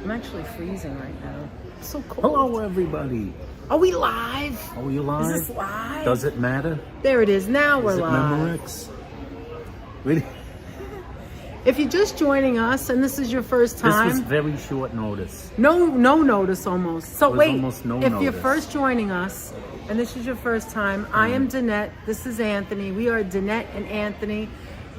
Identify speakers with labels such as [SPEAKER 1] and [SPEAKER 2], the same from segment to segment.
[SPEAKER 1] I'm actually freezing right now. It's so cold.
[SPEAKER 2] Hello, everybody.
[SPEAKER 1] Are we live?
[SPEAKER 2] Are we live?
[SPEAKER 1] Is this live?
[SPEAKER 2] Does it matter?
[SPEAKER 1] There it is. Now we're
[SPEAKER 2] Is it
[SPEAKER 1] live.
[SPEAKER 2] Memorex? Really?
[SPEAKER 1] If you're just joining us and this is your first time,
[SPEAKER 2] This was very short notice.
[SPEAKER 1] no notice almost. So
[SPEAKER 2] It was
[SPEAKER 1] wait,
[SPEAKER 2] almost no
[SPEAKER 1] if you're
[SPEAKER 2] notice.
[SPEAKER 1] first joining us and this is your first time, I am Danette. This is Anthony. We are Danette and Anthony.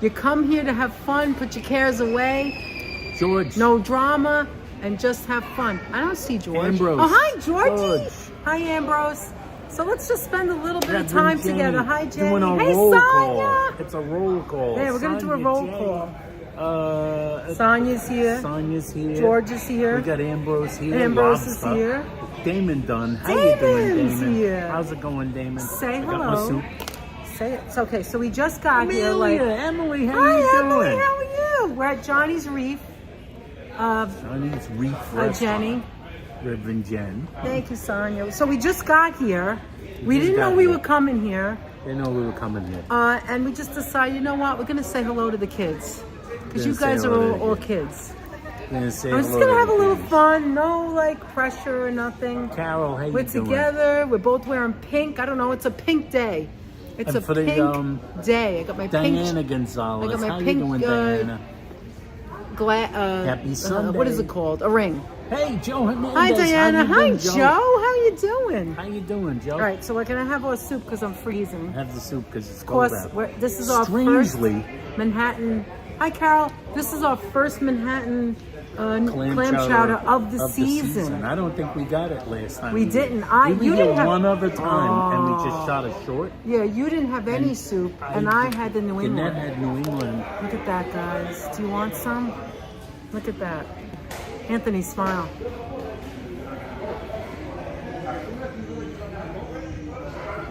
[SPEAKER 1] You come here to have fun, put your cares away,
[SPEAKER 2] George.
[SPEAKER 1] no drama, and just have fun. I don't see George.
[SPEAKER 2] Ambrose.
[SPEAKER 1] Oh, hi, Georgie.
[SPEAKER 2] George.
[SPEAKER 1] Hi, Ambrose. So let's just spend a little bit of
[SPEAKER 2] Reverend
[SPEAKER 1] time
[SPEAKER 2] Jenny
[SPEAKER 1] together. Hi, Jenny.
[SPEAKER 2] Doing a
[SPEAKER 1] Hey,
[SPEAKER 2] roll
[SPEAKER 1] Sonia.
[SPEAKER 2] call. It's a roll call.
[SPEAKER 1] Yeah, we're going to do a
[SPEAKER 2] Sonia
[SPEAKER 1] roll
[SPEAKER 2] J.
[SPEAKER 1] call. Sonia's here.
[SPEAKER 2] Sonia's here.
[SPEAKER 1] George is here.
[SPEAKER 2] We got Ambrose here.
[SPEAKER 1] Ambrose is
[SPEAKER 2] Lobster.
[SPEAKER 1] here.
[SPEAKER 2] Damon Dunn. How you doing,
[SPEAKER 1] Damon's
[SPEAKER 2] Damon?
[SPEAKER 1] here.
[SPEAKER 2] How's it going, Damon?
[SPEAKER 1] Say
[SPEAKER 2] I
[SPEAKER 1] hello.
[SPEAKER 2] got my soup.
[SPEAKER 1] Say it. It's okay. So we just got here.
[SPEAKER 2] Amelia,
[SPEAKER 1] Like,
[SPEAKER 2] Emily, how
[SPEAKER 1] hi,
[SPEAKER 2] you
[SPEAKER 1] Emily.
[SPEAKER 2] doing?
[SPEAKER 1] How are you? We're at Johnny's Reef.
[SPEAKER 2] Johnny's Reef restaurant.
[SPEAKER 1] Jenny.
[SPEAKER 2] Reverend Jen.
[SPEAKER 1] Thank you, Sonia. So we just got here. We
[SPEAKER 2] just
[SPEAKER 1] didn't know
[SPEAKER 2] got
[SPEAKER 1] we
[SPEAKER 2] here.
[SPEAKER 1] were coming here.
[SPEAKER 2] They know we were coming here.
[SPEAKER 1] And we just decided, you know what? We're going to say hello to the kids. Because you
[SPEAKER 2] Gonna say
[SPEAKER 1] guys are
[SPEAKER 2] hello to the
[SPEAKER 1] all
[SPEAKER 2] kids.
[SPEAKER 1] kids.
[SPEAKER 2] We're gonna say
[SPEAKER 1] I'm just
[SPEAKER 2] hello
[SPEAKER 1] going to
[SPEAKER 2] to
[SPEAKER 1] have a
[SPEAKER 2] the
[SPEAKER 1] little
[SPEAKER 2] kids.
[SPEAKER 1] fun. No, like, pressure or nothing.
[SPEAKER 2] Carol, how you
[SPEAKER 1] We're
[SPEAKER 2] doing?
[SPEAKER 1] together. We're both wearing pink. I don't know. It's a pink day. It's
[SPEAKER 2] And
[SPEAKER 1] a
[SPEAKER 2] for the,
[SPEAKER 1] pink day. I got my
[SPEAKER 2] Diana
[SPEAKER 1] pink.
[SPEAKER 2] Gonzalez.
[SPEAKER 1] I got my
[SPEAKER 2] how
[SPEAKER 1] pink,
[SPEAKER 2] you doing, Diana?
[SPEAKER 1] Happy
[SPEAKER 2] Sunday.
[SPEAKER 1] What is it called? A ring.
[SPEAKER 2] Hey, Joe Hernandez.
[SPEAKER 1] Hi, Diana.
[SPEAKER 2] How
[SPEAKER 1] Hi,
[SPEAKER 2] you
[SPEAKER 1] Joe.
[SPEAKER 2] doing,
[SPEAKER 1] How you doing?
[SPEAKER 2] How you doing, Joe?
[SPEAKER 1] All right, so we're gonna have our soup because I'm freezing.
[SPEAKER 2] Have the soup because it's
[SPEAKER 1] Of
[SPEAKER 2] cold
[SPEAKER 1] course,
[SPEAKER 2] out.
[SPEAKER 1] this is our first
[SPEAKER 2] Strangely,
[SPEAKER 1] Manhattan. Hi, Carol. This is our first Manhattan clam
[SPEAKER 2] chowder
[SPEAKER 1] chowder of the season.
[SPEAKER 2] I don't think we got it last time.
[SPEAKER 1] We didn't.
[SPEAKER 2] We
[SPEAKER 1] You
[SPEAKER 2] were
[SPEAKER 1] didn't
[SPEAKER 2] here
[SPEAKER 1] have
[SPEAKER 2] one other time, and we
[SPEAKER 1] Oh.
[SPEAKER 2] just shot a short.
[SPEAKER 1] Yeah, you didn't have any
[SPEAKER 2] And
[SPEAKER 1] soup, and I had the New
[SPEAKER 2] Jeanette
[SPEAKER 1] England.
[SPEAKER 2] had New England.
[SPEAKER 1] Look at that, guys. Do you want some? Look at that. Anthony, smile.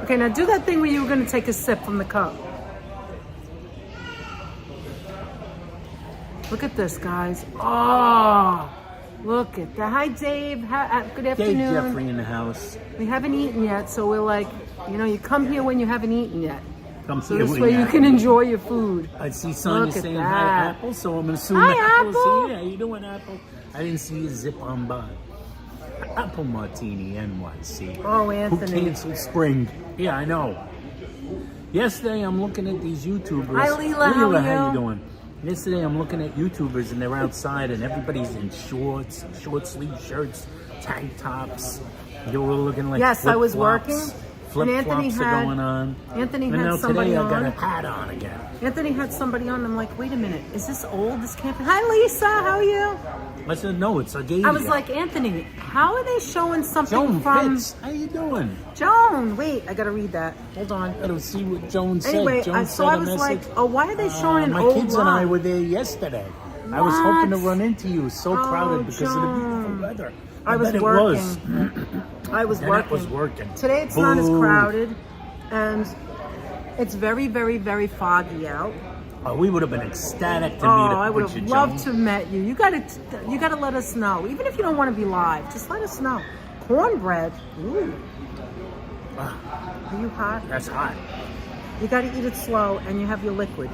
[SPEAKER 1] Okay, now do that thing where you were going to take a sip from the cup. Look at this, guys. Oh, look at that. Hi, Dave. Good
[SPEAKER 2] Dave
[SPEAKER 1] afternoon.
[SPEAKER 2] Jeffrey in the house.
[SPEAKER 1] We haven't eaten yet, so we're like, you come here when you haven't eaten yet.
[SPEAKER 2] Come
[SPEAKER 1] So
[SPEAKER 2] see
[SPEAKER 1] this
[SPEAKER 2] what
[SPEAKER 1] way
[SPEAKER 2] we
[SPEAKER 1] you
[SPEAKER 2] have.
[SPEAKER 1] can enjoy your food.
[SPEAKER 2] I see Sonia
[SPEAKER 1] Look at
[SPEAKER 2] saying
[SPEAKER 1] that.
[SPEAKER 2] hi, Apple, so I'm assuming
[SPEAKER 1] Hi,
[SPEAKER 2] Apple's
[SPEAKER 1] Apple.
[SPEAKER 2] here. How you doing, Apple? I didn't see you zip on by. Apple Martini, NYC.
[SPEAKER 1] Oh, Anthony.
[SPEAKER 2] Who canceled spring? Yeah, I know. Yesterday, I'm looking at these YouTubers.
[SPEAKER 1] Hi, Leela, how are
[SPEAKER 2] how
[SPEAKER 1] you?
[SPEAKER 2] you doing? Yesterday, I'm looking at YouTubers, and they're outside, and everybody's in shorts, short-sleeve shirts, tank tops. They were looking like
[SPEAKER 1] Yes, I was
[SPEAKER 2] flip-flops.
[SPEAKER 1] working, and Anthony
[SPEAKER 2] Flip-flops are
[SPEAKER 1] had-
[SPEAKER 2] going on.
[SPEAKER 1] Anthony
[SPEAKER 2] And
[SPEAKER 1] had
[SPEAKER 2] now
[SPEAKER 1] somebody
[SPEAKER 2] today,
[SPEAKER 1] on.
[SPEAKER 2] I got a hat on again.
[SPEAKER 1] Anthony had somebody on. I'm like, wait a minute. Is this old? This can't be. Hi, Lisa. How are you?
[SPEAKER 2] I said, no, it's a gay.
[SPEAKER 1] I was like, Anthony, how are they showing something
[SPEAKER 2] Joan
[SPEAKER 1] from
[SPEAKER 2] Fitz, how you doing?
[SPEAKER 1] Joan? Wait, I got to read that. Hold on.
[SPEAKER 2] Gotta see what Joan said.
[SPEAKER 1] Anyway,
[SPEAKER 2] Joan
[SPEAKER 1] so
[SPEAKER 2] sent
[SPEAKER 1] I
[SPEAKER 2] a
[SPEAKER 1] was
[SPEAKER 2] message.
[SPEAKER 1] like, oh, why are they showing an
[SPEAKER 2] My
[SPEAKER 1] old
[SPEAKER 2] kids and I
[SPEAKER 1] lot?
[SPEAKER 2] were there yesterday. I was hoping to
[SPEAKER 1] What?
[SPEAKER 2] run into you. So crowded because of the beautiful
[SPEAKER 1] Joan.
[SPEAKER 2] weather.
[SPEAKER 1] I was
[SPEAKER 2] bet
[SPEAKER 1] working.
[SPEAKER 2] It was.
[SPEAKER 1] I was
[SPEAKER 2] That
[SPEAKER 1] working.
[SPEAKER 2] was working.
[SPEAKER 1] Today it's not as
[SPEAKER 2] Boo.
[SPEAKER 1] crowded, and it's very, very, very foggy out.
[SPEAKER 2] Oh, we would have been ecstatic to
[SPEAKER 1] Oh,
[SPEAKER 2] meet up
[SPEAKER 1] I would
[SPEAKER 2] with
[SPEAKER 1] have
[SPEAKER 2] you,
[SPEAKER 1] loved
[SPEAKER 2] Joan.
[SPEAKER 1] to have met you. You gotta let us know. Even if you don't want to be live, just let us know. Cornbread. Ooh. Are you hot?
[SPEAKER 2] That's hot.
[SPEAKER 1] You gotta eat it slow, and you have your liquid.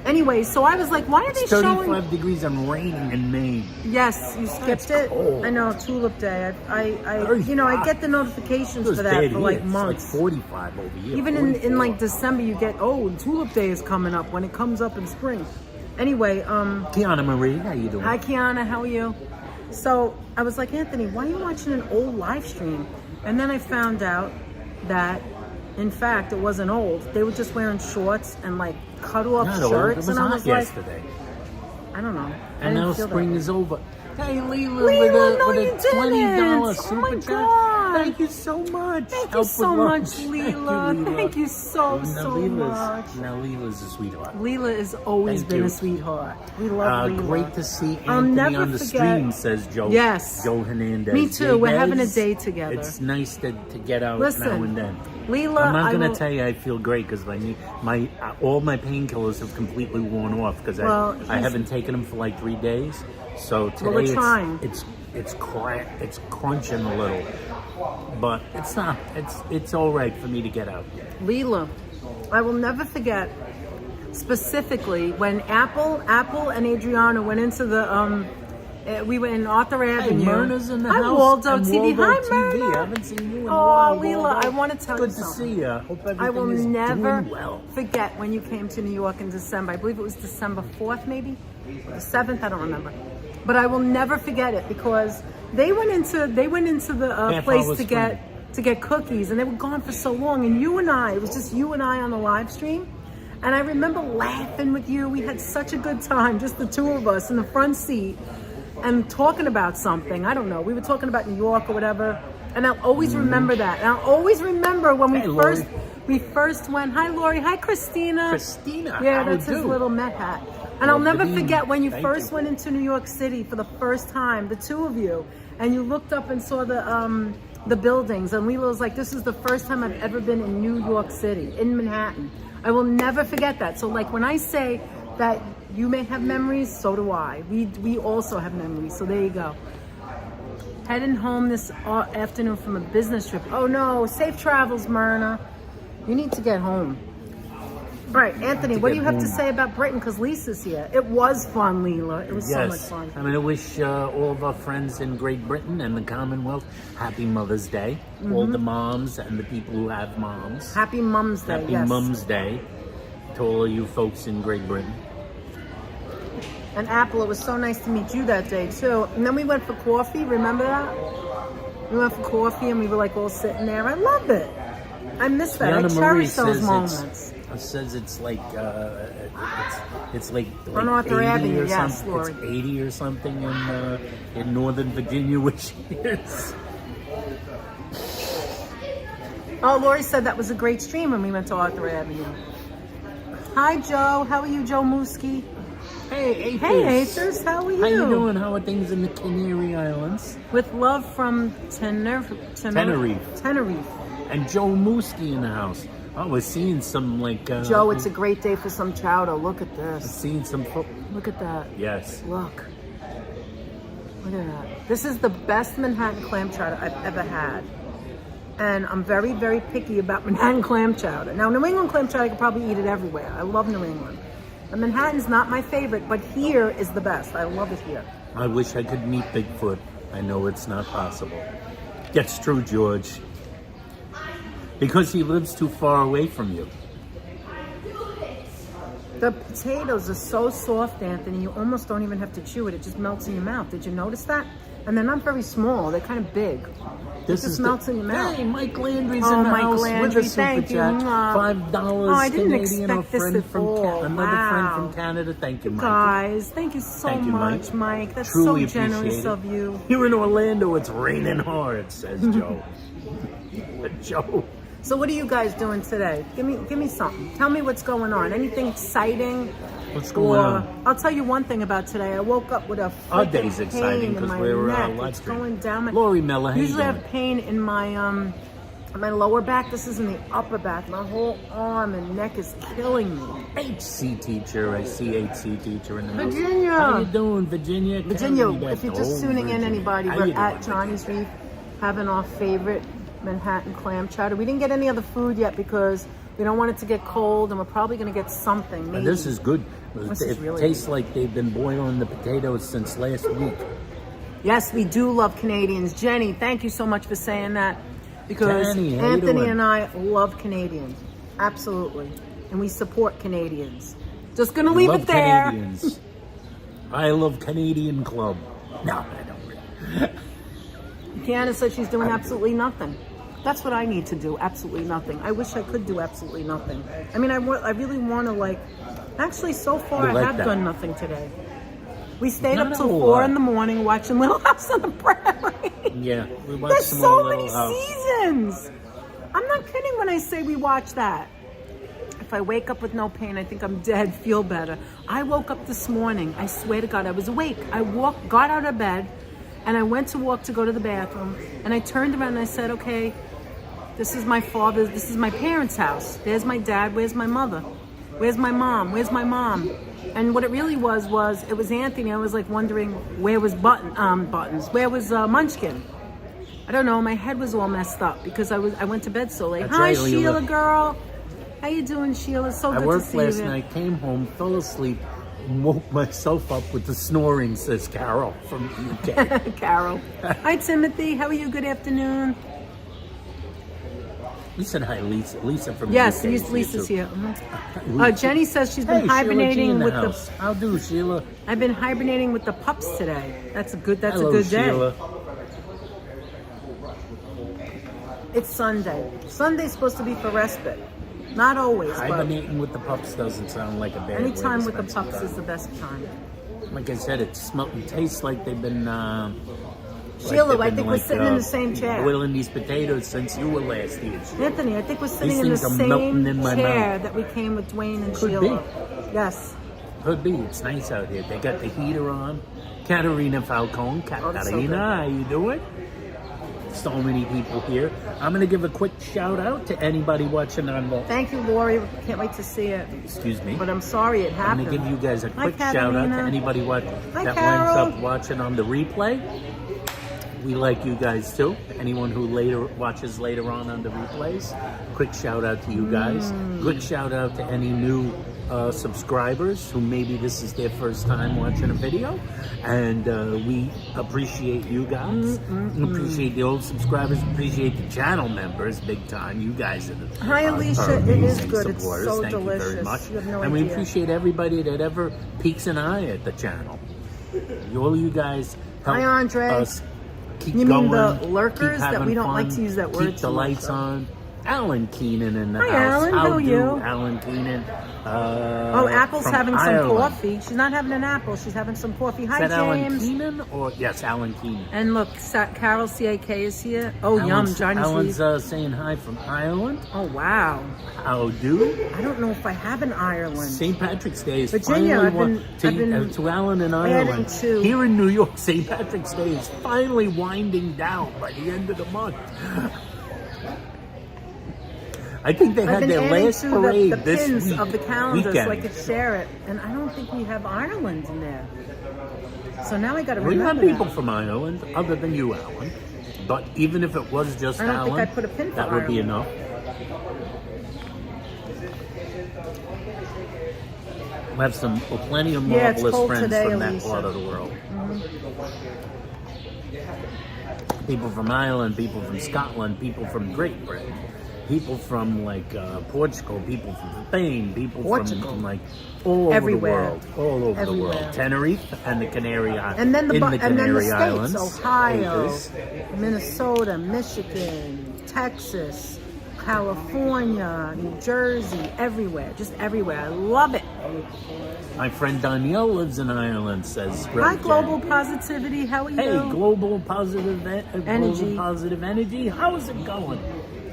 [SPEAKER 1] Anyway, so I was like, why are they
[SPEAKER 2] It's
[SPEAKER 1] showing?
[SPEAKER 2] 35 degrees and raining in Maine.
[SPEAKER 1] Yes, you skipped it.
[SPEAKER 2] cold.
[SPEAKER 1] I know, Tulip Day. I
[SPEAKER 2] Very
[SPEAKER 1] I
[SPEAKER 2] hot.
[SPEAKER 1] get the notifications
[SPEAKER 2] It was
[SPEAKER 1] for that
[SPEAKER 2] bad
[SPEAKER 1] for
[SPEAKER 2] here.
[SPEAKER 1] like
[SPEAKER 2] It's
[SPEAKER 1] months.
[SPEAKER 2] like 45 over here.
[SPEAKER 1] Even in
[SPEAKER 2] 44.
[SPEAKER 1] like December, you get, Tulip Day is coming up when it comes up in spring. Anyway,
[SPEAKER 2] Kiana Marie, how you doing?
[SPEAKER 1] hi Kiana, how are you? So I was like, Anthony, why are you watching an old live stream? And then I found out that, in fact, it wasn't old. They were just wearing shorts and like cut off
[SPEAKER 2] Not old.
[SPEAKER 1] shirts.
[SPEAKER 2] It was
[SPEAKER 1] and I
[SPEAKER 2] hot
[SPEAKER 1] was like,
[SPEAKER 2] yesterday.
[SPEAKER 1] I don't know. I
[SPEAKER 2] And
[SPEAKER 1] didn't
[SPEAKER 2] now
[SPEAKER 1] feel
[SPEAKER 2] spring
[SPEAKER 1] that.
[SPEAKER 2] is over. Hey, Leela,
[SPEAKER 1] Leela, no,
[SPEAKER 2] with
[SPEAKER 1] you
[SPEAKER 2] a $20
[SPEAKER 1] didn't.
[SPEAKER 2] super
[SPEAKER 1] Oh my
[SPEAKER 2] chat.
[SPEAKER 1] God.
[SPEAKER 2] Thank you so much.
[SPEAKER 1] Thank you
[SPEAKER 2] Help
[SPEAKER 1] so
[SPEAKER 2] with
[SPEAKER 1] much,
[SPEAKER 2] lunch.
[SPEAKER 1] Leela. Thank you so,
[SPEAKER 2] Now
[SPEAKER 1] so
[SPEAKER 2] Leela's,
[SPEAKER 1] much.
[SPEAKER 2] Now Leela's a sweetheart.
[SPEAKER 1] Leela has always
[SPEAKER 2] Thank
[SPEAKER 1] been
[SPEAKER 2] you.
[SPEAKER 1] a sweetheart. We love Leela.
[SPEAKER 2] Great to see
[SPEAKER 1] I'll
[SPEAKER 2] Anthony
[SPEAKER 1] never
[SPEAKER 2] on the
[SPEAKER 1] forget-
[SPEAKER 2] stream, says Joe.
[SPEAKER 1] Yes.
[SPEAKER 2] Joe Hernandez.
[SPEAKER 1] Me too. We're
[SPEAKER 2] Hey,
[SPEAKER 1] having a
[SPEAKER 2] guys,
[SPEAKER 1] day together.
[SPEAKER 2] It's nice to get out
[SPEAKER 1] Listen,
[SPEAKER 2] now and then.
[SPEAKER 1] Leela,
[SPEAKER 2] I'm not
[SPEAKER 1] I
[SPEAKER 2] gonna
[SPEAKER 1] will-
[SPEAKER 2] tell you I feel great because all my painkillers have completely worn off because
[SPEAKER 1] Well,
[SPEAKER 2] I haven't taken them for like 3 days. So today
[SPEAKER 1] we're trying.
[SPEAKER 2] it's crunching a little, but it's not. It's all right for me to get out.
[SPEAKER 1] Leela, I will never forget specifically when Apple and Adriana went into the We were in Arthur Avenue.
[SPEAKER 2] Hey, Myrna's in the
[SPEAKER 1] Hi,
[SPEAKER 2] house.
[SPEAKER 1] Waldo
[SPEAKER 2] I'm
[SPEAKER 1] TV.
[SPEAKER 2] Waldo
[SPEAKER 1] Hi,
[SPEAKER 2] TV.
[SPEAKER 1] Myrna.
[SPEAKER 2] I haven't seen you in a
[SPEAKER 1] Oh,
[SPEAKER 2] while,
[SPEAKER 1] Leela,
[SPEAKER 2] Waldo.
[SPEAKER 1] I want to tell you
[SPEAKER 2] Good to
[SPEAKER 1] something.
[SPEAKER 2] see you. Hope everything
[SPEAKER 1] I will
[SPEAKER 2] is
[SPEAKER 1] never
[SPEAKER 2] doing well.
[SPEAKER 1] forget when you came to New York in December. I believe it was December 4th, maybe? The 7th, I don't remember. But I will never forget it because they went into the place to get cookies, and they were gone for so long. And it was just you and I on the live stream. And I remember laughing with you. We had such a good time, just the two of us in the front seat and talking about something. I don't know. We were talking about New York or whatever. And I'll always remember that. And I'll always remember when we first went. Hi, Lori. Hi, Christina.
[SPEAKER 2] Christina.
[SPEAKER 1] Yeah,
[SPEAKER 2] how
[SPEAKER 1] that's
[SPEAKER 2] you
[SPEAKER 1] his
[SPEAKER 2] do?
[SPEAKER 1] little Met hat. And I'll never forget when you
[SPEAKER 2] Thank
[SPEAKER 1] first
[SPEAKER 2] you.
[SPEAKER 1] went into New York City for the first time, the two of you, and you looked up and saw the buildings. And Leela was like, this is the first time I've ever been in New York City, in Manhattan. I will never forget that. So like when I say that you may have memories, so do I. We also have memories. So there you go. Heading home this afternoon from a business trip. Oh no, safe travels, Myrna. You need to get home. All right, Anthony, what do you have to say about Britain? Because Lisa's here. It was fun, Leela. It was so much fun.
[SPEAKER 2] I'm going to wish all of our friends in Great Britain and the Commonwealth happy Mother's Day. All the moms and the people who have moms.
[SPEAKER 1] Happy Mum's Day,
[SPEAKER 2] Happy
[SPEAKER 1] yes.
[SPEAKER 2] Mum's Day to all of you folks in Great Britain.
[SPEAKER 1] And Apple, it was so nice to meet you that day, too. And then we went for coffee. Remember that? We went for coffee and we were like all sitting there. I loved it. I miss that. I cherish those moments.
[SPEAKER 2] It says it's like it's like
[SPEAKER 1] On Arthur
[SPEAKER 2] 80
[SPEAKER 1] Avenue,
[SPEAKER 2] or
[SPEAKER 1] yes,
[SPEAKER 2] something.
[SPEAKER 1] Lori.
[SPEAKER 2] It's 80 or something in Northern Virginia, which is.
[SPEAKER 1] Oh, Lori said that was a great stream when we went to Arthur Avenue. Hi, Joe. How are you, Joe Mooski?
[SPEAKER 2] Hey,
[SPEAKER 1] Hey, Athers. How are you?
[SPEAKER 2] How you doing? How are things in the Canary Islands?
[SPEAKER 1] With love from Tenerife.
[SPEAKER 2] And Joe Mooski in the house. Oh, we're seeing some like.
[SPEAKER 1] Joe, it's a great day for some chowder. Look at this.
[SPEAKER 2] Seeing some.
[SPEAKER 1] Look at that.
[SPEAKER 2] Yes.
[SPEAKER 1] Look at that. This is the best Manhattan clam chowder I've ever had. And I'm very, very picky about Manhattan clam chowder. Now, New England clam chowder, I could probably eat it everywhere. I love New England. But Manhattan's not my favorite, but here is the best. I love it here.
[SPEAKER 2] I wish I could meet Bigfoot. I know it's not possible. Gets true, George. Because he lives too far away from you.
[SPEAKER 1] The potatoes are so soft, Anthony, you almost don't even have to chew it. It just melts in your mouth. Did you notice that? And they're not very small. They're kind of big. It just melts in your mouth.
[SPEAKER 2] Hey, Mike Landry's in the house
[SPEAKER 1] Landry,
[SPEAKER 2] with a super
[SPEAKER 1] thank you.
[SPEAKER 2] chat. $5
[SPEAKER 1] I didn't
[SPEAKER 2] Canadian.
[SPEAKER 1] expect this
[SPEAKER 2] Friend
[SPEAKER 1] at
[SPEAKER 2] from
[SPEAKER 1] all.
[SPEAKER 2] another
[SPEAKER 1] Wow.
[SPEAKER 2] friend from Canada. Thank you, Mike.
[SPEAKER 1] Guys, thank you so
[SPEAKER 2] Thank you,
[SPEAKER 1] much, Mike. That's
[SPEAKER 2] Truly
[SPEAKER 1] so generous
[SPEAKER 2] appreciate it.
[SPEAKER 1] of you.
[SPEAKER 2] Here in Orlando, it's raining hard, says Joe. Joe.
[SPEAKER 1] So what are you guys doing today? Give me something. Tell me what's going on. Anything exciting?
[SPEAKER 2] What's going on?
[SPEAKER 1] I'll tell you one thing about today. I woke up with a
[SPEAKER 2] Our
[SPEAKER 1] freaking
[SPEAKER 2] day's exciting
[SPEAKER 1] pain in
[SPEAKER 2] because
[SPEAKER 1] my
[SPEAKER 2] we're
[SPEAKER 1] neck.
[SPEAKER 2] live
[SPEAKER 1] It's
[SPEAKER 2] stream.
[SPEAKER 1] going down my.
[SPEAKER 2] Lori Miller, how you
[SPEAKER 1] Usually I
[SPEAKER 2] doing?
[SPEAKER 1] have pain in my lower back. This is in the upper back. My whole arm and neck is killing me.
[SPEAKER 2] HC teacher. I see HC teacher in the house.
[SPEAKER 1] Virginia.
[SPEAKER 2] How you doing, Virginia?
[SPEAKER 1] Virginia,
[SPEAKER 2] Carry that
[SPEAKER 1] if you're just
[SPEAKER 2] old
[SPEAKER 1] tuning in,
[SPEAKER 2] Virginia.
[SPEAKER 1] anybody,
[SPEAKER 2] How
[SPEAKER 1] we're
[SPEAKER 2] you doing,
[SPEAKER 1] at Johnny's Reef having our favorite Manhattan clam chowder. We didn't get any other food yet because we don't want it to get cold, and we're probably going to get something. Maybe.
[SPEAKER 2] And this is good.
[SPEAKER 1] This
[SPEAKER 2] It
[SPEAKER 1] is really
[SPEAKER 2] tastes like they've been boiling the potatoes since last week.
[SPEAKER 1] Yes, we do love Canadians. Jenny, thank you so much for saying that, because
[SPEAKER 2] Jenny, how you
[SPEAKER 1] Anthony
[SPEAKER 2] doing?
[SPEAKER 1] and I love Canadians. Absolutely. And we support Canadians. Just going to leave
[SPEAKER 2] Love
[SPEAKER 1] it there.
[SPEAKER 2] Canadians. I love Canadian Club. No, I don't really.
[SPEAKER 1] Kiana said she's doing absolutely nothing. That's what I need to do, absolutely nothing. I wish I could do absolutely nothing. I mean, I really want to, actually, so far,
[SPEAKER 2] You
[SPEAKER 1] I
[SPEAKER 2] like
[SPEAKER 1] have
[SPEAKER 2] that?
[SPEAKER 1] done nothing today. We stayed
[SPEAKER 2] Not
[SPEAKER 1] up
[SPEAKER 2] a
[SPEAKER 1] till
[SPEAKER 2] whole
[SPEAKER 1] 4
[SPEAKER 2] lot.
[SPEAKER 1] in the morning watching Little House on the Prairie.
[SPEAKER 2] Yeah, we watched
[SPEAKER 1] There's
[SPEAKER 2] some
[SPEAKER 1] so
[SPEAKER 2] more
[SPEAKER 1] many
[SPEAKER 2] Little House.
[SPEAKER 1] seasons. I'm not kidding when I say we watch that. If I wake up with no pain, I think I'm dead, feel better. I woke up this morning. I swear to God, I was awake. I got out of bed, and I went to walk to go to the bathroom, and I turned around and I said, okay, this is my parents' house. There's my dad, where's my mother? Where's my mom? Where's my mom? And what it really was it was Anthony. I was wondering where was Buttons? Where was Munchkin? I don't know, my head was all messed up because I went to bed so late.
[SPEAKER 2] That's
[SPEAKER 1] Hi,
[SPEAKER 2] right, Leela.
[SPEAKER 1] Sheila girl. How you doing, Sheila? So
[SPEAKER 2] I
[SPEAKER 1] good to
[SPEAKER 2] worked
[SPEAKER 1] see
[SPEAKER 2] last
[SPEAKER 1] you.
[SPEAKER 2] night, came home, fell asleep, woke myself up with the snoring, says Carol from the UK.
[SPEAKER 1] Carol. Hi, Timothy. How are you? Good afternoon.
[SPEAKER 2] We said hi, Lisa. Lisa from
[SPEAKER 1] Yes,
[SPEAKER 2] the UK.
[SPEAKER 1] Lisa's here. Jenny says she's been hibernating with the.
[SPEAKER 2] How do, Sheila?
[SPEAKER 1] I've been hibernating with the pups today. That's a good. That's
[SPEAKER 2] Hello,
[SPEAKER 1] a good
[SPEAKER 2] Sheila.
[SPEAKER 1] day. It's Sunday. Sunday's supposed to be for respite. Not always, but
[SPEAKER 2] Hibernating with the pups doesn't sound like a bad way
[SPEAKER 1] anytime
[SPEAKER 2] to
[SPEAKER 1] with the
[SPEAKER 2] spend
[SPEAKER 1] pups
[SPEAKER 2] some
[SPEAKER 1] is the best time.
[SPEAKER 2] time. Like I said, it tastes like they've been.
[SPEAKER 1] Sheila, I think we're sitting in the same chair.
[SPEAKER 2] Boiling these potatoes since you were last here. Sheila.
[SPEAKER 1] Anthony, I think we're sitting
[SPEAKER 2] These
[SPEAKER 1] in the
[SPEAKER 2] things are melting in my
[SPEAKER 1] same chair
[SPEAKER 2] mouth.
[SPEAKER 1] that we came with Dwayne and
[SPEAKER 2] Could
[SPEAKER 1] Sheila.
[SPEAKER 2] be.
[SPEAKER 1] Yes.
[SPEAKER 2] Could be. It's nice out here. They got the heater on. Katarina Falcone.
[SPEAKER 1] that's so
[SPEAKER 2] Katarina,
[SPEAKER 1] good.
[SPEAKER 2] how you doing? So many people here. I'm going to give a quick shout out to anybody watching on the...
[SPEAKER 1] Thank you, Lori. Can't wait to see it.
[SPEAKER 2] Excuse me.
[SPEAKER 1] But I'm sorry it
[SPEAKER 2] I'm
[SPEAKER 1] happened.
[SPEAKER 2] going to give you guys a
[SPEAKER 1] Hi,
[SPEAKER 2] quick shout out to
[SPEAKER 1] Katarina.
[SPEAKER 2] anybody that winds
[SPEAKER 1] Carol.
[SPEAKER 2] up watching on the replay. We like you guys too. Anyone who watches later on the replays, quick shout out to you guys. Good shout out to any new subscribers who maybe this is their first time watching a video, and we appreciate you guys. Appreciate the old subscribers. Appreciate the channel members big time. You guys are the
[SPEAKER 1] Hi, Alicia.
[SPEAKER 2] are
[SPEAKER 1] It is
[SPEAKER 2] amazing
[SPEAKER 1] good. It's
[SPEAKER 2] supporters.
[SPEAKER 1] so
[SPEAKER 2] Thank
[SPEAKER 1] delicious.
[SPEAKER 2] you very much.
[SPEAKER 1] You have no
[SPEAKER 2] and we
[SPEAKER 1] idea.
[SPEAKER 2] appreciate everybody that ever peeks an eye at the channel. All you guys help
[SPEAKER 1] Hi, Andre.
[SPEAKER 2] us keep
[SPEAKER 1] You mean
[SPEAKER 2] going,
[SPEAKER 1] the lurkers
[SPEAKER 2] keep
[SPEAKER 1] that
[SPEAKER 2] having
[SPEAKER 1] we don't like
[SPEAKER 2] fun,
[SPEAKER 1] to use that word
[SPEAKER 2] keep the
[SPEAKER 1] too much,
[SPEAKER 2] lights
[SPEAKER 1] so.
[SPEAKER 2] on. Alan Keenan in the
[SPEAKER 1] Hi,
[SPEAKER 2] house.
[SPEAKER 1] Alan. How are
[SPEAKER 2] do,
[SPEAKER 1] you?
[SPEAKER 2] Alan Keenan.
[SPEAKER 1] Oh, Apple's
[SPEAKER 2] from
[SPEAKER 1] having
[SPEAKER 2] Ireland.
[SPEAKER 1] some coffee. She's not having an apple. She's having some coffee. Hi,
[SPEAKER 2] Is that Alan
[SPEAKER 1] James.
[SPEAKER 2] Keenan or yes, Alan Keenan.
[SPEAKER 1] And look, Carol CAK is here. Oh, yum. Johnny's
[SPEAKER 2] Alan's saying hi from Ireland.
[SPEAKER 1] Oh, wow.
[SPEAKER 2] How do?
[SPEAKER 1] I don't know if I have an Ireland.
[SPEAKER 2] St. Patrick's Day is
[SPEAKER 1] Virginia,
[SPEAKER 2] finally
[SPEAKER 1] I've been
[SPEAKER 2] to Alan and
[SPEAKER 1] adding
[SPEAKER 2] Ireland.
[SPEAKER 1] to-
[SPEAKER 2] Here in New York, St. Patrick's Day is finally winding down by the end of the month. I think they
[SPEAKER 1] I've
[SPEAKER 2] had
[SPEAKER 1] been
[SPEAKER 2] their
[SPEAKER 1] adding
[SPEAKER 2] last
[SPEAKER 1] to
[SPEAKER 2] parade
[SPEAKER 1] the
[SPEAKER 2] this
[SPEAKER 1] pins
[SPEAKER 2] week.
[SPEAKER 1] of the calendar
[SPEAKER 2] weekend.
[SPEAKER 1] so I could share it. And I don't think we have Ireland in there. So now I got to
[SPEAKER 2] We have
[SPEAKER 1] remember
[SPEAKER 2] people
[SPEAKER 1] that.
[SPEAKER 2] from Ireland, other than you, Alan. But even if it was just
[SPEAKER 1] I don't
[SPEAKER 2] Alan,
[SPEAKER 1] think I'd put a pin for
[SPEAKER 2] that would be
[SPEAKER 1] Ireland.
[SPEAKER 2] enough. We have plenty of
[SPEAKER 1] Yeah, it's
[SPEAKER 2] marvelous
[SPEAKER 1] cold
[SPEAKER 2] friends
[SPEAKER 1] today,
[SPEAKER 2] from that
[SPEAKER 1] Alicia.
[SPEAKER 2] part of the world. People from Ireland, people from Scotland, people from Great Britain, people from Portugal, people from Spain, people from like all
[SPEAKER 1] Everywhere.
[SPEAKER 2] over the world, all over the
[SPEAKER 1] Everywhere.
[SPEAKER 2] world. Tenerife and the Canary Islands,
[SPEAKER 1] And then the
[SPEAKER 2] Canary
[SPEAKER 1] states,
[SPEAKER 2] Islands,
[SPEAKER 1] Ohio,
[SPEAKER 2] Acres.
[SPEAKER 1] Minnesota, Michigan, Texas, California, New Jersey, everywhere, just everywhere. I love it.
[SPEAKER 2] My friend Danielle lives in Ireland, says
[SPEAKER 1] Hi,
[SPEAKER 2] Rev
[SPEAKER 1] Global
[SPEAKER 2] Jen.
[SPEAKER 1] Positivity. How are you?
[SPEAKER 2] Hey, global positive
[SPEAKER 1] Energy.
[SPEAKER 2] Global positive energy. How's it going?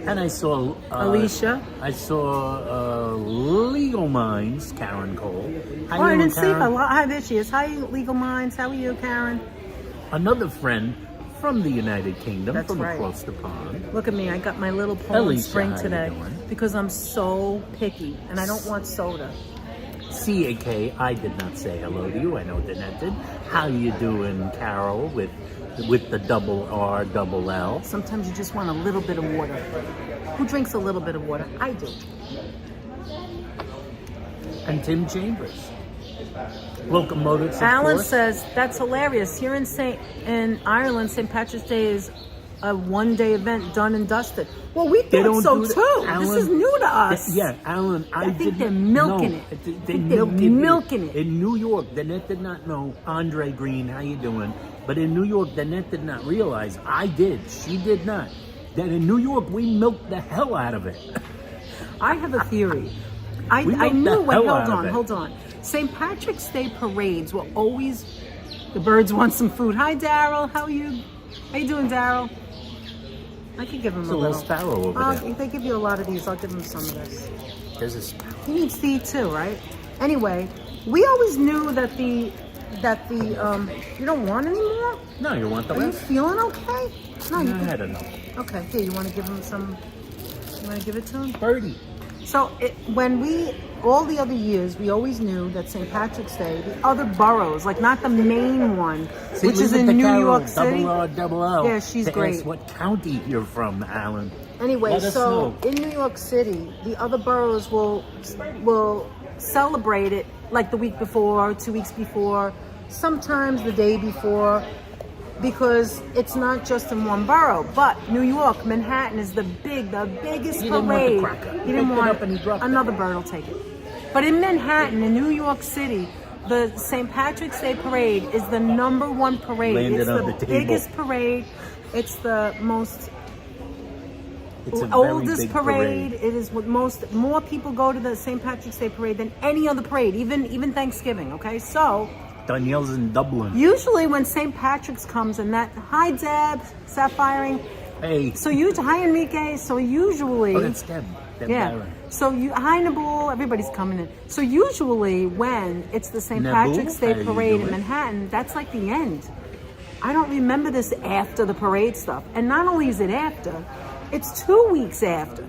[SPEAKER 2] And I saw
[SPEAKER 1] Alicia.
[SPEAKER 2] I saw Legal Minds, Karen Cole. How
[SPEAKER 1] Oh, I
[SPEAKER 2] you
[SPEAKER 1] didn't
[SPEAKER 2] doing,
[SPEAKER 1] see
[SPEAKER 2] Karen?
[SPEAKER 1] her. Hi, there she is. Hi, Legal Minds. How are you, Karen?
[SPEAKER 2] Another friend from the United Kingdom,
[SPEAKER 1] That's
[SPEAKER 2] from
[SPEAKER 1] right.
[SPEAKER 2] across the pond.
[SPEAKER 1] Look at me. I got my little Poland
[SPEAKER 2] Alicia,
[SPEAKER 1] Spring
[SPEAKER 2] how you
[SPEAKER 1] today
[SPEAKER 2] doing?
[SPEAKER 1] because I'm so picky and I don't want soda.
[SPEAKER 2] CAK, I did not say hello to you. I know Danette did. How you doing, Carol, with the double R, double L?
[SPEAKER 1] Sometimes you just want a little bit of water. Who drinks a little bit of water? I do.
[SPEAKER 2] And Tim Chambers. Locomotive support.
[SPEAKER 1] Alan says that's hilarious. Here in Ireland, St. Patrick's Day is a one-day event, done and dusted. Well, we
[SPEAKER 2] They
[SPEAKER 1] thought
[SPEAKER 2] don't
[SPEAKER 1] so
[SPEAKER 2] do that.
[SPEAKER 1] too.
[SPEAKER 2] Alan,
[SPEAKER 1] This is new to us.
[SPEAKER 2] Yeah, Alan, I
[SPEAKER 1] think
[SPEAKER 2] didn't
[SPEAKER 1] they're milking
[SPEAKER 2] know.
[SPEAKER 1] it.
[SPEAKER 2] They
[SPEAKER 1] I think they're milking it.
[SPEAKER 2] In New York, Danette did not know. Andre Green, how you doing? But in New York, Danette did not realize. I did. She did not. That in New York, we milked the hell out of it.
[SPEAKER 1] I have a theory. I
[SPEAKER 2] We milked
[SPEAKER 1] knew.
[SPEAKER 2] the
[SPEAKER 1] Wait,
[SPEAKER 2] hell
[SPEAKER 1] hold
[SPEAKER 2] out of
[SPEAKER 1] on,
[SPEAKER 2] it.
[SPEAKER 1] hold on. St. Patrick's Day parades will always. The birds want some food. Hi, Daryl. How are you? How you doing, Daryl? I could give him
[SPEAKER 2] It's
[SPEAKER 1] a
[SPEAKER 2] a little
[SPEAKER 1] little.
[SPEAKER 2] sparrow over there.
[SPEAKER 1] If they give you a lot of these, I'll give him some of this.
[SPEAKER 2] There's a sparrow.
[SPEAKER 1] He needs to eat too, right? Anyway, we always knew that the you don't want any more.
[SPEAKER 2] No, you want the
[SPEAKER 1] Are you
[SPEAKER 2] rest?
[SPEAKER 1] feeling okay? No, you
[SPEAKER 2] I
[SPEAKER 1] can.
[SPEAKER 2] had enough.
[SPEAKER 1] Okay, here. You want to give him some? You want to give it to him?
[SPEAKER 2] Birdie.
[SPEAKER 1] So all the other years, we always knew that St. Patrick's Day, the other boroughs, like not the main one,
[SPEAKER 2] See,
[SPEAKER 1] which is
[SPEAKER 2] leave it
[SPEAKER 1] in
[SPEAKER 2] to
[SPEAKER 1] New
[SPEAKER 2] Carol,
[SPEAKER 1] York City.
[SPEAKER 2] Double R, double L.
[SPEAKER 1] Yeah, she's
[SPEAKER 2] to
[SPEAKER 1] great.
[SPEAKER 2] Ask what county you're from, Alan.
[SPEAKER 1] Anyway,
[SPEAKER 2] Let us
[SPEAKER 1] so
[SPEAKER 2] know.
[SPEAKER 1] in New York City, the other boroughs will celebrate it like the week before, 2 weeks before, sometimes the day before, because it's not just in one borough. But New York, Manhattan is the biggest
[SPEAKER 2] You didn't want the
[SPEAKER 1] parade.
[SPEAKER 2] cracker.
[SPEAKER 1] You didn't
[SPEAKER 2] Picked it
[SPEAKER 1] want
[SPEAKER 2] up and he dropped it.
[SPEAKER 1] another bird will take it. But in Manhattan, in New York City, the St. Patrick's Day parade is the #1 parade.
[SPEAKER 2] Landed
[SPEAKER 1] it's
[SPEAKER 2] on
[SPEAKER 1] the
[SPEAKER 2] the table.
[SPEAKER 1] biggest parade. It's the most
[SPEAKER 2] It's a very
[SPEAKER 1] oldest
[SPEAKER 2] big
[SPEAKER 1] parade. It is what more people go to the St. Patrick's Day parade than any other parade, even Thanksgiving. Okay, so
[SPEAKER 2] Danielle's in Dublin.
[SPEAKER 1] usually when St. Patrick's comes and that, hi Deb, Sapphire.
[SPEAKER 2] Hey.
[SPEAKER 1] So hi Enrique. So usually,
[SPEAKER 2] Oh, that's Deb. Deb
[SPEAKER 1] yeah.
[SPEAKER 2] Barron.
[SPEAKER 1] So hi Nabul, everybody's coming in. So usually when it's the St.
[SPEAKER 2] Nabul,
[SPEAKER 1] Patrick's Day
[SPEAKER 2] how you
[SPEAKER 1] parade in
[SPEAKER 2] doing?
[SPEAKER 1] Manhattan, that's like the end. I don't remember this after the parade stuff. And not only is it after, it's 2 weeks after.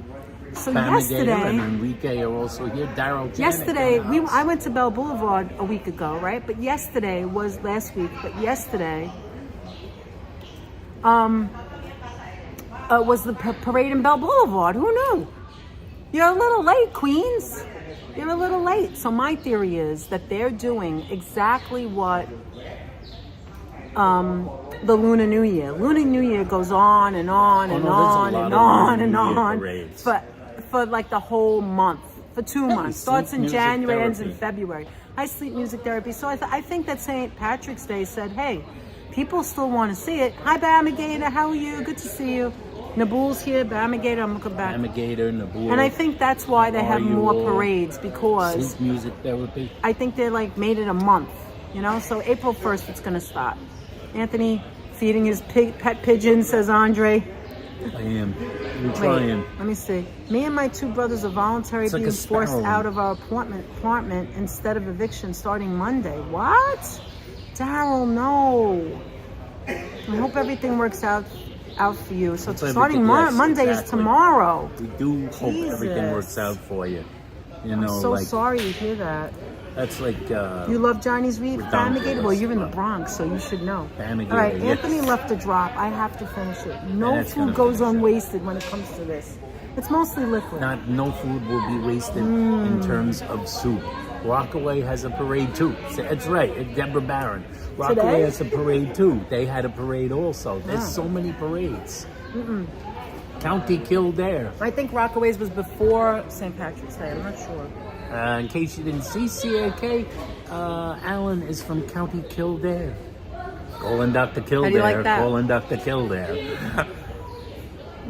[SPEAKER 1] So
[SPEAKER 2] Bam
[SPEAKER 1] yesterday,
[SPEAKER 2] and Enrique are also here. Daryl Janik
[SPEAKER 1] yesterday
[SPEAKER 2] in the house.
[SPEAKER 1] I went to Bell Boulevard a week ago, right? But yesterday was last week. But yesterday, was the parade in Bell Boulevard. Who knew? You're a little late, Queens. You're a little late. So my theory is that they're doing exactly what the Lunar New Year. Lunar New Year goes on and on and on and on and on for like the whole month, for 2 months. Starts in
[SPEAKER 2] music
[SPEAKER 1] January, ends in
[SPEAKER 2] therapy.
[SPEAKER 1] February. I sleep music therapy. So I think that St. Patrick's Day said, hey, people still want to see it. Hi, Bamigator. How are you? Good to see you. Nabul's here. Bamigator, I'm looking back.
[SPEAKER 2] Bamigator, Nabul.
[SPEAKER 1] And I think that's why they have
[SPEAKER 2] Are you
[SPEAKER 1] more
[SPEAKER 2] all
[SPEAKER 1] parades, because
[SPEAKER 2] Sleep music therapy.
[SPEAKER 1] I think they like made it a month, you know? So April 1st, it's going to start. Anthony feeding his pet pigeon, says Andre.
[SPEAKER 2] I am. We're trying.
[SPEAKER 1] Wait, let me see. Me and my 2 brothers are voluntarily
[SPEAKER 2] It's like
[SPEAKER 1] being
[SPEAKER 2] a sparrow.
[SPEAKER 1] forced out of our apartment instead of eviction starting Monday. What? Daryl, no. I hope everything works out for you. So
[SPEAKER 2] Hope
[SPEAKER 1] starting
[SPEAKER 2] everything- yes,
[SPEAKER 1] Monday is
[SPEAKER 2] exactly.
[SPEAKER 1] tomorrow.
[SPEAKER 2] We do hope everything
[SPEAKER 1] Jesus.
[SPEAKER 2] works out for you. You know,
[SPEAKER 1] I'm so
[SPEAKER 2] like
[SPEAKER 1] sorry to hear that.
[SPEAKER 2] that's like
[SPEAKER 1] You love Johnny's Reef?
[SPEAKER 2] Redonkulous.
[SPEAKER 1] Bamigator? Well, you're in the Bronx, so you should know.
[SPEAKER 2] Bamigator,
[SPEAKER 1] All right,
[SPEAKER 2] yes.
[SPEAKER 1] Anthony left a drop. I have to finish it. No
[SPEAKER 2] That's
[SPEAKER 1] food
[SPEAKER 2] gonna
[SPEAKER 1] goes
[SPEAKER 2] finish it.
[SPEAKER 1] unwasted when it comes to this. It's mostly liquid.
[SPEAKER 2] no food will be wasted in terms of soup. Rockaway has a parade too. That's right, Deborah Barron. Rockaway
[SPEAKER 1] Today?
[SPEAKER 2] has a parade too. They had a parade also. There's
[SPEAKER 1] Yeah.
[SPEAKER 2] so many parades. County Kildare.
[SPEAKER 1] I think Rockaway's was before St. Patrick's Day. I'm not sure.
[SPEAKER 2] In case you didn't see, CAK, Alan is from County Kildare. Calling Dr. Kildare.
[SPEAKER 1] How do you like that?
[SPEAKER 2] Calling Dr. Kildare.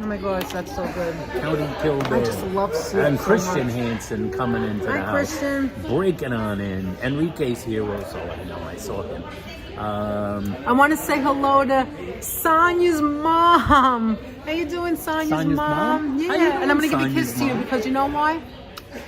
[SPEAKER 1] Oh my gosh, that's so good.
[SPEAKER 2] County Kildare.
[SPEAKER 1] I just love soup
[SPEAKER 2] And
[SPEAKER 1] so
[SPEAKER 2] Christian
[SPEAKER 1] much.
[SPEAKER 2] Hansen coming into the
[SPEAKER 1] Hi,
[SPEAKER 2] house.
[SPEAKER 1] Christian.
[SPEAKER 2] Breaking on in. Enrique's here also. I know, I saw him.
[SPEAKER 1] I want to say hello to Sonia's mom. How you doing, Sonia's
[SPEAKER 2] Sonia's mom?
[SPEAKER 1] Yeah,
[SPEAKER 2] How you
[SPEAKER 1] and I'm
[SPEAKER 2] doing,
[SPEAKER 1] gonna give a
[SPEAKER 2] Sonia's
[SPEAKER 1] kiss to you
[SPEAKER 2] mom?
[SPEAKER 1] because you know why?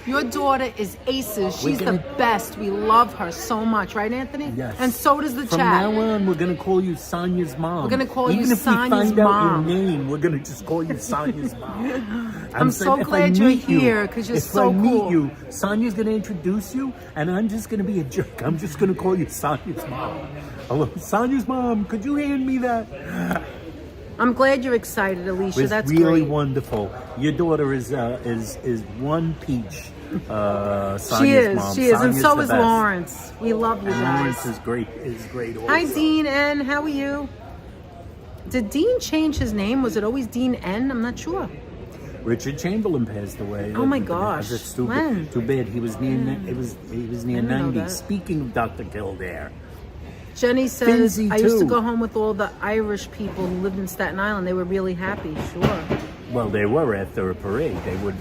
[SPEAKER 1] Your daughter is aces. She's
[SPEAKER 2] We're
[SPEAKER 1] the
[SPEAKER 2] gonna-
[SPEAKER 1] best. We love her so much, right, Anthony?
[SPEAKER 2] Yes.
[SPEAKER 1] And so does the
[SPEAKER 2] From
[SPEAKER 1] chat.
[SPEAKER 2] now on, we're going to call you Sonia's mom.
[SPEAKER 1] We're gonna call you
[SPEAKER 2] Even if
[SPEAKER 1] Sonia's
[SPEAKER 2] we find
[SPEAKER 1] mom.
[SPEAKER 2] out your name, we're going to just call you Sonia's mom.
[SPEAKER 1] I'm
[SPEAKER 2] saying
[SPEAKER 1] so
[SPEAKER 2] if
[SPEAKER 1] glad
[SPEAKER 2] I
[SPEAKER 1] you're
[SPEAKER 2] meet you-
[SPEAKER 1] here, 'cause you're so
[SPEAKER 2] If I meet
[SPEAKER 1] cool.
[SPEAKER 2] you, Sonia's going to introduce you, and I'm just going to be a jerk. I'm just going to call you Sonia's mom. Hello, Sonia's mom. Could you hand me that?
[SPEAKER 1] I'm glad you're excited, Alicia.
[SPEAKER 2] It's
[SPEAKER 1] That's
[SPEAKER 2] really
[SPEAKER 1] great.
[SPEAKER 2] wonderful. Your daughter is one peach. Sonia's
[SPEAKER 1] She is,
[SPEAKER 2] mom.
[SPEAKER 1] she is, and
[SPEAKER 2] Sonia's
[SPEAKER 1] so
[SPEAKER 2] the
[SPEAKER 1] is
[SPEAKER 2] best.
[SPEAKER 1] Lawrence. We love you
[SPEAKER 2] And Lawrence
[SPEAKER 1] guys.
[SPEAKER 2] is great. Is great. Also.
[SPEAKER 1] Hi, Dean N. How are you? Did Dean change his name? Was it always Dean N? I'm not sure.
[SPEAKER 2] Richard Chamberlain passed away.
[SPEAKER 1] Oh my gosh.
[SPEAKER 2] That's stupid.
[SPEAKER 1] When?
[SPEAKER 2] Too bad. He was near. He was near
[SPEAKER 1] didn't know
[SPEAKER 2] 90.
[SPEAKER 1] that.
[SPEAKER 2] Speaking of Dr. Kildare,
[SPEAKER 1] Jenny says,
[SPEAKER 2] Finzi,
[SPEAKER 1] I used to
[SPEAKER 2] too.
[SPEAKER 1] go home with all the Irish people who lived in Staten Island. They were really happy. Sure.
[SPEAKER 2] well, they were after a parade. They would.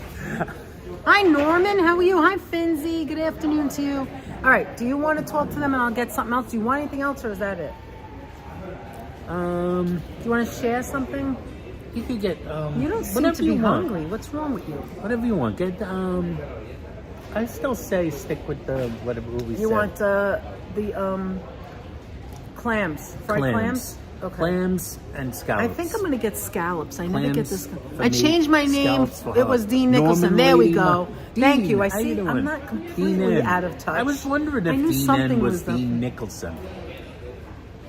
[SPEAKER 1] Hi, Norman. How are you? Hi, Finzi. Good afternoon to you. All right. Do you want to talk to them and I'll get something else? Do you want anything else or is that it? Do you want to share something?
[SPEAKER 2] You could get.
[SPEAKER 1] You don't seem
[SPEAKER 2] whatever
[SPEAKER 1] to be
[SPEAKER 2] you want.
[SPEAKER 1] hungry. What's wrong with you?
[SPEAKER 2] Whatever you want. Get. I still say stick with the whatever we said.
[SPEAKER 1] You want the clams, fried clams? Okay.
[SPEAKER 2] Clams and scallops.
[SPEAKER 1] I think I'm going to get scallops. I never get
[SPEAKER 2] Clams
[SPEAKER 1] this.
[SPEAKER 2] for
[SPEAKER 1] I
[SPEAKER 2] me,
[SPEAKER 1] changed my name.
[SPEAKER 2] scallops for
[SPEAKER 1] It
[SPEAKER 2] her.
[SPEAKER 1] was Dean Nicholson.
[SPEAKER 2] Norman
[SPEAKER 1] There we
[SPEAKER 2] Lady
[SPEAKER 1] go.
[SPEAKER 2] Dean,
[SPEAKER 1] Thank you. I
[SPEAKER 2] how you
[SPEAKER 1] see.
[SPEAKER 2] doing?
[SPEAKER 1] I'm not
[SPEAKER 2] Dean
[SPEAKER 1] completely
[SPEAKER 2] N.
[SPEAKER 1] out of touch.
[SPEAKER 2] I was wondering
[SPEAKER 1] I
[SPEAKER 2] if
[SPEAKER 1] knew
[SPEAKER 2] Dean
[SPEAKER 1] something
[SPEAKER 2] N was
[SPEAKER 1] the-
[SPEAKER 2] Dean Nicholson.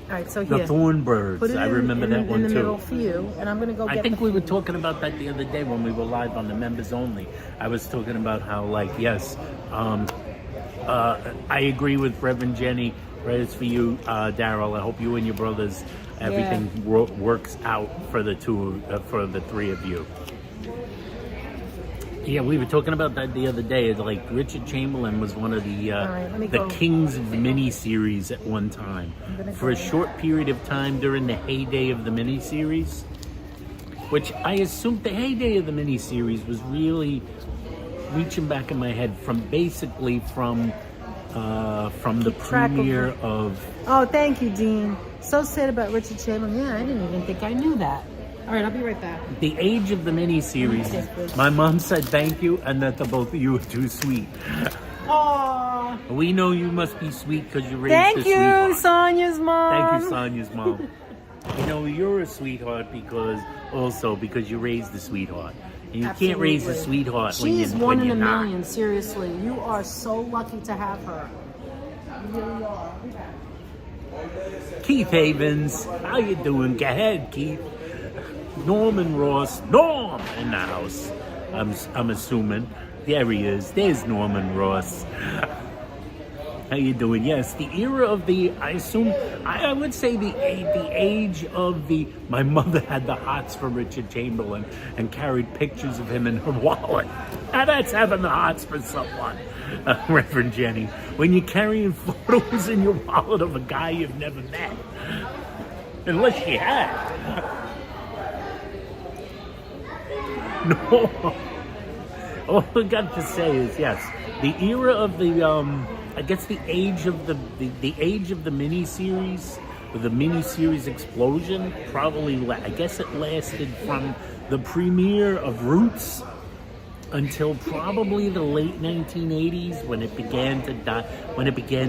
[SPEAKER 1] All right, so
[SPEAKER 2] The
[SPEAKER 1] here.
[SPEAKER 2] Thornbirds.
[SPEAKER 1] Put it
[SPEAKER 2] I
[SPEAKER 1] in,
[SPEAKER 2] remember
[SPEAKER 1] in,
[SPEAKER 2] that
[SPEAKER 1] in
[SPEAKER 2] one
[SPEAKER 1] the
[SPEAKER 2] too.
[SPEAKER 1] middle for you, and I'm going to go
[SPEAKER 2] I
[SPEAKER 1] get
[SPEAKER 2] think
[SPEAKER 1] the
[SPEAKER 2] we were talking about that the other day when we were live on the members only. I was talking about how, like, yes, I agree with Reverend Jenny. Prayers for you, Daryl. I hope you and your brothers, everything works out for the three of you. Yeah, we were talking about that the other day. Like Richard Chamberlain was one of the kings of the miniseries at one time. For a short period of time during the heyday of the miniseries, which I assume the heyday of the miniseries was really reaching back in my head from the premiere of.
[SPEAKER 1] Oh, thank you, Dean. So sad about Richard Chamberlain. Yeah, I didn't even think I knew that. All right, I'll be right back.
[SPEAKER 2] The age of the miniseries. My mom said thank you, and that the both of you are too sweet.
[SPEAKER 1] Aww.
[SPEAKER 2] We know you must be sweet because you raised the sweetheart.
[SPEAKER 1] Thank you, Sonia's mom.
[SPEAKER 2] Thank you, Sonia's mom. You know, you're a sweetheart because you raised the sweetheart. And you can't raise a sweetheart
[SPEAKER 1] She's one in a million, seriously. You are so lucky to have her. You really are.
[SPEAKER 2] Keith Havens, how you doing? Go ahead, Keith. Norman Ross, Norm in the house. I'm assuming. There he is. There's Norman Ross. How you doing? Yes, the era of I would say the age of my mother had the hots for Richard Chamberlain and carried pictures of him in her wallet. Now that's having the hots for someone, Reverend Jenny. When you're carrying photos in your wallet of a guy you've never met. Unless you had. No. All I got to say is yes, the era of I guess the age of the age of the miniseries, or the miniseries explosion, probably I guess it lasted from the premiere of Roots until probably the late 1980s when it began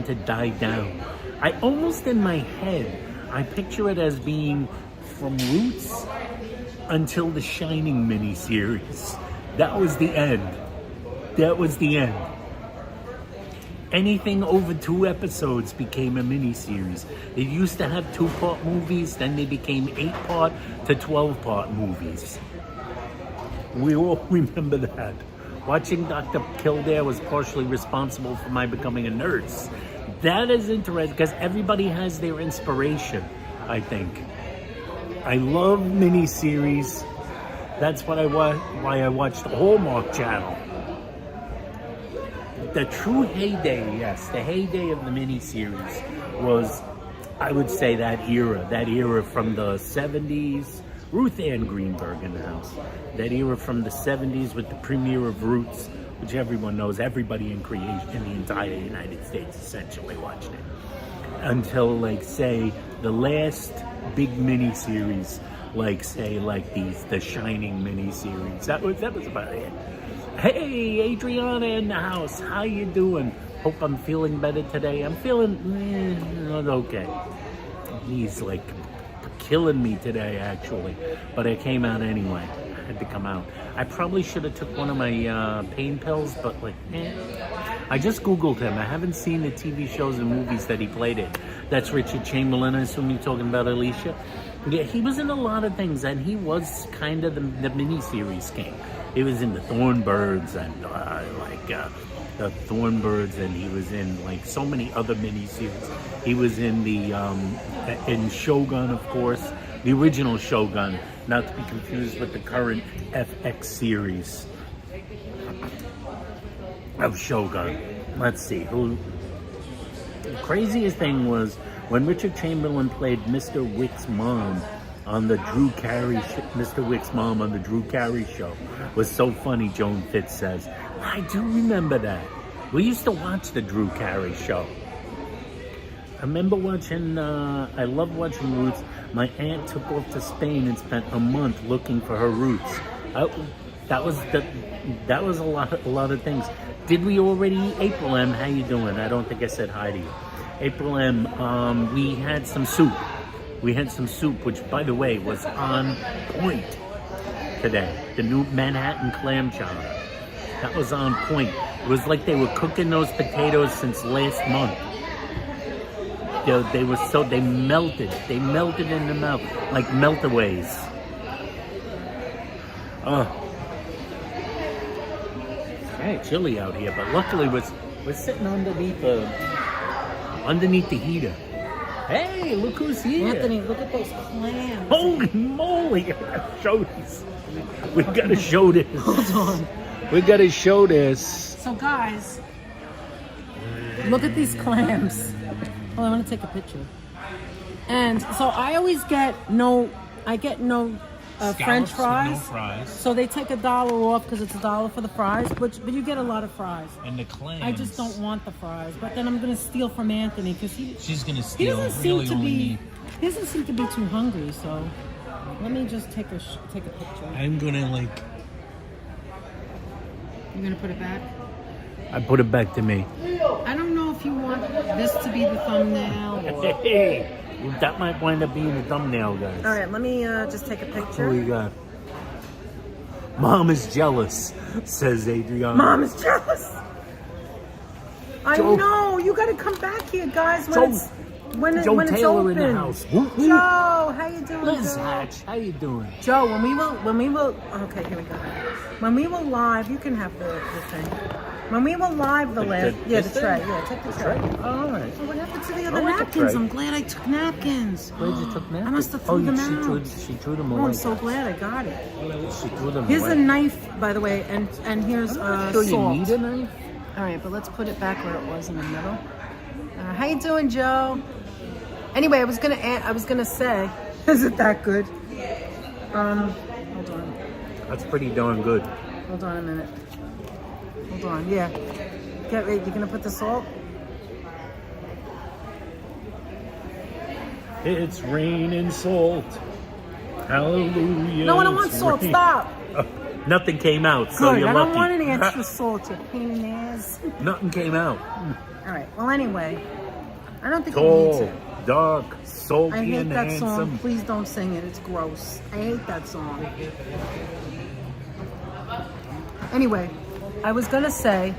[SPEAKER 2] to die down. I almost in my head I picture it as being from Roots until the Shining miniseries. That was the end. Anything over 2 episodes became a miniseries. They used to have 2-part movies, then they became 8-part to 12-part movies. We all remember that. Watching Dr. Kildare was partially responsible for my becoming a nurse. That is interesting because everybody has their inspiration, I think. I love miniseries. That's why I watched the Hallmark Channel. The true heyday, yes, the heyday of the miniseries was, I would say, that era from the 70s, Ruth Ann Greenberg in the house, that era from the 70s with the premiere of Roots, which everyone knows, everybody in creation in the entire United States essentially watched it, until, like, say, the last big miniseries, like the Shining miniseries. That was about it. Hey, Adriana in the house. How you doing? Hope I'm feeling better today. I'm feeling okay. He's like killing me today, actually. But I came out anyway. I had to come out. I probably should have took one of my pain pills, but I just Googled him. I haven't seen the TV shows and movies that he played in. That's Richard Chamberlain. I assume you're talking about Alicia. Yeah, he was in a lot of things, and he was kind of the miniseries king. He was in the Thornbirds and the Thornbirds, and he was in like so many other miniseries. He was in in Shogun, of course, the original Shogun, not to be confused with the current FX series of Shogun. Let's see who. The craziest thing was when Richard Chamberlain played Mr. Wick's mom on the Drew Carey Mr. Wick's mom on the Drew Carey show was so funny, Joan Fitz says. I do remember that. We used to watch the Drew Carey show. I remember watching, I loved watching Roots. My aunt took off to Spain and spent a month looking for her roots. That was a lot of things. Did we already eat? April M, how you doing? I don't think I said hi to you. April M, we had some soup. We had some soup, which, by the way, was on point today. The new Manhattan clam chowder. That was on point. It was like they were cooking those potatoes since last month. They melted. They melted in the mouth, like meltaways. It's chilly out here, but luckily We're sitting underneath the heater. Hey, look who's here.
[SPEAKER 1] Anthony, look at those clams.
[SPEAKER 2] Holy moly. I gotta show this. We gotta show this.
[SPEAKER 1] Hold on.
[SPEAKER 2] We gotta show this.
[SPEAKER 1] So guys, look at these clams. Oh, I want to take a picture. And so I always get no French fries.
[SPEAKER 2] No fries.
[SPEAKER 1] So they take $1 off because it's $1 for the fries, but you get a lot of fries.
[SPEAKER 2] And the clams.
[SPEAKER 1] I just don't want the fries, but then I'm gonna steal from Anthony because
[SPEAKER 2] She's gonna
[SPEAKER 1] he
[SPEAKER 2] steal.
[SPEAKER 1] doesn't
[SPEAKER 2] Really
[SPEAKER 1] seem to
[SPEAKER 2] only
[SPEAKER 1] be
[SPEAKER 2] need.
[SPEAKER 1] he doesn't seem to be too hungry. So let me just take a picture.
[SPEAKER 2] I'm gonna
[SPEAKER 1] You're gonna put it back.
[SPEAKER 2] I put it back to me.
[SPEAKER 1] I don't know if you want this to be the thumbnail or.
[SPEAKER 2] Hey, that might wind up being the thumbnail, guys.
[SPEAKER 1] All right, let me just take a picture.
[SPEAKER 2] What do we got? Mom is jealous, says Adriana.
[SPEAKER 1] Mom is jealous. I
[SPEAKER 2] Joe-
[SPEAKER 1] know. You got to come back here, guys.
[SPEAKER 2] Joe-
[SPEAKER 1] When
[SPEAKER 2] Joe
[SPEAKER 1] it's
[SPEAKER 2] Taylor
[SPEAKER 1] open.
[SPEAKER 2] in the house. Whoop, whoop.
[SPEAKER 1] Joe, how you doing,
[SPEAKER 2] Liz
[SPEAKER 1] Joe?
[SPEAKER 2] Hatch, how you doing?
[SPEAKER 1] Joe, when we will. Okay, here we go. When we were live, you can have the thing. When we were live the last,
[SPEAKER 2] this
[SPEAKER 1] the
[SPEAKER 2] thing?
[SPEAKER 1] tray. Yeah, take the tray.
[SPEAKER 2] Oh, all right.
[SPEAKER 1] Oh, what happened to the other
[SPEAKER 2] I like the
[SPEAKER 1] napkins?
[SPEAKER 2] tray.
[SPEAKER 1] I'm glad I took napkins.
[SPEAKER 2] Glad you took napkins.
[SPEAKER 1] I must have threw them out.
[SPEAKER 2] She threw them
[SPEAKER 1] Oh,
[SPEAKER 2] away.
[SPEAKER 1] I'm so glad I got it.
[SPEAKER 2] She threw them
[SPEAKER 1] Here's
[SPEAKER 2] away.
[SPEAKER 1] a knife, by the way, and here's
[SPEAKER 2] So you
[SPEAKER 1] salt.
[SPEAKER 2] need a knife?
[SPEAKER 1] All right, but let's put it back where it was in the middle. How you doing, Joe? Anyway, I was gonna say, is it that good? Hold on.
[SPEAKER 2] That's pretty darn good.
[SPEAKER 1] Hold on a minute. Hold on. Yeah. Get ready. You're gonna put the salt.
[SPEAKER 2] It's rain and salt. Hallelujah.
[SPEAKER 1] No, I don't want
[SPEAKER 2] it's
[SPEAKER 1] salt.
[SPEAKER 2] rain.
[SPEAKER 1] Stop.
[SPEAKER 2] Nothing came out, so
[SPEAKER 1] Good.
[SPEAKER 2] you're
[SPEAKER 1] I
[SPEAKER 2] lucky.
[SPEAKER 1] don't want any extra salt. You pain in the ass.
[SPEAKER 2] Nothing came out.
[SPEAKER 1] All right. Well, anyway, I don't think it needs
[SPEAKER 2] Tall,
[SPEAKER 1] it.
[SPEAKER 2] dark, salty,
[SPEAKER 1] I hate
[SPEAKER 2] and
[SPEAKER 1] that
[SPEAKER 2] handsome.
[SPEAKER 1] song. Please don't sing it. It's gross. I hate that song. Anyway, I was gonna say.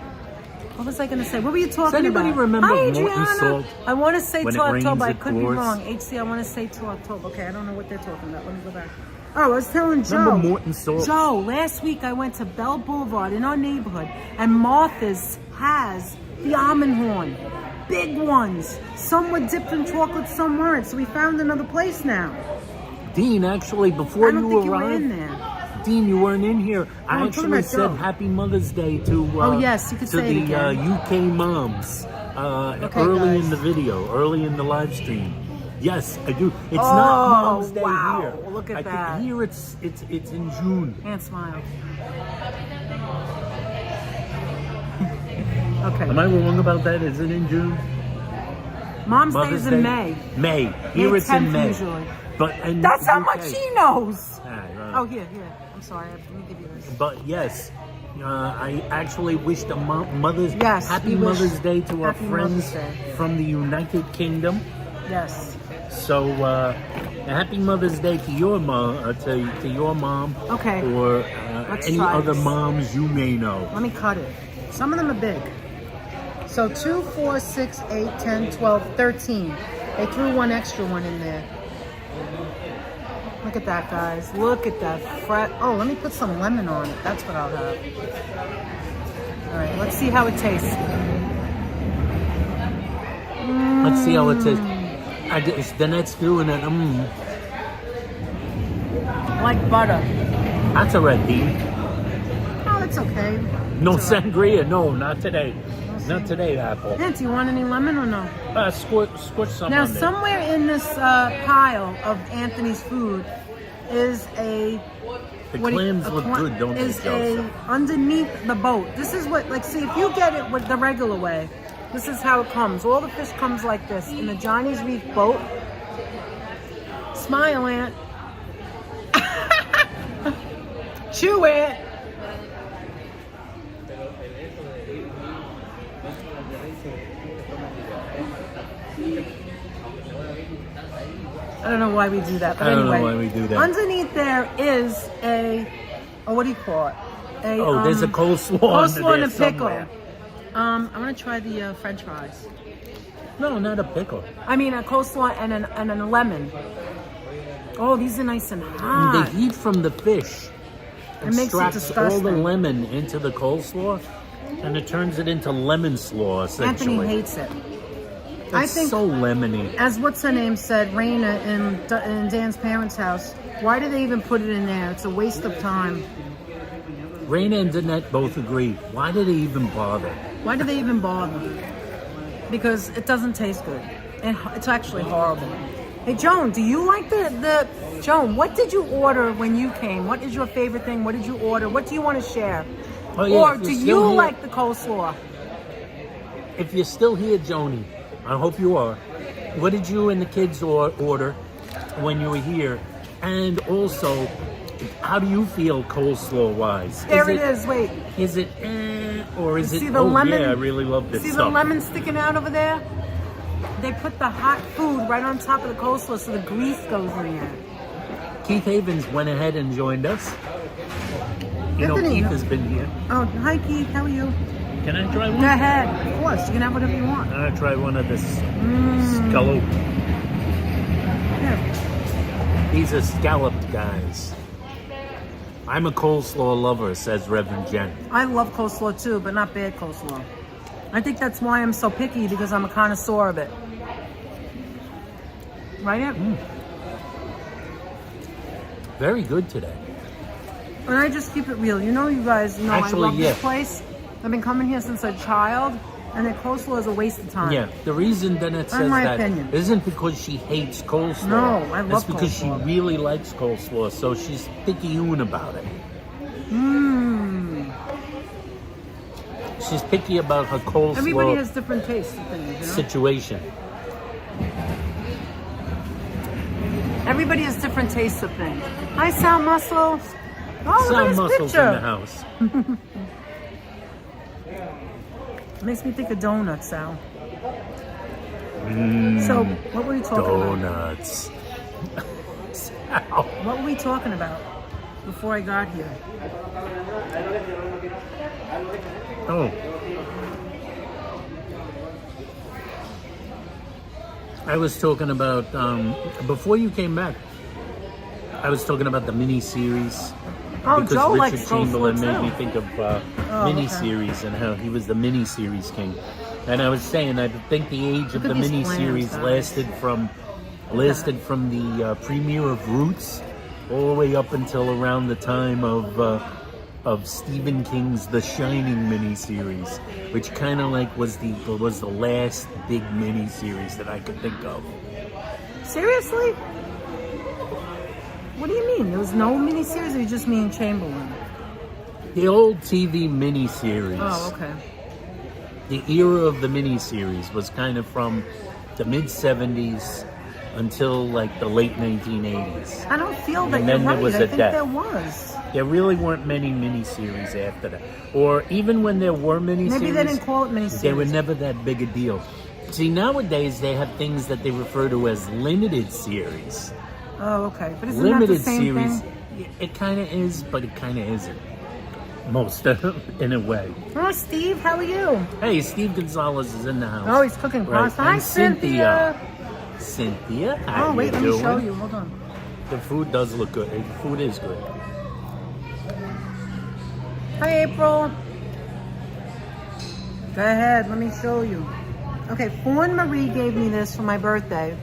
[SPEAKER 1] What was I gonna say? What were you talking
[SPEAKER 2] anybody
[SPEAKER 1] about?
[SPEAKER 2] remember
[SPEAKER 1] Hi,
[SPEAKER 2] Morton
[SPEAKER 1] Adriana.
[SPEAKER 2] Salt?
[SPEAKER 1] I want to say
[SPEAKER 2] When it
[SPEAKER 1] till
[SPEAKER 2] rains,
[SPEAKER 1] October. I
[SPEAKER 2] it
[SPEAKER 1] could be
[SPEAKER 2] pours?
[SPEAKER 1] wrong. HC, I want to say till October. Okay, I don't know what they're talking about. Let me go back. Oh, I was telling Joe.
[SPEAKER 2] Remember Morton Salt?
[SPEAKER 1] Joe, last week I went to Bell Boulevard in our neighborhood, and Martha's has the almond horn. Big ones. Some were dipped in chocolate, some weren't. So we found another place now.
[SPEAKER 2] Dean, actually, before
[SPEAKER 1] I don't think you were
[SPEAKER 2] arrived,
[SPEAKER 1] in there.
[SPEAKER 2] Dean, you weren't in here. I
[SPEAKER 1] I'm talking
[SPEAKER 2] actually
[SPEAKER 1] about
[SPEAKER 2] said
[SPEAKER 1] Joe.
[SPEAKER 2] Happy Mother's Day to
[SPEAKER 1] Oh, yes, you could
[SPEAKER 2] to
[SPEAKER 1] say it
[SPEAKER 2] the
[SPEAKER 1] again.
[SPEAKER 2] UK moms
[SPEAKER 1] Okay,
[SPEAKER 2] early
[SPEAKER 1] guys.
[SPEAKER 2] in the video, early in the live stream. Yes, I do. It's
[SPEAKER 1] Oh,
[SPEAKER 2] not Mom's Day
[SPEAKER 1] wow.
[SPEAKER 2] here.
[SPEAKER 1] Look at
[SPEAKER 2] I
[SPEAKER 1] that.
[SPEAKER 2] think here it's in June.
[SPEAKER 1] And smile. Okay.
[SPEAKER 2] Am I wrong about that? Is it in June?
[SPEAKER 1] Mom's Day
[SPEAKER 2] Mother's
[SPEAKER 1] is in May.
[SPEAKER 2] May. Here it's in
[SPEAKER 1] 10th
[SPEAKER 2] May.
[SPEAKER 1] usually.
[SPEAKER 2] But in
[SPEAKER 1] That's how
[SPEAKER 2] UK
[SPEAKER 1] much she knows.
[SPEAKER 2] Ah, right.
[SPEAKER 1] Oh, here. I'm sorry. Let me give you this.
[SPEAKER 2] But yes, I actually wish the mothers
[SPEAKER 1] Yes,
[SPEAKER 2] happy
[SPEAKER 1] we wish
[SPEAKER 2] Mother's Day to our
[SPEAKER 1] happy
[SPEAKER 2] friends
[SPEAKER 1] Mother's Day.
[SPEAKER 2] from the United Kingdom.
[SPEAKER 1] Yes.
[SPEAKER 2] So happy Mother's Day to your mom, to your mom,
[SPEAKER 1] Okay.
[SPEAKER 2] or
[SPEAKER 1] Let's
[SPEAKER 2] any
[SPEAKER 1] try
[SPEAKER 2] other
[SPEAKER 1] this.
[SPEAKER 2] moms you may know.
[SPEAKER 1] Let me cut it. Some of them are big. So 2, 4, 6, 8, 10, 12, 13. They threw one extra one in there. Look at that, guys. Look at that. Oh, let me put some lemon on it. That's what I'll have. All right, let's see how it tastes.
[SPEAKER 2] Let's see how it tastes. It's the next doing it.
[SPEAKER 1] Like butter.
[SPEAKER 2] That's a red bean.
[SPEAKER 1] Oh, it's okay.
[SPEAKER 2] No
[SPEAKER 1] It's all right.
[SPEAKER 2] sangria. No, not today. Not today, Apple.
[SPEAKER 1] Yeah, do you want any lemon or no?
[SPEAKER 2] Squish some
[SPEAKER 1] Now,
[SPEAKER 2] on there.
[SPEAKER 1] somewhere in this pile of Anthony's food is a...
[SPEAKER 2] The
[SPEAKER 1] what do you-
[SPEAKER 2] clams
[SPEAKER 1] a
[SPEAKER 2] look good, don't they,
[SPEAKER 1] is
[SPEAKER 2] Joseph?
[SPEAKER 1] underneath the boat. This is what, like, see, if you get it with the regular way, this is how it comes. All the fish comes like this in the Johnny's Reef boat. Smile, Aunt. Chew it. I don't know why we do that, but
[SPEAKER 2] I don't know
[SPEAKER 1] anyway.
[SPEAKER 2] why we do that.
[SPEAKER 1] Underneath there is what do you call it?
[SPEAKER 2] There's a coleslaw
[SPEAKER 1] coleslaw
[SPEAKER 2] under
[SPEAKER 1] and
[SPEAKER 2] there
[SPEAKER 1] a pickle.
[SPEAKER 2] somewhere.
[SPEAKER 1] I'm gonna try the French fries.
[SPEAKER 2] No, not a pickle.
[SPEAKER 1] I mean a coleslaw and a lemon. Oh, these are nice and
[SPEAKER 2] The
[SPEAKER 1] hot.
[SPEAKER 2] heat from the fish
[SPEAKER 1] It makes it
[SPEAKER 2] extracts all the
[SPEAKER 1] disgusting.
[SPEAKER 2] lemon into the coleslaw, And it turns it into lemon slaw, essentially.
[SPEAKER 1] Anthony hates it.
[SPEAKER 2] It's
[SPEAKER 1] I think,
[SPEAKER 2] so lemony.
[SPEAKER 1] as what's her name said, Raina in Dan's parents' house, why do they even put it in there? It's a waste of time.
[SPEAKER 2] Raina and Danette both agree. Why do they even bother?
[SPEAKER 1] Why do they even bother? Because it doesn't taste good. It's actually horrible. Hey, Joan, do you like Joan, what did you order when you came? What is your favorite thing? What did you order? What do you want to share?
[SPEAKER 2] Oh, yeah,
[SPEAKER 1] Or do you like the coleslaw?
[SPEAKER 2] If you're still here, Joni, I hope you are. What did you and the kids order when you were here? And also, how do you feel coleslaw-wise?
[SPEAKER 1] There it is. Wait.
[SPEAKER 2] Is it or is it?
[SPEAKER 1] See the lemon?
[SPEAKER 2] Yeah, I really love this
[SPEAKER 1] See
[SPEAKER 2] stuff.
[SPEAKER 1] the lemon sticking out over there? They put the hot food right on top of the coleslaw so the grease goes in there.
[SPEAKER 2] Keith Havens went ahead and joined us. You know,
[SPEAKER 1] Anthony,
[SPEAKER 2] Keith has been here.
[SPEAKER 1] Oh, hi Keith. How are you?
[SPEAKER 2] Can I try one?
[SPEAKER 1] Go ahead. Of course. You can have whatever you want.
[SPEAKER 2] I'm gonna try one of this scallop.
[SPEAKER 1] Yeah.
[SPEAKER 2] These are scalloped guys. I'm a coleslaw lover, says Reverend Jen.
[SPEAKER 1] I love coleslaw too, but not bad coleslaw. I think that's why I'm so picky, because I'm a connoisseur of it. Right, Em?
[SPEAKER 2] Very good today.
[SPEAKER 1] And I just keep it real. You know, you guys know
[SPEAKER 2] Actually,
[SPEAKER 1] I love this place. I've been coming here since a child, and the coleslaw is a waste of time.
[SPEAKER 2] Yeah, the reason Danette says
[SPEAKER 1] my
[SPEAKER 2] that
[SPEAKER 1] opinion.
[SPEAKER 2] isn't because she hates coleslaw.
[SPEAKER 1] No, I love
[SPEAKER 2] It's because
[SPEAKER 1] coleslaw.
[SPEAKER 2] she really likes coleslaw, so she's picky-oon about it. She's picky about her coleslaw
[SPEAKER 1] Everybody has different tastes of things, you know?
[SPEAKER 2] situation.
[SPEAKER 1] Everybody has different tastes of things. Hi, Sound Muscle. Oh, look
[SPEAKER 2] Sound
[SPEAKER 1] at this
[SPEAKER 2] muscles
[SPEAKER 1] picture.
[SPEAKER 2] in the house.
[SPEAKER 1] Makes me think of donuts, Sal. So, what were we talking about?
[SPEAKER 2] Donuts. Sal.
[SPEAKER 1] What were we talking about before I got here?
[SPEAKER 2] Oh. I was talking about, before you came back, I was talking about the mini-series.
[SPEAKER 1] Oh,
[SPEAKER 2] because
[SPEAKER 1] Joe
[SPEAKER 2] Richard
[SPEAKER 1] likes
[SPEAKER 2] Chamberlain
[SPEAKER 1] coleslaw,
[SPEAKER 2] made
[SPEAKER 1] too.
[SPEAKER 2] me think of mini-series and how he was the mini-series king. And I was saying, I think the age of
[SPEAKER 1] Look
[SPEAKER 2] the
[SPEAKER 1] at these
[SPEAKER 2] mini-series
[SPEAKER 1] plants,
[SPEAKER 2] lasted from the premiere of Roots all the way up until around the time of Stephen King's The Shining miniseries, which kind of like was the last big miniseries that I could think of.
[SPEAKER 1] Seriously? What do you mean? There was no miniseries, or you just mean Chamberlain?
[SPEAKER 2] The old TV miniseries.
[SPEAKER 1] Oh, okay.
[SPEAKER 2] The era of the miniseries was kind of from the mid-70s until like the late 1980s.
[SPEAKER 1] I don't feel that
[SPEAKER 2] And
[SPEAKER 1] you're
[SPEAKER 2] then there
[SPEAKER 1] right.
[SPEAKER 2] was
[SPEAKER 1] I
[SPEAKER 2] a
[SPEAKER 1] think
[SPEAKER 2] death.
[SPEAKER 1] there was.
[SPEAKER 2] There really weren't many miniseries after that. Or even when there were miniseries,
[SPEAKER 1] Maybe they didn't call it miniseries.
[SPEAKER 2] they were never that big a deal. See, nowadays they have things that they refer to as limited series.
[SPEAKER 1] Oh, okay. But isn't
[SPEAKER 2] Limited
[SPEAKER 1] that the same
[SPEAKER 2] series,
[SPEAKER 1] thing?
[SPEAKER 2] it kind of is, but it kind of isn't. Most of them, in a way.
[SPEAKER 1] Oh, Steve, how are you?
[SPEAKER 2] Hey, Steve Gonzalez is in the house.
[SPEAKER 1] Oh, he's cooking
[SPEAKER 2] Right.
[SPEAKER 1] pasta. Hi,
[SPEAKER 2] And
[SPEAKER 1] Cynthia.
[SPEAKER 2] Cynthia, how
[SPEAKER 1] Oh, wait, let
[SPEAKER 2] you
[SPEAKER 1] me
[SPEAKER 2] doing?
[SPEAKER 1] show you. Hold on.
[SPEAKER 2] The food does look good. The food is good.
[SPEAKER 1] Hi, April. Go ahead, let me show you. Okay, Fawn Marie gave me this for my birthday.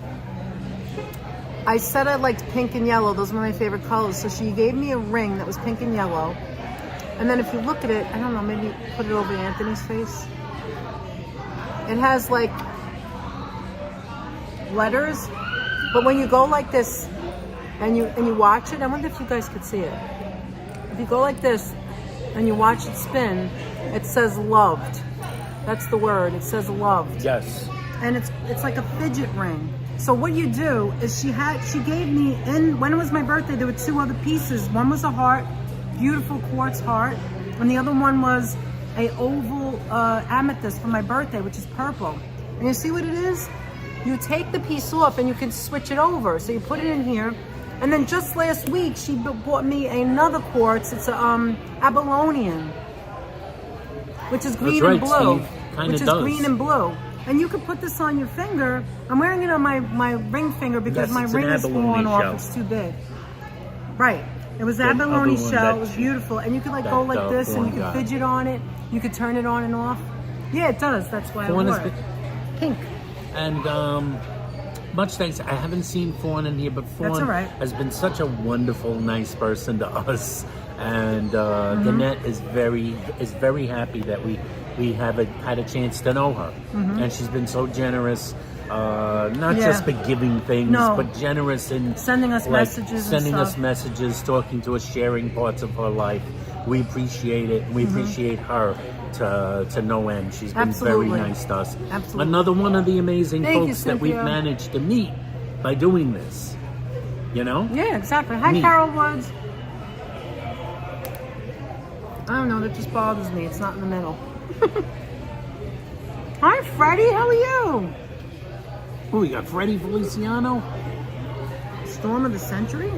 [SPEAKER 1] I said I liked pink and yellow. Those were my favorite colors. So she gave me a ring that was pink and yellow. And then if you look at it, I don't know, maybe put it over Anthony's face. It has like letters, but when you go like this and you watch it, I wonder if you guys could see it. If you go like this and you watch it spin, it says loved. That's the word. It says loved.
[SPEAKER 2] Yes.
[SPEAKER 1] And it's like a fidget ring. So what you do is she gave me, when it was my birthday, there were two other pieces. One was a heart, beautiful quartz heart, and the other one was a oval amethyst for my birthday, which is purple. And you see what it is? You take the piece off and you can switch it over. So you put it in here. And then just last week, she bought me another quartz. It's a Abelonian, which is green and blue.
[SPEAKER 2] Which is
[SPEAKER 1] green and blue. And you can put this on your finger. I'm wearing it on my ring finger because
[SPEAKER 2] Yes,
[SPEAKER 1] my
[SPEAKER 2] it's an
[SPEAKER 1] ring is
[SPEAKER 2] abalone
[SPEAKER 1] falling off.
[SPEAKER 2] shell.
[SPEAKER 1] It's too big. Right. It was
[SPEAKER 2] The other
[SPEAKER 1] abalone
[SPEAKER 2] one
[SPEAKER 1] shell.
[SPEAKER 2] that
[SPEAKER 1] It was beautiful. And you could like
[SPEAKER 2] that
[SPEAKER 1] go like this and you
[SPEAKER 2] one
[SPEAKER 1] could
[SPEAKER 2] got.
[SPEAKER 1] fidget on it. You could turn it on and off. Yeah, it does. That's why
[SPEAKER 2] Fawn
[SPEAKER 1] I
[SPEAKER 2] has
[SPEAKER 1] wore
[SPEAKER 2] been,
[SPEAKER 1] it. Pink.
[SPEAKER 2] and much thanks. I haven't seen Fawn in here, but
[SPEAKER 1] That's all
[SPEAKER 2] Fawn
[SPEAKER 1] right.
[SPEAKER 2] has been such a wonderful, nice person to us, and Danette is very happy that we have had a chance to know her, and she's been so generous. Not just for giving things, but generous in
[SPEAKER 1] sending us messages,
[SPEAKER 2] talking to us, sharing parts of her life. We appreciate it. We appreciate her to no end. She's been very nice to us.
[SPEAKER 1] Absolutely.
[SPEAKER 2] Another one of the amazing
[SPEAKER 1] Thank
[SPEAKER 2] folks
[SPEAKER 1] you,
[SPEAKER 2] that we've
[SPEAKER 1] Cynthia.
[SPEAKER 2] managed to meet by doing this. You know?
[SPEAKER 1] Yeah, exactly. Hi, Carol Woods. I don't know. That just bothers me. It's not in the middle. Hi, Freddie. How are you?
[SPEAKER 2] Oh, we got Freddie Feliciano.
[SPEAKER 1] Storm of the Century?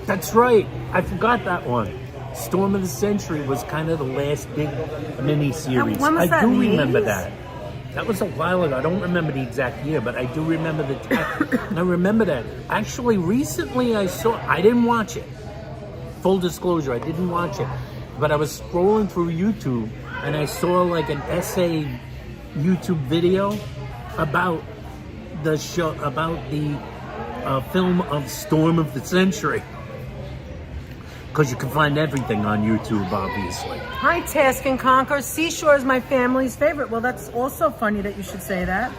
[SPEAKER 2] That's right. I forgot that one. Storm of the Century was kind of the last big mini-series.
[SPEAKER 1] When was
[SPEAKER 2] I
[SPEAKER 1] that,
[SPEAKER 2] do
[SPEAKER 1] in the
[SPEAKER 2] remember
[SPEAKER 1] 80s?
[SPEAKER 2] that. That was a while ago. I don't remember the exact year, but I do remember the time. I remember that. Actually, recently I didn't watch it. Full disclosure, I didn't watch it. But I was scrolling through YouTube and I saw like an essay YouTube video about the show, about the film of Storm of the Century. Because you can find everything on YouTube, obviously.
[SPEAKER 1] Hi, Task and Conquer. Seashore is my family's favorite. Well, that's also funny that you should say that.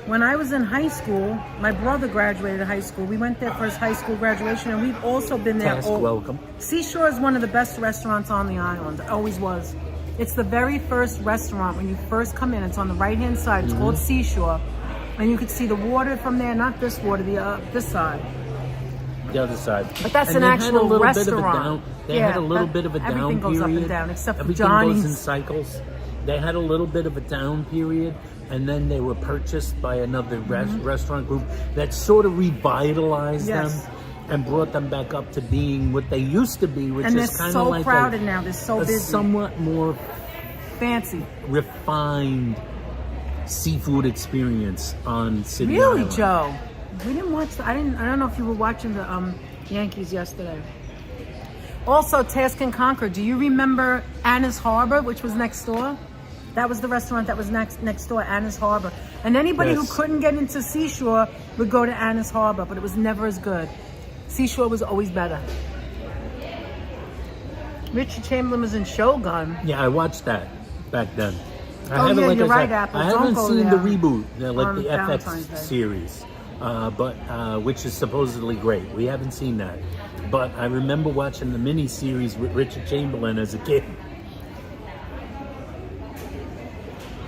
[SPEAKER 1] When I was in high school, my brother graduated high school. We went there for his high school graduation, and we've also been there.
[SPEAKER 2] Task, welcome.
[SPEAKER 1] Seashore is one of the best restaurants on the island. It always was. It's the very first restaurant when you first come in. It's on the right-hand side. It's called Seashore. And you could see the water from there, not this water, this side.
[SPEAKER 2] The other side.
[SPEAKER 1] But that's
[SPEAKER 2] and
[SPEAKER 1] an actual restaurant.
[SPEAKER 2] They had a little bit of a down
[SPEAKER 1] everything
[SPEAKER 2] period.
[SPEAKER 1] goes up and down, except for
[SPEAKER 2] Everything
[SPEAKER 1] Johnny's.
[SPEAKER 2] goes in cycles. They had a little bit of a down period, and then they were purchased by another restaurant group that sort of revitalized them and brought them back up to being what they used to be, which is kind of like
[SPEAKER 1] crowded now. They're so busy.
[SPEAKER 2] Somewhat more
[SPEAKER 1] fancy,
[SPEAKER 2] refined seafood experience on City
[SPEAKER 1] Really,
[SPEAKER 2] Island.
[SPEAKER 1] Joe? We didn't watch I don't know if you were watching the Yankees yesterday. Also, Task and Conquer. Do you remember Anna's Harbor, which was next door? That was the restaurant that was next door, Anna's Harbor. And anybody who couldn't get into Seashore would go to Anna's Harbor, but it was never as good. Seashore was always better. Richard Chamberlain was in Shogun.
[SPEAKER 2] Yeah, I watched that back then.
[SPEAKER 1] You're right, Apple.
[SPEAKER 2] I haven't seen the
[SPEAKER 1] there
[SPEAKER 2] reboot, like the
[SPEAKER 1] Valentine's Day.
[SPEAKER 2] FX series, but which is supposedly great. We haven't seen that, but I remember watching the miniseries with Richard Chamberlain as a kid.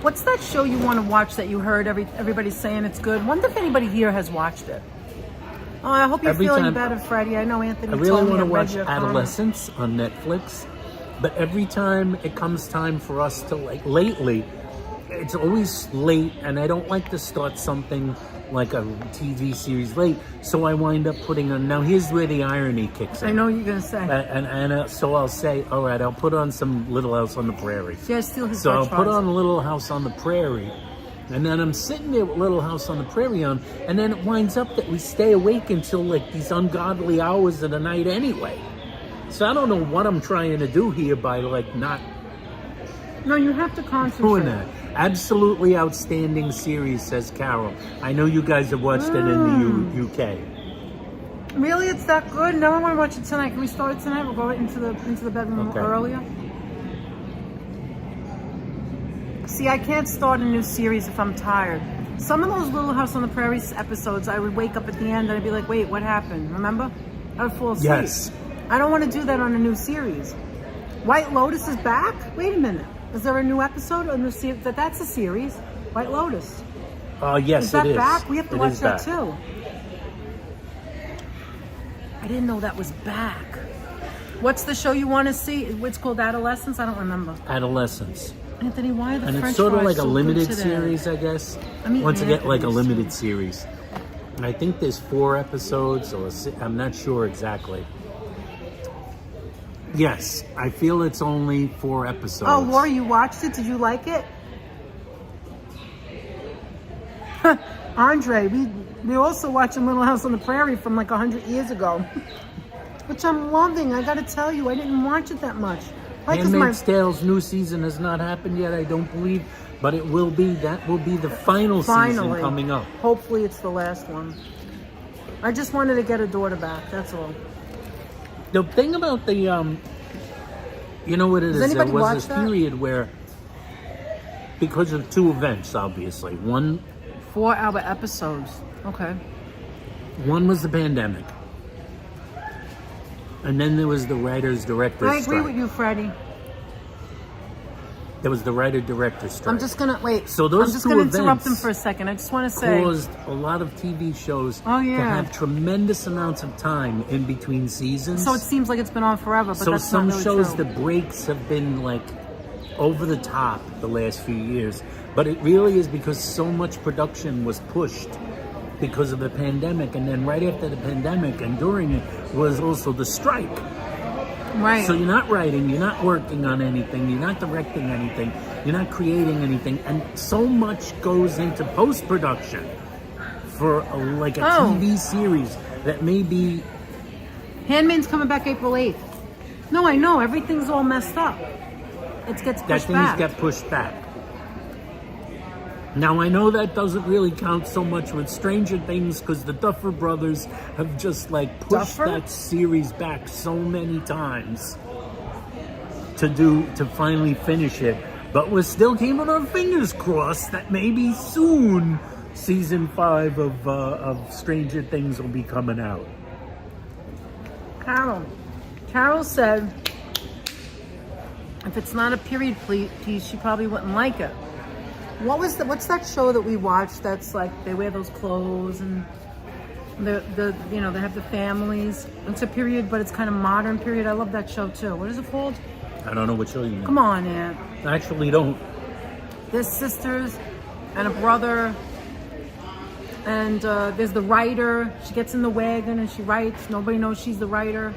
[SPEAKER 1] What's that show you want to watch that you heard everybody's saying it's good? Wonder if anybody here has watched it. Oh, I hope you're feeling better, Freddie. I know Anthony
[SPEAKER 2] I really want to
[SPEAKER 1] read
[SPEAKER 2] watch
[SPEAKER 1] your
[SPEAKER 2] Adolescence on Netflix, but every time it comes time for us to, like, lately, it's always late, and I don't like to start something like a TV series late, so I wind up putting on. Now, here's where the irony kicks in.
[SPEAKER 1] I know what you're going to say.
[SPEAKER 2] And so I'll say, all right, I'll put on some Little House on the Prairie.
[SPEAKER 1] Yeah, still his
[SPEAKER 2] So I'll put on Little House on the Prairie, and then I'm sitting there with Little House on the Prairie on, and then it winds up that we stay awake until like these ungodly hours of the night anyway. So I don't know what I'm trying to do here by like not
[SPEAKER 1] No, you have to concentrate.
[SPEAKER 2] doing that. Absolutely outstanding series, says Carol. I know you guys have watched it in the UK.
[SPEAKER 1] Really, it's that good? No, I want to watch it tonight. Can we start it tonight? We'll go right into the bedroom earlier. See, I can't start a new series if I'm tired. Some of those Little House on the Prairie episodes, I would wake up at the end and I'd be like, wait, what happened? Remember? I would fall asleep.
[SPEAKER 2] Yes.
[SPEAKER 1] I don't want to do that on a new series. White Lotus is back? Wait a minute. Is there a new episode? A new series? That's a series. White Lotus.
[SPEAKER 2] Yes,
[SPEAKER 1] Is that
[SPEAKER 2] it is.
[SPEAKER 1] back? We have to watch that
[SPEAKER 2] back.
[SPEAKER 1] too. I didn't know that was back. What's the show you want to see? It's called Adolescence? I don't remember.
[SPEAKER 2] Adolescence.
[SPEAKER 1] Anthony, why are the
[SPEAKER 2] And
[SPEAKER 1] French
[SPEAKER 2] it's sort of
[SPEAKER 1] fries
[SPEAKER 2] like a
[SPEAKER 1] so good
[SPEAKER 2] limited
[SPEAKER 1] today?
[SPEAKER 2] series, I guess.
[SPEAKER 1] I'm eating
[SPEAKER 2] Once again, like a
[SPEAKER 1] Anthony's,
[SPEAKER 2] limited
[SPEAKER 1] too.
[SPEAKER 2] series. And I think there's 4 episodes, or I'm not sure exactly. Yes, I feel it's only 4 episodes.
[SPEAKER 1] Oh, Laura, you watched it? Did you like it? Andre, we also watching Little House on the Prairie from like 100 years ago. Which I'm loving. I gotta tell you, I didn't watch it that much. Like, 'cause
[SPEAKER 2] Handmaid's Tale's new season has not happened yet, I don't believe, but it will be. That will be the final season coming up.
[SPEAKER 1] Hopefully it's the last one. I just wanted to get a daughter back, that's all.
[SPEAKER 2] The thing about the, you know what it is? There
[SPEAKER 1] anybody
[SPEAKER 2] was
[SPEAKER 1] watch
[SPEAKER 2] this
[SPEAKER 1] that?
[SPEAKER 2] period where, because of two events, obviously. One
[SPEAKER 1] 4-hour episodes. Okay.
[SPEAKER 2] One was the pandemic. And then there was the writers-directors
[SPEAKER 1] I agree
[SPEAKER 2] strike.
[SPEAKER 1] with you, Freddie.
[SPEAKER 2] There was the writer-director strike.
[SPEAKER 1] I'm just gonna wait.
[SPEAKER 2] So those
[SPEAKER 1] I'm just
[SPEAKER 2] two
[SPEAKER 1] gonna interrupt
[SPEAKER 2] events
[SPEAKER 1] them for a second. I just want to say
[SPEAKER 2] caused a lot of TV shows
[SPEAKER 1] Oh,
[SPEAKER 2] to
[SPEAKER 1] yeah.
[SPEAKER 2] have tremendous amounts of time in between seasons.
[SPEAKER 1] so. It seems like it's been on forever, but
[SPEAKER 2] So
[SPEAKER 1] that's
[SPEAKER 2] some
[SPEAKER 1] not really
[SPEAKER 2] shows,
[SPEAKER 1] true.
[SPEAKER 2] the breaks have been like over the top the last few years. But it really is because so much production was pushed because of the pandemic. And then right after the pandemic and during it was also the strike.
[SPEAKER 1] Right.
[SPEAKER 2] So you're not writing, you're not working on anything, you're not directing anything, you're not creating anything, and so much goes into post-production for a TV series that may be...
[SPEAKER 1] Handmaid's coming back April 8th. No, I know. Everything's all messed up. It gets pushed back.
[SPEAKER 2] Things get pushed back. Now, I know that doesn't really count so much with Stranger Things because the Duffer Brothers have just pushed that series back so many times to finally finish it. But we're still keeping our fingers crossed that maybe soon season 5 of Stranger Things will be coming out.
[SPEAKER 1] Carol said if it's not a period piece, she probably wouldn't like it. What's that show that we watched that's like they wear those clothes and they have the families. It's a period, but it's kind of modern period. I love that show too. What is it called?
[SPEAKER 2] I don't know what show you mean.
[SPEAKER 1] Come on, Aunt.
[SPEAKER 2] I actually don't.
[SPEAKER 1] There's sisters and a brother, and there's the writer. She gets in the wagon and she writes. Nobody knows she's the writer.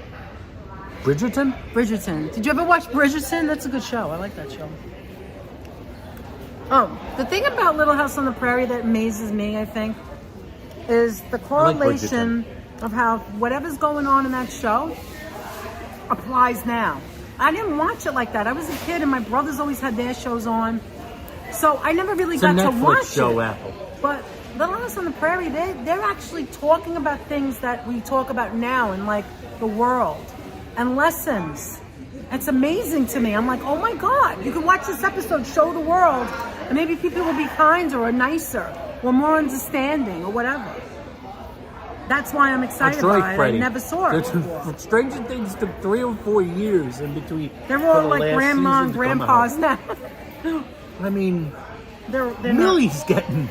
[SPEAKER 1] Bridgerton. Did you ever watch Bridgerton? That's a good show. I like that show. Oh, the thing about Little House on the Prairie that amazes me, I think, is the correlation of how whatever's going on in that show applies now. I didn't watch it like that. I was a kid and my brothers always had their shows on. So I never really got to watch
[SPEAKER 2] Netflix show,
[SPEAKER 1] it.
[SPEAKER 2] Apple.
[SPEAKER 1] But Little House on the Prairie, they're actually talking about things that we talk about now in like the world and lessons. It's amazing to me. I'm like, oh my God, you can watch this episode, show the world, and maybe people will be kinder or nicer or more understanding or whatever. That's why I'm excited about it.
[SPEAKER 2] Freddie.
[SPEAKER 1] I never saw it before.
[SPEAKER 2] Stranger Things took 3 or 4 years in between.
[SPEAKER 1] They're all like grandma and grandpas now.
[SPEAKER 2] I mean,
[SPEAKER 1] they're
[SPEAKER 2] Millie's getting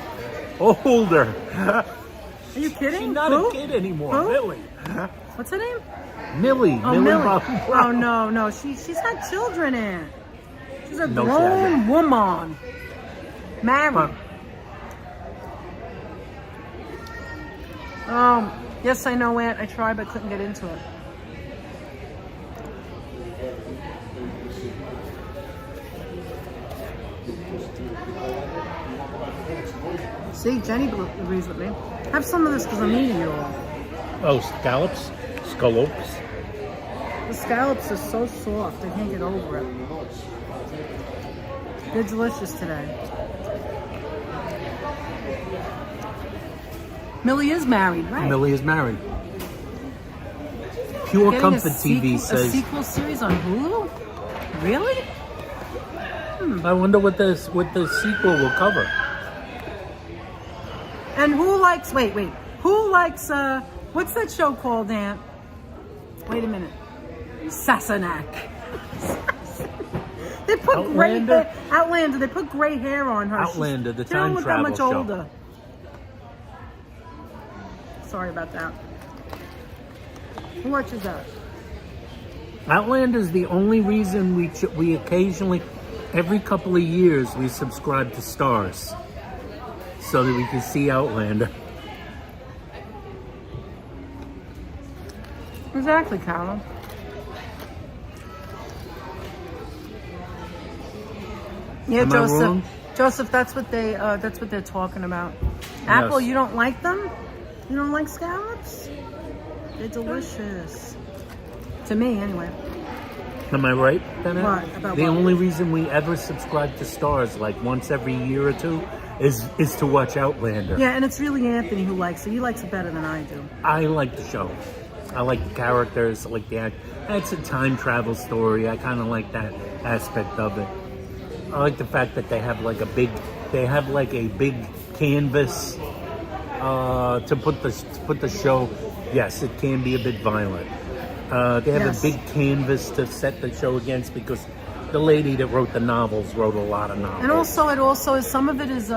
[SPEAKER 2] older.
[SPEAKER 1] Are you kidding?
[SPEAKER 2] She's not a kid anymore.
[SPEAKER 1] Who?
[SPEAKER 2] Millie.
[SPEAKER 1] What's her name?
[SPEAKER 2] Millie.
[SPEAKER 1] Oh,
[SPEAKER 2] Millie.
[SPEAKER 1] Oh no. She's had children in. She's a
[SPEAKER 2] No, she
[SPEAKER 1] grown
[SPEAKER 2] hasn't.
[SPEAKER 1] woman. Married. Yes, I know, Aunt. I tried, but couldn't get into it. See, Jenny agrees with me. Have some of this because I'm eating it all.
[SPEAKER 2] Oh, scallops? Scallops?
[SPEAKER 1] The scallops are so soft, I can't get over it. They're delicious today. Millie is married, right?
[SPEAKER 2] Millie is married. Pure
[SPEAKER 1] Getting
[SPEAKER 2] Comfort TV says...
[SPEAKER 1] a sequel series on Hulu? Really?
[SPEAKER 2] I wonder what the sequel will cover.
[SPEAKER 1] And who likes... Wait. Who likes... what's that show called, Aunt? Wait a minute. Sassenach. They put
[SPEAKER 2] Outlander?
[SPEAKER 1] gray hair... Outlander. They put gray hair on her.
[SPEAKER 2] Outlander, the
[SPEAKER 1] She don't
[SPEAKER 2] time
[SPEAKER 1] look
[SPEAKER 2] travel
[SPEAKER 1] that much
[SPEAKER 2] show.
[SPEAKER 1] older. Sorry about that. Who watches that?
[SPEAKER 2] Outlander is the only reason we occasionally, every couple of years, we subscribe to Stars so that we can see Outlander.
[SPEAKER 1] Exactly, Carol. Yeah,
[SPEAKER 2] Am I
[SPEAKER 1] Joseph.
[SPEAKER 2] wrong?
[SPEAKER 1] Joseph, that's what they're talking about. Apple,
[SPEAKER 2] Yes.
[SPEAKER 1] you don't like them? You don't like scallops? They're delicious. To me, anyway.
[SPEAKER 2] Am I right, Bennett?
[SPEAKER 1] What? About
[SPEAKER 2] the
[SPEAKER 1] what?
[SPEAKER 2] only reason we ever subscribe to Stars like once every year or two is to watch Outlander.
[SPEAKER 1] Yeah, and it's really Anthony who likes it. He likes it better than I do.
[SPEAKER 2] I like the show. I like the characters. I like the act. It's a time travel story. I kind of like that aspect of it. I like the fact that they have like a big canvas to put the show. Yes, it can be a bit violent. They have
[SPEAKER 1] Yes.
[SPEAKER 2] a big canvas to set the show against because the lady that wrote the novels wrote a lot of novels.
[SPEAKER 1] And also, it also is some of it is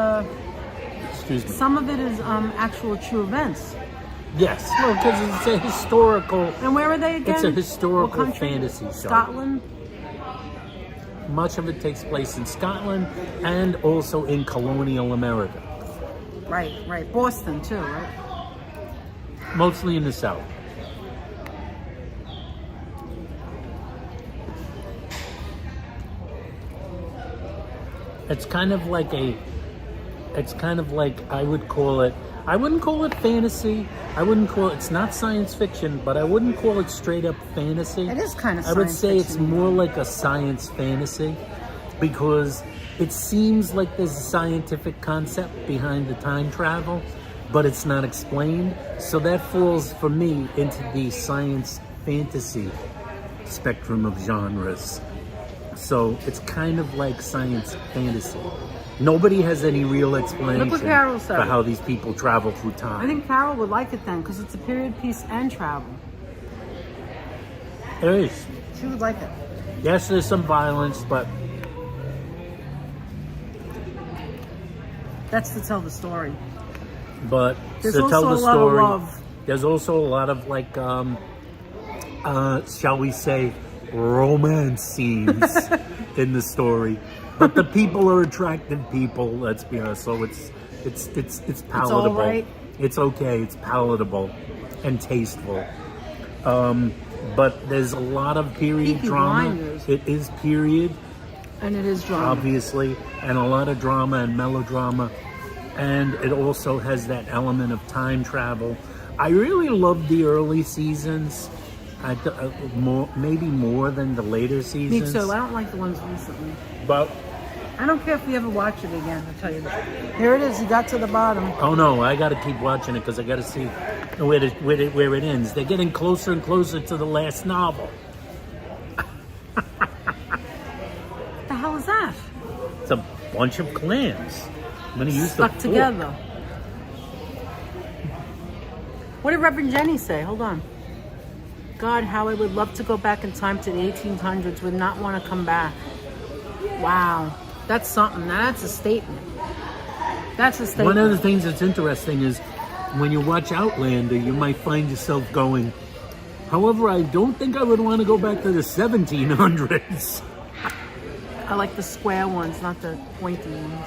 [SPEAKER 2] Excuse me.
[SPEAKER 1] some of it is actual true events.
[SPEAKER 2] Yes, well, because it's a historical.
[SPEAKER 1] And where are they again?
[SPEAKER 2] It's a historical
[SPEAKER 1] What country?
[SPEAKER 2] fantasy show.
[SPEAKER 1] Scotland.
[SPEAKER 2] Much of it takes place in Scotland and also in colonial America,
[SPEAKER 1] Right. Boston too, right?
[SPEAKER 2] mostly in the South. It's kind of like I wouldn't call it fantasy. It's not science fiction, but I wouldn't call it straight up fantasy.
[SPEAKER 1] It is kind of
[SPEAKER 2] I would
[SPEAKER 1] science
[SPEAKER 2] say it's
[SPEAKER 1] fiction.
[SPEAKER 2] more like a science fantasy because it seems like there's a scientific concept behind the time travel, but it's not explained. So that falls for me into the science fantasy spectrum of genres. So it's kind of like science fantasy. Nobody has any real explanation
[SPEAKER 1] Carol said.
[SPEAKER 2] for how these people travel through time.
[SPEAKER 1] I think Carol would like it then because it's a period piece and travel.
[SPEAKER 2] It is.
[SPEAKER 1] She would like it.
[SPEAKER 2] Yes, there's some violence, but
[SPEAKER 1] That's to tell the story. There's
[SPEAKER 2] to
[SPEAKER 1] also
[SPEAKER 2] tell the
[SPEAKER 1] a lot of
[SPEAKER 2] story,
[SPEAKER 1] love.
[SPEAKER 2] there's also a lot of like, shall we say, romance scenes in the story. But the people are attractive people. Let's be honest. So it's palatable.
[SPEAKER 1] all right.
[SPEAKER 2] It's okay. It's palatable and tasteful. But there's a lot of period
[SPEAKER 1] Peaky
[SPEAKER 2] drama.
[SPEAKER 1] Blinders.
[SPEAKER 2] It is period,
[SPEAKER 1] And it is drama.
[SPEAKER 2] obviously, and a lot of drama and melodrama. And it also has that element of time travel. I really love the early seasons. Maybe more than the later
[SPEAKER 1] Me
[SPEAKER 2] seasons.
[SPEAKER 1] too. I don't like the ones recently.
[SPEAKER 2] But
[SPEAKER 1] I don't care if we ever watch it again, I'll tell you that. Here it is. You got to the bottom.
[SPEAKER 2] oh no, I got to keep watching it because I got to see where it ends. They're getting closer and closer to the last novel.
[SPEAKER 1] What the hell is that?
[SPEAKER 2] It's a bunch of clams. I'm going to use
[SPEAKER 1] Stuck
[SPEAKER 2] the fork.
[SPEAKER 1] together. What did Reverend Jenny say? Hold on. God, how I would love to go back in time to the 1800s. Would not want to come back. Wow. That's something. Now, that's a statement. That's a statement.
[SPEAKER 2] One of the things that's interesting is when you watch Outlander, you might find yourself going, however, I don't think I would want to go back to the 1700s.
[SPEAKER 1] I like the square ones, not the pointy ones.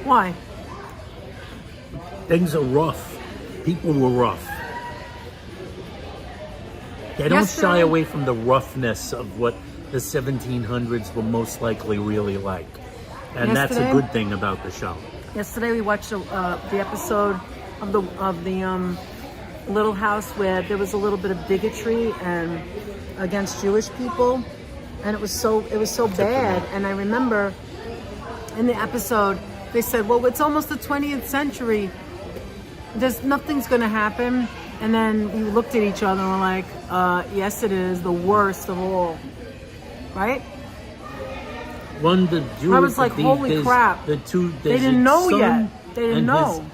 [SPEAKER 1] Why?
[SPEAKER 2] Things are rough. People were rough. They don't
[SPEAKER 1] Yesterday-
[SPEAKER 2] shy away from the roughness of what the 1700s were most likely really like. And that's a
[SPEAKER 1] Yesterday-
[SPEAKER 2] good thing about the show.
[SPEAKER 1] Yesterday we watched the episode of the Little House where there was a little bit of bigotry and against Jewish people, and it was so bad. And I remember in the episode they said, "Well, it's almost the 20th century. Nothing's going to happen." And then we looked at each other and were like, "Yes, it is the worst of all." Right?
[SPEAKER 2] The Jewish,
[SPEAKER 1] I was like, holy crap. They didn't know yet. They didn't know.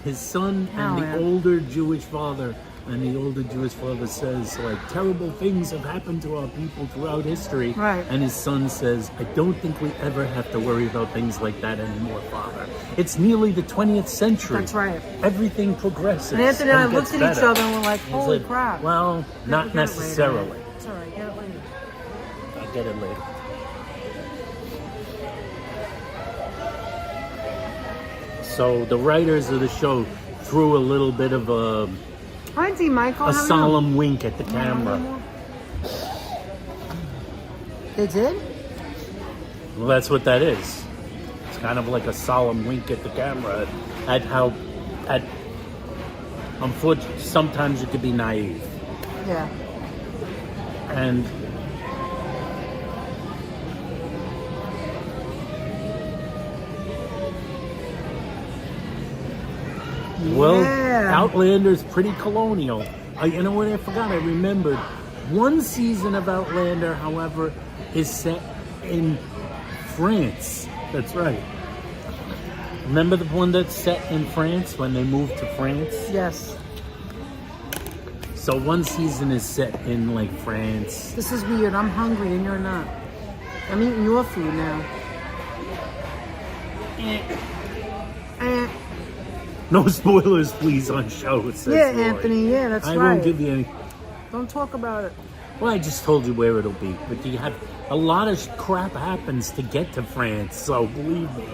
[SPEAKER 2] His son and the
[SPEAKER 1] man.
[SPEAKER 2] older Jewish father, and the older Jewish father says, like, terrible things have happened to our people throughout history.
[SPEAKER 1] Right.
[SPEAKER 2] And his son says, I don't think we ever have to worry about things like that anymore, Father. It's nearly the 20th century.
[SPEAKER 1] That's right.
[SPEAKER 2] Everything progresses.
[SPEAKER 1] And Anthony and I looked
[SPEAKER 2] gets
[SPEAKER 1] at each
[SPEAKER 2] better.
[SPEAKER 1] other and we're like,
[SPEAKER 2] He
[SPEAKER 1] holy
[SPEAKER 2] said,
[SPEAKER 1] crap.
[SPEAKER 2] Well, not
[SPEAKER 1] Get it later,
[SPEAKER 2] necessarily.
[SPEAKER 1] man. It's all right. Get it later.
[SPEAKER 2] I'll get it later. So the writers of the show threw a little bit of
[SPEAKER 1] Hi, D. Michael.
[SPEAKER 2] a
[SPEAKER 1] How are you?
[SPEAKER 2] solemn wink at the camera.
[SPEAKER 1] They did?
[SPEAKER 2] Well, that's what that is. It's kind of like a solemn wink at the camera at how, unfortunately, sometimes you could be naive.
[SPEAKER 1] Yeah.
[SPEAKER 2] And well, Outlander's pretty colonial. You know what I forgot? I remembered. One season of Outlander, however, is set in France. That's right. Remember the one that's set in France when they moved to France?
[SPEAKER 1] Yes.
[SPEAKER 2] So one season is set in like France.
[SPEAKER 1] This is weird. I'm hungry and you're not. I'm eating your food now.
[SPEAKER 2] No spoilers, please, on shows.
[SPEAKER 1] Yeah, Anthony. Yeah, that's right.
[SPEAKER 2] I won't give you any.
[SPEAKER 1] Don't talk about it.
[SPEAKER 2] Well, I just told you where it'll be. But you have a lot of crap happens to get to France. So believe me,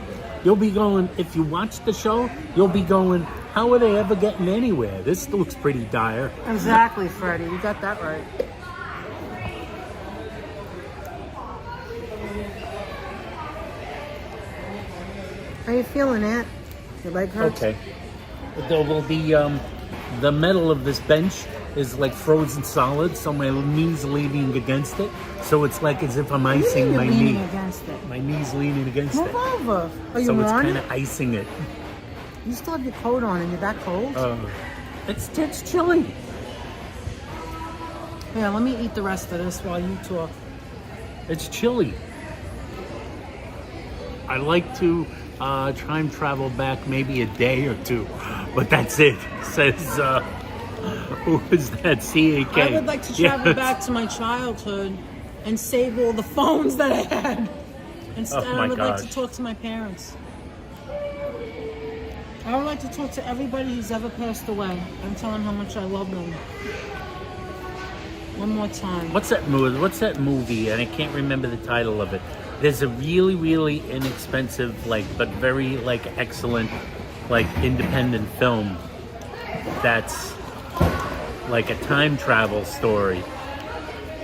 [SPEAKER 2] you'll be going. If you watch the show, you'll be going, how are they ever getting anywhere? This looks pretty dire.
[SPEAKER 1] Exactly, Freddie. You got that right. How you feeling, Aunt? Your leg hurts?
[SPEAKER 2] Okay. There will be the metal of this bench is like frozen solid, so my knee's leaning against it. So it's like as if I'm icing my knee.
[SPEAKER 1] Against it?
[SPEAKER 2] My knee's leaning against
[SPEAKER 1] Move
[SPEAKER 2] it.
[SPEAKER 1] over. Are you
[SPEAKER 2] So
[SPEAKER 1] on
[SPEAKER 2] it's kind
[SPEAKER 1] it?
[SPEAKER 2] of icing it.
[SPEAKER 1] You still have your coat on and you're that cold?
[SPEAKER 2] It's chilly.
[SPEAKER 1] Yeah, let me eat the rest of this while you talk.
[SPEAKER 2] It's chilly. I like to time travel back maybe a day or two, but that's it. Says who is that? CAK.
[SPEAKER 1] I would like to travel back to my childhood and save all the phones that I had. Instead,
[SPEAKER 2] Oh my
[SPEAKER 1] I would like to
[SPEAKER 2] gosh.
[SPEAKER 1] talk to my parents. I would like to talk to everybody who's ever passed away and tell them how much I love them. One more time.
[SPEAKER 2] What's that movie? And I can't remember the title of it. There's a really, really inexpensive, but very excellent, independent film that's like a time travel story.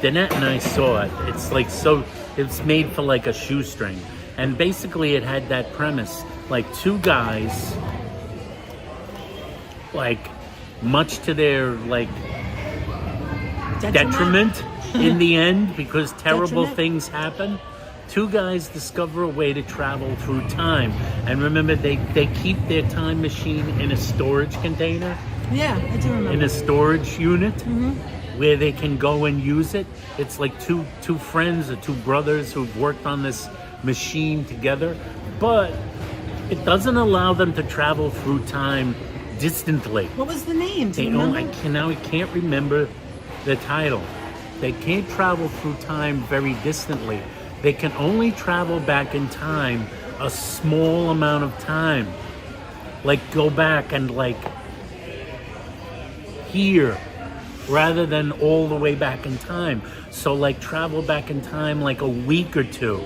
[SPEAKER 2] Danette and I saw it. It's it's made for a shoestring. And basically it had that premise, two guys, much to their detriment in the end, because terrible things happen. Two guys discover a way to travel through time. And remember, they keep their time machine in a storage container.
[SPEAKER 1] Yeah, I do remember.
[SPEAKER 2] In a storage unit where they can go and use it. It's like two friends or two brothers who've worked on this machine together. But it doesn't allow them to travel through time distantly.
[SPEAKER 1] What was the name? Do you
[SPEAKER 2] I can't remember the title. They can't travel through time very distantly. They can only travel back in time a small amount of time. Go back and here, rather than all the way back in time. So travel back in time a week or two.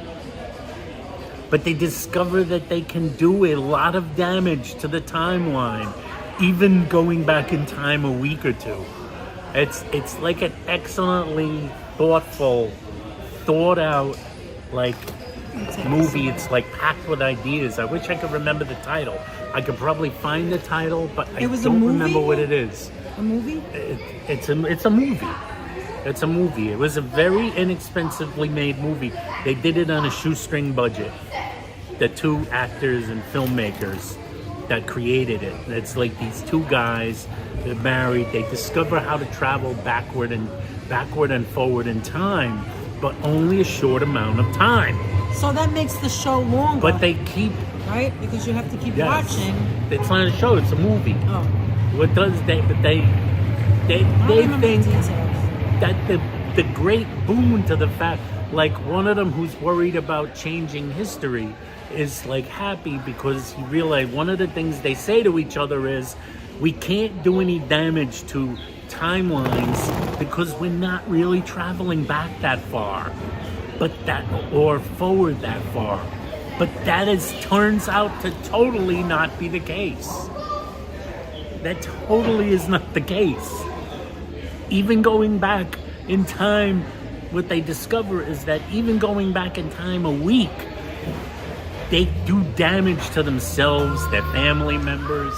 [SPEAKER 2] But they discover that they can do a lot of damage to the timeline, even going back in time a week or two. It's like an excellently thoughtful, thought out movie. It's packed with ideas. I wish I could remember the title. I could probably find the title, but I don't remember what it is.
[SPEAKER 1] A movie?
[SPEAKER 2] It's a movie. It's a movie. It was a very inexpensively made movie. They did it on a shoestring budget. The two actors and filmmakers that created it. It's these two guys, they're married, they discover how to travel backward and forward in time, but only a short amount of time.
[SPEAKER 1] So that makes the show longer.
[SPEAKER 2] But they keep...
[SPEAKER 1] Right? Because you have to keep
[SPEAKER 2] Yes.
[SPEAKER 1] watching.
[SPEAKER 2] It's not a show, it's a movie.
[SPEAKER 1] Oh.
[SPEAKER 2] What does they think that the great boon to the fact, one of them who's worried about changing history is happy because he realized one of the things they say to each other is, we can't do any damage to timelines because we're not really traveling back that far, or forward that far. But that turns out to totally not be the case. That totally is not the case. Even going back in time, what they discover is that even going back in time a week, they do damage to themselves, their family members.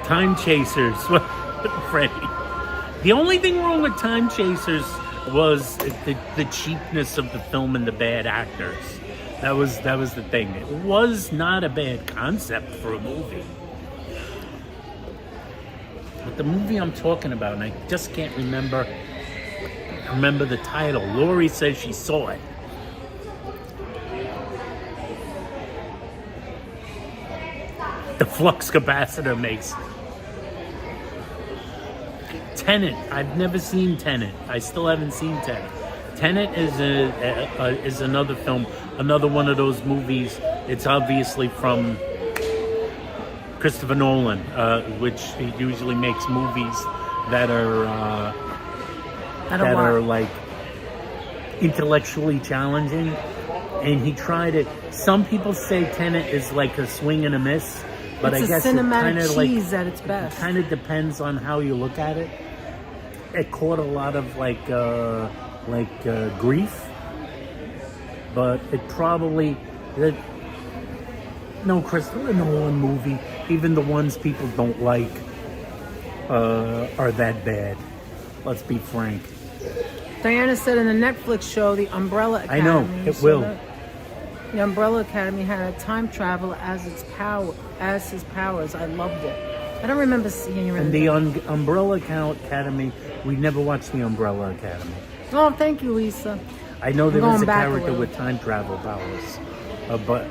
[SPEAKER 2] Time chasers, Freddie. The only thing wrong with Time Chasers was the cheapness of the film and the bad actors. That was the thing. It was not a bad concept for a movie. But the movie I'm talking about, and I just can't remember the title. Lori says she saw it. The flux capacitor makes Tenet. I've never seen Tenet. I still haven't seen Tenet. Tenet is another film, another one of those movies. It's obviously from Christopher Nolan, which he usually makes movies that are like intellectually challenging. And he tried it. Some people say Tenet is like a swing and a miss, but
[SPEAKER 1] it's
[SPEAKER 2] I guess
[SPEAKER 1] a cinematic
[SPEAKER 2] it kind of
[SPEAKER 1] cheese at its best.
[SPEAKER 2] It kind of depends on how you look at it. It caught a lot of grief, but it probably no Christopher Nolan movie, even the ones people don't like, are that bad. Let's be frank.
[SPEAKER 1] Diana said in the Netflix show, The Umbrella Academy.
[SPEAKER 2] I know, it will.
[SPEAKER 1] The Umbrella Academy had a time travel as his powers. I loved it. I don't remember seeing it.
[SPEAKER 2] And the Umbrella Academy, we never watched the Umbrella Academy.
[SPEAKER 1] Oh, thank you, Lisa.
[SPEAKER 2] I know there is a character
[SPEAKER 1] little.
[SPEAKER 2] with time travel powers, but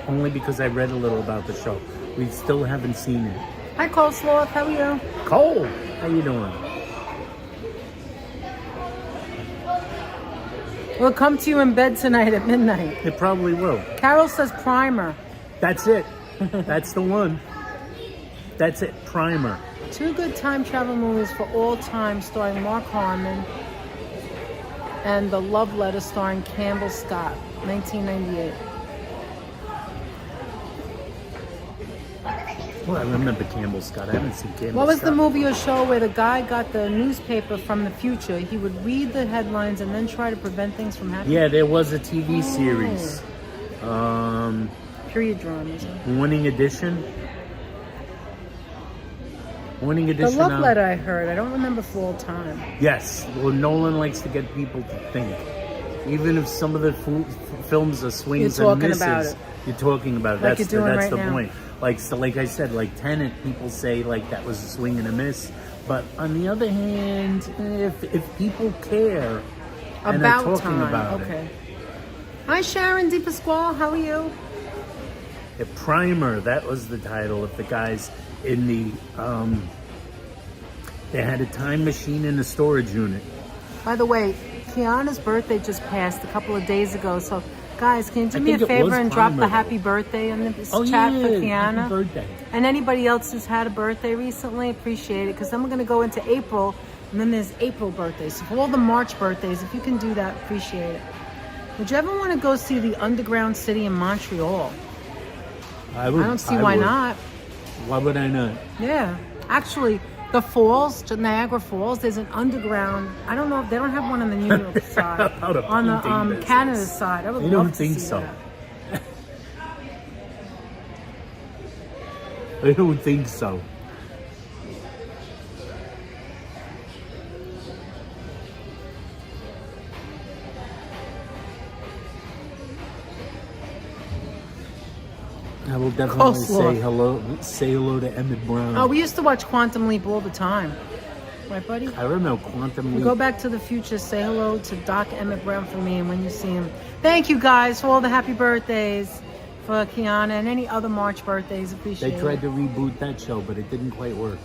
[SPEAKER 2] only because I read a little about the show. We still haven't seen it.
[SPEAKER 1] Hi, Cole Sloth. How are you?
[SPEAKER 2] Cole, how you doing?
[SPEAKER 1] We'll come to you in bed tonight at midnight.
[SPEAKER 2] It probably will.
[SPEAKER 1] Carol says Primer.
[SPEAKER 2] That's it. That's the one. That's it. Primer.
[SPEAKER 1] 2 good time travel movies for all time, starring Mark Harmon, and The Love Letter, starring Campbell Scott, 1998.
[SPEAKER 2] Well, I remember Campbell Scott. I haven't seen Campbell Scott.
[SPEAKER 1] What was the movie or show where the guy got the newspaper from the future? He would read the headlines and then try to prevent things from happening.
[SPEAKER 2] Yeah, there was a TV series.
[SPEAKER 1] Period dramas.
[SPEAKER 2] Morning Edition. Morning
[SPEAKER 1] The
[SPEAKER 2] Edition.
[SPEAKER 1] Love Letter I heard. I don't remember full time.
[SPEAKER 2] Yes. Well, Nolan likes to get people to think. Even if some of the films are swings and misses,
[SPEAKER 1] about it.
[SPEAKER 2] you're talking about it.
[SPEAKER 1] Like
[SPEAKER 2] That's
[SPEAKER 1] you're doing
[SPEAKER 2] the
[SPEAKER 1] right now.
[SPEAKER 2] point. Like I said, like Tenet, people say like that was a swing and a miss. But on the other hand, if people care and are talking
[SPEAKER 1] time.
[SPEAKER 2] about
[SPEAKER 1] Okay.
[SPEAKER 2] it.
[SPEAKER 1] Hi, Sharon DePasquale. How are you?
[SPEAKER 2] A Primer, that was the title of the guys in the they had a time machine in the storage unit.
[SPEAKER 1] By the way, Kiana's birthday just passed a couple of days ago, so guys, can you do
[SPEAKER 2] I
[SPEAKER 1] me a
[SPEAKER 2] think it
[SPEAKER 1] favor
[SPEAKER 2] was
[SPEAKER 1] and drop the
[SPEAKER 2] Primer.
[SPEAKER 1] happy birthday in this
[SPEAKER 2] Oh
[SPEAKER 1] chat
[SPEAKER 2] yeah,
[SPEAKER 1] for Kiana?
[SPEAKER 2] happy birthday.
[SPEAKER 1] And anybody else who's had a birthday recently, appreciate it, because then we're going to go into April, and then there's April birthdays. So for all the March birthdays, if you can do that, appreciate it. Would you ever want to go see the underground city in Montreal?
[SPEAKER 2] I would.
[SPEAKER 1] I don't see why not.
[SPEAKER 2] Why would I not?
[SPEAKER 1] Yeah. Actually, the falls, Niagara Falls, there's an underground. I don't know if they don't have one on the New York side. On the Canada side. I would love to see that.
[SPEAKER 2] I don't think so. I will definitely say hello to Emmett Brown.
[SPEAKER 1] Oh, we used to watch Quantum Leap all the time. Right, buddy?
[SPEAKER 2] I remember Quantum Leap.
[SPEAKER 1] Go back to the future, say hello to Doc Emmett Brown for me, and when you see him. Thank you guys for all the happy birthdays for Kiana and any other March birthdays. Appreciate it.
[SPEAKER 2] They tried to reboot that show, but it didn't quite work.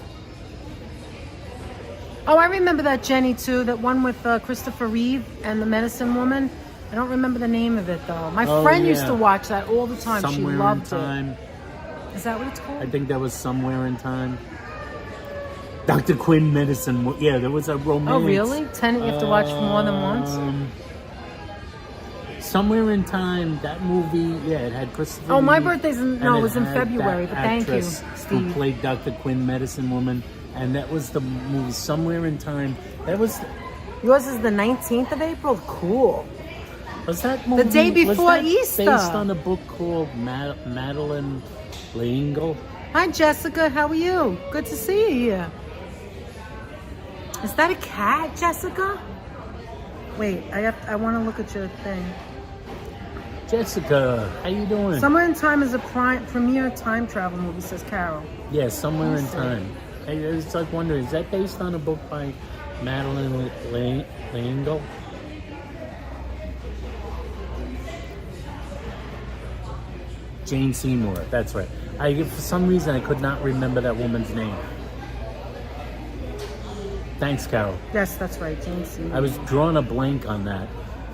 [SPEAKER 1] Oh, I remember that, Jenny, too. That one with Christopher Reeve and the medicine woman. I don't remember the name of it, though. My friend used to watch that all the time.
[SPEAKER 2] Somewhere
[SPEAKER 1] she loved
[SPEAKER 2] in Time.
[SPEAKER 1] Is that what it's called?
[SPEAKER 2] I think that was Somewhere in Time. Dr. Quinn Medicine. Yeah, there was a romance.
[SPEAKER 1] Oh, really? Tenet you have to watch more than once?
[SPEAKER 2] Somewhere in Time, that movie, yeah, it had Christopher
[SPEAKER 1] Oh, my
[SPEAKER 2] Reeve,
[SPEAKER 1] birthday's it was in February, but thank you, Steve.
[SPEAKER 2] Who played Dr. Quinn Medicine Woman, and that was the movie Somewhere in Time. That was...
[SPEAKER 1] Yours is the 19th of April? Cool.
[SPEAKER 2] Was that movie...
[SPEAKER 1] The day before Easter.
[SPEAKER 2] Based on a book called Madeline L'Engle?
[SPEAKER 1] Hi, Jessica. How are you? Good to see you here. Is that a cat, Jessica? Wait, I want to look at your thing.
[SPEAKER 2] Jessica, how you doing?
[SPEAKER 1] Somewhere in Time is a premier time travel movie, says Carol.
[SPEAKER 2] Yeah, Somewhere in Time. I was like wondering, is that based on a book by Madeline L'Engle? Jane Seymour, that's right. For some reason, I could not remember that woman's name. Thanks, Carol.
[SPEAKER 1] Yes, that's right, Jane Seymour.
[SPEAKER 2] I was drawing a blank on that.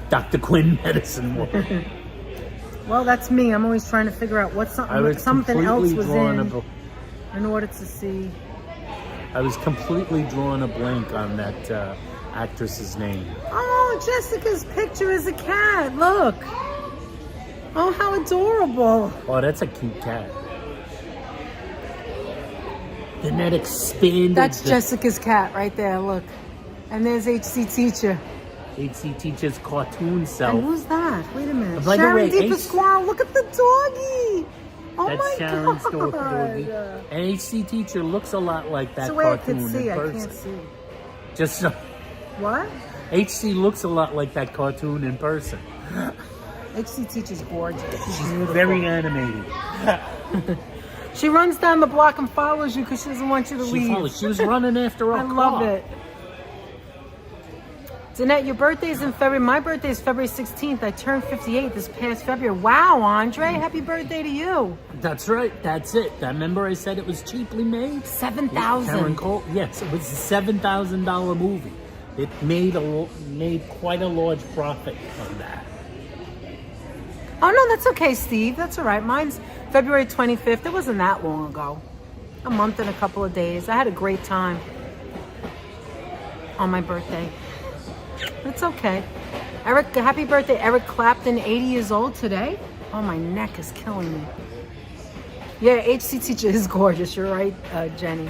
[SPEAKER 2] Dr. Quinn Medicine Woman.
[SPEAKER 1] Well, that's me. I'm always trying to figure out what something else was in order to see.
[SPEAKER 2] I was completely drawing a blank on that actress's name.
[SPEAKER 1] Oh, Jessica's picture is a cat. Look. Oh, how adorable.
[SPEAKER 2] Oh, that's a cute cat. Isn't that expanded?
[SPEAKER 1] That's Jessica's cat right there, look. And there's HC Teacher.
[SPEAKER 2] HC Teacher's cartoon self.
[SPEAKER 1] And who's that? Wait a minute.
[SPEAKER 2] By
[SPEAKER 1] Sharon
[SPEAKER 2] the way,
[SPEAKER 1] Deepa Squirrel, look at the doggy. Oh
[SPEAKER 2] that's
[SPEAKER 1] my
[SPEAKER 2] Sharon's
[SPEAKER 1] God.
[SPEAKER 2] doggy. And HC Teacher looks a lot like that
[SPEAKER 1] It's the way I
[SPEAKER 2] cartoon
[SPEAKER 1] can see.
[SPEAKER 2] in person.
[SPEAKER 1] I can't see.
[SPEAKER 2] Just so.
[SPEAKER 1] What?
[SPEAKER 2] HC looks a lot like that cartoon in person.
[SPEAKER 1] HC Teacher's gorgeous.
[SPEAKER 2] She's very animated.
[SPEAKER 1] She runs down the block and follows you because she doesn't want you to leave.
[SPEAKER 2] She was running after a car.
[SPEAKER 1] I love it. Danette, your birthday's in February. My birthday is February 16th. I turned 58 this past February. Wow, Andre, happy birthday to you.
[SPEAKER 2] That's right. That's it. Remember I said it was cheaply made?
[SPEAKER 1] $7,000.
[SPEAKER 2] Karen Cole. Yes, it was a $7,000 movie. It made quite a large profit on that.
[SPEAKER 1] Oh, no, that's okay, Steve. That's all right. Mine's February 25th. It wasn't that long ago. A month and a couple of days. I had a great time on my birthday. It's okay. Eric, happy birthday. Eric Clapton, 80 years old today. Oh, my neck is killing me. Yeah, HC Teacher is gorgeous. You're right, Jenny.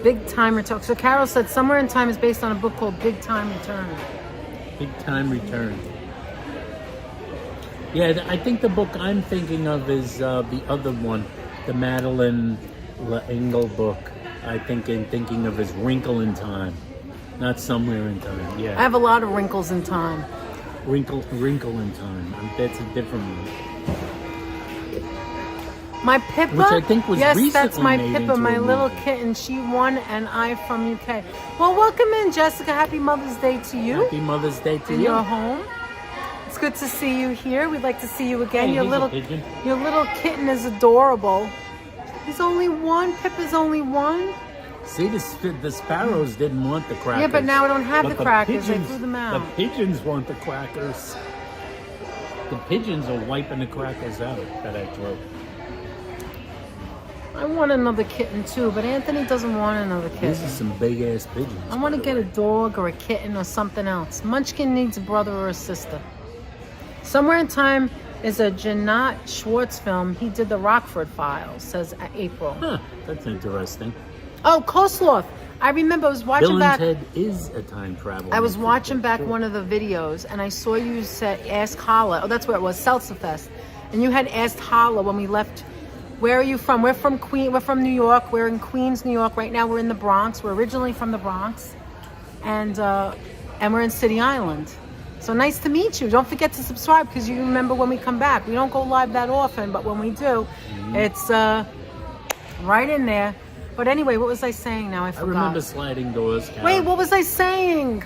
[SPEAKER 1] Big Time Return. So Carol said Somewhere in Time is based on a book called Big Time Return. Big Time Return.
[SPEAKER 2] Yeah, I think the book I'm thinking of is the other one, the Madeline L'Engle book. I think in thinking of as Wrinkle in Time, not Somewhere in Time. Yeah,
[SPEAKER 1] I have a lot of wrinkles in time.
[SPEAKER 2] Wrinkle in Time. That's a different one.
[SPEAKER 1] My Pippa,
[SPEAKER 2] which I think was
[SPEAKER 1] yes,
[SPEAKER 2] recently
[SPEAKER 1] that's my
[SPEAKER 2] made
[SPEAKER 1] Pippa,
[SPEAKER 2] into
[SPEAKER 1] my
[SPEAKER 2] a
[SPEAKER 1] little
[SPEAKER 2] movie.
[SPEAKER 1] kitten. She won an eye from UK. Well, welcome in, Jessica. Happy Mother's Day to you.
[SPEAKER 2] Happy Mother's Day to
[SPEAKER 1] in
[SPEAKER 2] you.
[SPEAKER 1] your home. It's good to see you here. We'd like to see you again.
[SPEAKER 2] Hey,
[SPEAKER 1] your
[SPEAKER 2] he's a pigeon.
[SPEAKER 1] your little kitten is adorable. He's only one. Pippa's only one.
[SPEAKER 2] See, the sparrows didn't want the crackers.
[SPEAKER 1] Yeah, but now I don't have
[SPEAKER 2] But
[SPEAKER 1] the crackers. I threw them out.
[SPEAKER 2] The pigeons want the crackers. The pigeons are wiping the crackers out that I threw.
[SPEAKER 1] I want another kitten too, but Anthony doesn't want another kitten.
[SPEAKER 2] These are some big ass pigeons.
[SPEAKER 1] I want to get a dog or a kitten or something else. Munchkin needs a brother or a sister. Somewhere in Time is a Janat Schwartz film. He did the Rockford Files, says April.
[SPEAKER 2] Huh, that's interesting.
[SPEAKER 1] Oh, Coleslaw. I remember I was watching
[SPEAKER 2] Bill
[SPEAKER 1] back.
[SPEAKER 2] and Ted is a time travel.
[SPEAKER 1] I was
[SPEAKER 2] movie.
[SPEAKER 1] watching back one of the videos, and I saw you say asked Hala. Oh, that's where it was, Seltzer Fest. And you had asked Hala when we left. Where are you from? We're from We're from New York. We're in Queens, New York. Right now, we're in the Bronx. We're originally from the Bronx, and we're in City Island. So nice to meet you. Don't forget to subscribe because you remember when we come back. We don't go live that often, but when we do, it's right in there. But anyway, what was I saying now? I forgot.
[SPEAKER 2] I remember Sliding Doors. Karen.
[SPEAKER 1] Wait, what was I saying?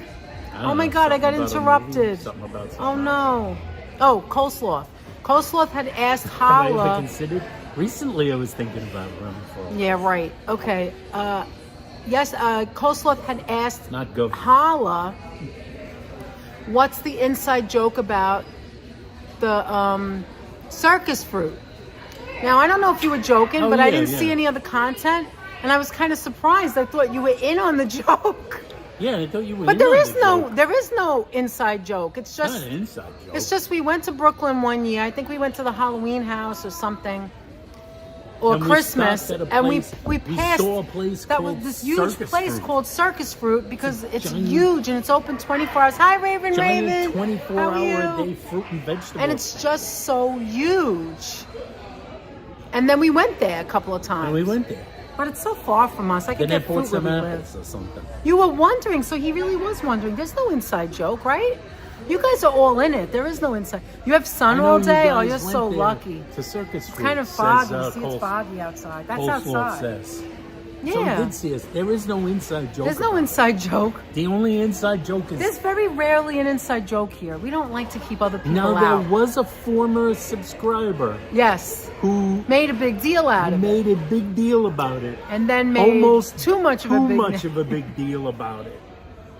[SPEAKER 2] I
[SPEAKER 1] Oh my
[SPEAKER 2] know,
[SPEAKER 1] God, I got
[SPEAKER 2] something about a
[SPEAKER 1] interrupted.
[SPEAKER 2] movie, something about something.
[SPEAKER 1] Oh no. Oh, Coleslaw. Coleslaw had asked
[SPEAKER 2] Have I ever
[SPEAKER 1] Hala.
[SPEAKER 2] considered? Recently, I was thinking about running for.
[SPEAKER 1] Yeah, right. Okay. Yes, Coleslaw had asked
[SPEAKER 2] Not go.
[SPEAKER 1] Hala, what's the inside joke about the circus fruit? Now, I don't know if you were joking,
[SPEAKER 2] Oh,
[SPEAKER 1] but I
[SPEAKER 2] yeah,
[SPEAKER 1] didn't
[SPEAKER 2] yeah.
[SPEAKER 1] see any other content, and I was kind of surprised. I thought you were in on the joke.
[SPEAKER 2] Yeah, I thought you were.
[SPEAKER 1] But
[SPEAKER 2] in
[SPEAKER 1] there
[SPEAKER 2] on
[SPEAKER 1] is
[SPEAKER 2] the
[SPEAKER 1] no
[SPEAKER 2] joke.
[SPEAKER 1] there is no inside joke. It's
[SPEAKER 2] Not
[SPEAKER 1] just
[SPEAKER 2] an inside joke.
[SPEAKER 1] it's just we went to Brooklyn one year. I think we went to the Halloween house or something. Or
[SPEAKER 2] And we
[SPEAKER 1] Christmas,
[SPEAKER 2] stopped at a
[SPEAKER 1] and
[SPEAKER 2] place-
[SPEAKER 1] we
[SPEAKER 2] we
[SPEAKER 1] passed
[SPEAKER 2] saw a place
[SPEAKER 1] that was
[SPEAKER 2] called
[SPEAKER 1] this huge
[SPEAKER 2] Circus
[SPEAKER 1] place
[SPEAKER 2] Fruit.
[SPEAKER 1] called Circus Fruit because it's
[SPEAKER 2] giant-
[SPEAKER 1] huge and it's open 24 hours. Hi, Raven.
[SPEAKER 2] Giant
[SPEAKER 1] Raven.
[SPEAKER 2] 24
[SPEAKER 1] How are
[SPEAKER 2] hour a
[SPEAKER 1] you?
[SPEAKER 2] day fruit and vegetables.
[SPEAKER 1] And it's just so huge. And then we went there a couple of times.
[SPEAKER 2] And we went there.
[SPEAKER 1] But it's so far from us. I could
[SPEAKER 2] Then
[SPEAKER 1] get
[SPEAKER 2] they bought
[SPEAKER 1] fruit
[SPEAKER 2] some
[SPEAKER 1] where we
[SPEAKER 2] apples
[SPEAKER 1] live.
[SPEAKER 2] or something.
[SPEAKER 1] You were wondering, so he really was wondering. There's no inside joke, right? You guys are all in it. There is no inside. You have sun
[SPEAKER 2] I know
[SPEAKER 1] all
[SPEAKER 2] you
[SPEAKER 1] day? Oh,
[SPEAKER 2] guys
[SPEAKER 1] you're
[SPEAKER 2] went
[SPEAKER 1] so
[SPEAKER 2] there
[SPEAKER 1] lucky.
[SPEAKER 2] To Circus Street.
[SPEAKER 1] Kind of foggy. See, it's foggy outside. That's outside.
[SPEAKER 2] Says.
[SPEAKER 1] Yeah.
[SPEAKER 2] So we did see us. There is no inside joke.
[SPEAKER 1] There's no inside joke.
[SPEAKER 2] The only inside joke is...
[SPEAKER 1] There's very rarely an inside joke here. We don't like to keep other people
[SPEAKER 2] Now,
[SPEAKER 1] out.
[SPEAKER 2] there was a former subscriber
[SPEAKER 1] Yes.
[SPEAKER 2] who
[SPEAKER 1] Made a big deal out of it.
[SPEAKER 2] made a big deal about it.
[SPEAKER 1] And then made
[SPEAKER 2] Almost
[SPEAKER 1] too much of a big
[SPEAKER 2] deal about it.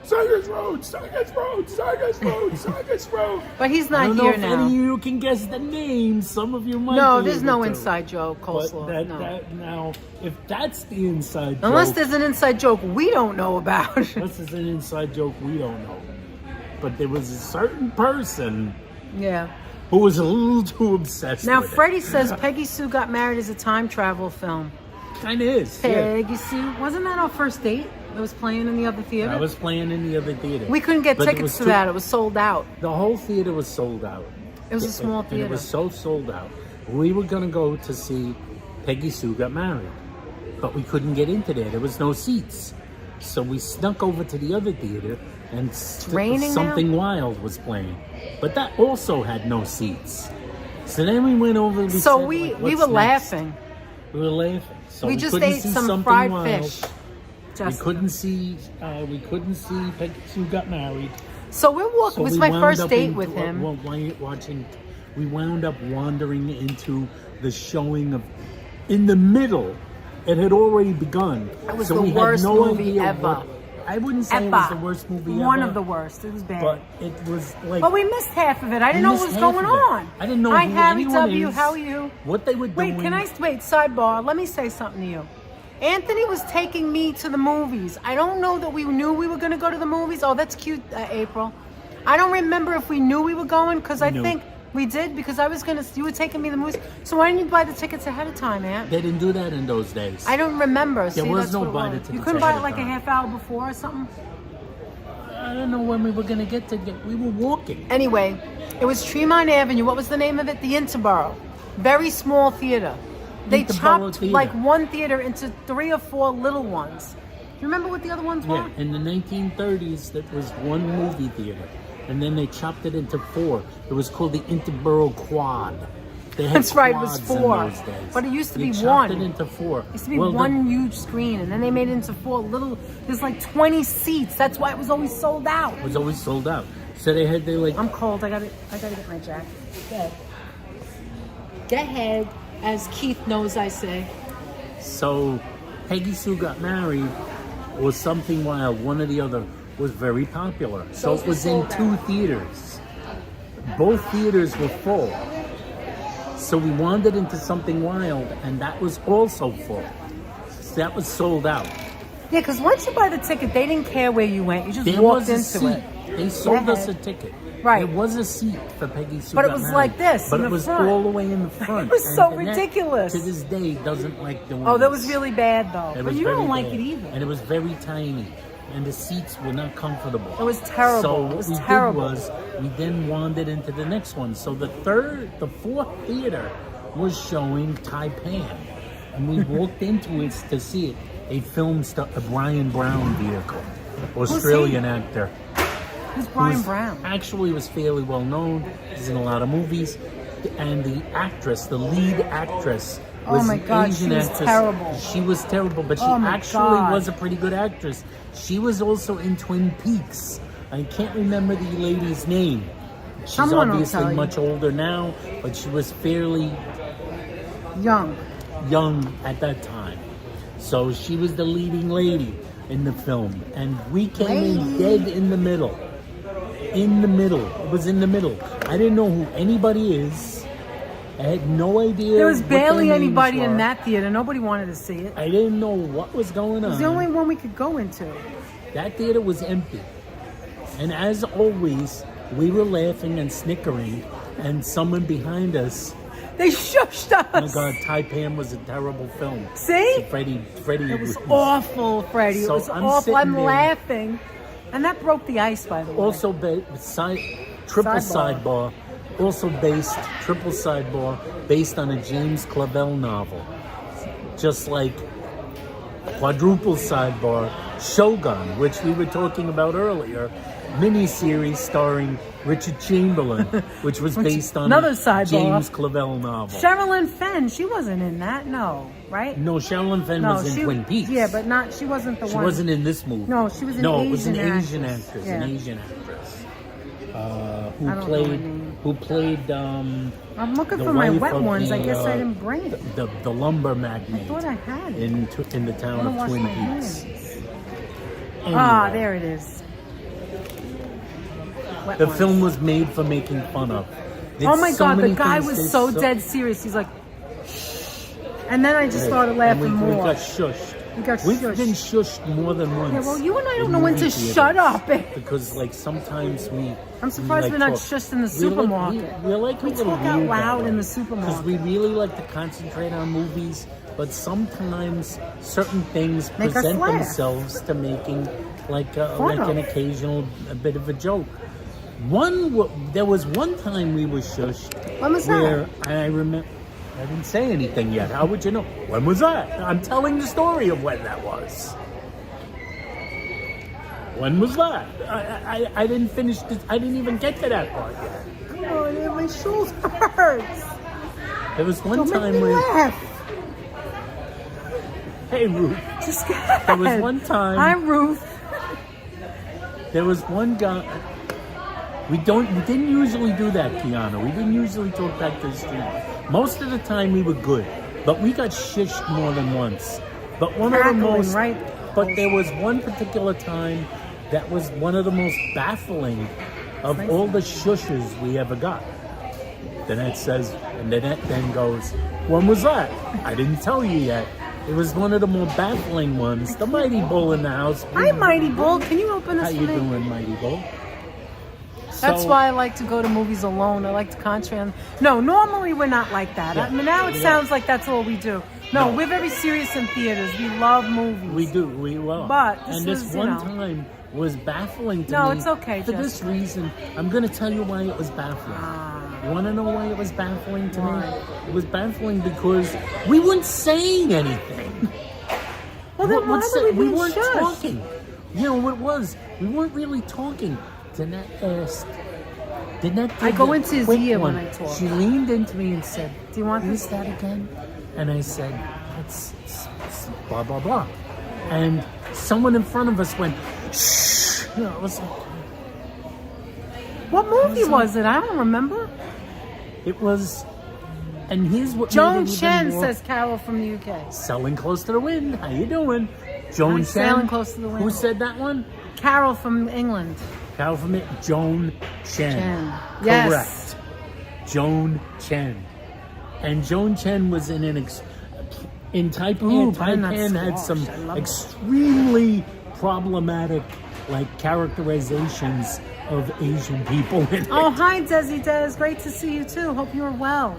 [SPEAKER 2] Circus Road, Circus Road, Circus Road, Circus Road.
[SPEAKER 1] But he's
[SPEAKER 2] I
[SPEAKER 1] not
[SPEAKER 2] don't know
[SPEAKER 1] here
[SPEAKER 2] if
[SPEAKER 1] now.
[SPEAKER 2] any of you can guess the name. Some of you might.
[SPEAKER 1] No,
[SPEAKER 2] be
[SPEAKER 1] there's
[SPEAKER 2] able
[SPEAKER 1] no
[SPEAKER 2] to.
[SPEAKER 1] inside joke, coleslaw.
[SPEAKER 2] But
[SPEAKER 1] No.
[SPEAKER 2] now, if that's the inside
[SPEAKER 1] Unless
[SPEAKER 2] joke,
[SPEAKER 1] there's an inside joke we don't know about.
[SPEAKER 2] unless there's an inside joke we don't know. But there was a certain person
[SPEAKER 1] Yeah.
[SPEAKER 2] who was a little too obsessed
[SPEAKER 1] Now,
[SPEAKER 2] with
[SPEAKER 1] Freddie says Peggy Sue Got Married is a time travel film.
[SPEAKER 2] it. Kind of is. Yeah.
[SPEAKER 1] Peggy Sue. Wasn't that our first date? It was playing in the other theater?
[SPEAKER 2] I was playing in the other theater.
[SPEAKER 1] We couldn't get
[SPEAKER 2] But it
[SPEAKER 1] tickets
[SPEAKER 2] was
[SPEAKER 1] to
[SPEAKER 2] too-
[SPEAKER 1] that. It was sold out.
[SPEAKER 2] The whole theater was sold out.
[SPEAKER 1] It was a small
[SPEAKER 2] And
[SPEAKER 1] theater.
[SPEAKER 2] it was so sold out. We were going to go to see Peggy Sue Got Married, but we couldn't get into there. There was no seats. So we snuck over to the other theater and
[SPEAKER 1] raining
[SPEAKER 2] Something Wild was playing. But that also had no seats. So then we went over and we
[SPEAKER 1] So
[SPEAKER 2] said,
[SPEAKER 1] we
[SPEAKER 2] like,
[SPEAKER 1] were
[SPEAKER 2] what's next?
[SPEAKER 1] laughing.
[SPEAKER 2] We were laughing. So
[SPEAKER 1] We just
[SPEAKER 2] couldn't
[SPEAKER 1] ate
[SPEAKER 2] see
[SPEAKER 1] some
[SPEAKER 2] Something
[SPEAKER 1] fried
[SPEAKER 2] Wild.
[SPEAKER 1] fish.
[SPEAKER 2] We couldn't see Peggy Sue Got Married.
[SPEAKER 1] So we're walking.
[SPEAKER 2] So
[SPEAKER 1] It was
[SPEAKER 2] we
[SPEAKER 1] my
[SPEAKER 2] wound
[SPEAKER 1] first
[SPEAKER 2] up
[SPEAKER 1] date
[SPEAKER 2] into-
[SPEAKER 1] with him.
[SPEAKER 2] We wound up wandering into the showing of, in the middle, it had already begun.
[SPEAKER 1] It was
[SPEAKER 2] so
[SPEAKER 1] the
[SPEAKER 2] we
[SPEAKER 1] worst
[SPEAKER 2] had no
[SPEAKER 1] movie
[SPEAKER 2] idea
[SPEAKER 1] ever.
[SPEAKER 2] what- I wouldn't say it was the worst movie ever.
[SPEAKER 1] One of the worst. It was bad.
[SPEAKER 2] But it was like...
[SPEAKER 1] But we missed half of it. I didn't know what was
[SPEAKER 2] missed half
[SPEAKER 1] going
[SPEAKER 2] of it.
[SPEAKER 1] on.
[SPEAKER 2] I didn't know
[SPEAKER 1] Hi,
[SPEAKER 2] who
[SPEAKER 1] Harry
[SPEAKER 2] anyone
[SPEAKER 1] W.
[SPEAKER 2] is,
[SPEAKER 1] How are you?
[SPEAKER 2] what they were doing.
[SPEAKER 1] Wait, sidebar. Let me say something to you. Anthony was taking me to the movies. I don't know that we knew we were going to go to the movies. Oh, that's cute, April. I don't remember if we knew we were going because I
[SPEAKER 2] knew.
[SPEAKER 1] think we did because I was going to, you were taking me to the movies. So why didn't you buy the tickets ahead of time, Aunt?
[SPEAKER 2] They didn't do that in those days.
[SPEAKER 1] I don't remember.
[SPEAKER 2] There
[SPEAKER 1] See,
[SPEAKER 2] was
[SPEAKER 1] that's
[SPEAKER 2] no
[SPEAKER 1] what it
[SPEAKER 2] buy the
[SPEAKER 1] was. You
[SPEAKER 2] tickets
[SPEAKER 1] couldn't buy
[SPEAKER 2] ahead
[SPEAKER 1] it
[SPEAKER 2] of
[SPEAKER 1] like a
[SPEAKER 2] time.
[SPEAKER 1] half hour before or something?
[SPEAKER 2] I don't know when we were going to get to get... We were walking.
[SPEAKER 1] Anyway, it was Tremont Avenue. What was the name of it? The Interborough. Very small theater. They
[SPEAKER 2] Interborough
[SPEAKER 1] chopped
[SPEAKER 2] Theater.
[SPEAKER 1] like one theater into 3 or 4 little ones. You remember what the other ones were?
[SPEAKER 2] Yeah, in the 1930s, that was one movie theater. And then they chopped it into 4. It was called the Interborough Quad. They had
[SPEAKER 1] That's right, it was
[SPEAKER 2] quads in
[SPEAKER 1] 4.
[SPEAKER 2] those days.
[SPEAKER 1] But it used to
[SPEAKER 2] They
[SPEAKER 1] be
[SPEAKER 2] chopped
[SPEAKER 1] 1.
[SPEAKER 2] it into 4.
[SPEAKER 1] It used to be one huge screen, and then they made it into 4 little. There's like 20 seats. That's why it was always sold out.
[SPEAKER 2] It was always sold out. So they like...
[SPEAKER 1] I'm cold. I gotta get my jacket. Go ahead. Go ahead, as Keith knows I say.
[SPEAKER 2] So Peggy Sue Got Married or Something Wild, one or the other, was very popular. So
[SPEAKER 1] Those
[SPEAKER 2] it
[SPEAKER 1] were
[SPEAKER 2] was in
[SPEAKER 1] sold
[SPEAKER 2] 2
[SPEAKER 1] out.
[SPEAKER 2] theaters. Both theaters were full. So we wandered into Something Wild, and that was also full. So that was sold out.
[SPEAKER 1] Yeah, because once you buy the ticket, they didn't care where you went. You just
[SPEAKER 2] There
[SPEAKER 1] walked
[SPEAKER 2] was a
[SPEAKER 1] into
[SPEAKER 2] seat.
[SPEAKER 1] it.
[SPEAKER 2] They sold
[SPEAKER 1] Go
[SPEAKER 2] us a
[SPEAKER 1] ahead.
[SPEAKER 2] ticket.
[SPEAKER 1] Right.
[SPEAKER 2] There was a seat for Peggy Sue
[SPEAKER 1] But it
[SPEAKER 2] Got
[SPEAKER 1] was
[SPEAKER 2] Married.
[SPEAKER 1] like this,
[SPEAKER 2] But
[SPEAKER 1] in
[SPEAKER 2] it
[SPEAKER 1] the
[SPEAKER 2] was
[SPEAKER 1] front.
[SPEAKER 2] all the way in the front.
[SPEAKER 1] It was
[SPEAKER 2] And
[SPEAKER 1] so
[SPEAKER 2] Annette,
[SPEAKER 1] ridiculous.
[SPEAKER 2] to this day, doesn't like doing
[SPEAKER 1] Oh, that
[SPEAKER 2] this.
[SPEAKER 1] was really bad though.
[SPEAKER 2] It
[SPEAKER 1] But
[SPEAKER 2] was
[SPEAKER 1] you
[SPEAKER 2] very
[SPEAKER 1] don't like
[SPEAKER 2] bad.
[SPEAKER 1] it either.
[SPEAKER 2] And it was very tiny. And the seats were not comfortable.
[SPEAKER 1] It was terrible.
[SPEAKER 2] So
[SPEAKER 1] It
[SPEAKER 2] what
[SPEAKER 1] was
[SPEAKER 2] we
[SPEAKER 1] terrible.
[SPEAKER 2] did was we then wandered into the next one. So the 4th theater was showing Taipan. And we walked into it to see it. They filmed a Brian Brown vehicle. Australian
[SPEAKER 1] he?
[SPEAKER 2] actor.
[SPEAKER 1] Who's Brian
[SPEAKER 2] Who's
[SPEAKER 1] Brown?
[SPEAKER 2] Actually was fairly well known. He's in a lot of movies. And the actress, the lead actress,
[SPEAKER 1] Oh
[SPEAKER 2] was
[SPEAKER 1] my
[SPEAKER 2] an
[SPEAKER 1] God,
[SPEAKER 2] Asian
[SPEAKER 1] she was
[SPEAKER 2] actress.
[SPEAKER 1] terrible.
[SPEAKER 2] She was terrible, but she
[SPEAKER 1] Oh my
[SPEAKER 2] actually
[SPEAKER 1] God.
[SPEAKER 2] was a pretty good actress. She was also in Twin Peaks. I can't remember the lady's name. She's
[SPEAKER 1] Someone will tell
[SPEAKER 2] obviously
[SPEAKER 1] you.
[SPEAKER 2] much older now, but she was fairly
[SPEAKER 1] Young.
[SPEAKER 2] young at that time. So she was the leading lady in the film. And we came in dead in the middle. In the middle. It was in the middle. I didn't know who anybody is. I had no idea.
[SPEAKER 1] There was
[SPEAKER 2] what their
[SPEAKER 1] barely
[SPEAKER 2] names
[SPEAKER 1] anybody in
[SPEAKER 2] were.
[SPEAKER 1] that theater. Nobody wanted to see it.
[SPEAKER 2] I didn't know what was going on.
[SPEAKER 1] It was the only one we could go into.
[SPEAKER 2] That theater was empty. And as always, we were laughing and snickering, and someone behind us,
[SPEAKER 1] They shushed us.
[SPEAKER 2] oh my God, Taipan was a terrible film.
[SPEAKER 1] See?
[SPEAKER 2] So Freddie
[SPEAKER 1] It was awful, Freddie. It
[SPEAKER 2] So
[SPEAKER 1] was
[SPEAKER 2] I'm
[SPEAKER 1] awful.
[SPEAKER 2] sitting
[SPEAKER 1] I'm
[SPEAKER 2] there.
[SPEAKER 1] laughing. And that broke the ice, by the way.
[SPEAKER 2] Also, triple
[SPEAKER 1] Sidebar.
[SPEAKER 2] sidebar. also based, triple sidebar, based on a James Clavell novel. Just like quadruple sidebar, Shogun, which we were talking about earlier, miniseries starring Richard Chamberlain, which was based on
[SPEAKER 1] another
[SPEAKER 2] a
[SPEAKER 1] sidebar.
[SPEAKER 2] James Clavell novel.
[SPEAKER 1] Sherilyn Fenn, she wasn't in that, no, right?
[SPEAKER 2] No, Sherilyn Fenn was in Twin Peaks.
[SPEAKER 1] Yeah, but she wasn't the one.
[SPEAKER 2] She wasn't in this movie.
[SPEAKER 1] No, she was an
[SPEAKER 2] No,
[SPEAKER 1] Asian
[SPEAKER 2] it was an
[SPEAKER 1] actress.
[SPEAKER 2] Asian actress.
[SPEAKER 1] Yeah.
[SPEAKER 2] An Asian actress.
[SPEAKER 1] I don't know her name.
[SPEAKER 2] Who played
[SPEAKER 1] I'm looking
[SPEAKER 2] the
[SPEAKER 1] for my
[SPEAKER 2] wife
[SPEAKER 1] wet
[SPEAKER 2] of
[SPEAKER 1] ones. I
[SPEAKER 2] the,
[SPEAKER 1] guess I didn't bring it.
[SPEAKER 2] the lumber magnate
[SPEAKER 1] I thought I had it.
[SPEAKER 2] in the town
[SPEAKER 1] I wanna
[SPEAKER 2] of
[SPEAKER 1] wash
[SPEAKER 2] Twin
[SPEAKER 1] my
[SPEAKER 2] Peaks.
[SPEAKER 1] hands.
[SPEAKER 2] Anyway,
[SPEAKER 1] Ah, there it is. Wet
[SPEAKER 2] the
[SPEAKER 1] ones.
[SPEAKER 2] film was made for making fun of.
[SPEAKER 1] Oh my
[SPEAKER 2] It's so
[SPEAKER 1] God, the
[SPEAKER 2] many
[SPEAKER 1] guy
[SPEAKER 2] things,
[SPEAKER 1] was
[SPEAKER 2] there's
[SPEAKER 1] so dead serious. He's like, shh. And then I just started laughing
[SPEAKER 2] and we
[SPEAKER 1] more.
[SPEAKER 2] got shushed. We've
[SPEAKER 1] shushed.
[SPEAKER 2] been shushed more than once.
[SPEAKER 1] Yeah, well, you and I don't
[SPEAKER 2] in
[SPEAKER 1] know when
[SPEAKER 2] movie
[SPEAKER 1] to shut up.
[SPEAKER 2] Because, like, sometimes
[SPEAKER 1] I'm surprised we're not shushed in the supermarket.
[SPEAKER 2] We're like
[SPEAKER 1] We
[SPEAKER 2] a little
[SPEAKER 1] talk out
[SPEAKER 2] weird
[SPEAKER 1] loud
[SPEAKER 2] that way.
[SPEAKER 1] in the
[SPEAKER 2] Because
[SPEAKER 1] supermarket.
[SPEAKER 2] we really like to concentrate on movies, but sometimes certain things
[SPEAKER 1] Make us
[SPEAKER 2] present
[SPEAKER 1] laugh.
[SPEAKER 2] themselves to making like
[SPEAKER 1] Fun
[SPEAKER 2] an
[SPEAKER 1] of.
[SPEAKER 2] occasional a bit of a joke. There was one time we were shushed
[SPEAKER 1] When was
[SPEAKER 2] where
[SPEAKER 1] that?
[SPEAKER 2] I remember. I didn't say anything yet. How would you know? When was that? I'm telling the story of when that was. When was that? I didn't finish this. I didn't even get to that part yet.
[SPEAKER 1] Come on, man, my shoulder hurts.
[SPEAKER 2] There was one
[SPEAKER 1] Don't make
[SPEAKER 2] time
[SPEAKER 1] me
[SPEAKER 2] where.
[SPEAKER 1] laugh.
[SPEAKER 2] Hey, Ruth.
[SPEAKER 1] Just go ahead.
[SPEAKER 2] There was one time.
[SPEAKER 1] I'm Ruth.
[SPEAKER 2] There was one guy. We didn't usually do that, Kiana. We didn't usually talk back to the street. Most of the time we were good, but we got shushed more than once. But one of the
[SPEAKER 1] Cackling,
[SPEAKER 2] most.
[SPEAKER 1] right?
[SPEAKER 2] But there was one particular time that was one of the most baffling of all the shushes we ever got. Danette says, and Danette then goes, "When was that? I didn't tell you yet." It was one of the more baffling ones. The Mighty Bull in the house.
[SPEAKER 1] Hi, Mighty Bull. Can you open
[SPEAKER 2] How
[SPEAKER 1] this
[SPEAKER 2] you
[SPEAKER 1] for me?
[SPEAKER 2] doing, Mighty Bull?
[SPEAKER 1] That's
[SPEAKER 2] So-
[SPEAKER 1] why I like to go to movies alone. I like to concentrate. No, normally we're not like that.
[SPEAKER 2] Yeah.
[SPEAKER 1] I mean, now it
[SPEAKER 2] Yeah.
[SPEAKER 1] sounds like that's all we do. No,
[SPEAKER 2] No.
[SPEAKER 1] we're very serious in theaters. We love movies.
[SPEAKER 2] We do, we will.
[SPEAKER 1] But this
[SPEAKER 2] and this
[SPEAKER 1] was, you
[SPEAKER 2] one
[SPEAKER 1] know.
[SPEAKER 2] time was baffling to me.
[SPEAKER 1] No, it's okay,
[SPEAKER 2] For
[SPEAKER 1] Jess.
[SPEAKER 2] this reason, I'm going to tell you why it was baffling. You want to know why it was baffling to
[SPEAKER 1] Why?
[SPEAKER 2] me? It was baffling because we weren't saying anything.
[SPEAKER 1] Well, then why do we
[SPEAKER 2] weren't
[SPEAKER 1] shush?
[SPEAKER 2] talking. You know what it was? We weren't really talking. Danette asked. Danette
[SPEAKER 1] I
[SPEAKER 2] did
[SPEAKER 1] go
[SPEAKER 2] the
[SPEAKER 1] into his
[SPEAKER 2] quick
[SPEAKER 1] ear when
[SPEAKER 2] one.
[SPEAKER 1] I talk.
[SPEAKER 2] She leaned into me and said,
[SPEAKER 1] Do you want
[SPEAKER 2] "Who's
[SPEAKER 1] this?
[SPEAKER 2] that again?" And I said, it's blah, blah, blah. And someone in front of us went, shh. You know, it was like,
[SPEAKER 1] What movie was it? I don't remember.
[SPEAKER 2] it was, and here's what
[SPEAKER 1] Joan
[SPEAKER 2] made it even
[SPEAKER 1] Chen
[SPEAKER 2] more-
[SPEAKER 1] says Carol from the UK.
[SPEAKER 2] Sailing Close to the Wind. How you doing? Joan
[SPEAKER 1] I'm
[SPEAKER 2] Chen.
[SPEAKER 1] sailing close to the wind.
[SPEAKER 2] Who said that one?
[SPEAKER 1] Carol from England.
[SPEAKER 2] Carol from it. Joan Chen.
[SPEAKER 1] Chen. Yes.
[SPEAKER 2] Correct. Joan Chen. And Joan Chen was in in Taipan.
[SPEAKER 1] Ooh, but I'm not
[SPEAKER 2] Taipan had
[SPEAKER 1] squashed.
[SPEAKER 2] some
[SPEAKER 1] I love
[SPEAKER 2] extremely problematic, like, characterizations of Asian people in it.
[SPEAKER 1] Oh, hi, Desi Des. Great to see you, too. Hope you're well.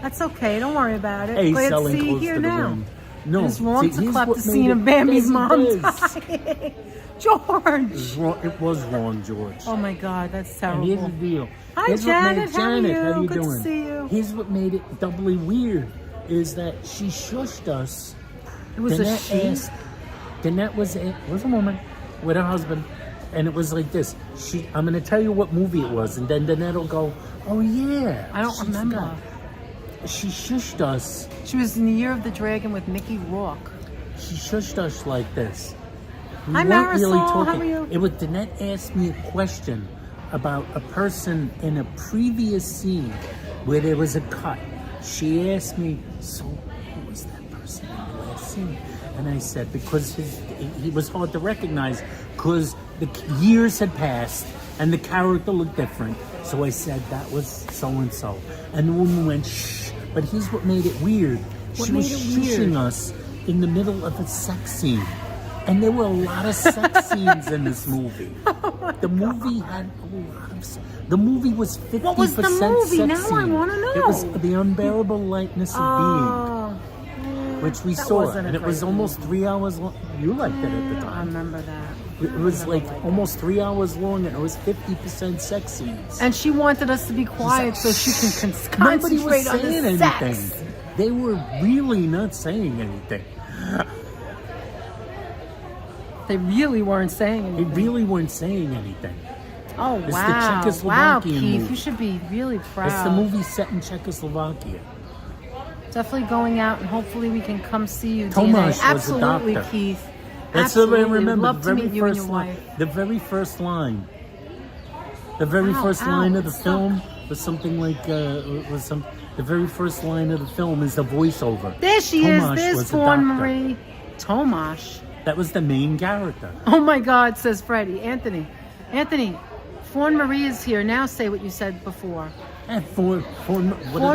[SPEAKER 1] That's okay. Don't worry about it.
[SPEAKER 2] Hey,
[SPEAKER 1] Glad to
[SPEAKER 2] selling
[SPEAKER 1] see you
[SPEAKER 2] close
[SPEAKER 1] here
[SPEAKER 2] to the
[SPEAKER 1] now.
[SPEAKER 2] wind. No,
[SPEAKER 1] It's wrong
[SPEAKER 2] see,
[SPEAKER 1] to
[SPEAKER 2] here's
[SPEAKER 1] clap
[SPEAKER 2] what
[SPEAKER 1] the
[SPEAKER 2] made
[SPEAKER 1] scene
[SPEAKER 2] it-
[SPEAKER 1] of Bambi's
[SPEAKER 2] Yes, it
[SPEAKER 1] mom
[SPEAKER 2] is.
[SPEAKER 1] dying. George.
[SPEAKER 2] It was wrong, George.
[SPEAKER 1] Oh, my God. That's
[SPEAKER 2] And
[SPEAKER 1] terrible.
[SPEAKER 2] here's the deal.
[SPEAKER 1] Hi,
[SPEAKER 2] Here's what
[SPEAKER 1] Janet.
[SPEAKER 2] made-
[SPEAKER 1] How are
[SPEAKER 2] Janet,
[SPEAKER 1] you?
[SPEAKER 2] how you
[SPEAKER 1] Good to
[SPEAKER 2] doing?
[SPEAKER 1] see you.
[SPEAKER 2] Here's what made it doubly weird is that she shushed us.
[SPEAKER 1] It was a she.
[SPEAKER 2] Danette was a woman with her husband, and it was like this. I'm going to tell you what movie it was, and then Danette will go, "Oh yeah."
[SPEAKER 1] I don't
[SPEAKER 2] she
[SPEAKER 1] remember.
[SPEAKER 2] forgot. She shushed us.
[SPEAKER 1] She was in the Year of the Dragon with Mickey Rourke.
[SPEAKER 2] She shushed us like this. We
[SPEAKER 1] Hi,
[SPEAKER 2] weren't really
[SPEAKER 1] Marisol. How
[SPEAKER 2] talking.
[SPEAKER 1] are you?
[SPEAKER 2] It was Danette asked me a question about a person in a previous scene where there was a cut. She asked me, "So who was that person in the last scene?" And I said, because he was hard to recognize because the years had passed and the character looked different. So I said, that was so-and-so. And the woman went, shh. But here's what made it weird.
[SPEAKER 1] What
[SPEAKER 2] She was
[SPEAKER 1] made it weird?
[SPEAKER 2] shushing us in the middle of a sex scene. And there were a lot of sex scenes in this movie. The movie had a lot of sex. The movie was 50%
[SPEAKER 1] What was the movie?
[SPEAKER 2] sex
[SPEAKER 1] Now I
[SPEAKER 2] scene.
[SPEAKER 1] wanna know.
[SPEAKER 2] It was The Unbearable Lightness of Being.
[SPEAKER 1] Oh.
[SPEAKER 2] which we
[SPEAKER 1] That
[SPEAKER 2] saw,
[SPEAKER 1] wasn't a
[SPEAKER 2] and it was
[SPEAKER 1] great
[SPEAKER 2] almost 3 hours long. You liked it at the
[SPEAKER 1] I
[SPEAKER 2] time.
[SPEAKER 1] remember that.
[SPEAKER 2] It was like almost 3 hours long, and it was 50% sex scenes.
[SPEAKER 1] And she wanted us to be quiet so she can
[SPEAKER 2] Nobody was
[SPEAKER 1] concentrate on
[SPEAKER 2] saying
[SPEAKER 1] the
[SPEAKER 2] anything.
[SPEAKER 1] sex.
[SPEAKER 2] They were really not saying anything.
[SPEAKER 1] They really weren't saying
[SPEAKER 2] They
[SPEAKER 1] anything.
[SPEAKER 2] really weren't saying anything.
[SPEAKER 1] Oh,
[SPEAKER 2] It's the
[SPEAKER 1] wow. Wow,
[SPEAKER 2] Czechoslovakian
[SPEAKER 1] Keith,
[SPEAKER 2] movie.
[SPEAKER 1] you should be really proud.
[SPEAKER 2] It's the movie set in Czechoslovakia.
[SPEAKER 1] Definitely going out, and hopefully we can come see you,
[SPEAKER 2] Tomasz
[SPEAKER 1] Dina.
[SPEAKER 2] was a
[SPEAKER 1] Absolutely,
[SPEAKER 2] doctor.
[SPEAKER 1] Keith.
[SPEAKER 2] That's what I
[SPEAKER 1] Absolutely.
[SPEAKER 2] remember.
[SPEAKER 1] Love
[SPEAKER 2] The
[SPEAKER 1] to
[SPEAKER 2] very
[SPEAKER 1] meet you and your
[SPEAKER 2] first line.
[SPEAKER 1] wife.
[SPEAKER 2] The very first line. The very
[SPEAKER 1] Ow,
[SPEAKER 2] first
[SPEAKER 1] ow,
[SPEAKER 2] line of the
[SPEAKER 1] it's
[SPEAKER 2] film was something like the very first line of the film is a voiceover.
[SPEAKER 1] There she
[SPEAKER 2] Tomasz
[SPEAKER 1] is. There's
[SPEAKER 2] was a
[SPEAKER 1] Fawn
[SPEAKER 2] doctor.
[SPEAKER 1] Marie. Tomasz.
[SPEAKER 2] That was the main character.
[SPEAKER 1] Oh my God, says Freddie. Anthony, Fawn Marie is here. Now say what you said before.
[SPEAKER 2] And Fawn
[SPEAKER 1] Fawn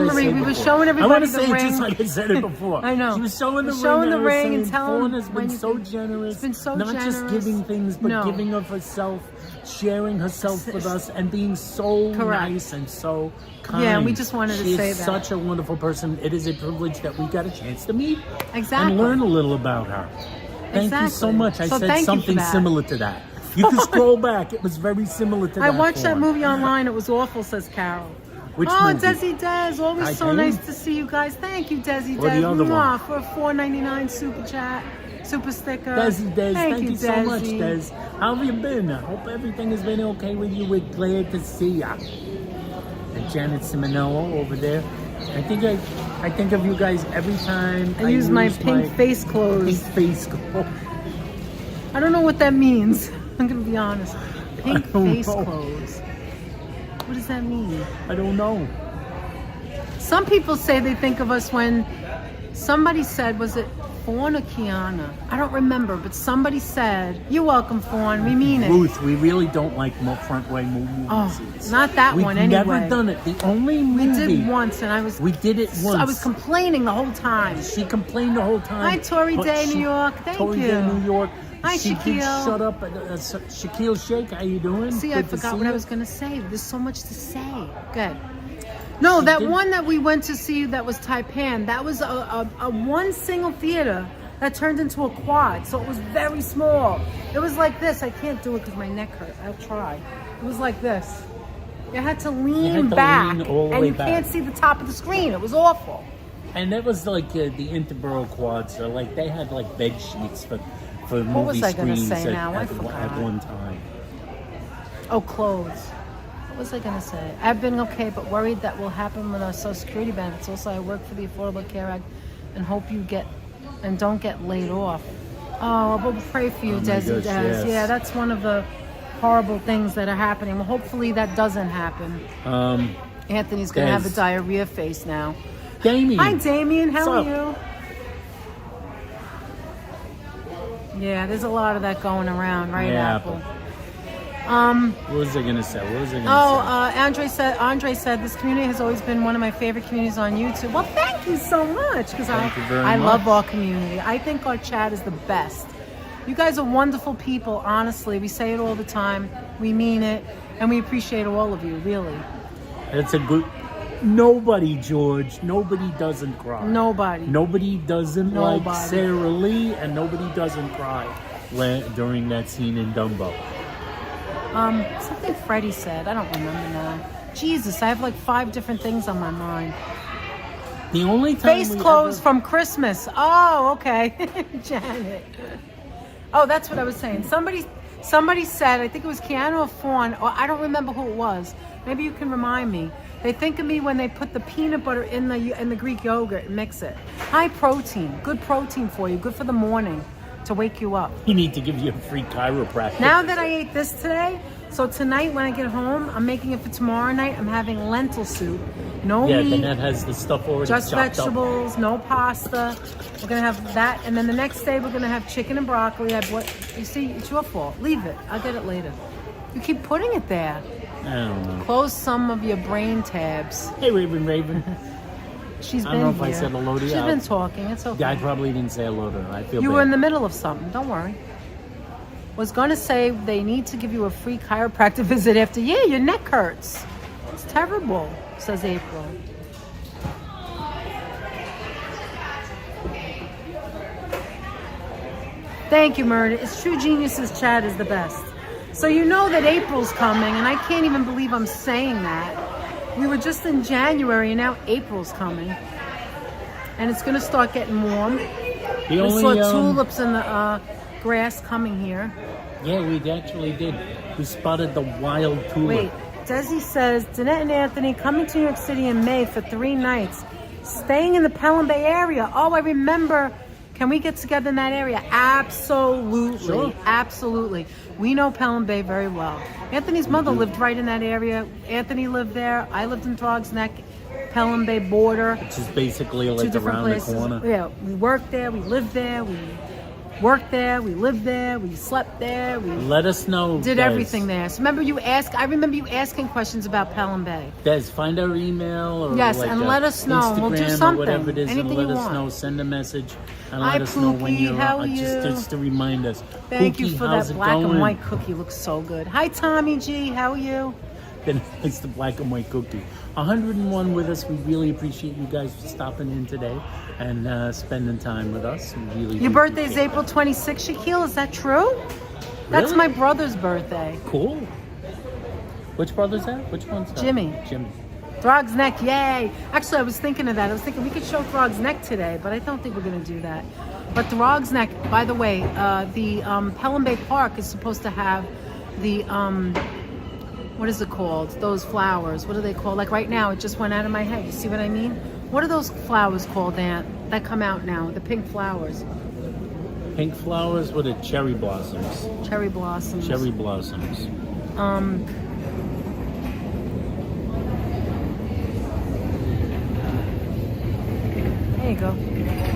[SPEAKER 1] Marie, we were showing everybody
[SPEAKER 2] I want to
[SPEAKER 1] the
[SPEAKER 2] say
[SPEAKER 1] ring.
[SPEAKER 2] it just like I said it before.
[SPEAKER 1] I know.
[SPEAKER 2] She was showing the
[SPEAKER 1] We're
[SPEAKER 2] ring.
[SPEAKER 1] showing the
[SPEAKER 2] I was
[SPEAKER 1] ring and
[SPEAKER 2] saying
[SPEAKER 1] telling
[SPEAKER 2] Fawn has
[SPEAKER 1] when
[SPEAKER 2] been
[SPEAKER 1] you
[SPEAKER 2] so
[SPEAKER 1] can-
[SPEAKER 2] generous.
[SPEAKER 1] It's been so
[SPEAKER 2] not
[SPEAKER 1] generous.
[SPEAKER 2] just giving things, but
[SPEAKER 1] No.
[SPEAKER 2] giving of herself, sharing herself with us, and being so
[SPEAKER 1] Correct.
[SPEAKER 2] nice and so kind.
[SPEAKER 1] Yeah, and we just wanted to
[SPEAKER 2] She
[SPEAKER 1] say
[SPEAKER 2] is
[SPEAKER 1] that.
[SPEAKER 2] such a wonderful person. It is a privilege that we got a chance to meet
[SPEAKER 1] Exactly.
[SPEAKER 2] and learn a little about her. Thank you so
[SPEAKER 1] Exactly.
[SPEAKER 2] much. I
[SPEAKER 1] So
[SPEAKER 2] said
[SPEAKER 1] thank you for
[SPEAKER 2] something
[SPEAKER 1] that.
[SPEAKER 2] similar to that. You can scroll back. It was very similar to that.
[SPEAKER 1] I watched that
[SPEAKER 2] Fawn.
[SPEAKER 1] movie online. It was awful, says Carol.
[SPEAKER 2] Which
[SPEAKER 1] oh,
[SPEAKER 2] movie?
[SPEAKER 1] Desi Des. Always so
[SPEAKER 2] Titanic?
[SPEAKER 1] nice to see you guys. Thank you, Desi
[SPEAKER 2] Or the
[SPEAKER 1] Des.
[SPEAKER 2] other
[SPEAKER 1] Mwah,
[SPEAKER 2] one?
[SPEAKER 1] for a $4.99 super chat, super sticker.
[SPEAKER 2] Desi Des, thank you so
[SPEAKER 1] Desi.
[SPEAKER 2] much, Des. How have you been? I hope everything has been okay with you. We're glad to see ya. And Janet Simonello over there. I think of you guys every time
[SPEAKER 1] I use my pink face
[SPEAKER 2] pink
[SPEAKER 1] clothes.
[SPEAKER 2] face clothes.
[SPEAKER 1] I don't know what that means. I'm gonna be honest. Pink
[SPEAKER 2] don't
[SPEAKER 1] face
[SPEAKER 2] know.
[SPEAKER 1] clothes. What does that mean?
[SPEAKER 2] I don't know.
[SPEAKER 1] Some people say they think of us when somebody said, was it Fawn or Kiana? I don't remember, but somebody said, "You're welcome, Fawn. We mean it."
[SPEAKER 2] Ruth, we really don't like front way movies.
[SPEAKER 1] Oh, not that
[SPEAKER 2] We've
[SPEAKER 1] one anyway.
[SPEAKER 2] never done it. The only
[SPEAKER 1] We
[SPEAKER 2] movie
[SPEAKER 1] did once, and
[SPEAKER 2] we did it once.
[SPEAKER 1] I was complaining the whole time.
[SPEAKER 2] She complained the whole time.
[SPEAKER 1] Hi, Tory
[SPEAKER 2] but
[SPEAKER 1] Day,
[SPEAKER 2] she-
[SPEAKER 1] New York. Thank
[SPEAKER 2] Tory
[SPEAKER 1] you.
[SPEAKER 2] Day, New York.
[SPEAKER 1] Hi,
[SPEAKER 2] she did
[SPEAKER 1] Shaquille.
[SPEAKER 2] shut up. Shaquille Shake, how you doing?
[SPEAKER 1] See, I
[SPEAKER 2] Good to
[SPEAKER 1] forgot
[SPEAKER 2] see
[SPEAKER 1] what I
[SPEAKER 2] you.
[SPEAKER 1] was going to say. There's so much to say. Good. No,
[SPEAKER 2] She
[SPEAKER 1] that
[SPEAKER 2] did-
[SPEAKER 1] one that we went to see that was Taipan, that was a one single theater that turned into a quad. So it was very small. It was like this. I can't do it because my neck hurt. I'll try. It was like this. You had to lean back,
[SPEAKER 2] all the
[SPEAKER 1] and
[SPEAKER 2] way
[SPEAKER 1] you
[SPEAKER 2] back.
[SPEAKER 1] can't see the top of the screen. It was awful.
[SPEAKER 2] And that was like the Interborough quads. So like they had like bed sheets for movie
[SPEAKER 1] What was I gonna
[SPEAKER 2] screens
[SPEAKER 1] say
[SPEAKER 2] at,
[SPEAKER 1] now? I
[SPEAKER 2] at
[SPEAKER 1] forgot.
[SPEAKER 2] one time.
[SPEAKER 1] Oh, clothes. What was I going to say? I've been okay, but worried that will happen with our Social Security benefits. Also, I work for the Affordable Care Act and hope you get and don't get laid off. Oh, we'll pray for you,
[SPEAKER 2] Oh my
[SPEAKER 1] Desi
[SPEAKER 2] gosh,
[SPEAKER 1] Des.
[SPEAKER 2] yes.
[SPEAKER 1] Yeah, that's one of the horrible things that are happening. Well, hopefully that doesn't happen. Anthony's going to have a
[SPEAKER 2] Des.
[SPEAKER 1] diarrhea face now.
[SPEAKER 2] Damien.
[SPEAKER 1] Hi, Damien. How
[SPEAKER 2] What's
[SPEAKER 1] are you? Yeah, there's a lot of that going around, right,
[SPEAKER 2] Yeah,
[SPEAKER 1] Apple?
[SPEAKER 2] What was I gonna say?
[SPEAKER 1] Andre said this community has always been one of my favorite communities on YouTube. Well, thank you so much, because
[SPEAKER 2] Thank you very
[SPEAKER 1] I
[SPEAKER 2] much.
[SPEAKER 1] love our community. I think our chat is the best. You guys are wonderful people, honestly. We say it all the time. We mean it, and we appreciate all of you, really.
[SPEAKER 2] It's a good. Nobody, George. Nobody doesn't cry.
[SPEAKER 1] Nobody.
[SPEAKER 2] Nobody doesn't like
[SPEAKER 1] Nobody.
[SPEAKER 2] Sarah Lee, and nobody doesn't cry during that scene in Dumbo.
[SPEAKER 1] Something Freddie said. I don't remember now. Jesus, I have like 5 different things on my mind.
[SPEAKER 2] The only time
[SPEAKER 1] Face
[SPEAKER 2] we
[SPEAKER 1] clothes
[SPEAKER 2] ever-
[SPEAKER 1] from Christmas. Oh, okay. Janet. Oh, that's what I was saying. Somebody said, I think it was Keanu or Fawn, or I don't remember who it was. Maybe you can remind me. They think of me when they put the peanut butter in the Greek yogurt and mix it. High protein. Good protein for you. Good for the morning to wake you up.
[SPEAKER 2] We need to give you a free chiropractic.
[SPEAKER 1] Now that I ate this today, so tonight when I get home, I'm making it for tomorrow night. I'm having lentil soup. No
[SPEAKER 2] yeah,
[SPEAKER 1] meat.
[SPEAKER 2] then that has the stuff already
[SPEAKER 1] Just
[SPEAKER 2] chopped
[SPEAKER 1] vegetables, no pasta. We're gonna have that, and then the next day we're gonna have chicken and broccoli. You see, it's your fault. Leave it. I'll get it later. You keep putting it there.
[SPEAKER 2] up. I don't know.
[SPEAKER 1] Close some of your brain tabs.
[SPEAKER 2] Hey, Raven.
[SPEAKER 1] She's
[SPEAKER 2] I
[SPEAKER 1] been
[SPEAKER 2] don't know if I
[SPEAKER 1] here.
[SPEAKER 2] said hello to you.
[SPEAKER 1] She's been talking. It's okay.
[SPEAKER 2] Yeah, I probably didn't say hello to her. I feel
[SPEAKER 1] You
[SPEAKER 2] bad.
[SPEAKER 1] were in the middle of something. Don't worry. Was gonna say they need to give you a free chiropractor visit after. Yeah, your neck hurts. It's terrible, says April. Thank you, Murder. It's True Geniuses chat is the best. So you know that April's coming, and I can't even believe I'm saying that. We were just in January, and now April's coming. And it's going to start getting warm. We saw tulips in the grass coming here.
[SPEAKER 2] Yeah, we actually did. We spotted the wild tulip.
[SPEAKER 1] Wait, Desi says, Danette and Anthony coming to New York City in May for 3 nights. Staying in the Pelham Bay area. Oh, I remember. Can we get together in that area? Absolutely.
[SPEAKER 2] Sure.
[SPEAKER 1] Absolutely. We know Pelham Bay very well. Anthony's mother lived right in that area. Anthony lived there. I lived in Throgs Neck, Pelham Bay border.
[SPEAKER 2] Which is basically like
[SPEAKER 1] 2 different
[SPEAKER 2] around
[SPEAKER 1] places.
[SPEAKER 2] the corner.
[SPEAKER 1] Yeah, we worked there. We lived there. We worked there. We lived there. We slept there. We
[SPEAKER 2] Let us know.
[SPEAKER 1] did
[SPEAKER 2] Des.
[SPEAKER 1] everything there. So remember I remember you asking questions about Pelham Bay.
[SPEAKER 2] Des, find our email or
[SPEAKER 1] Yes,
[SPEAKER 2] like
[SPEAKER 1] and let us know.
[SPEAKER 2] Instagram
[SPEAKER 1] We'll do
[SPEAKER 2] or
[SPEAKER 1] something.
[SPEAKER 2] whatever it is,
[SPEAKER 1] Anything
[SPEAKER 2] and let
[SPEAKER 1] you
[SPEAKER 2] us
[SPEAKER 1] want.
[SPEAKER 2] know. Send a message and
[SPEAKER 1] Hi,
[SPEAKER 2] let us know when
[SPEAKER 1] Pookie.
[SPEAKER 2] you're
[SPEAKER 1] How are you?
[SPEAKER 2] just to remind us.
[SPEAKER 1] Thank
[SPEAKER 2] Pookie,
[SPEAKER 1] you for
[SPEAKER 2] how's
[SPEAKER 1] that
[SPEAKER 2] it
[SPEAKER 1] black
[SPEAKER 2] going?
[SPEAKER 1] and white cookie. Looks so good. Hi, Tommy G. How are you?
[SPEAKER 2] Then it's the black and white cookie. 101 with us. We really appreciate you guys for stopping in today and spending time with us. We really
[SPEAKER 1] Your
[SPEAKER 2] do
[SPEAKER 1] birthday's
[SPEAKER 2] appreciate
[SPEAKER 1] April 26th, Shaquille. Is that true? That's
[SPEAKER 2] Really?
[SPEAKER 1] my brother's birthday.
[SPEAKER 2] that. Cool. Which brother's that? Which one's that?
[SPEAKER 1] Jimmy.
[SPEAKER 2] Jimmy.
[SPEAKER 1] Throgs Neck, yay. Actually, I was thinking of that. I was thinking we could show Throgs Neck today, but I don't think we're going to do that. But Throgs Neck, by the way, the Pelham Bay Park is supposed to have the, what is it called? Those flowers. What are they called? Like right now, it just went out of my head. You see what I mean? What are those flowers called, Aunt, that come out now? The pink flowers.
[SPEAKER 2] Pink flowers with the cherry blossoms.
[SPEAKER 1] Cherry blossoms.
[SPEAKER 2] Cherry blossoms.
[SPEAKER 1] There you go.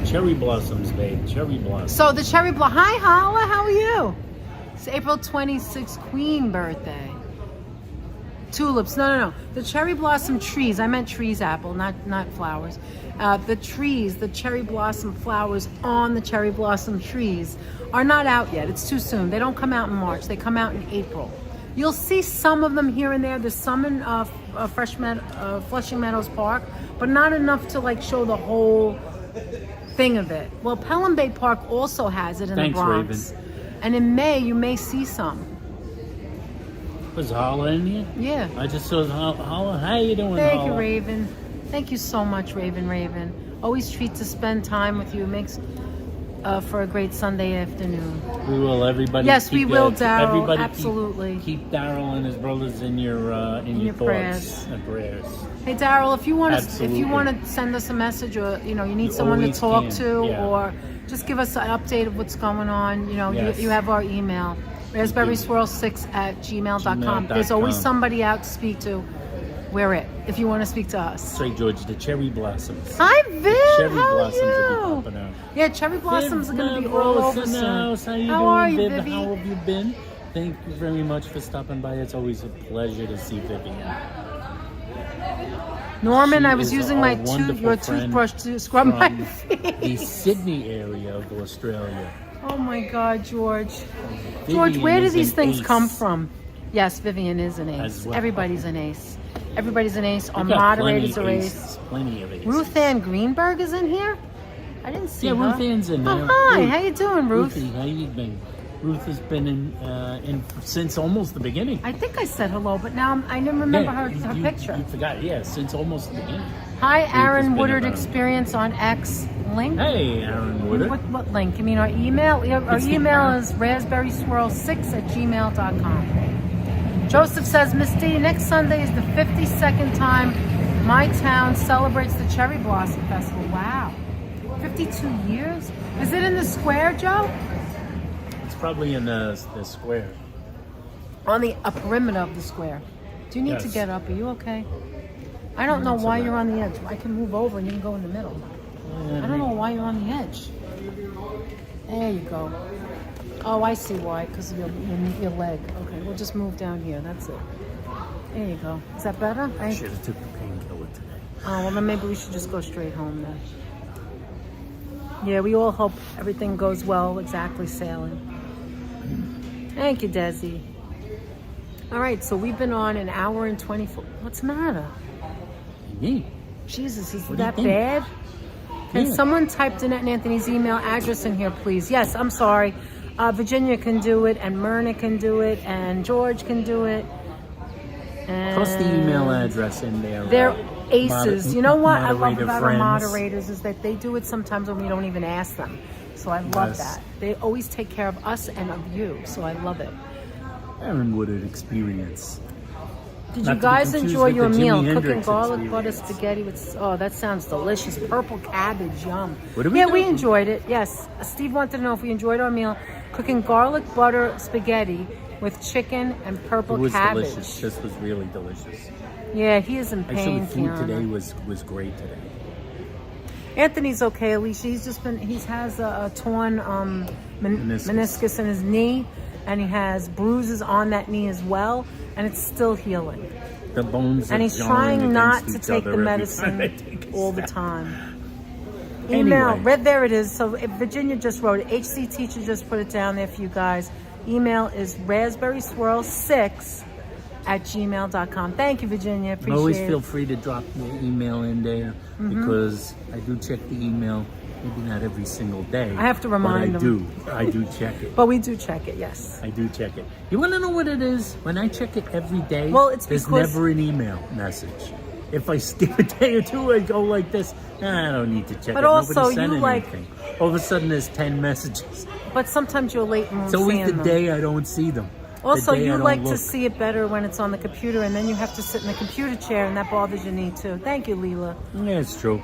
[SPEAKER 2] Cherry blossoms, babe. Cherry blossoms.
[SPEAKER 1] So the cherry blossom. Hi, Hala. How are you? It's April 26th, Queen birthday. Tulips. No. The cherry blossom trees. I meant trees, Apple, not flowers. The trees, the cherry blossom flowers on the cherry blossom trees are not out yet. It's too soon. They don't come out in March. They come out in April. You'll see some of them here and there. There's some in Flushing Meadows Park, but not enough to like show the whole thing of it. Well, Pelham Bay Park also has it in the Bronx.
[SPEAKER 2] Raven.
[SPEAKER 1] And in May, you may see some.
[SPEAKER 2] Was Holla in here?
[SPEAKER 1] Yeah.
[SPEAKER 2] I just saw Holla. How you doing,
[SPEAKER 1] Thank
[SPEAKER 2] Holla?
[SPEAKER 1] you, Raven. Thank you so much, Raven. Always treat to spend time with you. Makes for a great Sunday afternoon.
[SPEAKER 2] We will, everybody.
[SPEAKER 1] Yes, we will, Daryl.
[SPEAKER 2] Everybody
[SPEAKER 1] Absolutely.
[SPEAKER 2] Keep Daryl and his brothers in your
[SPEAKER 1] your
[SPEAKER 2] thoughts
[SPEAKER 1] prayers.
[SPEAKER 2] and prayers.
[SPEAKER 1] Hey, Daryl, if you want
[SPEAKER 2] Absolutely.
[SPEAKER 1] to send us a message, or you need
[SPEAKER 2] You
[SPEAKER 1] someone to
[SPEAKER 2] always
[SPEAKER 1] talk
[SPEAKER 2] can,
[SPEAKER 1] to,
[SPEAKER 2] yeah.
[SPEAKER 1] or just give us an update of what's going on.
[SPEAKER 2] Yes.
[SPEAKER 1] You have our email, raspberryswirl6@gmail.com. There's always
[SPEAKER 2] gmail.com.
[SPEAKER 1] somebody out to speak to. We're it. If you want to speak to us.
[SPEAKER 2] Say, George, the cherry blossoms.
[SPEAKER 1] Hi, Viv.
[SPEAKER 2] Cherry
[SPEAKER 1] How
[SPEAKER 2] blossoms
[SPEAKER 1] are
[SPEAKER 2] will be
[SPEAKER 1] you?
[SPEAKER 2] popping out.
[SPEAKER 1] Yeah, cherry blossoms are going to be
[SPEAKER 2] Viv,
[SPEAKER 1] all
[SPEAKER 2] Rose
[SPEAKER 1] over
[SPEAKER 2] in the
[SPEAKER 1] soon.
[SPEAKER 2] house. How you
[SPEAKER 1] How
[SPEAKER 2] doing,
[SPEAKER 1] are you,
[SPEAKER 2] Viv?
[SPEAKER 1] Vivi?
[SPEAKER 2] How have you been? Thank you very much for stopping by. It's always a pleasure to see Vivian.
[SPEAKER 1] Norman,
[SPEAKER 2] She
[SPEAKER 1] I was
[SPEAKER 2] is
[SPEAKER 1] using
[SPEAKER 2] a
[SPEAKER 1] your
[SPEAKER 2] wonderful
[SPEAKER 1] toothbrush
[SPEAKER 2] friend
[SPEAKER 1] to scrub my
[SPEAKER 2] from
[SPEAKER 1] feet.
[SPEAKER 2] the Sydney area of Australia.
[SPEAKER 1] Oh my God, George.
[SPEAKER 2] Vivian
[SPEAKER 1] George, where do
[SPEAKER 2] is
[SPEAKER 1] these
[SPEAKER 2] an
[SPEAKER 1] things
[SPEAKER 2] ace.
[SPEAKER 1] come from? Yes, Vivian is an ace.
[SPEAKER 2] As well.
[SPEAKER 1] Everybody's an ace. Everybody's an ace. Our
[SPEAKER 2] We've got
[SPEAKER 1] moderators
[SPEAKER 2] plenty
[SPEAKER 1] are
[SPEAKER 2] of
[SPEAKER 1] ace.
[SPEAKER 2] aces, plenty of aces.
[SPEAKER 1] Ruth Ann Greenberg is in here? I didn't see
[SPEAKER 2] Yeah,
[SPEAKER 1] her.
[SPEAKER 2] Ruth Ann's in there.
[SPEAKER 1] Oh, hi.
[SPEAKER 2] Ruth.
[SPEAKER 1] How you doing, Ruth?
[SPEAKER 2] Ruthie, how you been? Ruth has been in since almost the beginning.
[SPEAKER 1] I think I said hello, but now I didn't remember her
[SPEAKER 2] you,
[SPEAKER 1] picture.
[SPEAKER 2] You forgot, yeah, since almost the beginning.
[SPEAKER 1] Hi,
[SPEAKER 2] has
[SPEAKER 1] Aaron
[SPEAKER 2] been
[SPEAKER 1] Woodard
[SPEAKER 2] around.
[SPEAKER 1] Experience on X. Link?
[SPEAKER 2] Hey, Aaron Woodard.
[SPEAKER 1] What link? You mean our email? Our
[SPEAKER 2] It's the
[SPEAKER 1] email
[SPEAKER 2] Aaron.
[SPEAKER 1] is raspberryswirl6@gmail.com. Joseph says, Miss D, next Sunday is the 52nd time my town celebrates the Cherry Blossom Festival. Wow. 52 years? Is it in the square, Joe?
[SPEAKER 2] It's probably in the square.
[SPEAKER 1] On the perimeter of the square. Do you need to
[SPEAKER 2] Yes.
[SPEAKER 1] get up? Are you okay? I don't know
[SPEAKER 2] Not so
[SPEAKER 1] why
[SPEAKER 2] bad.
[SPEAKER 1] you're on the edge. I can move over and you can go in the middle. I don't know why you're on the edge. There you go. Oh, I see why. Because of your leg. Okay, we'll just move down here. That's it. There you go. Is that better?
[SPEAKER 2] I should have took the painkiller today.
[SPEAKER 1] Oh, well, then maybe we should just go straight home then. Yeah, we all hope everything goes well, exactly sailing. Thank you, Desi. All right, so we've been on an hour and 24. What's the matter?
[SPEAKER 2] Me?
[SPEAKER 1] Jesus, is
[SPEAKER 2] What do you
[SPEAKER 1] that
[SPEAKER 2] think?
[SPEAKER 1] bad? Can
[SPEAKER 2] Yeah.
[SPEAKER 1] someone type Danette and Anthony's email address in here, please? Yes, I'm sorry. Virginia can do it, and Myrna can do it, and George can do it. And
[SPEAKER 2] Plus the email address in there.
[SPEAKER 1] they're aces. You know what I love
[SPEAKER 2] moderator
[SPEAKER 1] about
[SPEAKER 2] friends.
[SPEAKER 1] our moderators is that they do it sometimes when we don't even ask them. So I love
[SPEAKER 2] Yes.
[SPEAKER 1] that. They always take care of us and of you. So I love it.
[SPEAKER 2] Aaron Woodard experience.
[SPEAKER 1] Did
[SPEAKER 2] Not
[SPEAKER 1] you
[SPEAKER 2] to be
[SPEAKER 1] guys
[SPEAKER 2] confused
[SPEAKER 1] enjoy
[SPEAKER 2] with
[SPEAKER 1] your
[SPEAKER 2] the Jimi
[SPEAKER 1] meal? Cooking
[SPEAKER 2] Hendrix
[SPEAKER 1] garlic butter
[SPEAKER 2] experience.
[SPEAKER 1] spaghetti with, oh, that sounds delicious. Purple cabbage, yum.
[SPEAKER 2] What did we
[SPEAKER 1] Yeah,
[SPEAKER 2] do?
[SPEAKER 1] we enjoyed it. Yes. Steve wanted to know if we enjoyed our meal. Cooking garlic butter spaghetti with chicken and purple
[SPEAKER 2] It was
[SPEAKER 1] cabbage.
[SPEAKER 2] delicious. This was really delicious.
[SPEAKER 1] Yeah, he is in pain.
[SPEAKER 2] Actually, food
[SPEAKER 1] Kiana.
[SPEAKER 2] today was great today.
[SPEAKER 1] Anthony's okay, Alicia. He has a torn meniscus in his knee, and he has bruises on that knee as well, and it's still healing.
[SPEAKER 2] The bones
[SPEAKER 1] And
[SPEAKER 2] are
[SPEAKER 1] he's
[SPEAKER 2] jarring
[SPEAKER 1] trying not
[SPEAKER 2] against
[SPEAKER 1] to
[SPEAKER 2] each
[SPEAKER 1] take
[SPEAKER 2] other
[SPEAKER 1] the
[SPEAKER 2] every
[SPEAKER 1] medicine
[SPEAKER 2] time I take a
[SPEAKER 1] all the
[SPEAKER 2] step.
[SPEAKER 1] time.
[SPEAKER 2] Anyway.
[SPEAKER 1] Email, right there it is. So if Virginia just wrote it. HC Teacher just put it down there for you guys. Email is raspberryswirl6@gmail.com. Thank you, Virginia. Appreciate
[SPEAKER 2] And always
[SPEAKER 1] it.
[SPEAKER 2] feel free to drop your email in there because I do check the email. Maybe not every single day.
[SPEAKER 1] I have to remind
[SPEAKER 2] but
[SPEAKER 1] them.
[SPEAKER 2] I do check it.
[SPEAKER 1] But we do check it, yes.
[SPEAKER 2] I do check it. You want to know what it is? When I check it every day,
[SPEAKER 1] Well, it's
[SPEAKER 2] there's
[SPEAKER 1] because-
[SPEAKER 2] never an email message. If I skip a day or two, I go like this. Nah, I don't need to check
[SPEAKER 1] But
[SPEAKER 2] it.
[SPEAKER 1] also,
[SPEAKER 2] Nobody's sending
[SPEAKER 1] you like-
[SPEAKER 2] anything. All of a sudden, there's 10 messages.
[SPEAKER 1] But sometimes you're late and
[SPEAKER 2] It's always
[SPEAKER 1] seeing
[SPEAKER 2] the
[SPEAKER 1] them.
[SPEAKER 2] day I don't see them. The
[SPEAKER 1] Also,
[SPEAKER 2] day I
[SPEAKER 1] you
[SPEAKER 2] don't
[SPEAKER 1] like to
[SPEAKER 2] look.
[SPEAKER 1] see it better when it's on the computer, and then you have to sit in the computer chair, and that bothers your knee too. Thank you, Leela.
[SPEAKER 2] Yeah, it's true.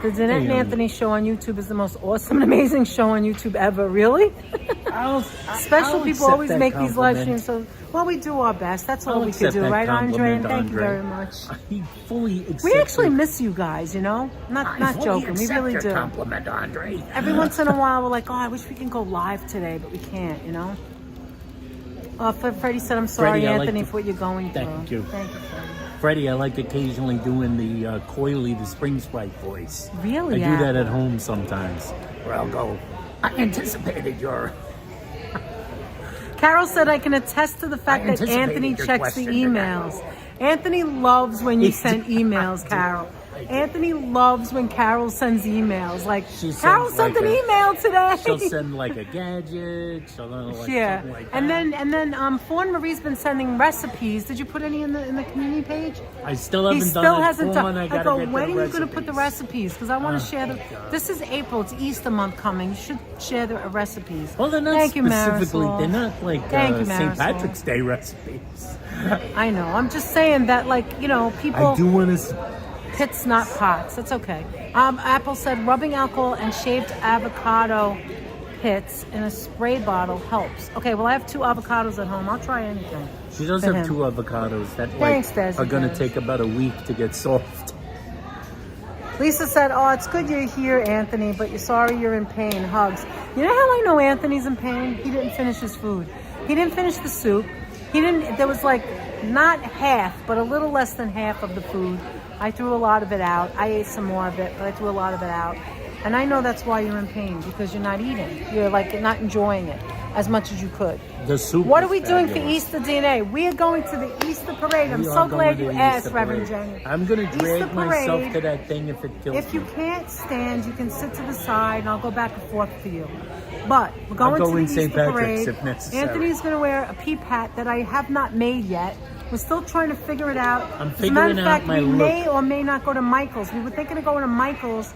[SPEAKER 1] The Danette and
[SPEAKER 2] Hey,
[SPEAKER 1] Anthony show on YouTube is the most awesome and amazing show on YouTube ever. Really? Special
[SPEAKER 2] I'll
[SPEAKER 1] people
[SPEAKER 2] accept
[SPEAKER 1] always
[SPEAKER 2] that
[SPEAKER 1] make these live
[SPEAKER 2] compliment.
[SPEAKER 1] streams. So, well, we do our best. That's all
[SPEAKER 2] I'll
[SPEAKER 1] we can
[SPEAKER 2] accept
[SPEAKER 1] do,
[SPEAKER 2] that
[SPEAKER 1] right, Andre? And
[SPEAKER 2] compliment,
[SPEAKER 1] thank you
[SPEAKER 2] Andre.
[SPEAKER 1] very much.
[SPEAKER 2] I fully accept
[SPEAKER 1] We actually
[SPEAKER 2] it.
[SPEAKER 1] miss you guys, you know? Not
[SPEAKER 2] fully
[SPEAKER 1] joking. We
[SPEAKER 2] accept
[SPEAKER 1] really
[SPEAKER 2] your
[SPEAKER 1] do.
[SPEAKER 2] compliment, Andre.
[SPEAKER 1] Every once in a while, we're like, oh, I wish we can go live today, but we can't, you know? Freddie said, I'm sorry,
[SPEAKER 2] Freddie, I like
[SPEAKER 1] Anthony,
[SPEAKER 2] to-
[SPEAKER 1] for what you're going through.
[SPEAKER 2] Thank you.
[SPEAKER 1] Thank you, Freddie.
[SPEAKER 2] Freddie, I like occasionally doing the coily, the spring sprite voice.
[SPEAKER 1] Really?
[SPEAKER 2] I do that at home sometimes, where I'll go, I anticipated your...
[SPEAKER 1] Carol said, I can attest to the fact
[SPEAKER 2] I
[SPEAKER 1] that Anthony
[SPEAKER 2] anticipated your
[SPEAKER 1] checks the
[SPEAKER 2] question.
[SPEAKER 1] emails. Anthony loves when you send emails, Carol. Anthony loves when Carol sends emails. Like,
[SPEAKER 2] She sends
[SPEAKER 1] Carol sent
[SPEAKER 2] like
[SPEAKER 1] an
[SPEAKER 2] a-
[SPEAKER 1] email today.
[SPEAKER 2] She'll send like a gadget, she'll like
[SPEAKER 1] Yeah,
[SPEAKER 2] something like that.
[SPEAKER 1] and then Fawn Marie's been sending recipes. Did you put any in the community page?
[SPEAKER 2] I still
[SPEAKER 1] He
[SPEAKER 2] haven't
[SPEAKER 1] still
[SPEAKER 2] done it.
[SPEAKER 1] hasn't done.
[SPEAKER 2] I
[SPEAKER 1] I
[SPEAKER 2] gotta
[SPEAKER 1] go,
[SPEAKER 2] get
[SPEAKER 1] when
[SPEAKER 2] the
[SPEAKER 1] are you going to put the recipes? Because I want to share them.
[SPEAKER 2] God.
[SPEAKER 1] This is April. It's Easter month coming. You should share the recipes.
[SPEAKER 2] Well, they're not
[SPEAKER 1] Thank you,
[SPEAKER 2] specifically,
[SPEAKER 1] Marisol.
[SPEAKER 2] they're not like
[SPEAKER 1] Thank you,
[SPEAKER 2] St.
[SPEAKER 1] Marisol.
[SPEAKER 2] Patrick's Day recipes.
[SPEAKER 1] I know. I'm just saying that, like, you know, people.
[SPEAKER 2] I do want to...
[SPEAKER 1] Pits, not pots. That's okay. Apple said rubbing alcohol and shaved avocado pits in a spray bottle helps. Okay, well, I have 2 avocados at home. I'll try anything.
[SPEAKER 2] She does
[SPEAKER 1] for
[SPEAKER 2] have
[SPEAKER 1] him.
[SPEAKER 2] 2 avocados that
[SPEAKER 1] Thanks, Desi,
[SPEAKER 2] are going to
[SPEAKER 1] guys.
[SPEAKER 2] take about a week to get soft.
[SPEAKER 1] Lisa said, oh, it's good you're here, Anthony, but you're sorry you're in pain. Hugs. You know how I know Anthony's in pain? He didn't finish his food. He didn't finish the soup. There was like not half, but a little less than half of the food. I threw a lot of it out. I ate some more of it, but I threw a lot of it out. And I know that's why you're in pain, because you're not eating. You're like not enjoying it as much as you could.
[SPEAKER 2] The soup
[SPEAKER 1] What are
[SPEAKER 2] was
[SPEAKER 1] we doing for
[SPEAKER 2] fabulous.
[SPEAKER 1] Easter DNA? We are going to the Easter parade. I'm
[SPEAKER 2] We
[SPEAKER 1] so
[SPEAKER 2] are
[SPEAKER 1] glad
[SPEAKER 2] going
[SPEAKER 1] you
[SPEAKER 2] to the
[SPEAKER 1] asked,
[SPEAKER 2] Easter
[SPEAKER 1] Reverend
[SPEAKER 2] parade.
[SPEAKER 1] Jenny.
[SPEAKER 2] I'm going to drag
[SPEAKER 1] Easter
[SPEAKER 2] myself
[SPEAKER 1] parade.
[SPEAKER 2] to that thing if it kills
[SPEAKER 1] If you
[SPEAKER 2] me.
[SPEAKER 1] can't stand, you can sit to the side, and I'll go back and forth for you. But we're going
[SPEAKER 2] I'll
[SPEAKER 1] to
[SPEAKER 2] go
[SPEAKER 1] the
[SPEAKER 2] in
[SPEAKER 1] Easter
[SPEAKER 2] St. Patrick's
[SPEAKER 1] parade.
[SPEAKER 2] if necessary.
[SPEAKER 1] Anthony's going to wear a peep hat that I have not made yet. We're still trying to figure it out.
[SPEAKER 2] I'm
[SPEAKER 1] As a matter
[SPEAKER 2] figuring
[SPEAKER 1] of
[SPEAKER 2] out
[SPEAKER 1] fact,
[SPEAKER 2] my
[SPEAKER 1] we
[SPEAKER 2] look.
[SPEAKER 1] may or may not go to Michael's. We were thinking of going to Michael's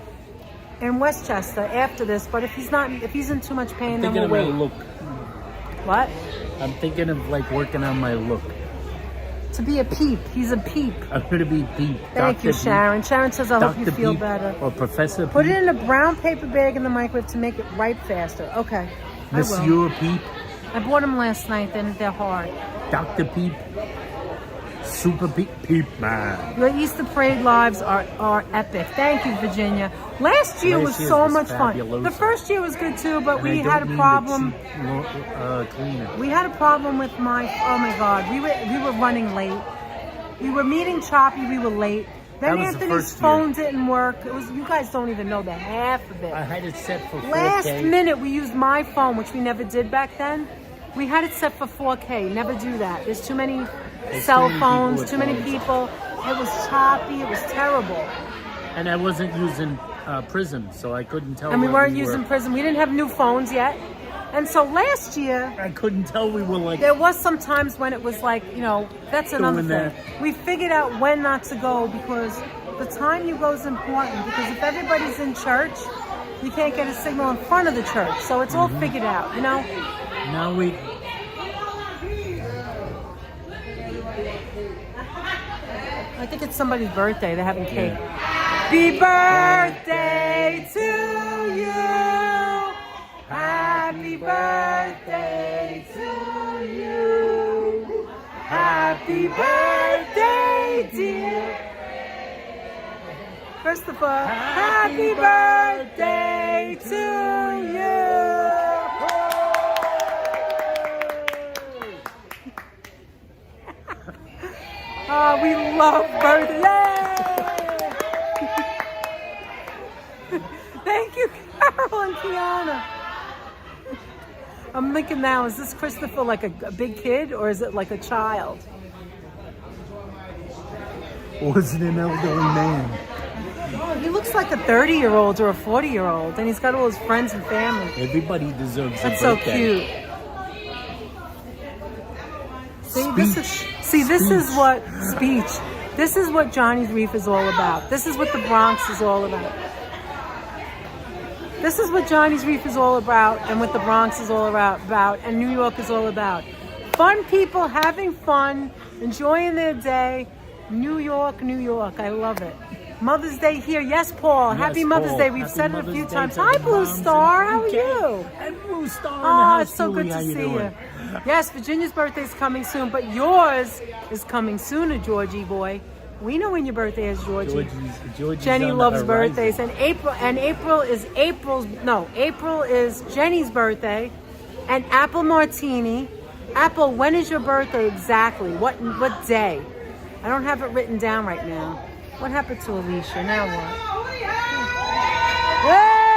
[SPEAKER 1] in Westchester after this, but if he's in too much pain, then
[SPEAKER 2] Thinking
[SPEAKER 1] we'll
[SPEAKER 2] of my
[SPEAKER 1] wait.
[SPEAKER 2] look.
[SPEAKER 1] What?
[SPEAKER 2] I'm thinking of like working on my look.
[SPEAKER 1] To be a peep. He's a peep.
[SPEAKER 2] I'm going to be Peep.
[SPEAKER 1] Thank
[SPEAKER 2] Dr.
[SPEAKER 1] you, Sharon. Sharon says, I hope
[SPEAKER 2] Dr.
[SPEAKER 1] you feel
[SPEAKER 2] Peep
[SPEAKER 1] beter.
[SPEAKER 2] Or Professor
[SPEAKER 1] Put
[SPEAKER 2] Peep.
[SPEAKER 1] it in a brown paper bag in the microwave to make it ripe faster. Okay. I will.
[SPEAKER 2] Monsieur Peep.
[SPEAKER 1] I bought them last night. They're hard.
[SPEAKER 2] Dr. Peep. Super Peep. Peep Man.
[SPEAKER 1] Your Easter parade lives are epic. Thank you, Virginia. Last year was
[SPEAKER 2] Last year's
[SPEAKER 1] so
[SPEAKER 2] was
[SPEAKER 1] much fun.
[SPEAKER 2] fabulous.
[SPEAKER 1] The first year was good too, but
[SPEAKER 2] And
[SPEAKER 1] we
[SPEAKER 2] I don't
[SPEAKER 1] had a
[SPEAKER 2] mean
[SPEAKER 1] problem.
[SPEAKER 2] the cheap, cleaner.
[SPEAKER 1] We had a problem with my. Oh my God, we were running late. We were meeting choppy. We were late. Then
[SPEAKER 2] That was the
[SPEAKER 1] Anthony's
[SPEAKER 2] first
[SPEAKER 1] phone
[SPEAKER 2] year.
[SPEAKER 1] didn't work. It was. You guys don't even know the half of it.
[SPEAKER 2] I had it set for 4K.
[SPEAKER 1] Last minute, we used my phone, which we never did back then. We had it set for 4K. Never do that. There's too many cell
[SPEAKER 2] too many
[SPEAKER 1] phones,
[SPEAKER 2] people
[SPEAKER 1] too
[SPEAKER 2] with
[SPEAKER 1] many
[SPEAKER 2] phones.
[SPEAKER 1] people. It was choppy. It was terrible.
[SPEAKER 2] And I wasn't using Prism, so I couldn't tell.
[SPEAKER 1] And we
[SPEAKER 2] where
[SPEAKER 1] weren't
[SPEAKER 2] were.
[SPEAKER 1] using Prism. We didn't have new phones yet. And so last year,
[SPEAKER 2] I couldn't tell we were like...
[SPEAKER 1] there was some times when it was like, you know, that's another
[SPEAKER 2] Doing
[SPEAKER 1] thing.
[SPEAKER 2] that.
[SPEAKER 1] We figured out when not to go because the time you go is important. Because if everybody's in church, you can't get a signal in front of the church. So it's all figured out, you know?
[SPEAKER 2] Now we...
[SPEAKER 1] I think it's somebody's birthday. They're having cake. Happy birthday to you. Happy birthday to you. Happy birthday, dear Christopher. Happy birthday to you. Oh, we love birthday. Thank you, Carol and Kiana. I'm thinking now, is this Christopher like a big kid or is it like a child?
[SPEAKER 2] Or is it an elderly man?
[SPEAKER 1] He looks like a 30-year-old or a 40-year-old, and he's got all his friends and family.
[SPEAKER 2] Everybody deserves
[SPEAKER 1] That's
[SPEAKER 2] a
[SPEAKER 1] so
[SPEAKER 2] birthday.
[SPEAKER 1] cute. This is what Johnny's Reef is all about. This is what the Bronx is all about. This is what Johnny's Reef is all about, and what the Bronx is all about, and New York is all about. Fun people having fun, enjoying their day. New York, New York. I love it. Mother's Day here. Yes, Paul.
[SPEAKER 2] Yes,
[SPEAKER 1] Happy Mother's
[SPEAKER 2] Paul.
[SPEAKER 1] Day. We've
[SPEAKER 2] Happy
[SPEAKER 1] said it a
[SPEAKER 2] Mother's
[SPEAKER 1] few
[SPEAKER 2] Day
[SPEAKER 1] times.
[SPEAKER 2] to
[SPEAKER 1] Hi,
[SPEAKER 2] the
[SPEAKER 1] Blue
[SPEAKER 2] moms
[SPEAKER 1] Star.
[SPEAKER 2] in
[SPEAKER 1] How
[SPEAKER 2] the
[SPEAKER 1] are
[SPEAKER 2] UK.
[SPEAKER 1] you?
[SPEAKER 2] And Blue Star in the
[SPEAKER 1] Oh,
[SPEAKER 2] house,
[SPEAKER 1] it's so good
[SPEAKER 2] Julie.
[SPEAKER 1] to
[SPEAKER 2] How you
[SPEAKER 1] see
[SPEAKER 2] doing?
[SPEAKER 1] you. Yes, Virginia's birthday is coming soon, but yours is coming sooner, Georgie boy. We know when your birthday is, Georgie.
[SPEAKER 2] Georgie's
[SPEAKER 1] Jenny
[SPEAKER 2] on the
[SPEAKER 1] loves
[SPEAKER 2] horizon.
[SPEAKER 1] birthdays, and April is Jenny's birthday, and Apple Martini. Apple, when is your birthday exactly? What day? I don't have it written down right now. What happened to Alicia? Now what? Yeah!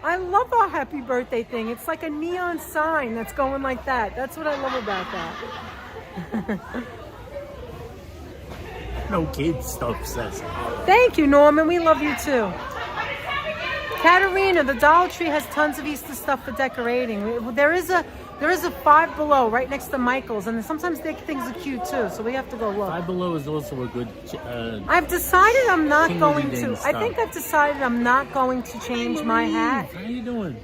[SPEAKER 1] I love our happy birthday thing. It's like a neon sign that's going like that. That's what I love about that.
[SPEAKER 2] No kid stuff says it.
[SPEAKER 1] Thank you, Norman. We love you too. Katerina, the Dollar Tree has tons of Easter stuff for decorating. There is a Five Below right next to Michael's, and sometimes their things are cute too, so we have to go look.
[SPEAKER 2] Five Below is also a good...
[SPEAKER 1] I've decided I'm not going to.
[SPEAKER 2] stuff.
[SPEAKER 1] I think I've decided I'm not going to change my hat.
[SPEAKER 2] How you doing?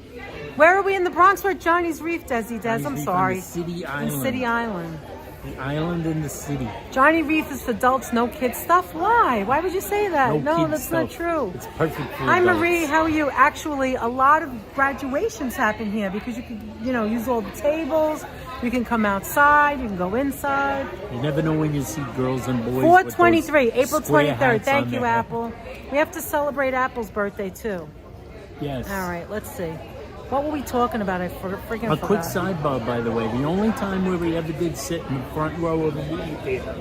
[SPEAKER 1] Where are we in the Bronx? We're at Johnny's Reef, Desi Des.
[SPEAKER 2] Johnny's
[SPEAKER 1] I'm
[SPEAKER 2] Reef
[SPEAKER 1] sorry.
[SPEAKER 2] on the City
[SPEAKER 1] In
[SPEAKER 2] Island.
[SPEAKER 1] City Island.
[SPEAKER 2] The island in the city.
[SPEAKER 1] Johnny Reef is for adults, no kids stuff. Why? Why would you say that? No,
[SPEAKER 2] kid
[SPEAKER 1] that's
[SPEAKER 2] stuff.
[SPEAKER 1] not true.
[SPEAKER 2] It's perfect for
[SPEAKER 1] Hi,
[SPEAKER 2] adults.
[SPEAKER 1] Marie. How are you? Actually, a lot of graduations happen here because you can, use all the tables. You can come outside. You can go inside.
[SPEAKER 2] You never know when you see girls and boys.
[SPEAKER 1] 4/23, April
[SPEAKER 2] square
[SPEAKER 1] 23rd.
[SPEAKER 2] hats
[SPEAKER 1] Thank
[SPEAKER 2] on
[SPEAKER 1] you,
[SPEAKER 2] their head.
[SPEAKER 1] Apple. We have to celebrate Apple's birthday too.
[SPEAKER 2] Yes.
[SPEAKER 1] All right, let's see. What were we talking about? I freaking
[SPEAKER 2] A
[SPEAKER 1] forgot.
[SPEAKER 2] quick sidebar, by the way. The only time where we ever did sit in the front row of the movie theater.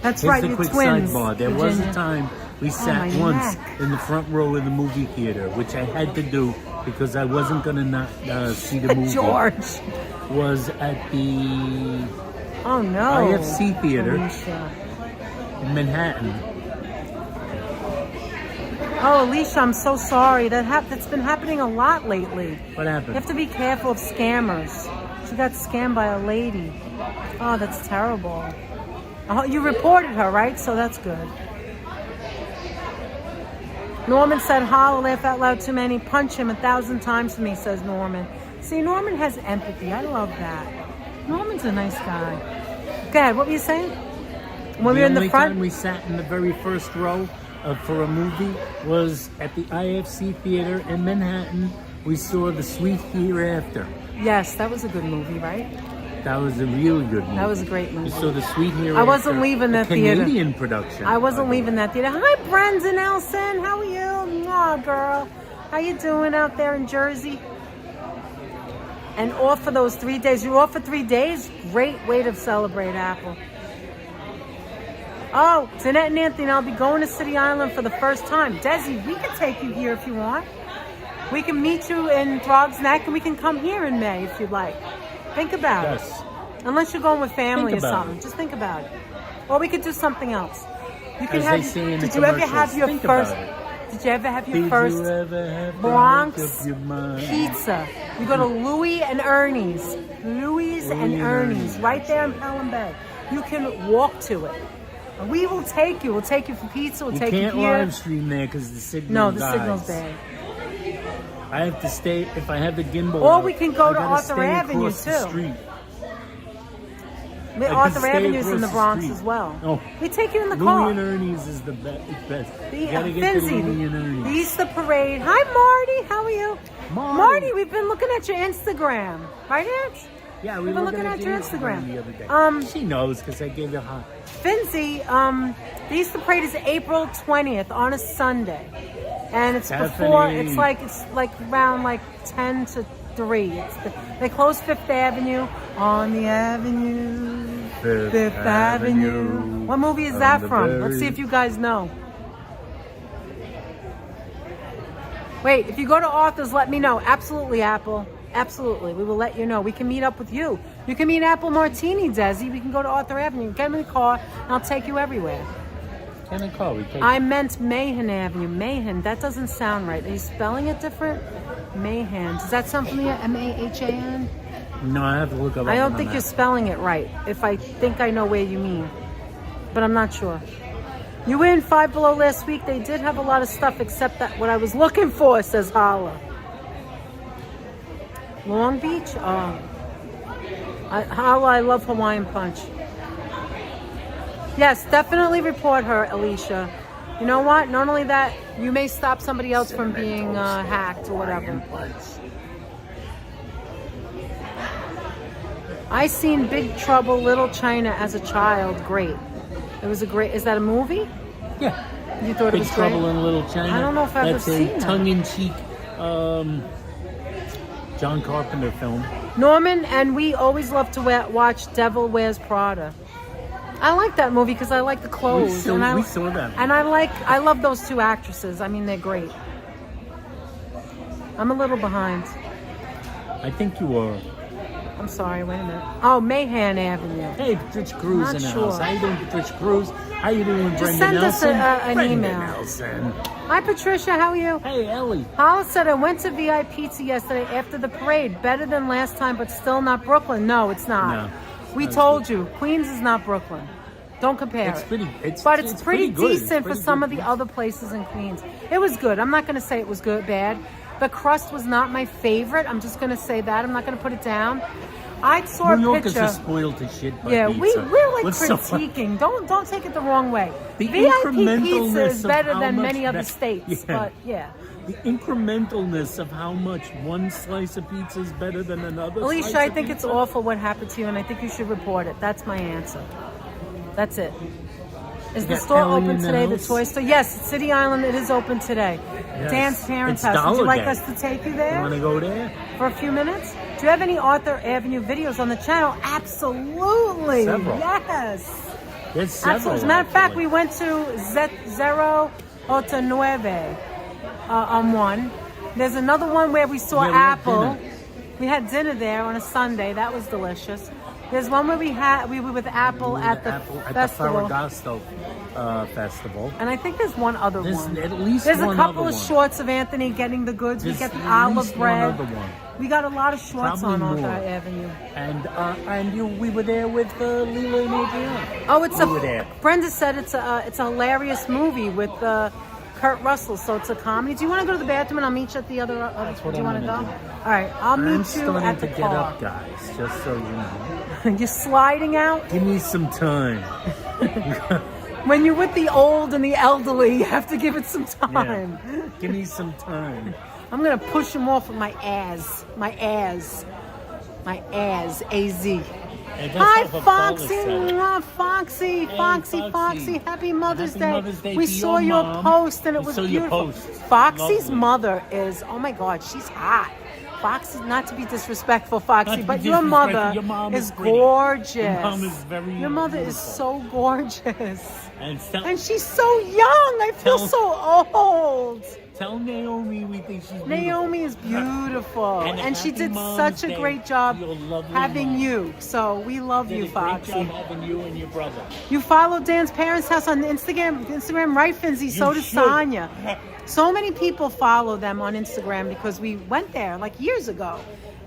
[SPEAKER 1] That's
[SPEAKER 2] Here's
[SPEAKER 1] right,
[SPEAKER 2] a
[SPEAKER 1] you're
[SPEAKER 2] quick
[SPEAKER 1] twins.
[SPEAKER 2] sidebar. There was
[SPEAKER 1] Virginia.
[SPEAKER 2] a time we sat
[SPEAKER 1] my
[SPEAKER 2] once
[SPEAKER 1] neck.
[SPEAKER 2] in the front row of the movie theater, which I had to do because I wasn't going to not see the movie.
[SPEAKER 1] George.
[SPEAKER 2] Was at the
[SPEAKER 1] Oh no.
[SPEAKER 2] IFC Theater
[SPEAKER 1] Alicia.
[SPEAKER 2] in Manhattan.
[SPEAKER 1] Oh, Alicia, I'm so sorry. That's been happening a lot lately.
[SPEAKER 2] What happened?
[SPEAKER 1] You have to be careful of scammers. She got scammed by a lady. Oh, that's terrible. Oh, you reported her, right? So that's good. Norman said, "Holla, laugh out loud too many. Punch him 1,000 times for me," says Norman. See, Norman has empathy. I love that. Norman's a nice guy. Go ahead. What were you saying? When we were in the
[SPEAKER 2] only
[SPEAKER 1] front?
[SPEAKER 2] time we sat in the very first row for a movie was at the IFC Theater in Manhattan. We saw The Sweet Hereafter.
[SPEAKER 1] Yes, that was a good movie, right?
[SPEAKER 2] That was a really good movie.
[SPEAKER 1] That was a great movie.
[SPEAKER 2] We saw The Sweet Hereafter.
[SPEAKER 1] I wasn't leaving that theater.
[SPEAKER 2] Canadian production.
[SPEAKER 1] I wasn't leaving that theater. Hi, Brendan Nelson. How are you? Aw, girl. How you doing out there in Jersey? And off for those 3 days. You're off for 3 days? Great way to celebrate Apple. Oh, Danette and Anthony, I'll be going to City Island for the first time. Desi, we can take you here if you want. We can meet you in Throg's Neck, and we can come here in May if you'd like. Think about it.
[SPEAKER 2] Yes.
[SPEAKER 1] Unless you're going with family
[SPEAKER 2] Think
[SPEAKER 1] or
[SPEAKER 2] about
[SPEAKER 1] something.
[SPEAKER 2] it.
[SPEAKER 1] Just think about it. Or we could do something else. You can
[SPEAKER 2] As
[SPEAKER 1] have.
[SPEAKER 2] they say in the
[SPEAKER 1] Did you ever have
[SPEAKER 2] commercials,
[SPEAKER 1] your
[SPEAKER 2] think
[SPEAKER 1] first?
[SPEAKER 2] about it.
[SPEAKER 1] Did you ever have your
[SPEAKER 2] Did
[SPEAKER 1] first
[SPEAKER 2] you ever have to
[SPEAKER 1] Bronx
[SPEAKER 2] make up your mind?
[SPEAKER 1] pizza? You go to Louis and Ernie's. Louis and Ernie's, right there in Pelham Bay. You can walk to it. We will take you. We'll take you for pizza. We'll take you here.
[SPEAKER 2] You can't live stream there because the signal
[SPEAKER 1] No, the
[SPEAKER 2] dies.
[SPEAKER 1] signal's bad.
[SPEAKER 2] I have to stay, if I have the gimbal
[SPEAKER 1] Or
[SPEAKER 2] out,
[SPEAKER 1] we can go
[SPEAKER 2] I
[SPEAKER 1] to
[SPEAKER 2] gotta
[SPEAKER 1] Arthur
[SPEAKER 2] stay
[SPEAKER 1] Avenue,
[SPEAKER 2] across the
[SPEAKER 1] too.
[SPEAKER 2] street.
[SPEAKER 1] Arthur
[SPEAKER 2] stay
[SPEAKER 1] Avenue's in the
[SPEAKER 2] across the
[SPEAKER 1] Bronx
[SPEAKER 2] street.
[SPEAKER 1] as well.
[SPEAKER 2] Oh.
[SPEAKER 1] We take you in the
[SPEAKER 2] Louis
[SPEAKER 1] car.
[SPEAKER 2] and Ernie's is the best.
[SPEAKER 1] The
[SPEAKER 2] You gotta get to
[SPEAKER 1] Finzi,
[SPEAKER 2] Louis and Ernie's.
[SPEAKER 1] the Easter Parade. Hi, Marty. How are you?
[SPEAKER 2] Marty.
[SPEAKER 1] We've been looking at your Instagram. Right, Ants?
[SPEAKER 2] Yeah,
[SPEAKER 1] We've been looking at your Instagram.
[SPEAKER 2] the other day. She knows because I gave her hot.
[SPEAKER 1] Finzi, the Easter Parade is April 20th on a Sunday. And it's before, it's like around like 10 to 3. They close Fifth Avenue on the Avenue. Fifth Avenue. What movie is that from? Let's see if you guys know. Wait, if you go to Arthur's, let me know. Absolutely, Apple. Absolutely. We will let you know. We can meet up with you. You can meet Apple Martini, Desi. We can go to Arthur Avenue. Get in the car, and I'll take you everywhere.
[SPEAKER 2] Can I call?
[SPEAKER 1] I meant Mahan Avenue. Mahan. That doesn't sound right. Are you spelling it different? Mahan. Does that sound familiar? M-A-H-A-N?
[SPEAKER 2] No, I have to look up.
[SPEAKER 1] I don't think you're spelling it right. If I think I know where you mean. But I'm not sure. You were in Five Below last week. They did have a lot of stuff except that what I was looking for, says Hala. Long Beach? Oh. Hala, I love Hawaiian Punch. Yes, definitely report her, Alicia. You know what? Not only that, you may stop somebody else from being hacked or whatever. I seen Big Trouble Little China as a child. Great. It was a great... Is that a movie?
[SPEAKER 2] Yeah.
[SPEAKER 1] You thought it was great?
[SPEAKER 2] Big Trouble in Little China.
[SPEAKER 1] I don't know if I've ever seen that.
[SPEAKER 2] That's a tongue-in-cheek John Carpenter film.
[SPEAKER 1] Norman and we always love to watch Devil Wears Prada. I like that movie because I like the clothes.
[SPEAKER 2] We saw that.
[SPEAKER 1] And I love those two actresses. I mean, they're great. I'm a little behind.
[SPEAKER 2] I think you are.
[SPEAKER 1] I'm sorry, wait a minute. Oh, Mahan Avenue.
[SPEAKER 2] Hey, Patricia Cruz in the house. How you doing, Patricia Cruz? How you doing, Brenda
[SPEAKER 1] Just send
[SPEAKER 2] Nelson?
[SPEAKER 1] us an
[SPEAKER 2] Brenda
[SPEAKER 1] email.
[SPEAKER 2] Nelson.
[SPEAKER 1] Hi, Patricia. How are you?
[SPEAKER 2] Hey, Ellie.
[SPEAKER 1] Hala said, I went to VI Pizza yesterday after the parade. Better than last time, but still not Brooklyn. No, it's not.
[SPEAKER 2] No.
[SPEAKER 1] We told you. Queens is not Brooklyn. Don't compare
[SPEAKER 2] It's
[SPEAKER 1] it.
[SPEAKER 2] pretty,
[SPEAKER 1] It's pretty
[SPEAKER 2] pretty good.
[SPEAKER 1] decent for some of the other places in Queens. It was good. I'm not going to say it was good, bad. The crust was not my favorite. I'm just going to say that. I'm not going to put it down. I saw
[SPEAKER 2] New
[SPEAKER 1] a picture.
[SPEAKER 2] Yorkers are spoiled to shit by
[SPEAKER 1] yeah,
[SPEAKER 2] pizza.
[SPEAKER 1] we're like
[SPEAKER 2] What's so
[SPEAKER 1] critiquing. Don't take it the wrong way.
[SPEAKER 2] The
[SPEAKER 1] VIP
[SPEAKER 2] incrementalness
[SPEAKER 1] pizza is
[SPEAKER 2] of
[SPEAKER 1] better
[SPEAKER 2] how
[SPEAKER 1] than
[SPEAKER 2] much
[SPEAKER 1] many other
[SPEAKER 2] that-
[SPEAKER 1] states,
[SPEAKER 2] yeah.
[SPEAKER 1] but yeah.
[SPEAKER 2] The incrementalness of how much one slice of pizza is better than another.
[SPEAKER 1] Alicia,
[SPEAKER 2] slice
[SPEAKER 1] I
[SPEAKER 2] of
[SPEAKER 1] think it's
[SPEAKER 2] pizza.
[SPEAKER 1] awful what happened to you, and I think you should report it. That's my answer. That's it. Is the
[SPEAKER 2] got
[SPEAKER 1] store
[SPEAKER 2] Ellie
[SPEAKER 1] open
[SPEAKER 2] in the
[SPEAKER 1] today, the
[SPEAKER 2] house?
[SPEAKER 1] toy store? Yes, at City Island, it is open today.
[SPEAKER 2] Yes.
[SPEAKER 1] Dan's parents'
[SPEAKER 2] It's
[SPEAKER 1] house. Would you
[SPEAKER 2] Dollar
[SPEAKER 1] like
[SPEAKER 2] Day.
[SPEAKER 1] us to take you
[SPEAKER 2] You
[SPEAKER 1] there
[SPEAKER 2] want to go there?
[SPEAKER 1] for a few minutes? Do you have any Arthur Avenue videos on the channel? Absolutely.
[SPEAKER 2] Several.
[SPEAKER 1] Yes.
[SPEAKER 2] There's several.
[SPEAKER 1] Absolutely. As a matter of fact,
[SPEAKER 2] actually.
[SPEAKER 1] we went to Zero Ocho Nueve on one. There's another one where we saw
[SPEAKER 2] Yeah, we had
[SPEAKER 1] Apple.
[SPEAKER 2] dinner.
[SPEAKER 1] We had dinner there on a Sunday. That was delicious. There's one where we were with Apple at the festival.
[SPEAKER 2] Ferragasto festival.
[SPEAKER 1] And I think there's one other
[SPEAKER 2] There's
[SPEAKER 1] one.
[SPEAKER 2] at least
[SPEAKER 1] There's
[SPEAKER 2] one
[SPEAKER 1] a couple
[SPEAKER 2] other
[SPEAKER 1] of
[SPEAKER 2] one.
[SPEAKER 1] shorts of Anthony getting the goods.
[SPEAKER 2] There's
[SPEAKER 1] we get the
[SPEAKER 2] at
[SPEAKER 1] olive
[SPEAKER 2] least
[SPEAKER 1] bread.
[SPEAKER 2] one other one.
[SPEAKER 1] We got a lot of shorts
[SPEAKER 2] Probably
[SPEAKER 1] on Arthur
[SPEAKER 2] more.
[SPEAKER 1] Avenue.
[SPEAKER 2] And we were there with Leela and Adriana.
[SPEAKER 1] Oh, it's
[SPEAKER 2] we were there.
[SPEAKER 1] Brenda said it's a hilarious movie with Kurt Russell, so it's a comedy. Do you want to go to the bathroom and I'll meet you at the other?
[SPEAKER 2] what
[SPEAKER 1] do you
[SPEAKER 2] I'm
[SPEAKER 1] want to go?
[SPEAKER 2] gonna
[SPEAKER 1] All right, I'll meet
[SPEAKER 2] I'm
[SPEAKER 1] you
[SPEAKER 2] starting
[SPEAKER 1] at the
[SPEAKER 2] to get
[SPEAKER 1] car.
[SPEAKER 2] up, guys. Just so you know.
[SPEAKER 1] You're sliding out.
[SPEAKER 2] Give me some time.
[SPEAKER 1] When you're with the old and the elderly, you have to give it some
[SPEAKER 2] Yeah.
[SPEAKER 1] time.
[SPEAKER 2] Give me some time.
[SPEAKER 1] I'm gonna push him off with my ass, A-Z.
[SPEAKER 2] Hey, that's
[SPEAKER 1] Hi,
[SPEAKER 2] off of
[SPEAKER 1] Foxy,
[SPEAKER 2] Paulus,
[SPEAKER 1] Foxy,
[SPEAKER 2] Foxy.
[SPEAKER 1] Foxy. Happy Mother's
[SPEAKER 2] Happy
[SPEAKER 1] Day.
[SPEAKER 2] Mother's Day
[SPEAKER 1] We
[SPEAKER 2] to
[SPEAKER 1] saw
[SPEAKER 2] your
[SPEAKER 1] your
[SPEAKER 2] mom.
[SPEAKER 1] post and it
[SPEAKER 2] We
[SPEAKER 1] was
[SPEAKER 2] saw your
[SPEAKER 1] beautiful.
[SPEAKER 2] post.
[SPEAKER 1] Foxy's
[SPEAKER 2] Lovely.
[SPEAKER 1] mother is, oh my God, she's hot. Foxy, not to be disrespectful, Foxy,
[SPEAKER 2] Not to
[SPEAKER 1] but
[SPEAKER 2] be
[SPEAKER 1] your mother
[SPEAKER 2] disrespectful, your mom
[SPEAKER 1] is
[SPEAKER 2] is pretty.
[SPEAKER 1] gorgeous.
[SPEAKER 2] Your mom is very
[SPEAKER 1] Your mother is
[SPEAKER 2] beautiful.
[SPEAKER 1] so gorgeous.
[SPEAKER 2] And
[SPEAKER 1] And she's so young. I feel
[SPEAKER 2] Tell-
[SPEAKER 1] so old.
[SPEAKER 2] Tell Naomi we think she's beautiful.
[SPEAKER 1] Naomi is beautiful, and she
[SPEAKER 2] happy
[SPEAKER 1] did
[SPEAKER 2] Mom's
[SPEAKER 1] such a
[SPEAKER 2] Day
[SPEAKER 1] great job
[SPEAKER 2] to your lovely
[SPEAKER 1] having
[SPEAKER 2] mom.
[SPEAKER 1] you. So we love
[SPEAKER 2] Did
[SPEAKER 1] you,
[SPEAKER 2] a great
[SPEAKER 1] Foxy.
[SPEAKER 2] job having you and your brother.
[SPEAKER 1] You follow Dan's parents' house on Instagram, right, Finzi? So does
[SPEAKER 2] should.
[SPEAKER 1] Sonia. So many people follow them on Instagram because we went there like years ago.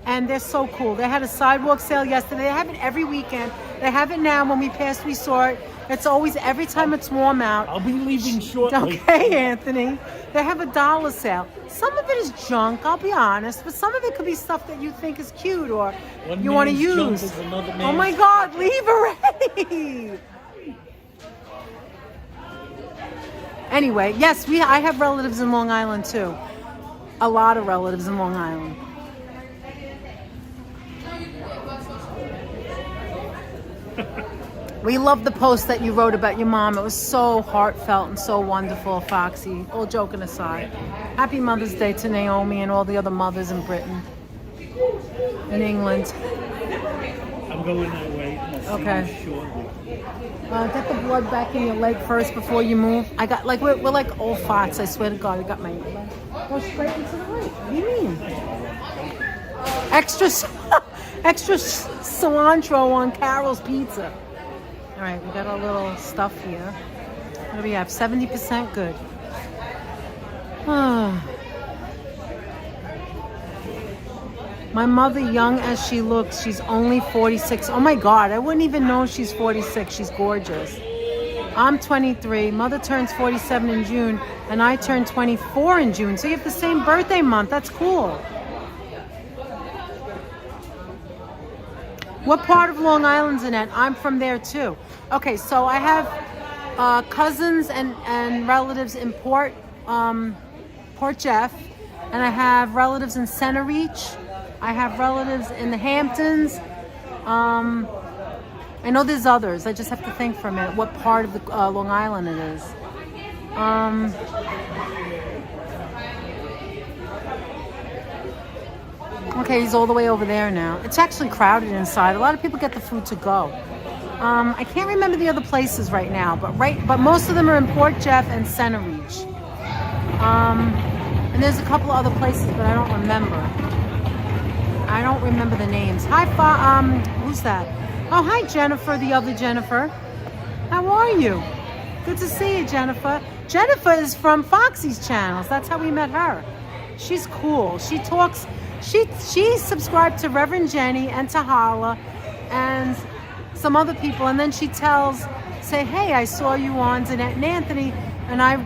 [SPEAKER 1] And they're so cool. They had a sidewalk sale yesterday. They have it every weekend. They have it now. When we passed, we saw it. It's always, every time it's warm out.
[SPEAKER 2] I'll be leaving shortly.
[SPEAKER 1] Okay, Anthony. They have a dollar sale. Some of it is junk, I'll be honest, but some of it could be stuff that you think is cute or
[SPEAKER 2] One
[SPEAKER 1] you want to
[SPEAKER 2] man's junk
[SPEAKER 1] use.
[SPEAKER 2] is another
[SPEAKER 1] Oh
[SPEAKER 2] man's
[SPEAKER 1] my God, leave already. Anyway, yes, I have relatives in Long Island too. A lot of relatives in Long Island. We love the post that you wrote about your mom. It was so heartfelt and so wonderful, Foxy. All joking aside. Happy Mother's Day to Naomi and all the other mothers in Britain. In England.
[SPEAKER 2] I'm going that way. I'll see
[SPEAKER 1] Okay.
[SPEAKER 2] you shortly.
[SPEAKER 1] Get the blood back in your leg first before you move. I got, like, we're like old farts. I swear to God, I got my leg. Go straight into the right. What do you mean? Extra cilantro on Carol's pizza. All right, we got a little stuff here. What do we have? 70% good. My mother, young as she looks, she's only 46. Oh my God, I wouldn't even know she's 46. She's gorgeous. I'm 23. Mother turns 47 in June, and I turn 24 in June. So you have the same birthday month. That's cool. What part of Long Island's in it? I'm from there too. Okay, so I have cousins and relatives in Port Jeff, and I have relatives in Center Reach. I have relatives in the Hamptons. I know there's others. I just have to think for a minute what part of the Long Island it is. Okay, he's all the way over there now. It's actually crowded inside. A lot of people get the food to go. I can't remember the other places right now, but most of them are in Port Jeff and Center Reach. And there's a couple of other places, but I don't remember. I don't remember the names. Hi, who's that? Oh, hi, Jennifer, the other Jennifer. How are you? Good to see you, Jennifer. Jennifer is from Foxy's channels. That's how we met her. She's cool. She talks. She subscribed to Reverend Jenny and to Hala and some other people, and then she say, hey, I saw you on Danette and Anthony, and I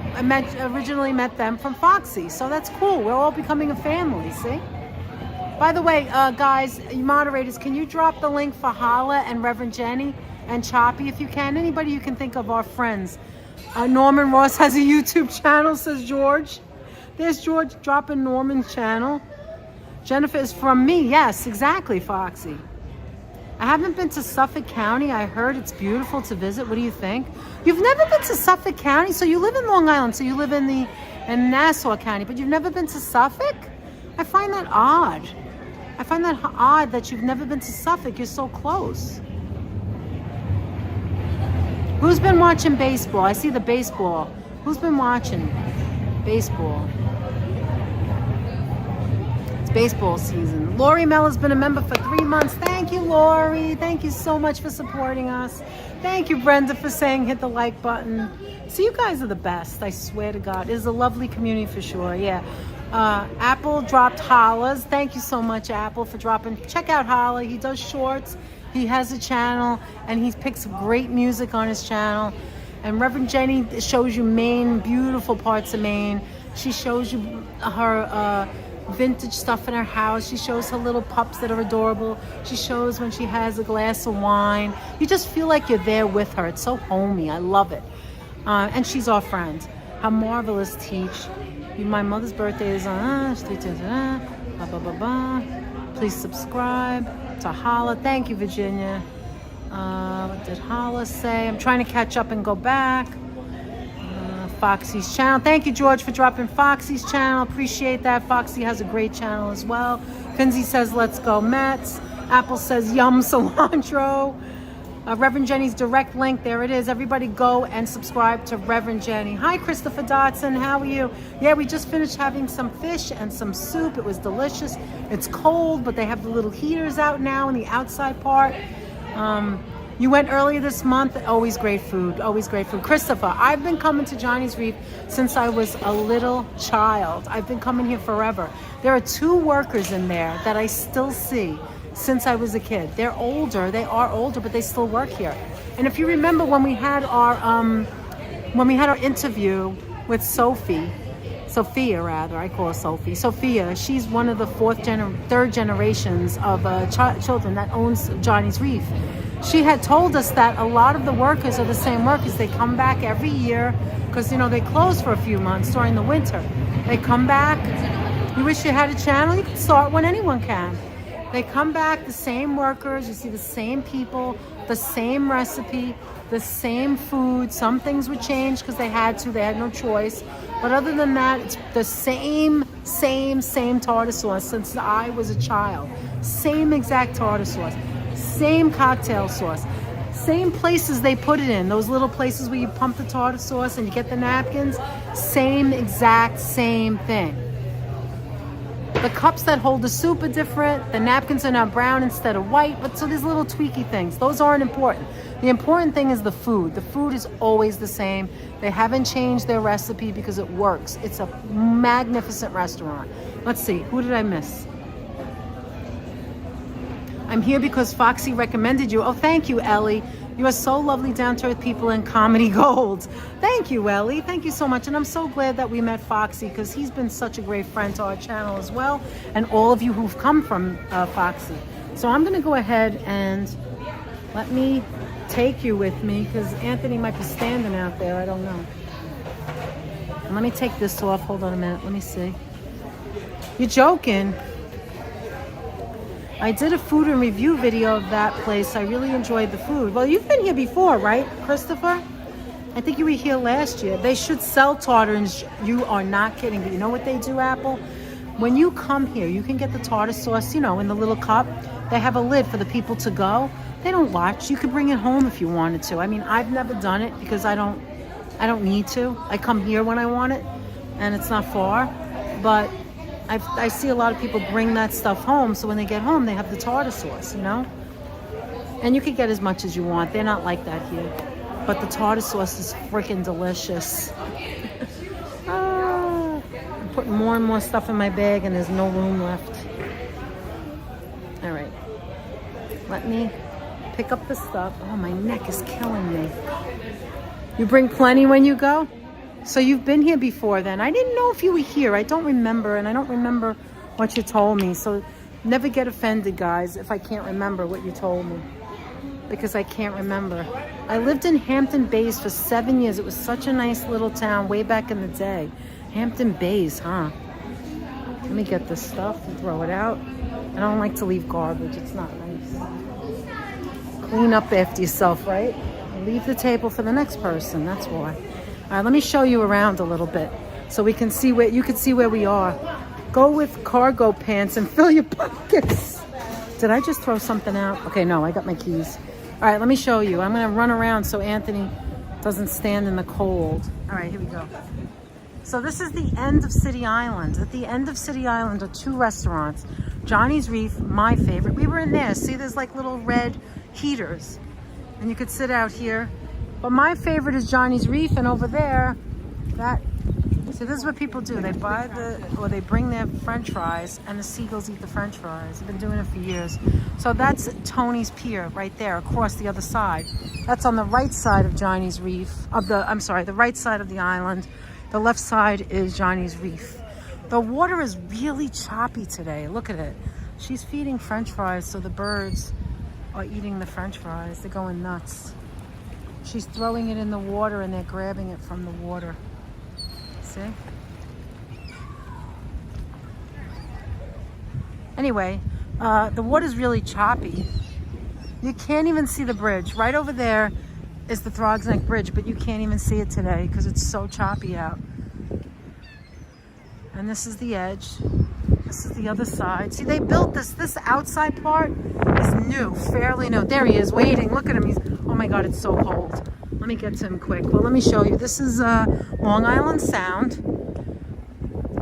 [SPEAKER 1] originally met them from Foxy. So that's cool. We're all becoming a family, see? By the way, guys, you moderators, can you drop the link for Hala and Reverend Jenny and Choppy if you can? Anybody you can think of, our friends. Norman Ross has a YouTube channel, says George. There's George dropping Norman's channel. Jennifer is from me. Yes, exactly, Foxy. I haven't been to Suffolk County. I heard it's beautiful to visit. What do you think? You've never been to Suffolk County? So you live in Long Island, so you live in Nassau County, but you've never been to Suffolk? I find that odd. I find that odd that you've never been to Suffolk. You're so close. Who's been watching baseball? I see the baseball. Who's been watching baseball? Baseball season. Lori Mell has been a member for 3 months. Thank you, Lori. Thank you so much for supporting us. Thank you, Brenda, for saying hit the like button. So you guys are the best, I swear to God. It is a lovely community for sure, yeah. Apple dropped Hala's. Thank you so much, Apple, for dropping. Check out Hala. He does shorts. He has a channel, and he picks great music on his channel. And Reverend Jenny shows you Maine, beautiful parts of Maine. She shows you her vintage stuff in her house. She shows her little pups that are adorable. She shows when she has a glass of wine. You just feel like you're there with her. It's so homey. I love it. And she's our friend. How marvelous teach. My mother's birthday is on. Please subscribe to Hala. Thank you, Virginia. What did Hala say? I'm trying to catch up and go back. Foxy's channel. Thank you, George, for dropping Foxy's channel. Appreciate that. Foxy has a great channel as well. Finzi says, let's go Mets. Apple says, yum cilantro. Reverend Jenny's direct link, there it is. Everybody go and subscribe to Reverend Jenny. Hi, Christopher Dotson, how are you? Yeah, we just finished having some fish and some soup. It was delicious. It's cold, but they have the little heaters out now in the outside part. You went earlier this month. Always great food, always great food. Christopher, I've been coming to Johnny's Reef since I was a little child. I've been coming here forever. There are 2 workers in there that I still see since I was a kid. They're older, they are older, but they still work here. And if you remember when we had our interview with Sophia, I call her Sophie. Sophia, she's one of the third generations of children that owns Johnny's Reef. She had told us that a lot of the workers are the same workers. They come back every year because, you know, they close for a few months during the winter. They come back. You wish you had a channel? You can start when anyone can. They come back, the same workers. You see the same people, the same recipe, the same food. Some things would change because they had to. They had no choice. But other than that, it's the same tartar sauce since I was a child. Same exact tartar sauce. Same cocktail sauce. Same places they put it in. Those little places where you pump the tartar sauce and you get the napkins. Same thing. The cups that hold the soup are different. The napkins are now brown instead of white. But so there's little tweaky things. Those aren't important. The important thing is the food. The food is always the same. They haven't changed their recipe because it works. It's a magnificent restaurant. Let's see. Who did I miss? I'm here because Foxy recommended you. Oh, thank you, Ellie. You are so lovely, down-to-earth people in comedy gold. Thank you, Ellie. Thank you so much. And I'm so glad that we met Foxy because he's been such a great friend to our channel as well. And all of you who've come from Foxy. So I'm going to go ahead and let me take you with me because Anthony might be standing out there. I don't know. And let me take this off. Hold on a minute. Let me see. You're joking. I did a food and review video of that place. I really enjoyed the food. Well, you've been here before, right, Christopher? I think you were here last year. They should sell tartars. You are not kidding. But you know what they do, Apple? When you come here, you can get the tartar sauce, you know, in the little cup. They have a lid for the people to go. They don't watch. You could bring it home if you wanted to. I mean, I've never done it because I don't need to. I come here when I want it, and it's not far. But I see a lot of people bring that stuff home, so when they get home, they have the tartar sauce, you know? And you could get as much as you want. They're not like that here. But the tartar sauce is freaking delicious. I'm putting more and more stuff in my bag, and there's no room left. All right. Let me pick up the stuff. Oh, my neck is killing me. You bring plenty when you go? So you've been here before then. I didn't know if you were here. I don't remember, and I don't remember what you told me. So never get offended, guys, if I can't remember what you told me. Because I can't remember. I lived in Hampton Bays for 7 years. It was such a nice little town way back in the day. Hampton Bays, huh? Let me get this stuff and throw it out. I don't like to leave garbage. It's not nice. Clean up after yourself, right? And leave the table for the next person. That's why. All right, let me show you around a little bit so we can see where you can see where we are. Go with cargo pants and fill your pockets. Did I just throw something out? Okay, no, I got my keys. All right, let me show you. I'm going to run around so Anthony doesn't stand in the cold. All right, here we go. So this is the end of City Island. At the end of City Island are 2 restaurants. Johnny's Reef, my favorite. We were in there. See, there's like little red heaters. And you could sit out here. But my favorite is Johnny's Reef, and over there, so this is what people do. They buy they bring their French fries, and the seagulls eat the French fries. I've been doing it for years. So that's Tony's Pier right there, across the other side. That's on the right side of Johnny's Reef, the right side of the island. The left side is Johnny's Reef. The water is really choppy today. Look at it. She's feeding French fries, so the birds are eating the French fries. They're going nuts. She's throwing it in the water and they're grabbing it from the water. See? Anyway, the water's really choppy. You can't even see the bridge. Right over there is the Throgs Neck Bridge, but you can't even see it today because it's so choppy out. And this is the edge. This is the other side. See, they built this outside part is new, fairly new. There he is waiting. Look at him. He's Oh my God, it's so cold. Let me get to him quick. Well, let me show you. This is Long Island Sound.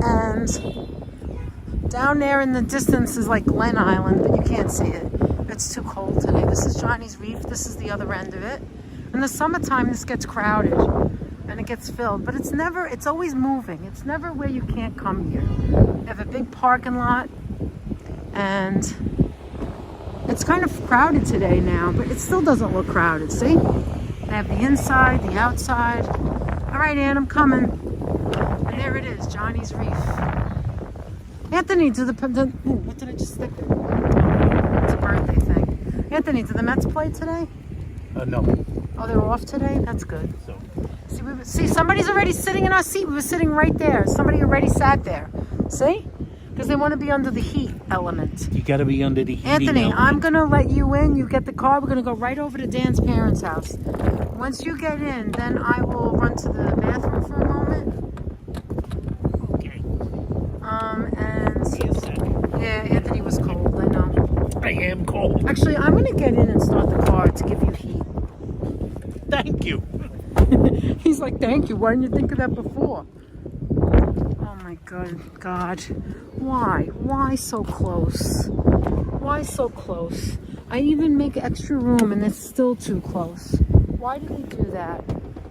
[SPEAKER 1] And down there in the distance is like Glen Island, but you can't see it. It's too cold today. This is Johnny's Reef. This is the other end of it. In the summertime, this gets crowded and it gets filled, but it's always moving. It's never where you can't come here. They have a big parking lot and it's kind of crowded today now, but it still doesn't look crowded. See? They have the inside, the outside. All right, Ann, I'm coming. And there it is, Johnny's Reef. Anthony, what did I just stick there? It's a birthday thing. Anthony, did the Mets play today?
[SPEAKER 2] No.
[SPEAKER 1] Oh, they were off today? That's good.
[SPEAKER 2] So.
[SPEAKER 1] See, somebody's already sitting in our seat. We were sitting right there. Somebody already sat there. See? Because they want to be under the heat element.
[SPEAKER 2] You got to be under the heat.
[SPEAKER 1] Anthony, I'm going to let you in. You get the car. We're going to go right over to Dan's parents' house. Once you get in, then I will run to the bathroom for a moment.
[SPEAKER 2] Okay.
[SPEAKER 1] Yeah, Anthony was cold. I know.
[SPEAKER 2] I am cold.
[SPEAKER 1] Actually, I'm going to get in and start the car to give you heat.
[SPEAKER 2] Thank you.
[SPEAKER 1] He's like, thank you. Why didn't you think of that before? Oh my God. Why so close? Why so close? I even make extra room and it's still too close. Why did they do that?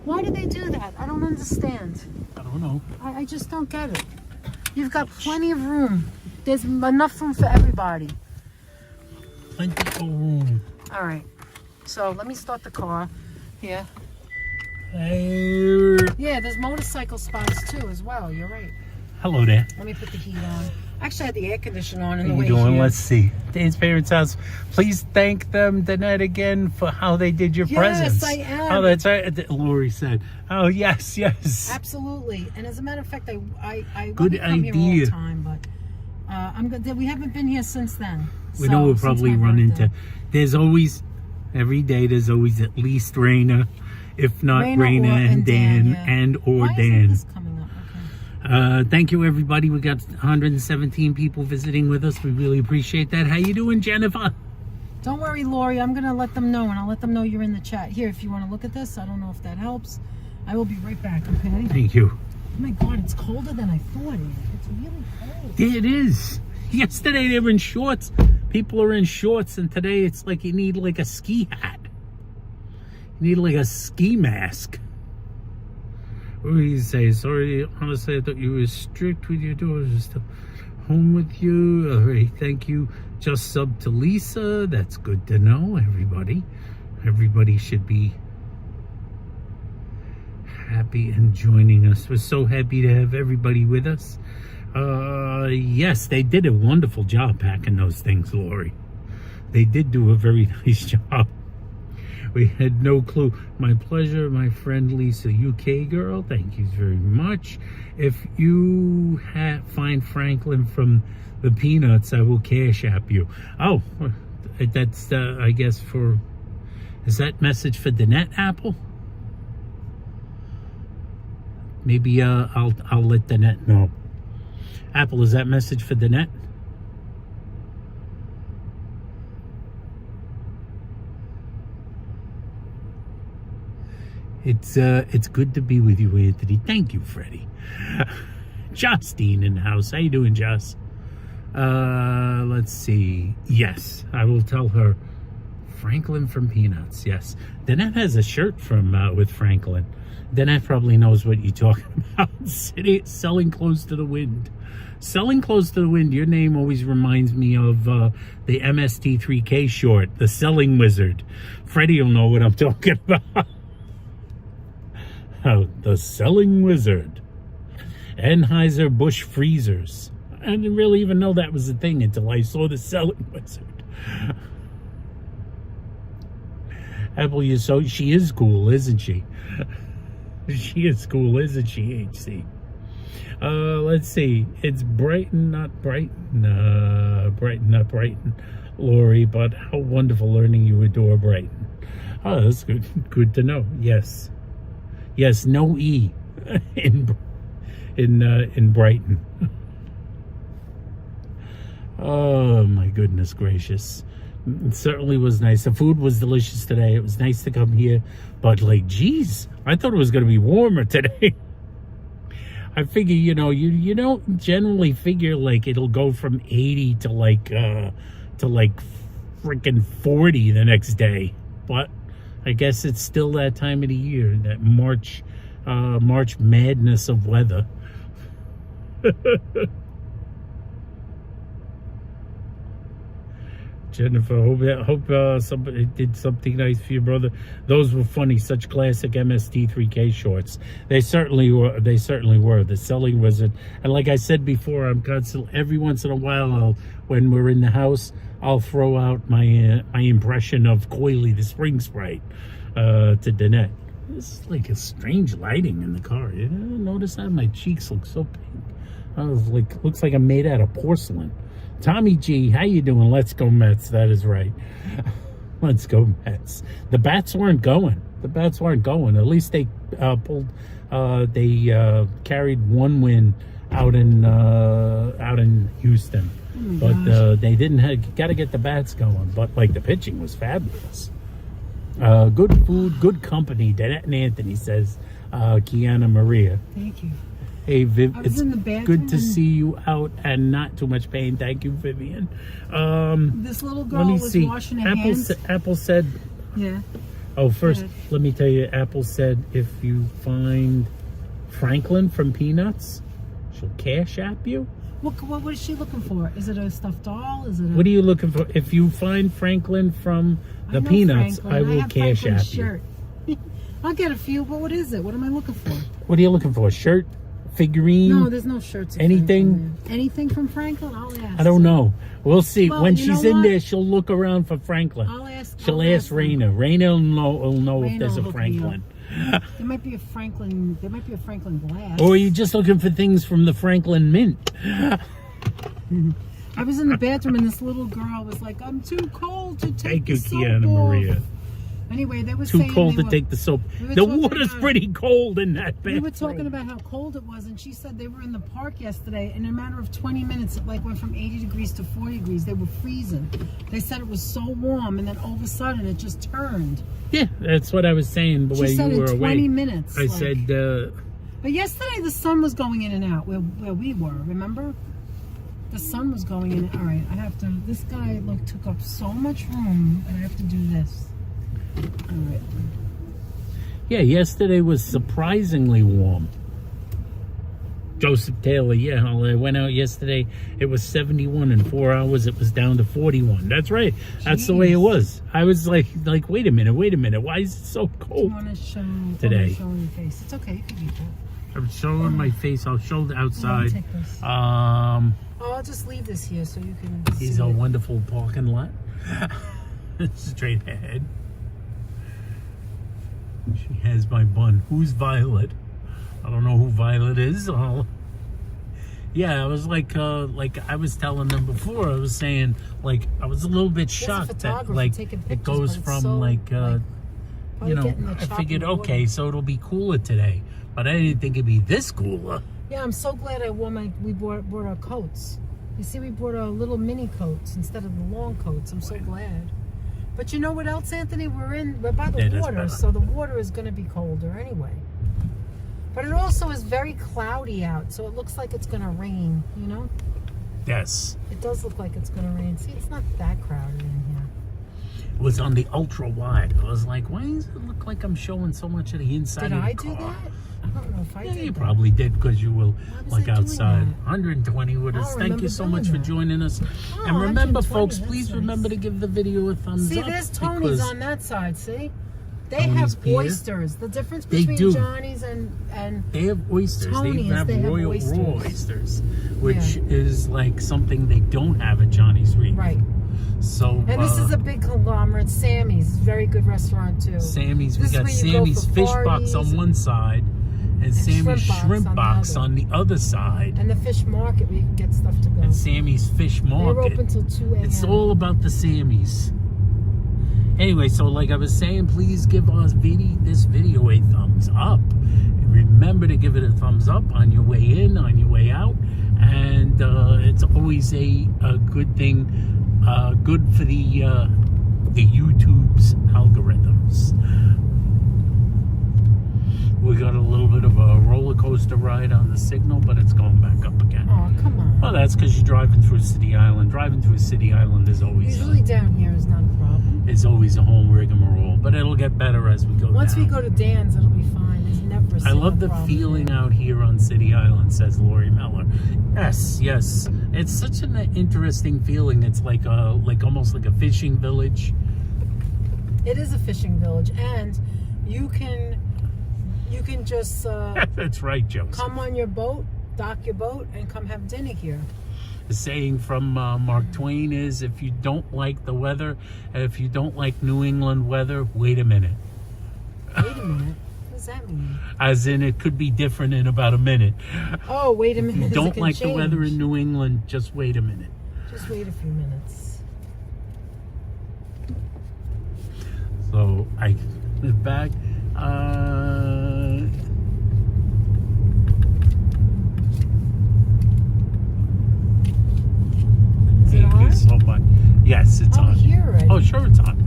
[SPEAKER 1] Why did they do that? I don't understand.
[SPEAKER 2] I don't know.
[SPEAKER 1] I just don't get it. You've got plenty of room. There's enough room for everybody.
[SPEAKER 2] Plenty of room.
[SPEAKER 1] All right. So let me start the car. Yeah. Yeah, there's motorcycle spots too as well. You're right.
[SPEAKER 2] Hello there.
[SPEAKER 1] Let me put the heat on. Actually, I had the air conditioner on in the
[SPEAKER 2] How
[SPEAKER 1] way
[SPEAKER 2] you doing?
[SPEAKER 1] here.
[SPEAKER 2] Let's see. Dan's parents' house. Please thank them, Danette, again for how they did your presents.
[SPEAKER 1] Yes, I am.
[SPEAKER 2] Oh, that's right. Lori said. Oh, yes.
[SPEAKER 1] Absolutely. And as a matter of fact, I
[SPEAKER 2] Good
[SPEAKER 1] come here all
[SPEAKER 2] idea.
[SPEAKER 1] the time, but I'm good. We haven't been here since then.
[SPEAKER 2] We know we'll
[SPEAKER 1] since
[SPEAKER 2] probably
[SPEAKER 1] my
[SPEAKER 2] run
[SPEAKER 1] birthday.
[SPEAKER 2] into. There's always, every day, there's always at least Raina, if not Raina and Dan,
[SPEAKER 1] yeah.
[SPEAKER 2] and or
[SPEAKER 1] Why
[SPEAKER 2] Dan.
[SPEAKER 1] isn't this coming up? Okay.
[SPEAKER 2] Thank you, everybody. We got 117 people visiting with us. We really appreciate that. How you doing, Jennifer?
[SPEAKER 1] Don't worry, Lori. I'm going to let them know, and I'll let them know you're in the chat. Here, if you want to look at this, I don't know if that helps. I will be right back, okay?
[SPEAKER 2] Thank you.
[SPEAKER 1] Oh my God, it's colder than I thought. It's really cold.
[SPEAKER 2] Yeah, it is. Yesterday they were in shorts. People are in shorts, and today it's like you need like a ski hat. You need like a ski mask. What do you say? Sorry, honestly, I thought you were strict with your daughters. Still home with you. All right, thank you. Just sub to Lisa. That's good to know, everybody. Everybody should be happy and joining us. We're so happy to have everybody with us. Yes, they did a wonderful job packing those things, Lori. They did do a very nice job. We had no clue. My pleasure, my friend Lisa, UK girl. Thank you very much. If you find Franklin from the Peanuts, I will cash app you. Oh, that's I guess for. Is that message for Danette Apple? Maybe I'll let Danette know. Apple, is that message for Danette? It's good to be with you, Anthony. Thank you, Freddie. Justine in the house. How you doing, Just? Let's see. Yes, I will tell her. Franklin from Peanuts. Yes, Danette has a shirt from with Franklin. Danette probably knows what you're talking about. Selling close to the wind. Selling close to the wind. Your name always reminds me of the MST3K short, the Selling Wizard. Freddie will know what I'm talking about. Oh, the Selling Wizard. Anheuser-Busch freezers. I didn't really even know that was a thing until I saw the Selling Wizard. Apple, she is cool, isn't she? She is cool, isn't she, HC? Let's see. It's Brighton, not Brighton. Brighton, not Brighton, Lori, but how wonderful learning you adore Brighton. Oh, that's good. Good to know. Yes. Yes, no E in Brighton. Oh, my goodness gracious. It certainly was nice. The food was delicious today. It was nice to come here, but like, geez, I thought it was going to be warmer today. I figure, you know, you don't generally figure like it'll go from 80 to like freaking 40 the next day, but I guess it's still that time of the year, that March madness of weather. Jennifer, hope somebody did something nice for your brother. Those were funny, such classic MST3K shorts. They certainly were. The Selling Wizard. And like I said before, I'm constantly, every once in a while, when we're in the house, I'll throw out my impression of Coily the Spring Sprite to Danette. This is like a strange lighting in the car. You know, notice that my cheeks look so pink. I was like, looks like I'm made out of porcelain. Tommy G, how you doing? Let's go Mets. That is right. Let's go Mets. The bats weren't going. At least they carried one win out in Houston. But they didn't got to get the bats going. But like the pitching was fabulous. Good food, good company. Danette and Anthony says, Kiana Maria.
[SPEAKER 1] Thank you.
[SPEAKER 2] Hey Viv, it's
[SPEAKER 1] in the bathroom
[SPEAKER 2] good to see you out and not too much pain. Thank you, Vivian.
[SPEAKER 1] This little girl was washing her hands.
[SPEAKER 2] Apple said,
[SPEAKER 1] yeah.
[SPEAKER 2] Oh, first, let me tell you, Apple said if you find Franklin from Peanuts, she'll cash app you.
[SPEAKER 1] What is she looking for? Is it a stuffed doll? Is it?
[SPEAKER 2] What are you looking for? If you find Franklin from the Peanuts,
[SPEAKER 1] Franklin.
[SPEAKER 2] I will cash app
[SPEAKER 1] shirt. You. I'll get a few, but what is it? What am I looking for?
[SPEAKER 2] What are you looking for? Shirt? Figurine?
[SPEAKER 1] No, there's no shirts.
[SPEAKER 2] Anything?
[SPEAKER 1] Anything from Franklin? I'll ask.
[SPEAKER 2] I don't know. We'll see.
[SPEAKER 1] Well,
[SPEAKER 2] when she's in there, she'll look around for Franklin.
[SPEAKER 1] I'll ask.
[SPEAKER 2] She'll ask Raina. Raina will know if there's a Franklin.
[SPEAKER 1] There might be a Franklin. There might be a Franklin glass.
[SPEAKER 2] Or are you just looking for things from the Franklin Mint?
[SPEAKER 1] I was in the bathroom and this little girl was like, "I'm too cold to take the soap
[SPEAKER 2] Kiana
[SPEAKER 1] off."
[SPEAKER 2] Maria.
[SPEAKER 1] Anyway, they were
[SPEAKER 2] too
[SPEAKER 1] saying
[SPEAKER 2] cold to take the soap. The water's pretty cold in that bathroom.
[SPEAKER 1] We were talking about how cold it was, and she said they were in the park yesterday, and in a matter of 20 minutes, it like went from 80 degrees to 40 degrees. They were freezing. They said it was so warm, and then all of a sudden it just turned.
[SPEAKER 2] Yeah, that's what I was saying. The way you were away.
[SPEAKER 1] 20 minutes.
[SPEAKER 2] I said.
[SPEAKER 1] But yesterday the sun was going in and out where we were. Remember? The sun was going in. All right, I have to. This guy took up so much room, and I have to do this. All right.
[SPEAKER 2] Yeah, yesterday was surprisingly warm. Joseph Taylor, yeah, I went out yesterday. It was 71 in 4 hours. It was down to 41. That's right. Jeez. That's the way it was. I was like, wait a minute. Why is it so cold?
[SPEAKER 1] Do you want to show
[SPEAKER 2] today?
[SPEAKER 1] Show your face. It's okay. You can keep that.
[SPEAKER 2] I'm showing my face. I'll show the outside.
[SPEAKER 1] Take this. I'll just leave this here so you can.
[SPEAKER 2] He's a wonderful parking lot. Straight ahead. She has my bun. Who's Violet? I don't know who Violet is. Yeah, I was like I was telling them before. I was saying, like, I was a little bit shocked that, like, it goes from, so, you know, I figured, okay, so it'll be cooler today. But I didn't think it'd be this cooler.
[SPEAKER 1] Yeah, I'm so glad we brought our coats. You see, we brought our little mini coats instead of the long coats. I'm so glad. But you know what else, Anthony? We're by the water, so the water is going to be colder anyway. But it also is very cloudy out, so it looks like it's going to rain, you know?
[SPEAKER 2] Yes.
[SPEAKER 1] It does look like it's going to rain. See, it's not that crowded in here.
[SPEAKER 2] It was on the ultra wide. I was like, why does it look like I'm showing so much of the inside of the car?
[SPEAKER 1] Did I do that? I don't know if I did.
[SPEAKER 2] You probably did because you were like outside. 120 with us. Thank you so much for joining us.
[SPEAKER 1] Oh,
[SPEAKER 2] and remember, folks, please remember to give the video a thumbs up.
[SPEAKER 1] See, there's Tony's on that side. See, they have oysters. The difference between Johnny's and
[SPEAKER 2] they have oysters.
[SPEAKER 1] Tony's,
[SPEAKER 2] they have raw oysters, which is like something they don't have at Johnny's Reef.
[SPEAKER 1] Right.
[SPEAKER 2] So,
[SPEAKER 1] and this is a big conglomerate. Sammy's, very good restaurant too.
[SPEAKER 2] Sammy's, we got Sammy's fish box on one side. And Sammy's shrimp box on the other side.
[SPEAKER 1] And the fish market where you can get stuff to go.
[SPEAKER 2] And Sammy's fish market.
[SPEAKER 1] They're open till 2 a.m.
[SPEAKER 2] It's all about the Sammy's. Anyway, so like I was saying, please give us this video a thumbs up. And remember to give it a thumbs up on your way in, on your way out. And It's always a good thing, good for the YouTube's algorithms. We got a little bit of a roller coaster ride on the signal, but it's going back up again.
[SPEAKER 1] Oh, come on.
[SPEAKER 2] Well, that's because you're driving through City Island. Driving through City Island is always
[SPEAKER 1] usually down here is not a problem.
[SPEAKER 2] It's always a whole rigmarole, but it'll get better as we go
[SPEAKER 1] Once
[SPEAKER 2] down.
[SPEAKER 1] we go to Dan's, it'll be fine. There's never a
[SPEAKER 2] I love the
[SPEAKER 1] problem
[SPEAKER 2] feeling
[SPEAKER 1] there.
[SPEAKER 2] out here on City Island, says Lori Miller. Yes. It's such an interesting feeling. It's like almost like a fishing village.
[SPEAKER 1] It is a fishing village, and you can just
[SPEAKER 2] That's right, Joseph.
[SPEAKER 1] come on your boat, dock your boat, and come have dinner here.
[SPEAKER 2] The saying from Mark Twain is, if you don't like the weather, if you don't like New England weather, wait a minute.
[SPEAKER 1] Wait a minute. What does that mean?
[SPEAKER 2] As in, it could be different in about a minute.
[SPEAKER 1] Oh, wait a
[SPEAKER 2] If
[SPEAKER 1] minute.
[SPEAKER 2] you don't like the
[SPEAKER 1] change.
[SPEAKER 2] weather in New England, just wait a minute.
[SPEAKER 1] Just wait a few minutes.
[SPEAKER 2] So I get back.
[SPEAKER 1] Is it
[SPEAKER 2] Thank you
[SPEAKER 1] on?
[SPEAKER 2] so much. Yes, it's
[SPEAKER 1] Oh,
[SPEAKER 2] on.
[SPEAKER 1] here already.
[SPEAKER 2] Oh, sure, it's on.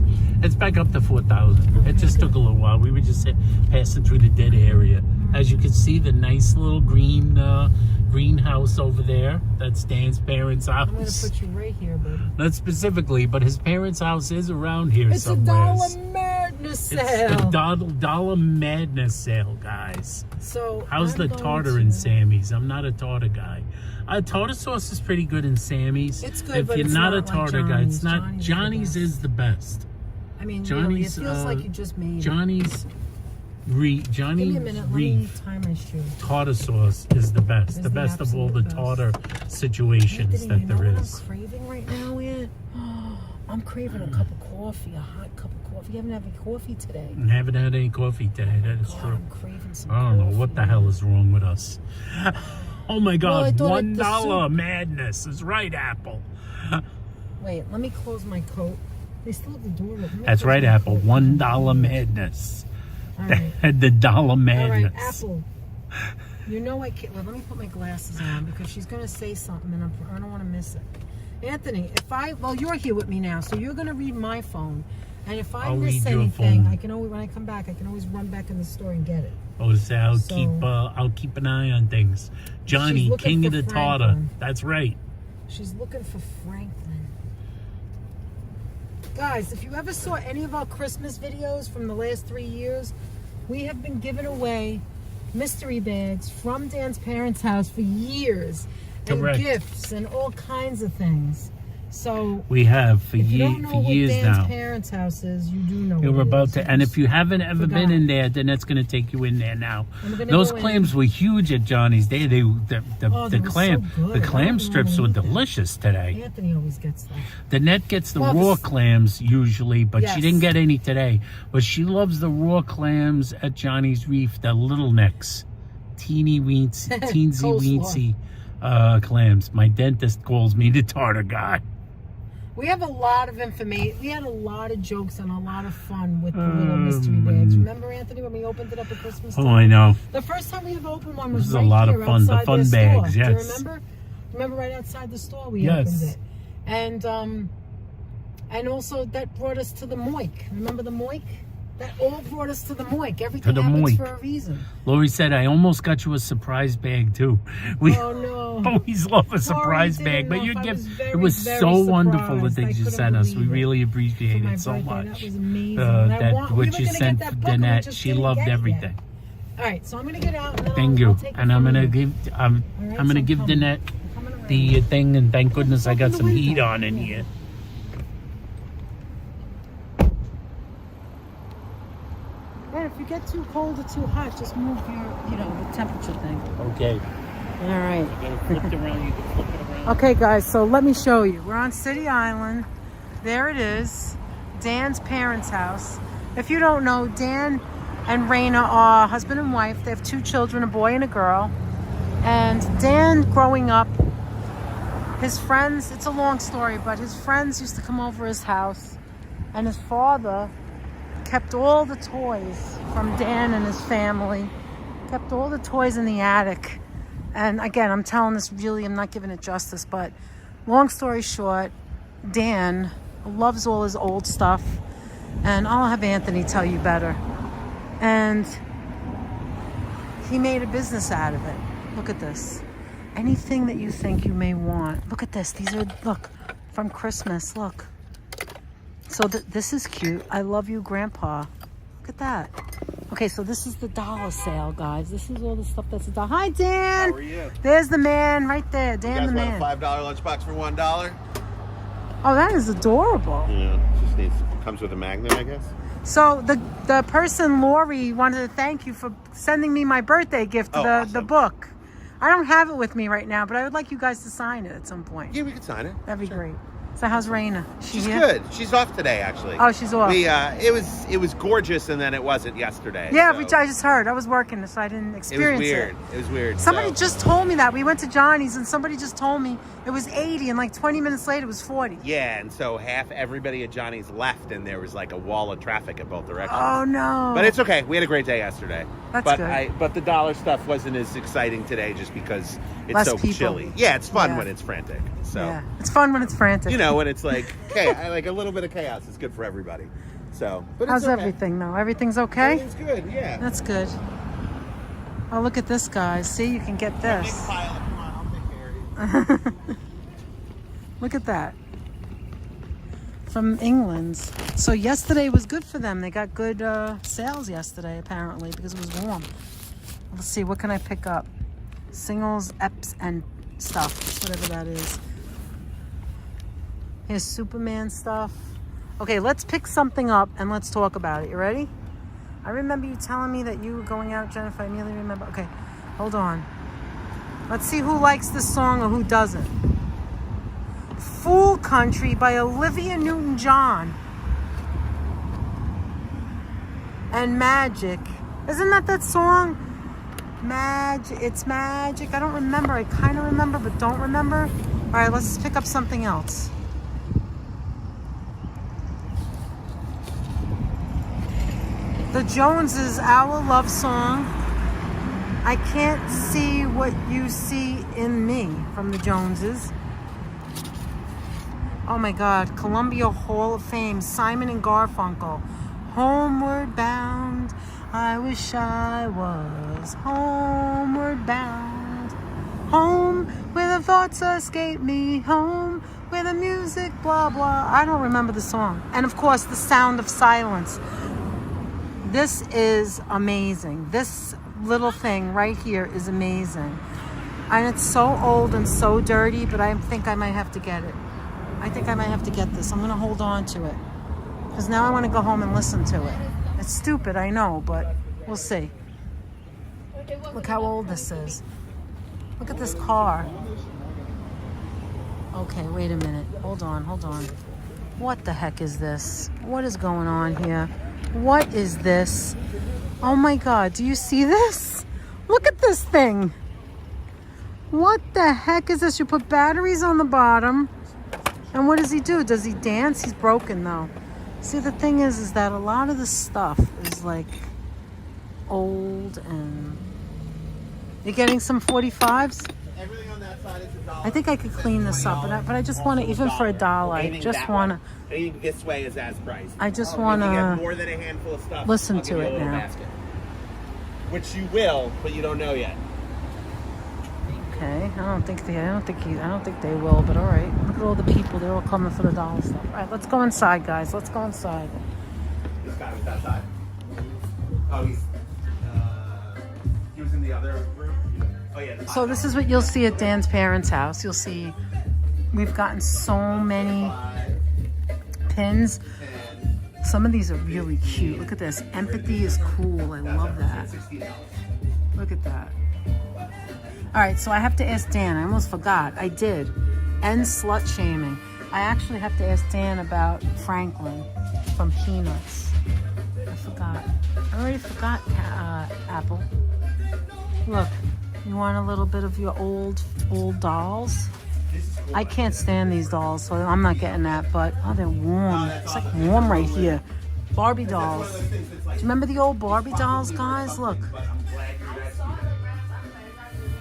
[SPEAKER 2] It's back up to 4,000.
[SPEAKER 1] Okay,
[SPEAKER 2] It just took a little while. We were just passing through the dead area. As you can see, the nice little greenhouse over there. That's Dan's parents' house.
[SPEAKER 1] I'm going to put you right here, buddy.
[SPEAKER 2] Not specifically, but his parents' house is around here
[SPEAKER 1] It's
[SPEAKER 2] somewhere.
[SPEAKER 1] a dollar madness
[SPEAKER 2] It's
[SPEAKER 1] sale.
[SPEAKER 2] the dollar madness sale, guys.
[SPEAKER 1] So
[SPEAKER 2] How's
[SPEAKER 1] I'm
[SPEAKER 2] the
[SPEAKER 1] going
[SPEAKER 2] tartar
[SPEAKER 1] to-
[SPEAKER 2] in Sammy's? I'm not a tartar guy. Tartar sauce is pretty good in Sammy's.
[SPEAKER 1] It's good,
[SPEAKER 2] if
[SPEAKER 1] but
[SPEAKER 2] you're
[SPEAKER 1] it's
[SPEAKER 2] not a
[SPEAKER 1] not like
[SPEAKER 2] tartar guy, it's
[SPEAKER 1] Johnny's.
[SPEAKER 2] not. Johnny's is the best.
[SPEAKER 1] I mean,
[SPEAKER 2] Johnny's,
[SPEAKER 1] really, it feels like you just made it.
[SPEAKER 2] Johnny's
[SPEAKER 1] Give me a minute. Let me
[SPEAKER 2] Reef
[SPEAKER 1] tie my shoe.
[SPEAKER 2] tartar sauce is the best.
[SPEAKER 1] Is
[SPEAKER 2] The
[SPEAKER 1] the
[SPEAKER 2] best of all the
[SPEAKER 1] absolute
[SPEAKER 2] tartar situations
[SPEAKER 1] Anthony, you
[SPEAKER 2] that
[SPEAKER 1] know
[SPEAKER 2] there
[SPEAKER 1] what
[SPEAKER 2] is.
[SPEAKER 1] I'm craving right now, Ian? I'm craving a cup of coffee, a hot cup of coffee. You haven't had any coffee today.
[SPEAKER 2] I haven't had any coffee today. That is
[SPEAKER 1] God,
[SPEAKER 2] true.
[SPEAKER 1] I'm craving some
[SPEAKER 2] I don't know
[SPEAKER 1] coffee.
[SPEAKER 2] what the hell is wrong with us. Oh my
[SPEAKER 1] Well, I
[SPEAKER 2] God!
[SPEAKER 1] thought
[SPEAKER 2] $1
[SPEAKER 1] the soup-
[SPEAKER 2] madness is right, Apple.
[SPEAKER 1] Wait, let me close my coat. They still have the door open. Let me
[SPEAKER 2] That's
[SPEAKER 1] close
[SPEAKER 2] right,
[SPEAKER 1] my
[SPEAKER 2] Apple.
[SPEAKER 1] coat.
[SPEAKER 2] $1 madness.
[SPEAKER 1] All right.
[SPEAKER 2] The dollar
[SPEAKER 1] All
[SPEAKER 2] madness.
[SPEAKER 1] right, Apple. You know I can't. Well, let me put my glasses on because she's going to say something and I don't want to miss it. Anthony, well, you're here with me now, so you're going to read my phone. And if I
[SPEAKER 2] I'll
[SPEAKER 1] miss
[SPEAKER 2] read your
[SPEAKER 1] anything,
[SPEAKER 2] phone.
[SPEAKER 1] I can always, when I come back, I can always run back in the store and get it.
[SPEAKER 2] Oh, so
[SPEAKER 1] So-
[SPEAKER 2] I'll keep an eye on things. Johnny,
[SPEAKER 1] She's looking
[SPEAKER 2] king of
[SPEAKER 1] for
[SPEAKER 2] the tartar.
[SPEAKER 1] Franklin.
[SPEAKER 2] That's right.
[SPEAKER 1] She's looking for Franklin. Guys, if you ever saw any of our Christmas videos from the last 3 years, we have been giving away mystery bags from Dan's parents' house for years.
[SPEAKER 2] Correct.
[SPEAKER 1] And gifts and all kinds of things. So
[SPEAKER 2] We have for,
[SPEAKER 1] if you don't know what
[SPEAKER 2] years
[SPEAKER 1] Dan's
[SPEAKER 2] now.
[SPEAKER 1] parents' house is, you do know
[SPEAKER 2] You're
[SPEAKER 1] what it
[SPEAKER 2] about
[SPEAKER 1] is.
[SPEAKER 2] to, and if you haven't ever been
[SPEAKER 1] Forgot.
[SPEAKER 2] in there, then that's going to take you in there now.
[SPEAKER 1] I'm gonna
[SPEAKER 2] Those
[SPEAKER 1] go in.
[SPEAKER 2] clams were huge at Johnny's.
[SPEAKER 1] Oh, they
[SPEAKER 2] The
[SPEAKER 1] were
[SPEAKER 2] clam,
[SPEAKER 1] so good.
[SPEAKER 2] the
[SPEAKER 1] I
[SPEAKER 2] clam
[SPEAKER 1] don't
[SPEAKER 2] strips
[SPEAKER 1] normally
[SPEAKER 2] were
[SPEAKER 1] eat them.
[SPEAKER 2] delicious today.
[SPEAKER 1] Anthony always gets that.
[SPEAKER 2] The net gets the
[SPEAKER 1] Well,
[SPEAKER 2] raw
[SPEAKER 1] this-
[SPEAKER 2] clams usually, but
[SPEAKER 1] Yes.
[SPEAKER 2] she didn't get any today. But she loves the raw clams at Johnny's Reef, the little necks, teensy weensy clams. My dentist calls me the tartar guy.
[SPEAKER 1] We have a lot of information. We had a lot of jokes and a lot of fun with the little mystery bags. Remember, Anthony, when we opened it up at Christmas time?
[SPEAKER 2] Oh, I know.
[SPEAKER 1] The first time we ever opened one was
[SPEAKER 2] This is a
[SPEAKER 1] right
[SPEAKER 2] lot of
[SPEAKER 1] here
[SPEAKER 2] fun. The
[SPEAKER 1] outside
[SPEAKER 2] fun
[SPEAKER 1] their store.
[SPEAKER 2] bags,
[SPEAKER 1] Do you
[SPEAKER 2] yes.
[SPEAKER 1] remember? Remember right outside the store we
[SPEAKER 2] Yes.
[SPEAKER 1] opened it. And also that brought us to the Moik. Remember the Moik? That all brought us to the Moik. Everything
[SPEAKER 2] the
[SPEAKER 1] happens
[SPEAKER 2] Moik.
[SPEAKER 1] for a reason.
[SPEAKER 2] Lori said, I almost got you a surprise bag, too. We
[SPEAKER 1] Oh, no.
[SPEAKER 2] always love a surprise
[SPEAKER 1] didn't
[SPEAKER 2] bag, but
[SPEAKER 1] know
[SPEAKER 2] you
[SPEAKER 1] if I
[SPEAKER 2] give
[SPEAKER 1] was very,
[SPEAKER 2] it was
[SPEAKER 1] very
[SPEAKER 2] so wonderful the
[SPEAKER 1] surprised. I
[SPEAKER 2] things you
[SPEAKER 1] couldn't
[SPEAKER 2] sent us. We
[SPEAKER 1] believe it.
[SPEAKER 2] really
[SPEAKER 1] For
[SPEAKER 2] appreciate
[SPEAKER 1] my
[SPEAKER 2] it so
[SPEAKER 1] birthday,
[SPEAKER 2] much.
[SPEAKER 1] that was amazing. And I
[SPEAKER 2] That
[SPEAKER 1] want- we
[SPEAKER 2] what
[SPEAKER 1] were
[SPEAKER 2] you
[SPEAKER 1] gonna
[SPEAKER 2] sent
[SPEAKER 1] get that book and we
[SPEAKER 2] Danette,
[SPEAKER 1] just
[SPEAKER 2] she
[SPEAKER 1] didn't
[SPEAKER 2] loved
[SPEAKER 1] get it yet.
[SPEAKER 2] everything.
[SPEAKER 1] All right, so I'm gonna get out and then
[SPEAKER 2] Thank
[SPEAKER 1] I'll
[SPEAKER 2] you,
[SPEAKER 1] take it
[SPEAKER 2] and I'm
[SPEAKER 1] from
[SPEAKER 2] gonna
[SPEAKER 1] you.
[SPEAKER 2] give
[SPEAKER 1] All right,
[SPEAKER 2] I'm gonna
[SPEAKER 1] so
[SPEAKER 2] give
[SPEAKER 1] coming.
[SPEAKER 2] Danette
[SPEAKER 1] I'm coming around.
[SPEAKER 2] the thing, and thank goodness I
[SPEAKER 1] Open
[SPEAKER 2] got
[SPEAKER 1] the
[SPEAKER 2] some heat
[SPEAKER 1] window.
[SPEAKER 2] on in
[SPEAKER 1] Yeah.
[SPEAKER 2] here.
[SPEAKER 1] And if you get too cold or too hot, just move the temperature thing.
[SPEAKER 2] Okay.
[SPEAKER 1] All right.
[SPEAKER 2] You gotta flip it around. You can flip it around.
[SPEAKER 1] Okay, guys, so let me show you. We're on City Island. There it is, Dan's parents' house. If you don't know, Dan and Raina are husband and wife. They have 2 children, a boy and a girl. And Dan, growing up, his friends, it's a long story, but his friends used to come over his house, and his father kept all the toys from Dan and his family, kept all the toys in the attic. And again, I'm telling this really, I'm not giving it justice, but long story short, Dan loves all his old stuff, and I'll have Anthony tell you better. And he made a business out of it. Look at this. Anything that you think you may want. Look at this. These are, look, from Christmas. Look. So this is cute. I love you, Grandpa. Look at that. Okay, so this is the dollar sale, guys. This is all the stuff that's a dollar. Hi, Dan.
[SPEAKER 3] How are you?
[SPEAKER 1] There's the man right there. Dan the man.
[SPEAKER 3] You guys want a $5 lunchbox for $1?
[SPEAKER 1] Oh, that is adorable.
[SPEAKER 3] Yeah, comes with a magnet, I guess.
[SPEAKER 1] So the person, Lori, wanted to thank you for sending me my birthday gift, the book. I don't have it with me right now, but I would like you guys to sign it at some point.
[SPEAKER 3] Yeah, we could sign it.
[SPEAKER 1] That'd be great. So how's Raina?
[SPEAKER 3] She's good. She's off today, actually.
[SPEAKER 1] Oh, she's off.
[SPEAKER 3] It was gorgeous, and then it wasn't yesterday.
[SPEAKER 1] Yeah,
[SPEAKER 3] so.
[SPEAKER 1] which I just heard. I was working, so I didn't experience it.
[SPEAKER 3] It was weird.
[SPEAKER 1] Somebody just told me that. We went to Johnny's, and somebody just told me it was 80, and like 20 minutes later, it was 40.
[SPEAKER 3] Yeah, and so half everybody at Johnny's left, and there was like a wall of traffic in both directions.
[SPEAKER 1] Oh, no.
[SPEAKER 3] But it's okay. We had a great day yesterday.
[SPEAKER 1] That's good.
[SPEAKER 3] But the dollar stuff wasn't as exciting today just because it's
[SPEAKER 1] Less
[SPEAKER 3] so
[SPEAKER 1] people.
[SPEAKER 3] chilly. Yeah, it's fun when it's frantic. So
[SPEAKER 1] yeah, it's fun when it's frantic.
[SPEAKER 3] You know, when it's like like a little bit of chaos is good for everybody. So, but
[SPEAKER 1] how's
[SPEAKER 3] it's okay.
[SPEAKER 1] everything though? Everything's okay?
[SPEAKER 3] Everything's good, yeah.
[SPEAKER 1] That's good. Oh, look at this, guys. See, you can get this.
[SPEAKER 3] Big pile. Come on, I'll take care of you.
[SPEAKER 1] Look at that. From England. So yesterday was good for them. They got good sales yesterday, apparently, because it was warm. Let's see, what can I pick up? Singles, EPs, and stuff, whatever that is. Here's Superman stuff. Okay, let's pick something up and let's talk about it. You ready? I remember you telling me that you were going out, Jennifer. I immediately remember. Okay, hold on. Let's see who likes this song or who doesn't. Fool Country by Olivia Newton-John. And Magic. Isn't that song? It's magic. I don't remember. I kind of remember, but don't remember. All right, let's pick up something else. The Joneses, Our Love Song. I Can't See What You See in Me from the Joneses. Oh my God, Columbia Hall of Fame, Simon and Garfunkel. Homeward Bound. I wish I was homeward bound. Home where the thoughts escape me. Home where the music blah blah. I don't remember the song. And of course, The Sound of Silence. This is amazing. This little thing right here is amazing. And it's so old and so dirty, but I think I might have to get it. I think I might have to get this. I'm going to hold on to it. Because now I want to go home and listen to it. It's stupid, I know, but we'll see. Look how old this is. Look at this car. Okay, wait a minute. Hold on. What the heck is this? What is going on here? What is this? Oh my God, do you see this? Look at this thing. What the heck is this? You put batteries on the bottom. And what does he do? Does he dance? He's broken though. See, the thing is that a lot of the stuff is like old and... You're getting some 45s?
[SPEAKER 3] Everything on that side is $1.
[SPEAKER 1] I think I could clean this up, but I just want to, even for $1, I just want to...
[SPEAKER 3] Anything this way is as priced.
[SPEAKER 1] I just want
[SPEAKER 3] If you get
[SPEAKER 1] to
[SPEAKER 3] more than a handful of stuff,
[SPEAKER 1] listen
[SPEAKER 3] I'll
[SPEAKER 1] to
[SPEAKER 3] give you a
[SPEAKER 1] it
[SPEAKER 3] little
[SPEAKER 1] now.
[SPEAKER 3] basket. Which you will, but you don't know yet.
[SPEAKER 1] Okay, I don't think they will, but all right. Look at all the people; they're all coming for the dollar stuff. All right, let's go inside, guys. Let's go inside.
[SPEAKER 3] This guy was outside. Oh, he was in the other room. Oh yeah.
[SPEAKER 1] So this is what you'll see at Dan's parents' house. You'll see we've gotten so many pins. Some of these are really cute. Look at this. Empathy is cool. I love that. Look at that. All right, so I have to ask Dan. I almost forgot. I did. End slut shaming. I actually have to ask Dan about Franklin from Peanuts. I forgot. I already forgot, Apple. Look, you want a little bit of your old dolls? I can't stand these dolls, so I'm not getting that, but oh, they're warm. It's like warm right here. Barbie dolls. Do you remember the old Barbie dolls, guys? Look.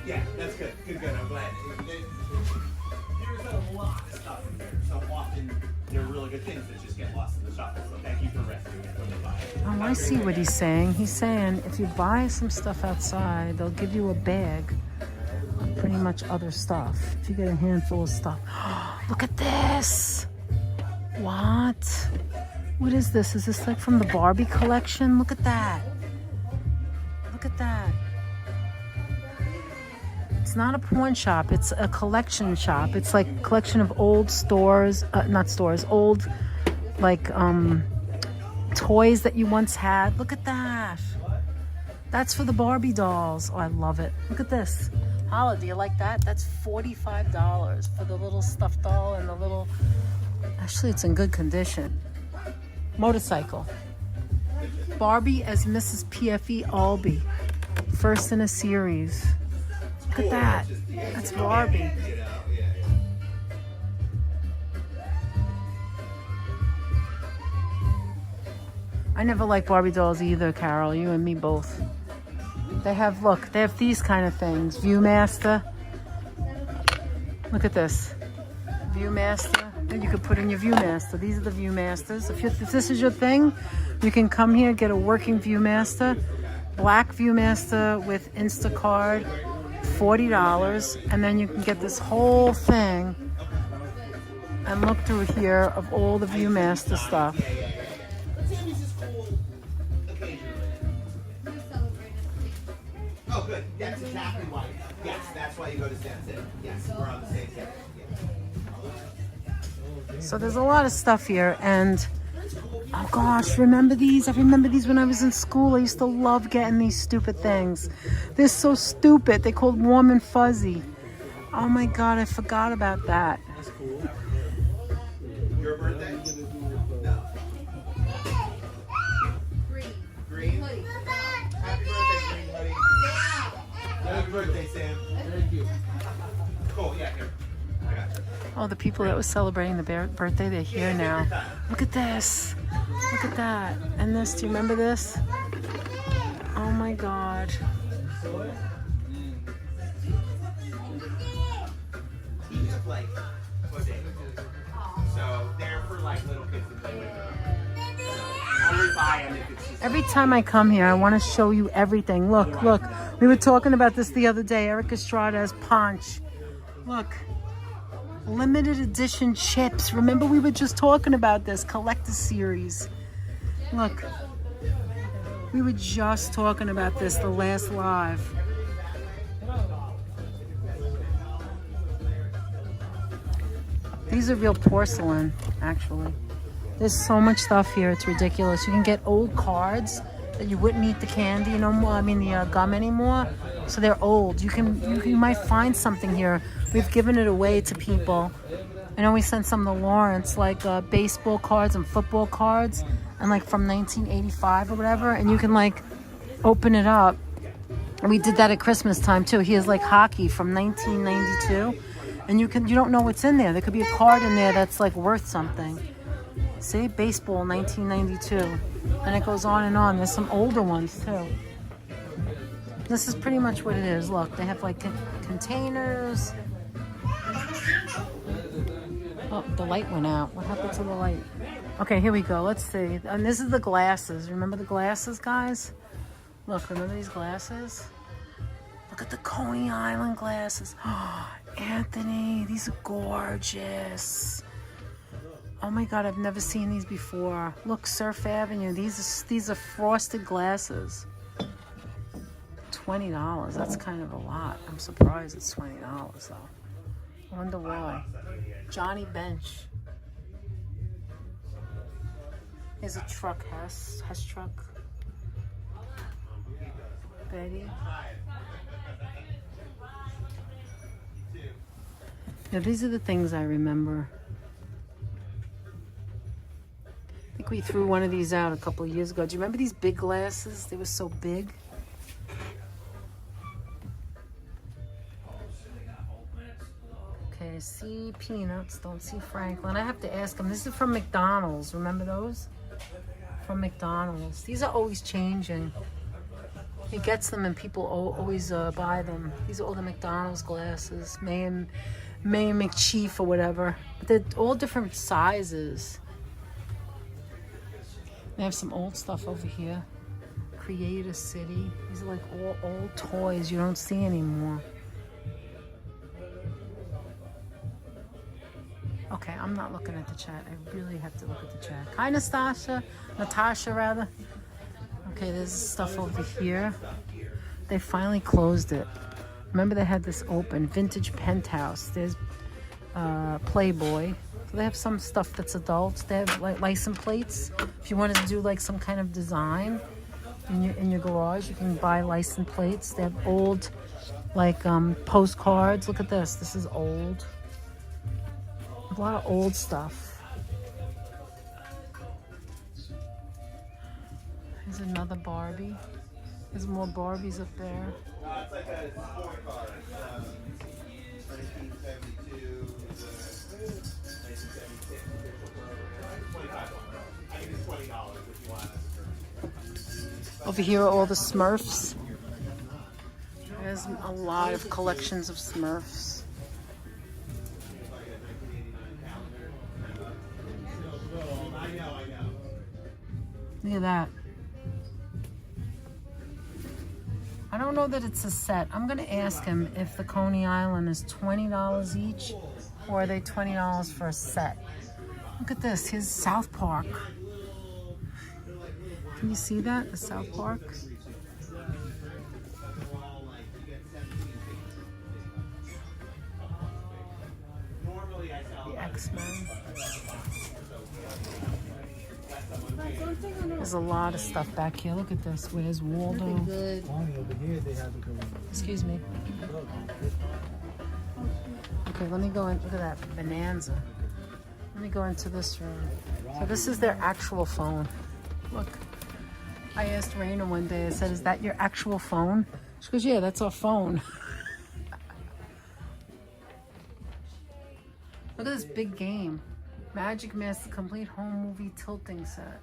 [SPEAKER 3] Yeah, that's good. Good. I'm glad. There's a lot of stuff in here, so often there are really good things that just get lost in the shuffle. So thank you for rescuing it from the fire.
[SPEAKER 1] Oh, I see what he's saying. He's saying if you buy some stuff outside, they'll give you a bag of pretty much other stuff. If you get a handful of stuff. Look at this. What? What is this? Is this like from the Barbie collection? Look at that. Look at that. It's not a pawn shop. It's a collection shop. It's like a collection of old stores, not stores, old like toys that you once had. Look at that. That's for the Barbie dolls. Oh, I love it. Look at this. Hala, do you like that? That's $45 for the little stuffed doll and the little... Actually, it's in good condition. Motorcycle. Barbie as Mrs. PFE Albee. First in a series. Look at that. That's Barbie. I never liked Barbie dolls either, Carol. You and me both. They have, look, they have these kind of things. Viewmaster. Look at this. Viewmaster. And you could put in your Viewmaster. These are the Viewmasters. If this is your thing, you can come here, get a working Viewmaster. Black Viewmaster with Instacard. $40, and then you can get this whole thing and look through here of all the Viewmaster stuff.
[SPEAKER 3] Oh, good. That's exactly why. Yes, that's why you go to Stan's. Yes, we're on the same page.
[SPEAKER 1] So there's a lot of stuff here, and oh gosh, remember these? I remember these when I was in school. I used to love getting these stupid things. They're so stupid. They're called Warm and Fuzzy. Oh my God, I forgot about that.
[SPEAKER 3] That's cool. Your birthday? No. Green. Happy birthday, Green Hoodie. Happy birthday, Sam. Thank you. Cool, yeah, here. I got you.
[SPEAKER 1] Oh, the people that were celebrating the birthday, they're here now. Look at this. Look at that. And this, do you remember this? Oh my God.
[SPEAKER 3] These are like pudding. So they're for like little kids to play with. Only buy them if it's just
[SPEAKER 1] Every time I come here, I want to show you everything. Look, look. We were talking about this the other day. Eric Estrada's Punch. Look. Limited edition chips. Remember we were just talking about this collector series. Look. We were just talking about this the last live. These are real porcelain, actually. There's so much stuff here, it's ridiculous. You can get old cards that you wouldn't eat the candy no more, I mean the gum anymore. So they're old. You might find something here. We've given it away to people. I know we sent some to Lawrence, like baseball cards and football cards, and like from 1985 or whatever, and you can like open it up. And we did that at Christmas time too. He has like hockey from 1992, and you don't know what's in there. There could be a card in there that's like worth something. See, baseball 1992, and it goes on and on. There's some older ones too. This is pretty much what it is. Look, they have like containers. Oh, the light went out. What happened to the light? Okay, here we go. Let's see. And this is the glasses. Remember the glasses, guys? Look, remember these glasses? Look at the Coney Island glasses. Oh, Anthony, these are gorgeous. Oh my God, I've never seen these before. Look, Surf Avenue. These are frosted glasses. $20. That's kind of a lot. I'm surprised it's $20 though. I wonder why. Johnny Bench. Here's a truck, Hess truck. Betty. Now these are the things I remember. I think we threw one of these out a couple of years ago. Do you remember these big glasses? They were so big. Okay, see Peanuts, don't see Franklin. I have to ask them. This is from McDonald's. Remember those? From McDonald's. These are always changing. He gets them and people always buy them. These are all the McDonald's glasses, Mayor McChief or whatever. But they're all different sizes. They have some old stuff over here. Create a City. These are like all old toys you don't see anymore. Okay, I'm not looking at the chat. I really have to look at the chat. Hi, Natasha rather. Okay, there's stuff over here. They finally closed it. Remember they had this open, Vintage Penthouse. There's Playboy. So they have some stuff that's adults. They have like license plates. If you wanted to do like some kind of design in your garage, you can buy license plates. They have old like postcards. Look at this. This is old. A lot of old stuff. There's another Barbie. There's more Barbies up there.
[SPEAKER 3] It's like a toy car. 1972, 1976 official program. $25. I think it's $20 if you want it.
[SPEAKER 1] Over here are all the Smurfs. There's a lot of collections of Smurfs. Look at that. I don't know that it's a set. I'm going to ask him if the Coney Island is $20 each or are they $20 for a set. Look at this. Here's South Park. Can you see that? The South Park? The X-Men. There's a lot of stuff back here. Look at this. Where's Waldo? Excuse me. Okay, let me go in. Look at that Bonanza. Let me go into this room. So this is their actual phone. Look. I asked Raina one day, I said, is that your actual phone? She goes, yeah, that's our phone. Look at this big game. Magic Master Complete Home Movie Tilting Set.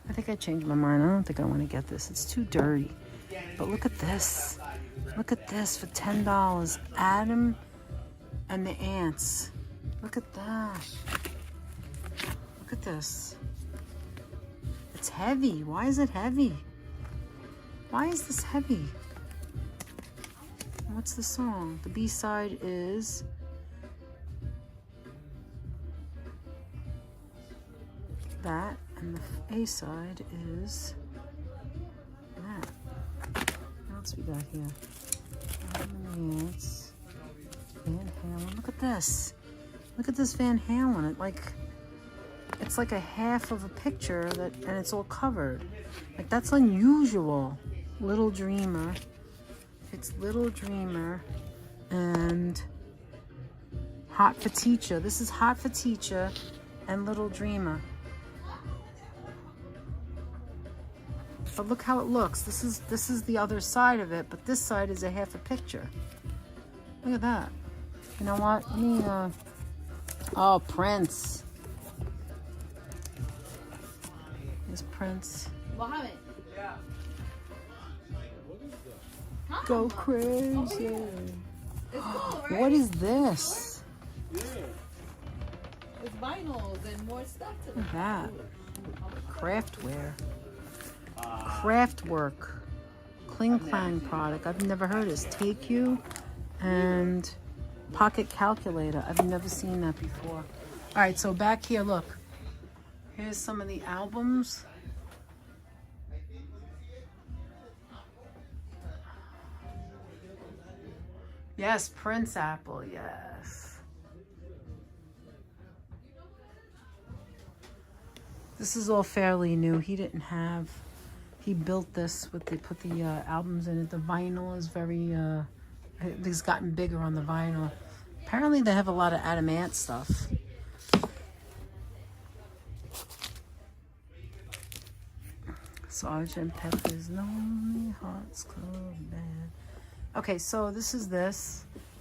[SPEAKER 1] I think I changed my mind. I don't think I want to get this. It's too dirty. But look at this. Look at this for $10. Adam and the Ants. Look at that. Look at this. It's heavy. Why is it heavy? Why is this heavy? What's the song? The B-side is... that, and the A-side is that. What else we got here? Yes. Van Halen. Look at this. Look at this Van Halen. It's like a half of a picture and it's all covered. Like, that's unusual. Little Dreamer. It's Little Dreamer and Hot for Teacher. This is Hot for Teacher and Little Dreamer. But look how it looks. This is the other side of it, but this side is a half a picture. Look at that. You know what? Let me oh, Prince. There's Prince.
[SPEAKER 4] Mohammed.
[SPEAKER 1] Go crazy.
[SPEAKER 4] It's cool, right?
[SPEAKER 1] What is this?
[SPEAKER 4] It's vinyls and more stuff to
[SPEAKER 1] Look
[SPEAKER 4] them.
[SPEAKER 1] at that. Craftware. Craftwork. Kling Klang product. I've never heard of this. Take You and Pocket Calculator. I've never seen that before. All right, so back here, look. Here's some of the albums. Yes, Prince Apple, yes. This is all fairly new. He built this with, they put the albums in it. The vinyl is very, it's gotten bigger on the vinyl. Apparently they have a lot of Adamant stuff. Sgt. Pepper's Lonely Hearts Club Band. Okay, so this is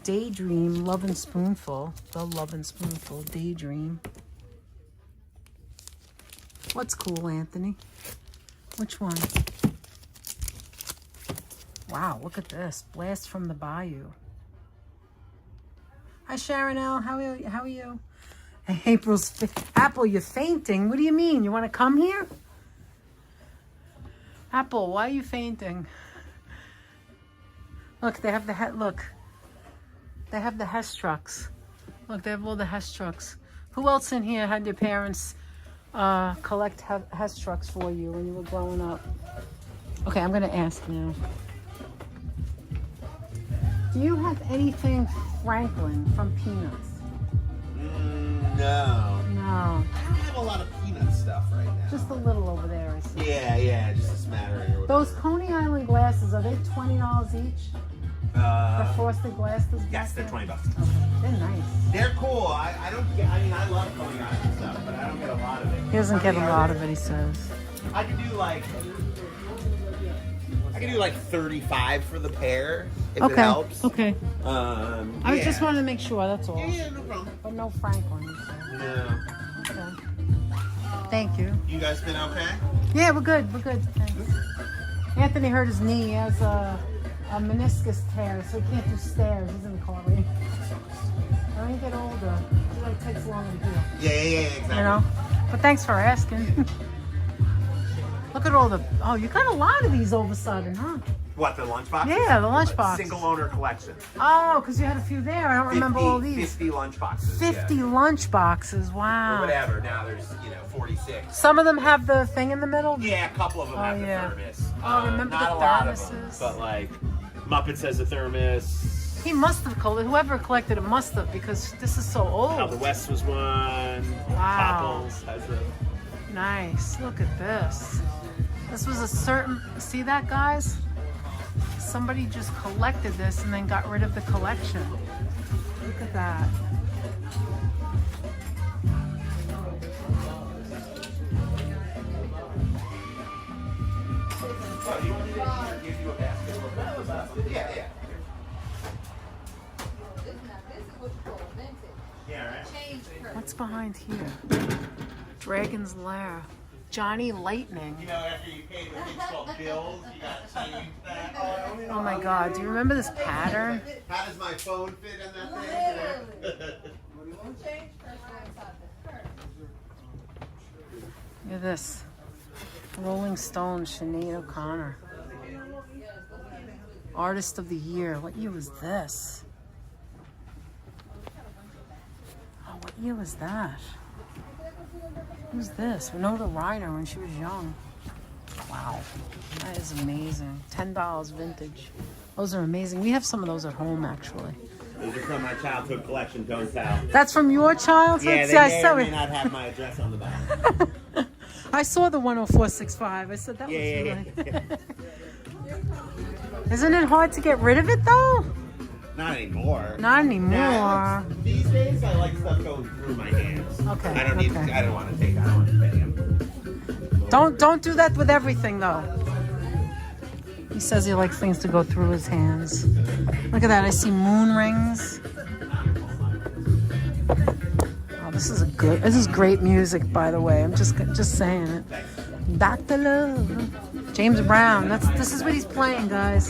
[SPEAKER 1] Daydream, Love and Spoonful. The Love and Spoonful, Daydream. What's cool, Anthony? Which one? Wow, look at this. Blast from the Bayou. Hi, Sharon L. How are you? Hey, Apple, you're fainting. What do you mean? You want to come here? Apple, why are you fainting? Look, they have the They have the Hess trucks. Look, they have all the Hess trucks. Who else in here had your parents collect Hess trucks for you when you were growing up? Okay, I'm gonna ask now. Do you have anything Franklin from Peanuts?
[SPEAKER 3] No.
[SPEAKER 1] No.
[SPEAKER 3] I don't have a lot of peanut stuff right now.
[SPEAKER 1] Just a little over there, I see.
[SPEAKER 3] Yeah, just a smattering or whatever.
[SPEAKER 1] Those Coney Island glasses, are they $20 each? The frosted glasses?
[SPEAKER 3] Yes, they're $20.
[SPEAKER 1] Okay. They're nice.
[SPEAKER 3] They're cool. I don't get, I mean, I love Coney Island stuff, but I don't get a lot of it.
[SPEAKER 1] He doesn't get a lot of it, he says.
[SPEAKER 3] I could do like 35 for the pair, if it helps.
[SPEAKER 1] Okay. I
[SPEAKER 3] Yeah.
[SPEAKER 1] just wanted to make sure, that's all.
[SPEAKER 3] Yeah, no problem.
[SPEAKER 1] But no Franklin. So.
[SPEAKER 3] No.
[SPEAKER 1] Okay. Thank you.
[SPEAKER 3] You guys been okay?
[SPEAKER 1] Yeah, we're good. Thanks. Anthony hurt his knee. He has a meniscus tear, so he can't do stairs. He's in the car already. When you get older, it takes longer to heal.
[SPEAKER 3] Yeah, exactly.
[SPEAKER 1] You know? But thanks for asking. Look at all the... Oh, you got a lot of these all of a sudden, huh?
[SPEAKER 3] What, the lunchboxes?
[SPEAKER 1] Yeah, the lunchboxes.
[SPEAKER 3] Single owner collection.
[SPEAKER 1] Oh, because you had a few there. I don't remember all these.
[SPEAKER 3] 50 lunchboxes.
[SPEAKER 1] 50 lunchboxes. Wow.
[SPEAKER 3] Or whatever. Now there's, 46.
[SPEAKER 1] Some of them have the thing in the middle.
[SPEAKER 3] Yeah, a couple of them have
[SPEAKER 1] yeah.
[SPEAKER 3] the thermos.
[SPEAKER 1] Oh, remember
[SPEAKER 3] not
[SPEAKER 1] the
[SPEAKER 3] a lot of them,
[SPEAKER 1] thermoses?
[SPEAKER 3] but like Muppets has a thermos.
[SPEAKER 1] He must have collected. Whoever collected it must have, because this is so old.
[SPEAKER 3] How the West was one.
[SPEAKER 1] Wow.
[SPEAKER 3] Popples has a...
[SPEAKER 1] Nice. Look at this. This was a certain... See that, guys? Somebody just collected this and then got rid of the collection. Look at that.
[SPEAKER 3] Yeah.
[SPEAKER 1] What's behind here? Dragon's Lair. Johnny Lightning.
[SPEAKER 3] After you pay the things called bills, you gotta change that.
[SPEAKER 1] Oh my God, do you remember this pattern?
[SPEAKER 3] How does my phone fit in that thing?
[SPEAKER 1] Look at this. Rolling Stone, Sinead O'Connor. Artist of the Year. What year was this? Oh, what year was that? Who's this? Winona Ryder when she was young. Wow. That is amazing. $10 vintage. Those are amazing. We have some of those at home, actually.
[SPEAKER 3] These are from my childhood collection, don't tell.
[SPEAKER 1] That's from your childhood?
[SPEAKER 3] Yeah,
[SPEAKER 1] See,
[SPEAKER 3] they
[SPEAKER 1] I
[SPEAKER 3] may
[SPEAKER 1] saw
[SPEAKER 3] or
[SPEAKER 1] it.
[SPEAKER 3] may not have my address on the back.
[SPEAKER 1] I saw the 10465. I said that was
[SPEAKER 3] Yeah.
[SPEAKER 1] Isn't it hard to get rid of it though?
[SPEAKER 3] Not anymore.
[SPEAKER 1] Not anymore.
[SPEAKER 3] Now, these days, I like stuff going through my hands.
[SPEAKER 1] Okay,
[SPEAKER 3] I don't need.
[SPEAKER 1] okay.
[SPEAKER 3] I don't want to take. I don't want to pay him.
[SPEAKER 1] Don't do that with everything though. He says he likes things to go through his hands. Look at that. I see moon rings. Oh, this is great music, by the way. I'm just saying it. Dr. Love. James Brown. This is what he's playing, guys.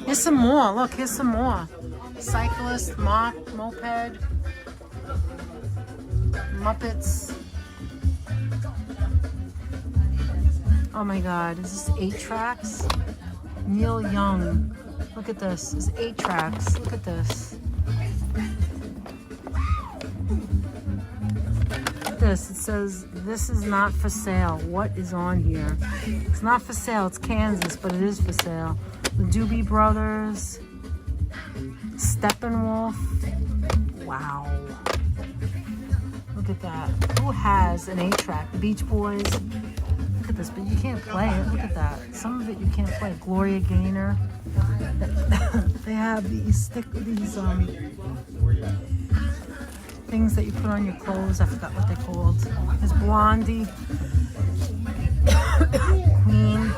[SPEAKER 1] Here's some more. Look, here's some more. Cyclist, moped, Muppets. Oh my God, is this 8 tracks? Neil Young. Look at this. This is 8 tracks. Look at this. Look at this. It says, "This is not for sale." What is on here? It's not for sale. It's Kansas, but it is for sale. The Doobie Brothers. Steppenwolf. Wow. Look at that. Who has an 8-track? The Beach Boys. Look at this, but you can't play it. Look at that. Some of it you can't play. Gloria Gaynor. They have these things that you put on your clothes. I forgot what they're called. There's Blondie. Queen.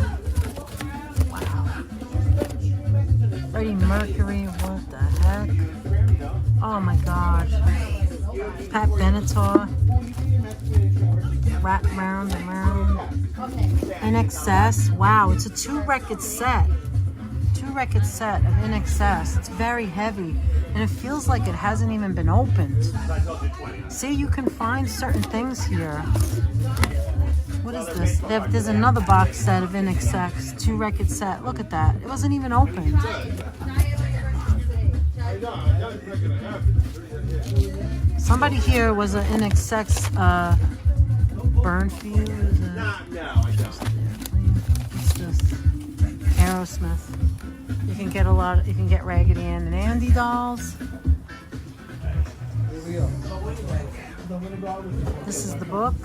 [SPEAKER 1] Wow. Freddie Mercury. What the heck? Oh my God. Pat Benatar. round and round. In Excess. Wow, it's a 2-record set. 2-record set of In Excess. It's very heavy. And it feels like it hasn't even been opened. See, you can find certain things here. What is this? There's another box set of In Excess. 2-record set. Look at that. It wasn't even opened. Somebody here was an In Excess burn fuse. What's this? Aerosmith. You can get a lot. You can get Raggedy Ann and Andy dolls. This is the book.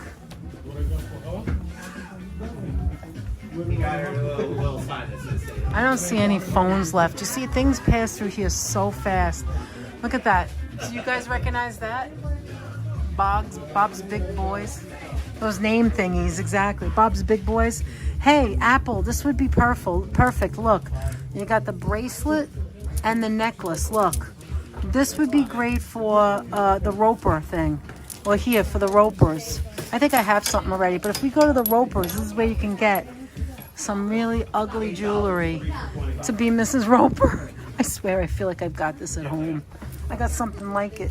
[SPEAKER 1] I don't see any phones left. You see, things pass through here so fast. Look at that. Do you guys recognize that? Bob's Big Boys. Those name thingies, exactly. Bob's Big Boys. Hey, Apple, this would be perfect. Look, you got the bracelet and the necklace. Look, this would be great for the roper thing. Or here, for the ropers. I think I have something already, but if we go to the ropers, this is where you can get some really ugly jewelry to be Mrs. Roper. I swear, I feel like I've got this at home. I got something like it.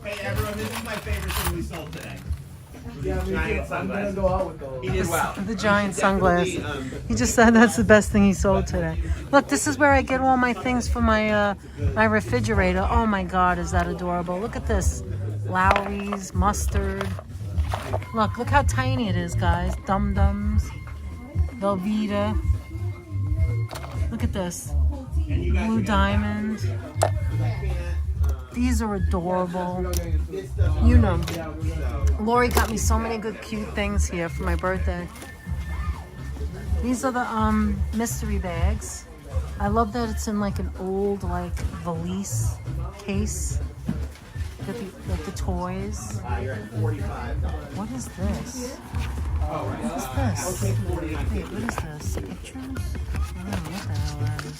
[SPEAKER 3] Hey everyone, this is my favorite thing we sold today.
[SPEAKER 5] Yeah, I'm gonna go out with those.
[SPEAKER 3] He did well.
[SPEAKER 1] The giant sunglasses. He just said that's the best thing he sold today. Look, this is where I get all my things for my my refrigerator. Oh my God, is that adorable? Look at this. Lowry's, mustard. Look how tiny it is, guys. Dum Dums, Velveeta. Look at this. Blue Diamond. These are adorable. You know. Lori got me so many good, cute things here for my birthday. These are the mystery bags. I love that it's in like an old valise case. Like the toys. What is this? What is this? Wait, what is this? Pictures? I don't know what the hell that is.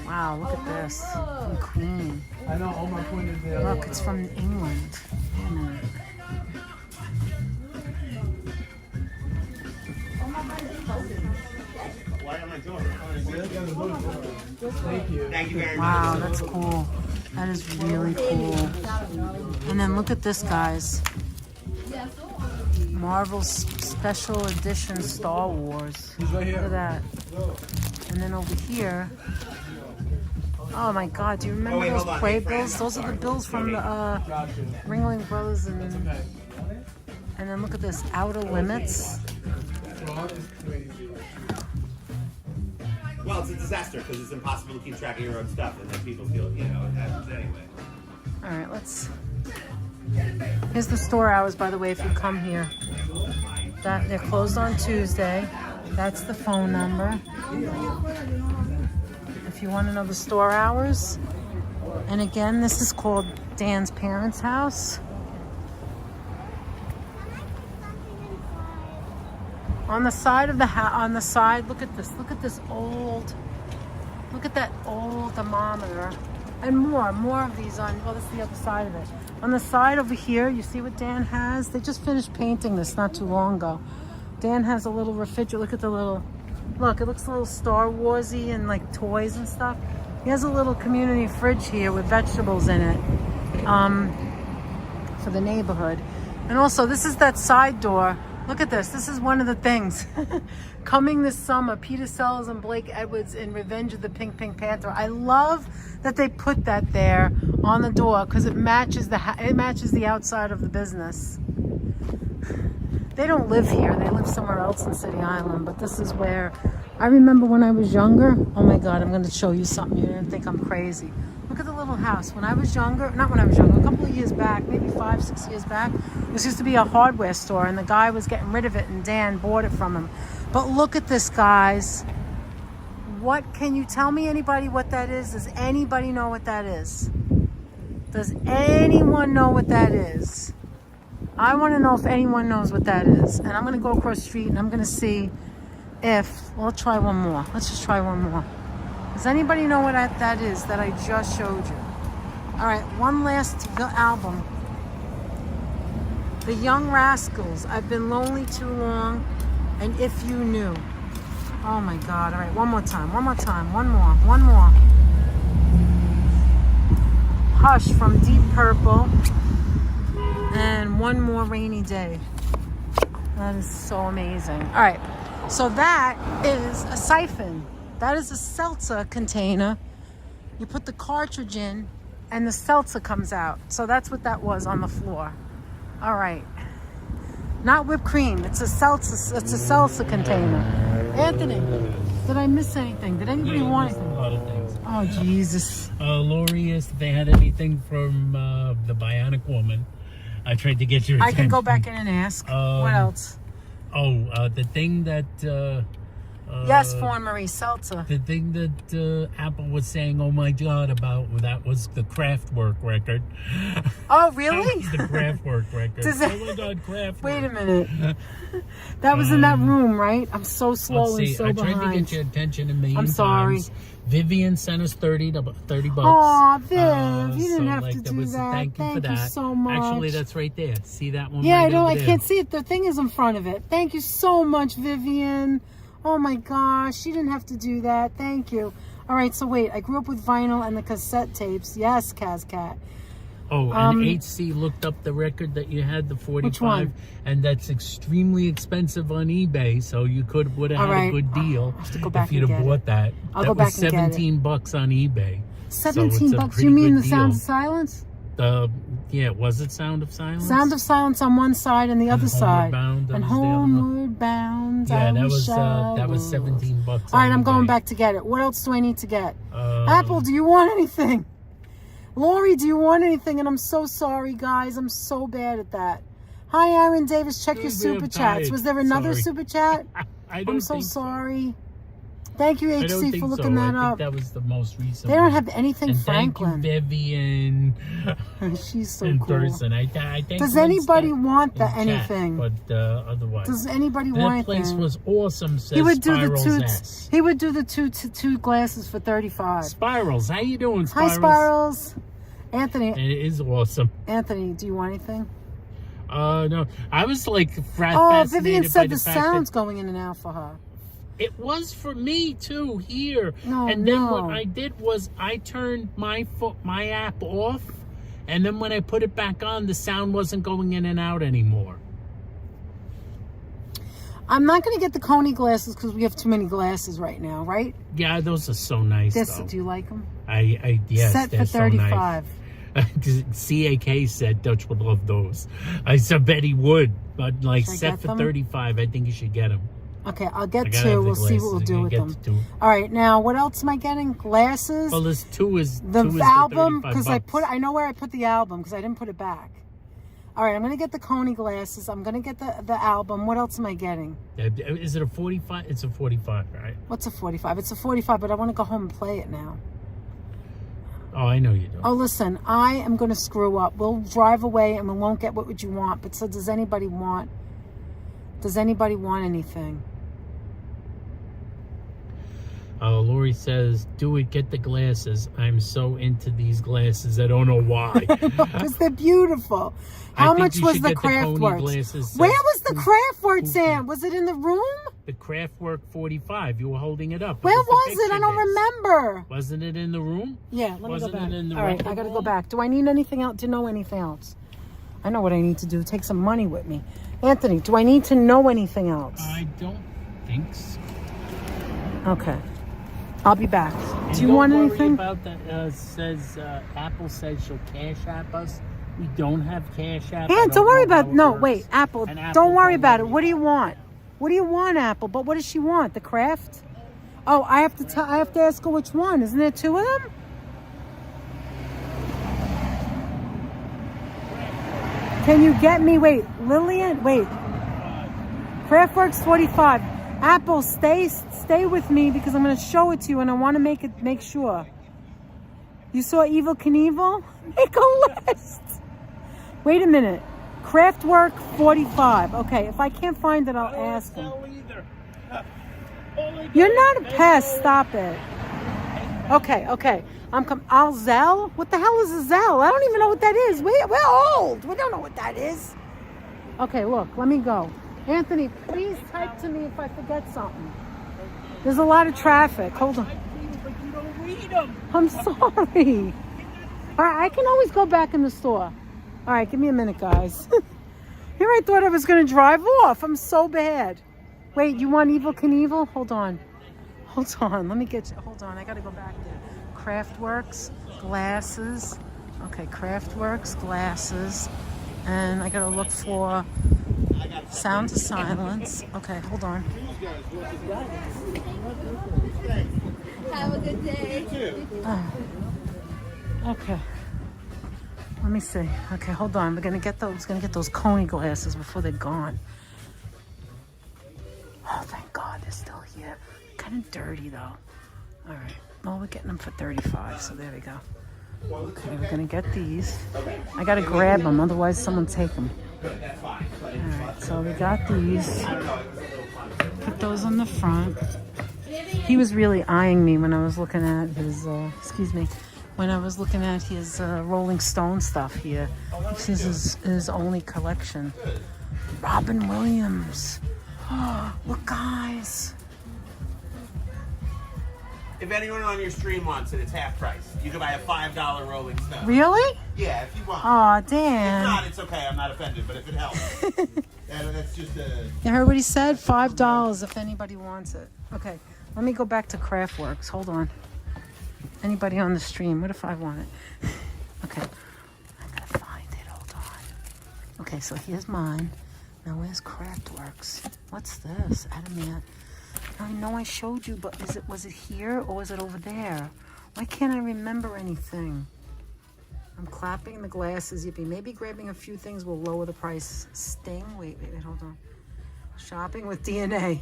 [SPEAKER 1] Wow, look at this. From Queen.
[SPEAKER 5] I know, all my point is there.
[SPEAKER 1] Look, it's from England. Wait a minute.
[SPEAKER 3] Why am I doing
[SPEAKER 5] Thank you.
[SPEAKER 3] Thank you very much.
[SPEAKER 1] Wow, that's cool. That is really cool. And then look at this, guys. Marvel's Special Edition Star Wars.
[SPEAKER 5] Right here.
[SPEAKER 1] Look at that. And then over here. Oh my God, do you remember those Prairie bills? Those are the bills from the Ringling Brothers. And then look at this, Outer Limits.
[SPEAKER 3] Well, it's a disaster because it's impossible to keep track of your own stuff, and then people feel, it happens anyway.
[SPEAKER 1] All right, here's the store hours, by the way, if you come here. They're closed on Tuesday. That's the phone number. If you want to know the store hours. And again, this is called Dan's parents' house. On the side of the house, look at this. Look at that old thermometer. And more of these on, well, this is the other side of it. On the side over here, you see what Dan has? They just finished painting this not too long ago. Dan has a little refrigerator. Look at the little, look, it looks a little Star Warsy and like toys and stuff. He has a little community fridge here with vegetables in it for the neighborhood. And also, this is that side door. Look at this. This is one of the things. Coming this summer, Peter Sellers and Blake Edwards in Revenge of the Pink Panther. I love that they put that there on the door because it matches the outside of the business. They don't live here. They live somewhere else in City Island. But this is where I remember when I was younger. Oh my God, I'm going to show you something. You're going to think I'm crazy. Look at the little house. When I was younger, not when I was younger, a couple of years back, maybe 5-6 years back, this used to be a hardware store and the guy was getting rid of it and Dan bought it from him. But look at this, guys. What, can you tell me anybody what that is? Does anybody know what that is? Does anyone know what that is? I want to know if anyone knows what that is. And I'm going to go across the street and I'm going to see if, well, let's try one more. Let's just try one more. Does anybody know what that is that I just showed you? All right, one last album. The Young Rascals. I've been lonely too long, and if you knew. Oh my God! All right, one more time. One more. Hush from Deep Purple, and One More Rainy Day. That is so amazing. All right, so that is a siphon. That is a seltzer container. You put the cartridge in, and the seltzer comes out. So that's what that was on the floor. All right. Not whipped cream. It's a seltzer. It's a seltzer container. Anthony, did I miss anything? Did anybody want anything?
[SPEAKER 2] A lot of things.
[SPEAKER 1] Oh Jesus.
[SPEAKER 2] Lori asked if they had anything from the Bionic Woman. I tried to get your
[SPEAKER 1] I
[SPEAKER 2] attention.
[SPEAKER 1] can go back in and ask. What else?
[SPEAKER 2] The thing that...
[SPEAKER 1] yes, Fawn Marie, seltzer.
[SPEAKER 2] The thing that Apple was saying, oh my God, about, that was the Kraftwerk record.
[SPEAKER 1] Oh, really?
[SPEAKER 2] That was the Kraftwerk record.
[SPEAKER 1] Does that-
[SPEAKER 2] Oh my God, Kraftwerk.
[SPEAKER 1] Wait a minute. That was in that room, right? I'm so slow and so
[SPEAKER 2] I
[SPEAKER 1] behind.
[SPEAKER 2] tried to get your attention a million
[SPEAKER 1] I'm sorry.
[SPEAKER 2] times. Vivian sent us $30.
[SPEAKER 1] Aw, Viv, you didn't have to do that.
[SPEAKER 2] Thank you for that.
[SPEAKER 1] You so much.
[SPEAKER 2] Actually, that's right there. See that one?
[SPEAKER 1] Yeah,
[SPEAKER 2] right
[SPEAKER 1] I know.
[SPEAKER 2] over
[SPEAKER 1] I
[SPEAKER 2] there?
[SPEAKER 1] can't see it. The thing is in front of it. Thank you so much, Vivian. Oh my gosh, she didn't have to do that. Thank you. All right, so wait. I grew up with vinyl and the cassette tapes. Yes, Kazcat.
[SPEAKER 2] Oh, and HC looked up the record that you had, the 45.
[SPEAKER 1] Which one?
[SPEAKER 2] And that's extremely expensive on eBay, so you would have had a good deal
[SPEAKER 1] I'll have to go back
[SPEAKER 2] if you'd
[SPEAKER 1] and
[SPEAKER 2] have
[SPEAKER 1] get
[SPEAKER 2] bought
[SPEAKER 1] it.
[SPEAKER 2] that.
[SPEAKER 1] I'll
[SPEAKER 2] that
[SPEAKER 1] go back
[SPEAKER 2] was
[SPEAKER 1] and get it.
[SPEAKER 2] $17 on eBay.
[SPEAKER 1] 17
[SPEAKER 2] so
[SPEAKER 1] bucks.
[SPEAKER 2] it's a
[SPEAKER 1] You mean
[SPEAKER 2] pretty
[SPEAKER 1] the
[SPEAKER 2] good
[SPEAKER 1] Sound
[SPEAKER 2] deal.
[SPEAKER 1] of Silence?
[SPEAKER 2] Yeah, was it Sound of Silence?
[SPEAKER 1] Sound of Silence on one side and the other side.
[SPEAKER 2] Bound,
[SPEAKER 1] And
[SPEAKER 2] was the other one.
[SPEAKER 1] Homeward Bound.
[SPEAKER 2] Yeah,
[SPEAKER 1] I
[SPEAKER 2] that
[SPEAKER 1] wish
[SPEAKER 2] was
[SPEAKER 1] I would.
[SPEAKER 2] $17.
[SPEAKER 1] All right,
[SPEAKER 2] on
[SPEAKER 1] I'm going
[SPEAKER 2] eBay.
[SPEAKER 1] back to get it. What else do I need to get? Apple, do you want anything? Lori, do you want anything? And I'm so sorry, guys. I'm so bad at that. Hi, Aaron Davis. Check your super chats.
[SPEAKER 2] tired.
[SPEAKER 1] Was there another
[SPEAKER 2] Sorry.
[SPEAKER 1] super chat?
[SPEAKER 2] I don't
[SPEAKER 1] I'm so
[SPEAKER 2] think
[SPEAKER 1] sorry. Thank you,
[SPEAKER 2] I don't
[SPEAKER 1] HC,
[SPEAKER 2] think
[SPEAKER 1] for looking
[SPEAKER 2] so.
[SPEAKER 1] that
[SPEAKER 2] I
[SPEAKER 1] up.
[SPEAKER 2] think that was the most recent.
[SPEAKER 1] They don't
[SPEAKER 2] one.
[SPEAKER 1] have anything
[SPEAKER 2] and
[SPEAKER 1] Franklin.
[SPEAKER 2] Thank you, Vivian.
[SPEAKER 1] She's so
[SPEAKER 2] in
[SPEAKER 1] cool.
[SPEAKER 2] person. I think
[SPEAKER 1] Does
[SPEAKER 2] we
[SPEAKER 1] anybody
[SPEAKER 2] stopped
[SPEAKER 1] want
[SPEAKER 2] in
[SPEAKER 1] the
[SPEAKER 2] chat,
[SPEAKER 1] anything?
[SPEAKER 2] But otherwise,
[SPEAKER 1] Does anybody
[SPEAKER 2] that
[SPEAKER 1] want
[SPEAKER 2] place
[SPEAKER 1] anything?
[SPEAKER 2] was awesome. Says
[SPEAKER 1] He would do
[SPEAKER 2] Spirals
[SPEAKER 1] the
[SPEAKER 2] S.
[SPEAKER 1] He would do the two glasses for $35.
[SPEAKER 2] Spirals, how you doing,
[SPEAKER 1] Hi,
[SPEAKER 2] Spirals?
[SPEAKER 1] Spirals. Anthony.
[SPEAKER 2] It is awesome.
[SPEAKER 1] Anthony, do you want anything?
[SPEAKER 2] No, I was like
[SPEAKER 1] Oh,
[SPEAKER 2] fascinated
[SPEAKER 1] Vivian
[SPEAKER 2] by
[SPEAKER 1] said
[SPEAKER 2] the
[SPEAKER 1] the
[SPEAKER 2] fact
[SPEAKER 1] sound's
[SPEAKER 2] that
[SPEAKER 1] going in and out for her.
[SPEAKER 2] it was for me too here.
[SPEAKER 1] No,
[SPEAKER 2] and then
[SPEAKER 1] no.
[SPEAKER 2] what I did was I turned my app off, and then when I put it back on, the sound wasn't going in and out anymore.
[SPEAKER 1] I'm not going to get the Coney glasses because we have too many glasses right now, right?
[SPEAKER 2] Yeah, those are so nice.
[SPEAKER 1] This,
[SPEAKER 2] though.
[SPEAKER 1] do you like them?
[SPEAKER 2] Yes,
[SPEAKER 1] Set
[SPEAKER 2] they're
[SPEAKER 1] for
[SPEAKER 2] so nice.
[SPEAKER 1] $35.
[SPEAKER 2] CAK said Dutch would love those. I said bet he would, but like
[SPEAKER 1] Should I
[SPEAKER 2] set
[SPEAKER 1] get
[SPEAKER 2] for
[SPEAKER 1] them?
[SPEAKER 2] 35, I think you should get them.
[SPEAKER 1] Okay, I'll get
[SPEAKER 2] I gotta
[SPEAKER 1] two.
[SPEAKER 2] have the
[SPEAKER 1] We'll see what
[SPEAKER 2] glasses.
[SPEAKER 1] we'll
[SPEAKER 2] I
[SPEAKER 1] do
[SPEAKER 2] gotta
[SPEAKER 1] with
[SPEAKER 2] get
[SPEAKER 1] them.
[SPEAKER 2] the two.
[SPEAKER 1] All right, now what else am I getting? Glasses.
[SPEAKER 2] Well, there's two is
[SPEAKER 1] The
[SPEAKER 2] two is
[SPEAKER 1] album,
[SPEAKER 2] because
[SPEAKER 1] I know where I put the album because I didn't put it back. All right, I'm gonna get the Coney glasses. I'm gonna get the album. What else am I getting?
[SPEAKER 2] Is it a 45? It's a 45, right?
[SPEAKER 1] What's a 45? It's a 45, but I want to go home and play it now.
[SPEAKER 2] Oh, I know you do.
[SPEAKER 1] Oh, listen, I am gonna screw up. We'll drive away and we won't get what would you want. But so, does anybody want? Does anybody want anything?
[SPEAKER 2] Lori says, do it, get the glasses. I'm so into these glasses. I don't know why.
[SPEAKER 1] Because they're beautiful. How much was the Kraftwerk? Where was the Kraftwerk, Sam? Was it in the room?
[SPEAKER 2] The Kraftwerk 45. You were holding it up.
[SPEAKER 1] Where
[SPEAKER 2] was
[SPEAKER 1] was
[SPEAKER 2] the
[SPEAKER 1] it? I don't
[SPEAKER 2] picture disc.
[SPEAKER 1] remember.
[SPEAKER 2] Wasn't it in the room?
[SPEAKER 1] Yeah, let me
[SPEAKER 2] Wasn't
[SPEAKER 1] go back.
[SPEAKER 2] it in the
[SPEAKER 1] All right,
[SPEAKER 2] record
[SPEAKER 1] I gotta go
[SPEAKER 2] room?
[SPEAKER 1] back. Do I need anything else? To know anything else? I know what I need to do. Take some money with me. Anthony, do I need to know anything else?
[SPEAKER 2] I don't think so.
[SPEAKER 1] Okay. I'll be back.
[SPEAKER 2] And
[SPEAKER 1] Do you want
[SPEAKER 2] don't worry
[SPEAKER 1] anything?
[SPEAKER 2] about that. Apple says she'll cash app us. We don't have cash app.
[SPEAKER 1] Yeah, don't worry about it. No, wait, Apple.
[SPEAKER 2] And Apple,
[SPEAKER 1] Don't worry
[SPEAKER 2] don't
[SPEAKER 1] about it.
[SPEAKER 2] worry
[SPEAKER 1] What do you
[SPEAKER 2] about
[SPEAKER 1] want? What do you want, Apple? But what does she want? The craft? Oh, I have to I have to ask her which one. Isn't there two of them? Can you get me? Wait, Lillian. Wait. Kraftwerk's 45. Apple, stay with me because I'm going to show it to you and I want to make sure. You saw Evil Knievel? Make a list. Wait a minute. Kraftwerk 45. Okay, if I can't find it, I'll ask him. You're not a pest. Stop it. Okay. Alzel? What the hell is a Zell? I don't even know what that is. We're old. We don't know what that is. Okay, look, let me go. Anthony, please type to me if I forget something. There's a lot of traffic. Hold on.
[SPEAKER 2] But you don't read them.
[SPEAKER 1] I'm sorry. All right, I can always go back in the store. All right, give me a minute, guys. Here I thought I was going to drive off. I'm so bad. Wait, you want Evel Knievel? Hold on. Hold on. Let me get you. Hold on. I got to go back there. Craftworks, glasses. Okay, Craftworks, glasses. And I got to look for Sound to Silence. Okay, hold on.
[SPEAKER 4] Have a good day.
[SPEAKER 1] Oh. Okay. Let me see. Okay, hold on. We're gonna get those Coney glasses before they're gone. Oh, thank God they're still here. Kind of dirty though. All right. Well, we're getting them for $35, so there we go. Okay, we're gonna get these. I gotta grab them, otherwise someone take them. All right. So we got these. Put those on the front. He was really eyeing me when I was looking at his. When I was looking at his Rolling Stone stuff here. This is his only collection. Robin Williams. Oh, look, guys.
[SPEAKER 3] If anyone on your stream wants it, it's half price. You can buy a $5 Rolling Stone.
[SPEAKER 1] Really?
[SPEAKER 3] Yeah, if you want.
[SPEAKER 1] Aw,
[SPEAKER 3] If
[SPEAKER 1] Dan.
[SPEAKER 3] not, it's okay. I'm not offended, but if it helps. That's just a...
[SPEAKER 1] You heard what he said? $5 if anybody wants it. Okay, let me go back to Craftworks. Hold on. Anybody on the stream? What if I want it? Okay, I gotta find it. Hold on. Okay, so here's mine. Now where's Craftworks? What's this? Adamant. I know I showed you, but was it here or was it over there? Why can't I remember anything? I'm clapping the glasses. Yippee. Maybe grabbing a few things will lower the price. Sting. Wait, hold on. Shopping with DNA.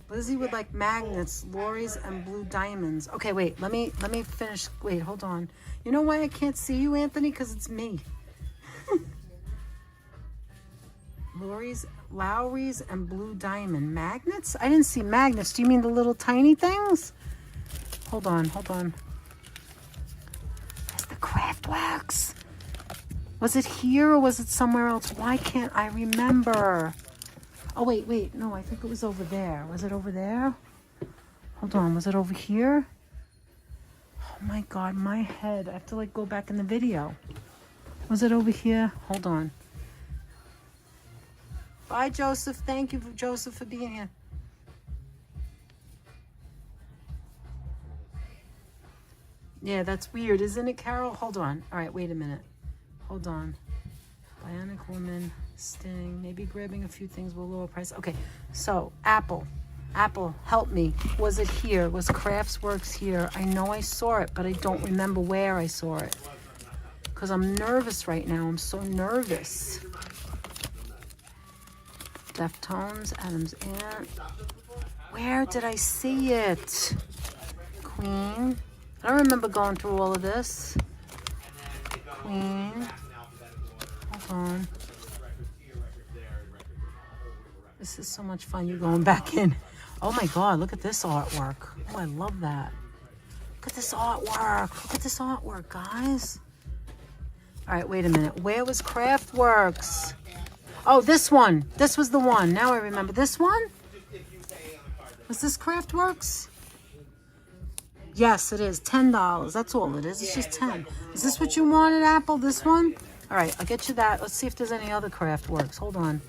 [SPEAKER 1] Lizzie would like magnets, lorries, and blue diamonds. Okay, wait. Let me finish. Wait, hold on. You know why I can't see you, Anthony? Because it's me. Lowry's, and blue diamond. Magnets? I didn't see magnets. Do you mean the little tiny things? Hold on. There's the Craftworks. Was it here or was it somewhere else? Why can't I remember? Oh, wait. No, I think it was over there. Was it over there? Hold on. Was it over here? Oh, my God. My head. I have to, go back in the video. Was it over here? Hold on. Bye, Joseph. Thank you, Joseph, for being here. Yeah, that's weird, isn't it, Carol? Hold on. All right, wait a minute. Hold on. Bionic Woman, Sting, maybe grabbing a few things will lower price. Okay, so Apple, help me. Was it here? Was Craftsworks here? I know I saw it, but I don't remember where I saw it. Because I'm nervous right now. I'm so nervous. Deftones, Adam's Aunt. Where did I see it? Queen. I don't remember going through all of this. Queen. Hold on. This is so much fun. You're going back in. Oh my God, look at this artwork. Oh, I love that. Look at this artwork. Look at this artwork, guys. All right, wait a minute. Where was Craftworks? Oh, this one. This was the one. Now I remember. This one? Was this Craftworks? Yes, it is. $10. That's all it is. It's just 10. Is this what you wanted, Apple? This one? All right, I'll get you that. Let's see if there's any other Craftworks. Hold on.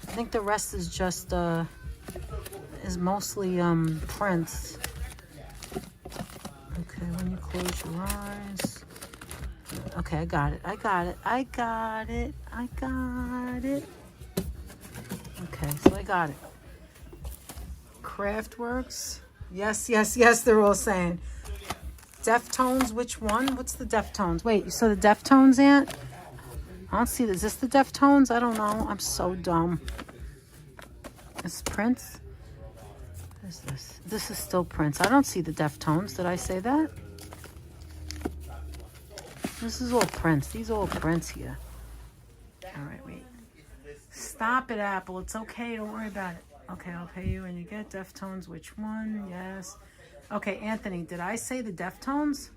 [SPEAKER 1] I think the rest is just, is mostly, prints. Okay, when you close your eyes. Okay, I got it. Okay, so I got it. Craftworks. Yes, they're all saying. Deftones, which one? What's the Deftones? Wait, you saw the Deftones, Aunt? I don't see. Is this the Deftones? I don't know. I'm so dumb. Is Prince? What is this? This is still Prince. I don't see the Deftones. Did I say that? This is all Prince. These are all Prince here. All right, wait. Stop it, Apple. It's okay. Don't worry about it. Okay, I'll pay you when you get Deftones. Which one? Yes. Okay, Anthony, did I say the Deftones?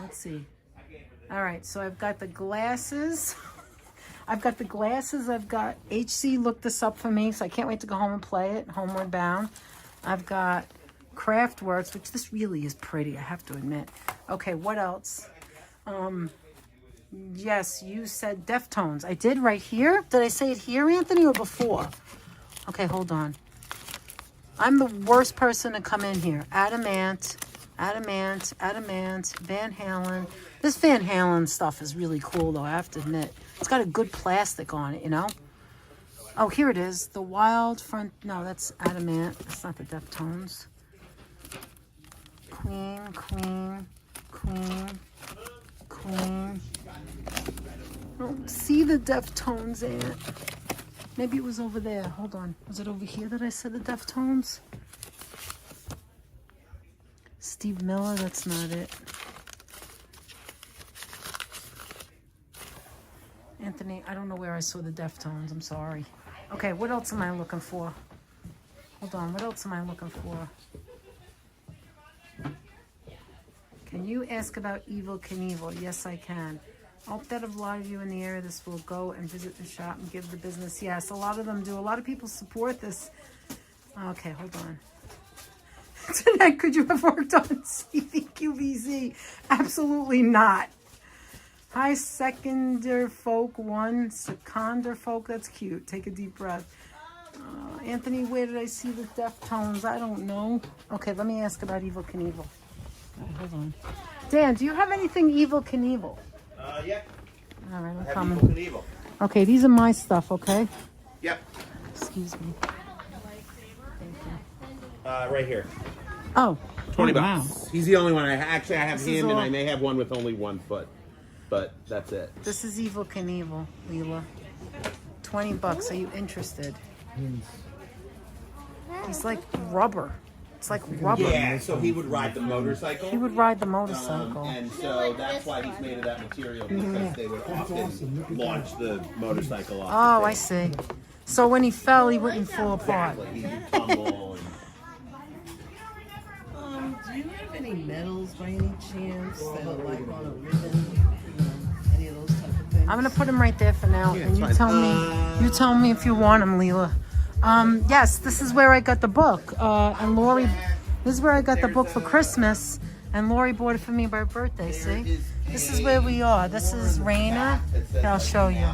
[SPEAKER 1] Let's see. All right, so I've got the glasses. I've got HC looked this up for me, so I can't wait to go home and play it, Homeward Bound. I've got Craftworks, which this really is pretty, I have to admit. Okay, what else? Yes, you said Deftones. I did right here. Did I say it here, Anthony, or before? Okay, hold on. I'm the worst person to come in here. Adamant, Van Halen. This Van Halen stuff is really cool, though, I have to admit. It's got a good plastic on it, you know? Oh, here it is. The Wild Front. No, that's Adamant. That's not the Deftones. Queen. I don't see the Deftones, Aunt. Maybe it was over there. Hold on. Was it over here that I said the Deftones? Steve Miller, that's not it. Anthony, I don't know where I saw the Deftones. I'm sorry. Okay, what else am I looking for? Hold on. What else am I looking for? Can you ask about Evel Knievel? Yes, I can. I hope that a lot of you in the area this will go and visit the shop and give the business. Yes, a lot of them do. A lot of people support this. Okay, hold on. Tonight, could you have worked on CVQVZ? Absolutely not. Hi, Seconder Folk 1. Seconder Folk, that's cute. Take a deep breath. Anthony, where did I see the Deftones? I don't know. Okay, let me ask about Evel Knievel. Hold on. Dan, do you have anything Evel Knievel?
[SPEAKER 3] Yeah.
[SPEAKER 1] All right, I'm
[SPEAKER 3] Have
[SPEAKER 1] coming.
[SPEAKER 3] Evel Knievel.
[SPEAKER 1] Okay, these are my stuff, okay?
[SPEAKER 3] Yep.
[SPEAKER 1] Excuse me.
[SPEAKER 3] Right here.
[SPEAKER 1] Oh.
[SPEAKER 3] 20
[SPEAKER 1] wow.
[SPEAKER 3] bucks. He's the only one. I have
[SPEAKER 1] This is
[SPEAKER 3] him, and
[SPEAKER 1] all-
[SPEAKER 3] I may have one with only 1 foot, but that's it.
[SPEAKER 1] This is Evel Knievel, Leela. 20 bucks. Are you interested? He's like rubber. It's like rubber.
[SPEAKER 3] Yeah, so he would ride the motorcycle.
[SPEAKER 1] He would ride the motorcycle.
[SPEAKER 3] And so that's why he's made of that material, because they would often launch the motorcycle off.
[SPEAKER 1] Oh,
[SPEAKER 3] the
[SPEAKER 1] I see. So when he fell, he wouldn't fall apart.
[SPEAKER 3] Exactly. He would tumble.
[SPEAKER 5] Do you have any medals by any chance that are like on a ribbon? Any of those type of things?
[SPEAKER 1] I'm gonna put him right there for now,
[SPEAKER 3] Yeah,
[SPEAKER 1] and you
[SPEAKER 3] it's
[SPEAKER 1] tell
[SPEAKER 3] fine.
[SPEAKER 1] me. You tell me if you want him, Leela. Yes, this is where I got the book. And Lori, this is where I got the book for Christmas, and Lori bought it for me by her birthday. See, this is where we are. This is Raina. Here, I'll show you.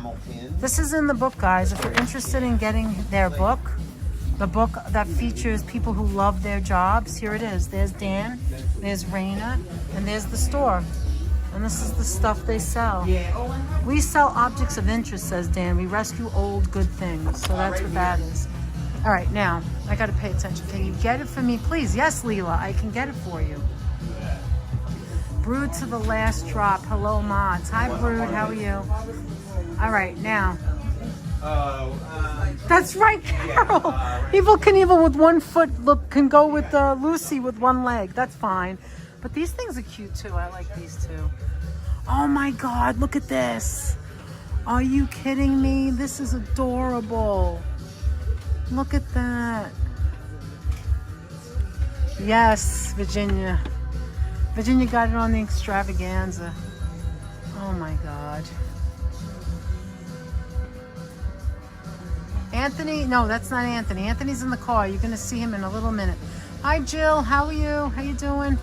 [SPEAKER 1] This is in the book, guys. If you're interested in getting their book, the book that features people who love their jobs, here it is. There's Dan, there's Raina, and there's the store. And this is the stuff they sell. We sell objects of interest, says Dan. We rescue old good things. So that's what that is. All right, now, I got to pay attention. Can you get it for me, please? Yes, Leela, I can get it for you. Brood to the last drop. Hello, Mods. Hi, Brood. How are you? All right, now. That's right, Carol. Evel Knievel with 1 foot look can go with Lucy with 1 leg. That's fine. But these things are cute, too. I like these, too. Oh, my God. Look at this. Are you kidding me? This is adorable. Look at that. Yes, Virginia. Virginia got it on the extravaganza. Oh my God. Anthony? No, that's not Anthony. Anthony's in the car. You're gonna see him in a little minute. Hi, Jill. How are you? How you doing?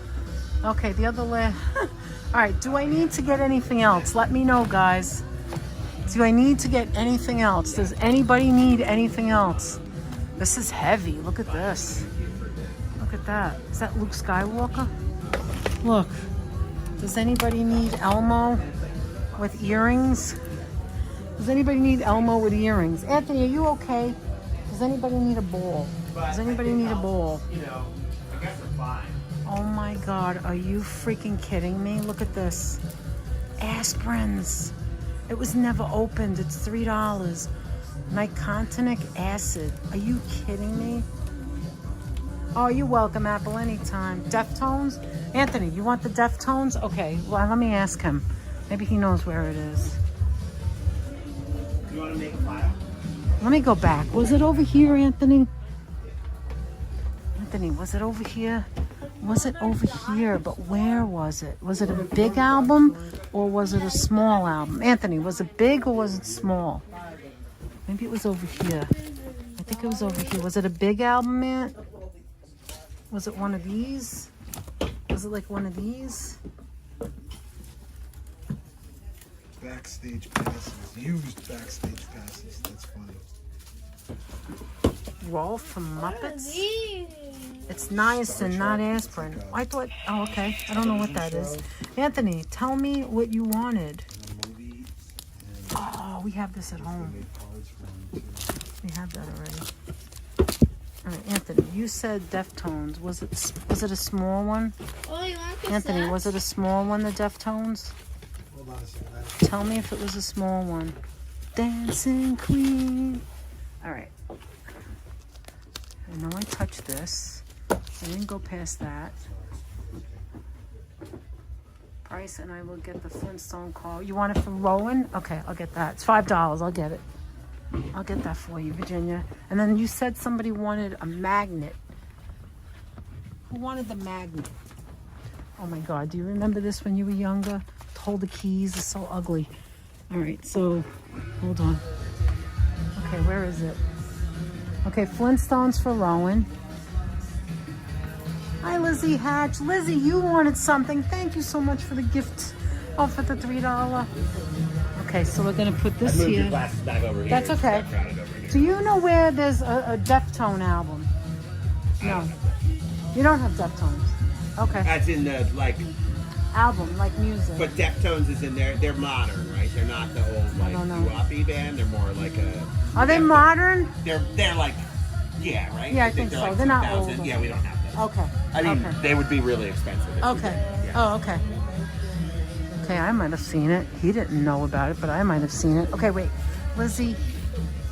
[SPEAKER 1] Okay, the other leg. All right, do I need to get anything else? Let me know, guys. Do I need to get anything else? Does anybody need anything else? This is heavy. Look at this. Look at that. Is that Luke Skywalker? Look. Does anybody need Elmo with earrings? Does anybody need Elmo with earrings? Anthony, are you okay? Does anybody need a ball? Does anybody need a ball?
[SPEAKER 3] You know, I guess we're fine.
[SPEAKER 1] Oh my God, are you freaking kidding me? Look at this. Aspirins. It was never opened. It's $3. Nicotinic acid. Are you kidding me? Oh, you're welcome, Apple, anytime. Deftones? Anthony, you want the Deftones? Okay, well, let me ask him. Maybe he knows where it is.
[SPEAKER 3] You want to make a file?
[SPEAKER 1] Let me go back. Was it over here, Anthony? Anthony, was it over here? Was it over here? But where was it? Was it a big album or was it a small album? Anthony, was it big or was it small? Maybe it was over here. I think it was over here. Was it a big album, man? Was it one of these? Was it like one of these?
[SPEAKER 6] Backstage passes. Used backstage passes. That's funny.
[SPEAKER 1] Rolf from Muppets? It's niacin, not aspirin. I thought, oh, okay. I don't know what that is. Anthony, tell me what you wanted. Oh, we have this at home. We have that already. All right, Anthony, you said Deftones. Was it a small one?
[SPEAKER 4] Oh, you want
[SPEAKER 1] Anthony, was it a small one, the Deftones?
[SPEAKER 6] Hold on a second.
[SPEAKER 1] Tell me if it was a small one. Dancing Queen. All right. I know I touched this. I didn't go past that. Price and I will get the Flintstone call. You want it from Rowan? Okay, I'll get that. It's $5. I'll get it. I'll get that for you, Virginia. And then you said somebody wanted a magnet. Who wanted the magnet? Oh my God, do you remember this when you were younger? To hold the keys is so ugly. All right, so hold on. Okay, where is it? Okay, Flintstones for Rowan. Hi, Lizzie Hatch. Lizzie, you wanted something. Thank you so much for the gift. Oh, for the $3. Okay, so we're gonna put this
[SPEAKER 3] I moved
[SPEAKER 1] here.
[SPEAKER 3] your glasses back over here.
[SPEAKER 1] That's okay.
[SPEAKER 3] Back crowded over here.
[SPEAKER 1] Do you know where there's a Deftone album? No. You don't have Deftones. Okay.
[SPEAKER 3] As in the like,
[SPEAKER 1] Album, like music.
[SPEAKER 3] but Deftones is in there. They're modern, right? They're not the old like
[SPEAKER 1] don't know.
[SPEAKER 3] doo-woppy band. They're more like a.
[SPEAKER 1] Are they
[SPEAKER 3] Deftones.
[SPEAKER 1] modern?
[SPEAKER 3] They're like, yeah, right.
[SPEAKER 1] Yeah, I think so.
[SPEAKER 3] Like
[SPEAKER 1] They're not
[SPEAKER 3] 2000.
[SPEAKER 1] old.
[SPEAKER 3] Yeah, we don't have those.
[SPEAKER 1] Okay.
[SPEAKER 3] I mean,
[SPEAKER 1] okay.
[SPEAKER 3] they would be really expensive. if we
[SPEAKER 1] Okay.
[SPEAKER 3] did. Yeah.
[SPEAKER 1] Oh, okay. Okay, I might have seen it. He didn't know about it, but I might have seen it. Okay, wait. Lizzie,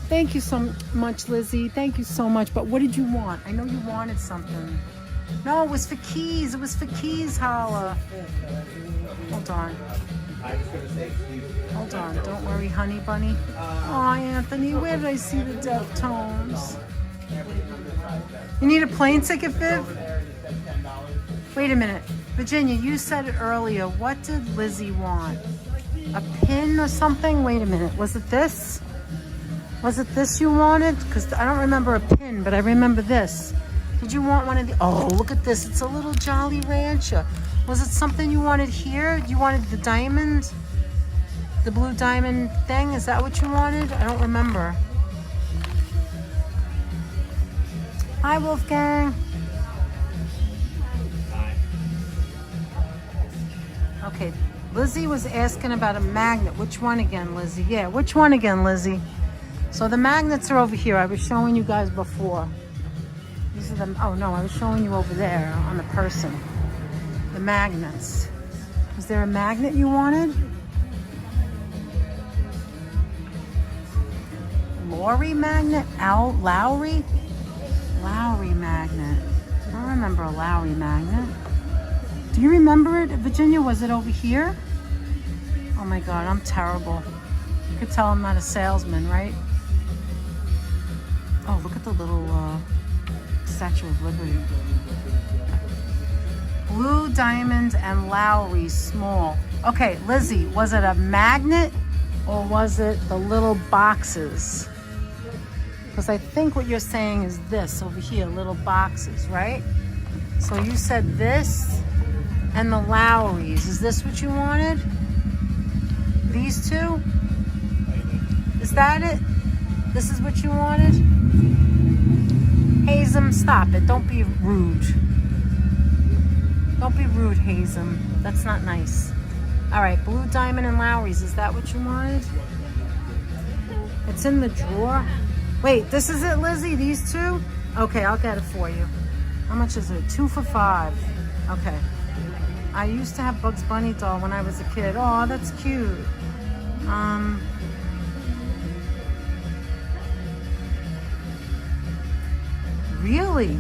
[SPEAKER 1] thank you so much, Lizzie. Thank you so much. But what did you want? I know you wanted something. No, it was for keys. It was for keys, Holla. Hold on.
[SPEAKER 3] I was gonna say,
[SPEAKER 1] Hold on. Don't worry, honey bunny. Oh, Anthony, where did I see the Deftones? You need a plane ticket, Viv? Wait a minute. Virginia, you said it earlier. What did Lizzie want? A pin or something? Wait a minute. Was it this? Was it this you wanted? Because I don't remember a pin, but I remember this. Did you want one of the... Oh, look at this. It's a little Jolly Rancher. Was it something you wanted here? You wanted the diamond? The blue diamond thing? Is that what you wanted? I don't remember. Hi, Wolfgang. Okay, Lizzie was asking about a magnet. Which one again, Lizzie? Yeah, which one again, Lizzie? So the magnets are over here. I was showing you guys before. These are them. Oh no, I was showing you over there on the person. The magnets. Was there a magnet you wanted? Lowry magnet? Lowry? Lowry magnet. I don't remember a Lowry magnet. Do you remember it, Virginia? Was it over here? Oh my God, I'm terrible. You could tell I'm not a salesman, right? Oh, look at the little Statue of Liberty. Blue Diamond and Lowry small. Okay, Lizzie, was it a magnet or was it the little boxes? Because I think what you're saying is this over here, little boxes, right? So you said this and the Lowrys. Is this what you wanted? These two? Is that it? This is what you wanted? Hazem, stop it. Don't be rude. Don't be rude, Hazem. That's not nice. All right, Blue Diamond and Lowry's. Is that what you wanted? It's in the drawer. Wait, this is it, Lizzie? These two? Okay, I'll get it for you. How much is it? 2 for $5. Okay. I used to have Bugs Bunny doll when I was a kid. Oh, that's cute. Really?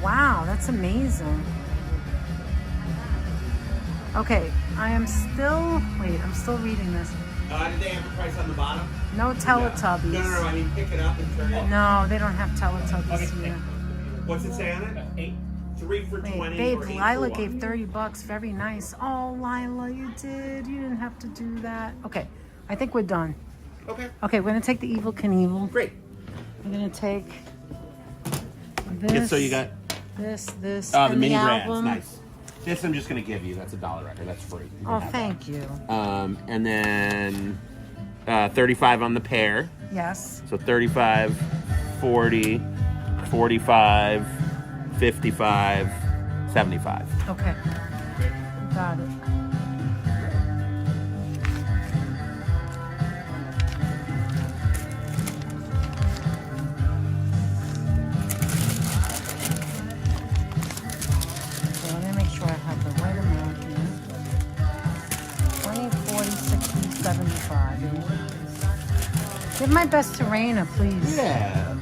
[SPEAKER 1] Wow, that's amazing. Okay, I'm still reading this.
[SPEAKER 3] did they have a price on the bottom?
[SPEAKER 1] No Teletubbies.
[SPEAKER 3] No, I mean pick it up and turn it.
[SPEAKER 1] No, they don't have Teletubbies
[SPEAKER 3] Okay.
[SPEAKER 1] here.
[SPEAKER 3] What's it say on it? 8. 3 for
[SPEAKER 1] Wait,
[SPEAKER 3] 20
[SPEAKER 1] babe,
[SPEAKER 3] or 8
[SPEAKER 1] Lila
[SPEAKER 3] for
[SPEAKER 1] gave
[SPEAKER 3] 1.
[SPEAKER 1] $30. Very nice. Oh, Lila, you did. You didn't have to do that. Okay, I think we're done.
[SPEAKER 3] Okay.
[SPEAKER 1] Okay, we're gonna take the Evil Knievel.
[SPEAKER 3] Great.
[SPEAKER 1] We're gonna take this.
[SPEAKER 3] So you got
[SPEAKER 1] this,
[SPEAKER 3] the
[SPEAKER 1] and
[SPEAKER 3] mini
[SPEAKER 1] the
[SPEAKER 3] brands.
[SPEAKER 1] album.
[SPEAKER 3] Nice. This I'm just gonna give you. That's a $1 record. That's free. You can
[SPEAKER 1] Oh,
[SPEAKER 3] have
[SPEAKER 1] thank you.
[SPEAKER 3] that. And then 35 on the pair.
[SPEAKER 1] Yes.
[SPEAKER 3] So 35, 40, 45, 55, 75.
[SPEAKER 1] Okay. Got it. So let me make sure I have the right amount here. 20, 40, 60, 75. Give my best to Raina, please.
[SPEAKER 3] Yeah.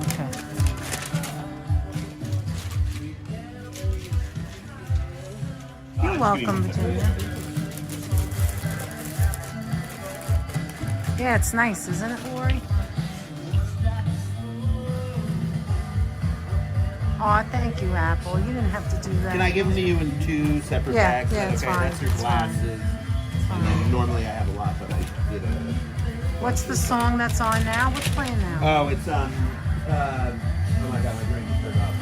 [SPEAKER 1] Okay. You're welcome, Virginia. Yeah, it's nice, isn't it, Lori? Aw, thank you, Apple. You didn't have to do that.
[SPEAKER 3] Can I give them to you in 2 separate
[SPEAKER 1] Yeah,
[SPEAKER 3] bags?
[SPEAKER 1] yeah, it's
[SPEAKER 3] okay,
[SPEAKER 1] fine,
[SPEAKER 3] that's your
[SPEAKER 1] it's fine.
[SPEAKER 3] glasses. And then normally I have a lot, but I did a.
[SPEAKER 1] What's the song that's on now? What's playing now?
[SPEAKER 3] Oh, it's oh my god, my brain just turned off.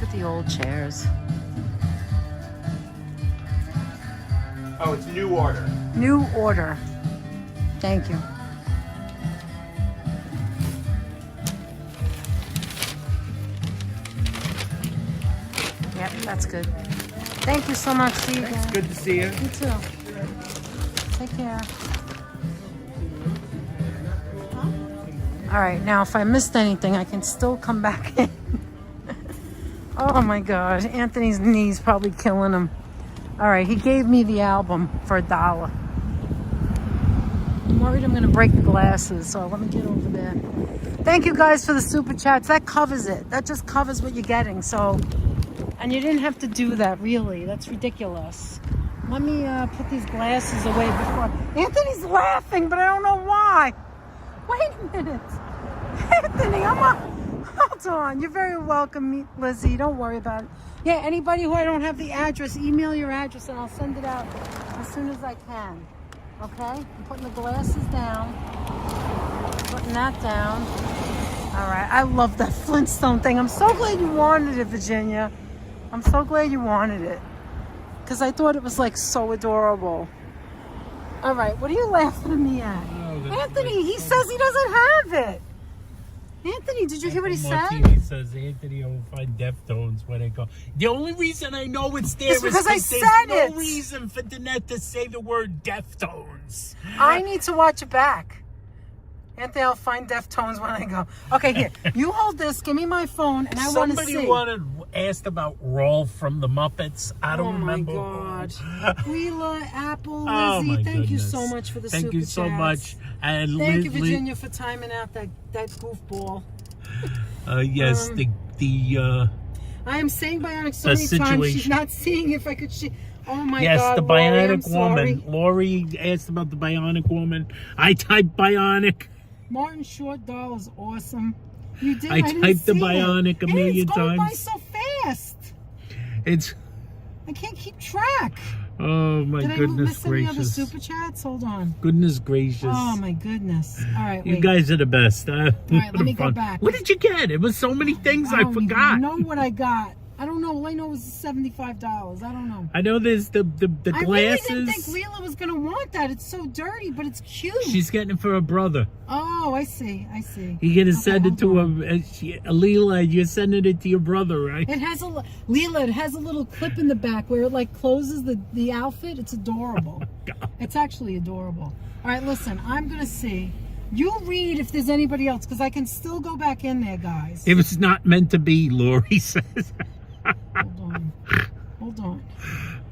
[SPEAKER 1] Look at the old chairs.
[SPEAKER 3] Oh, it's New Order.
[SPEAKER 1] New Order. Thank you. Yep, that's good. Thank you so much. See you again.
[SPEAKER 3] Good to see you.
[SPEAKER 1] You too. Take care. All right, now if I missed anything, I can still come back in. Oh my God, Anthony's knees probably killing him. All right, he gave me the album for $1. I'm worried I'm gonna break the glasses, so let me get over there. Thank you guys for the super chats. That covers it. That just covers what you're getting. So, and you didn't have to do that, really. That's ridiculous. Let me put these glasses away before. Anthony's laughing, but I don't know why. Wait a minute. Anthony, hold on. You're very welcome, Lizzie. Don't worry about it. Yeah, anybody who I don't have the address, email your address and I'll send it out as soon as I can. Okay? I'm putting the glasses down. Putting that down. All right. I love that Flintstone thing. I'm so glad you wanted it, Virginia. I'm so glad you wanted it. Because I thought it was like so adorable. All right. What are you laughing at me at? Anthony, he says he doesn't have it. Anthony, did you hear what he said?
[SPEAKER 2] He says Anthony will find Deftones when I go. The only reason I know it's there
[SPEAKER 1] It's
[SPEAKER 2] is
[SPEAKER 1] because I
[SPEAKER 2] there's
[SPEAKER 1] said
[SPEAKER 2] no
[SPEAKER 1] it.
[SPEAKER 2] reason for Danette to say the word Deftones.
[SPEAKER 1] I need to watch it back. Anthony, I'll find Deftones when I go. Okay, here. You hold this. Give me my phone, and I want to see.
[SPEAKER 2] Somebody asked about Rolf from the Muppets. I don't remember.
[SPEAKER 1] Oh, my God. Leela, Apple,
[SPEAKER 2] Oh,
[SPEAKER 1] Lizzie,
[SPEAKER 2] my
[SPEAKER 1] thank you
[SPEAKER 2] goodness.
[SPEAKER 1] so much for the
[SPEAKER 2] Thank
[SPEAKER 1] super
[SPEAKER 2] you so
[SPEAKER 1] chats.
[SPEAKER 2] much. And
[SPEAKER 1] Thank you, Virginia, for timing out that goofball.
[SPEAKER 2] Yes,
[SPEAKER 1] I am saying bionic so many times. She's not seeing if I could. Oh my
[SPEAKER 2] yes,
[SPEAKER 1] God,
[SPEAKER 2] the
[SPEAKER 1] Lori, I'm
[SPEAKER 2] bionic woman.
[SPEAKER 1] sorry.
[SPEAKER 2] Lori asked about the bionic woman. I typed bionic.
[SPEAKER 1] Martin Short doll is awesome. You did.
[SPEAKER 2] I
[SPEAKER 1] didn't
[SPEAKER 2] typed the
[SPEAKER 1] see
[SPEAKER 2] bionic
[SPEAKER 1] it.
[SPEAKER 2] a million
[SPEAKER 1] It's going by
[SPEAKER 2] times.
[SPEAKER 1] so fast.
[SPEAKER 2] It's.
[SPEAKER 1] I can't keep track.
[SPEAKER 2] Oh my
[SPEAKER 1] Did
[SPEAKER 2] goodness
[SPEAKER 1] I miss any other
[SPEAKER 2] gracious!
[SPEAKER 1] super chats? Hold on.
[SPEAKER 2] Goodness gracious!
[SPEAKER 1] Oh my goodness! All right,
[SPEAKER 2] You
[SPEAKER 1] wait.
[SPEAKER 2] guys are the best. All
[SPEAKER 1] right, let me go back.
[SPEAKER 2] What did you get? It was so many things I
[SPEAKER 1] don't
[SPEAKER 2] forgot.
[SPEAKER 1] even know what I got. I don't know. All I know was $75. I don't know.
[SPEAKER 2] I know there's the
[SPEAKER 1] I
[SPEAKER 2] glasses.
[SPEAKER 1] really didn't think Leela was gonna want that. It's so dirty, but it's cute.
[SPEAKER 2] She's getting it for her brother.
[SPEAKER 1] Oh, I see. I see.
[SPEAKER 2] You're gonna send it to
[SPEAKER 1] hold on.
[SPEAKER 2] Leela. You're sending it to your brother, right?
[SPEAKER 1] It has Leela. It has a little clip in the back where it like closes the outfit. It's adorable.
[SPEAKER 2] God.
[SPEAKER 1] It's actually adorable. All right, listen. I'm gonna see. You read if there's anybody else because I can still go back in there, guys.
[SPEAKER 2] It was not meant to be, Lori says.
[SPEAKER 1] Hold on. Hold on.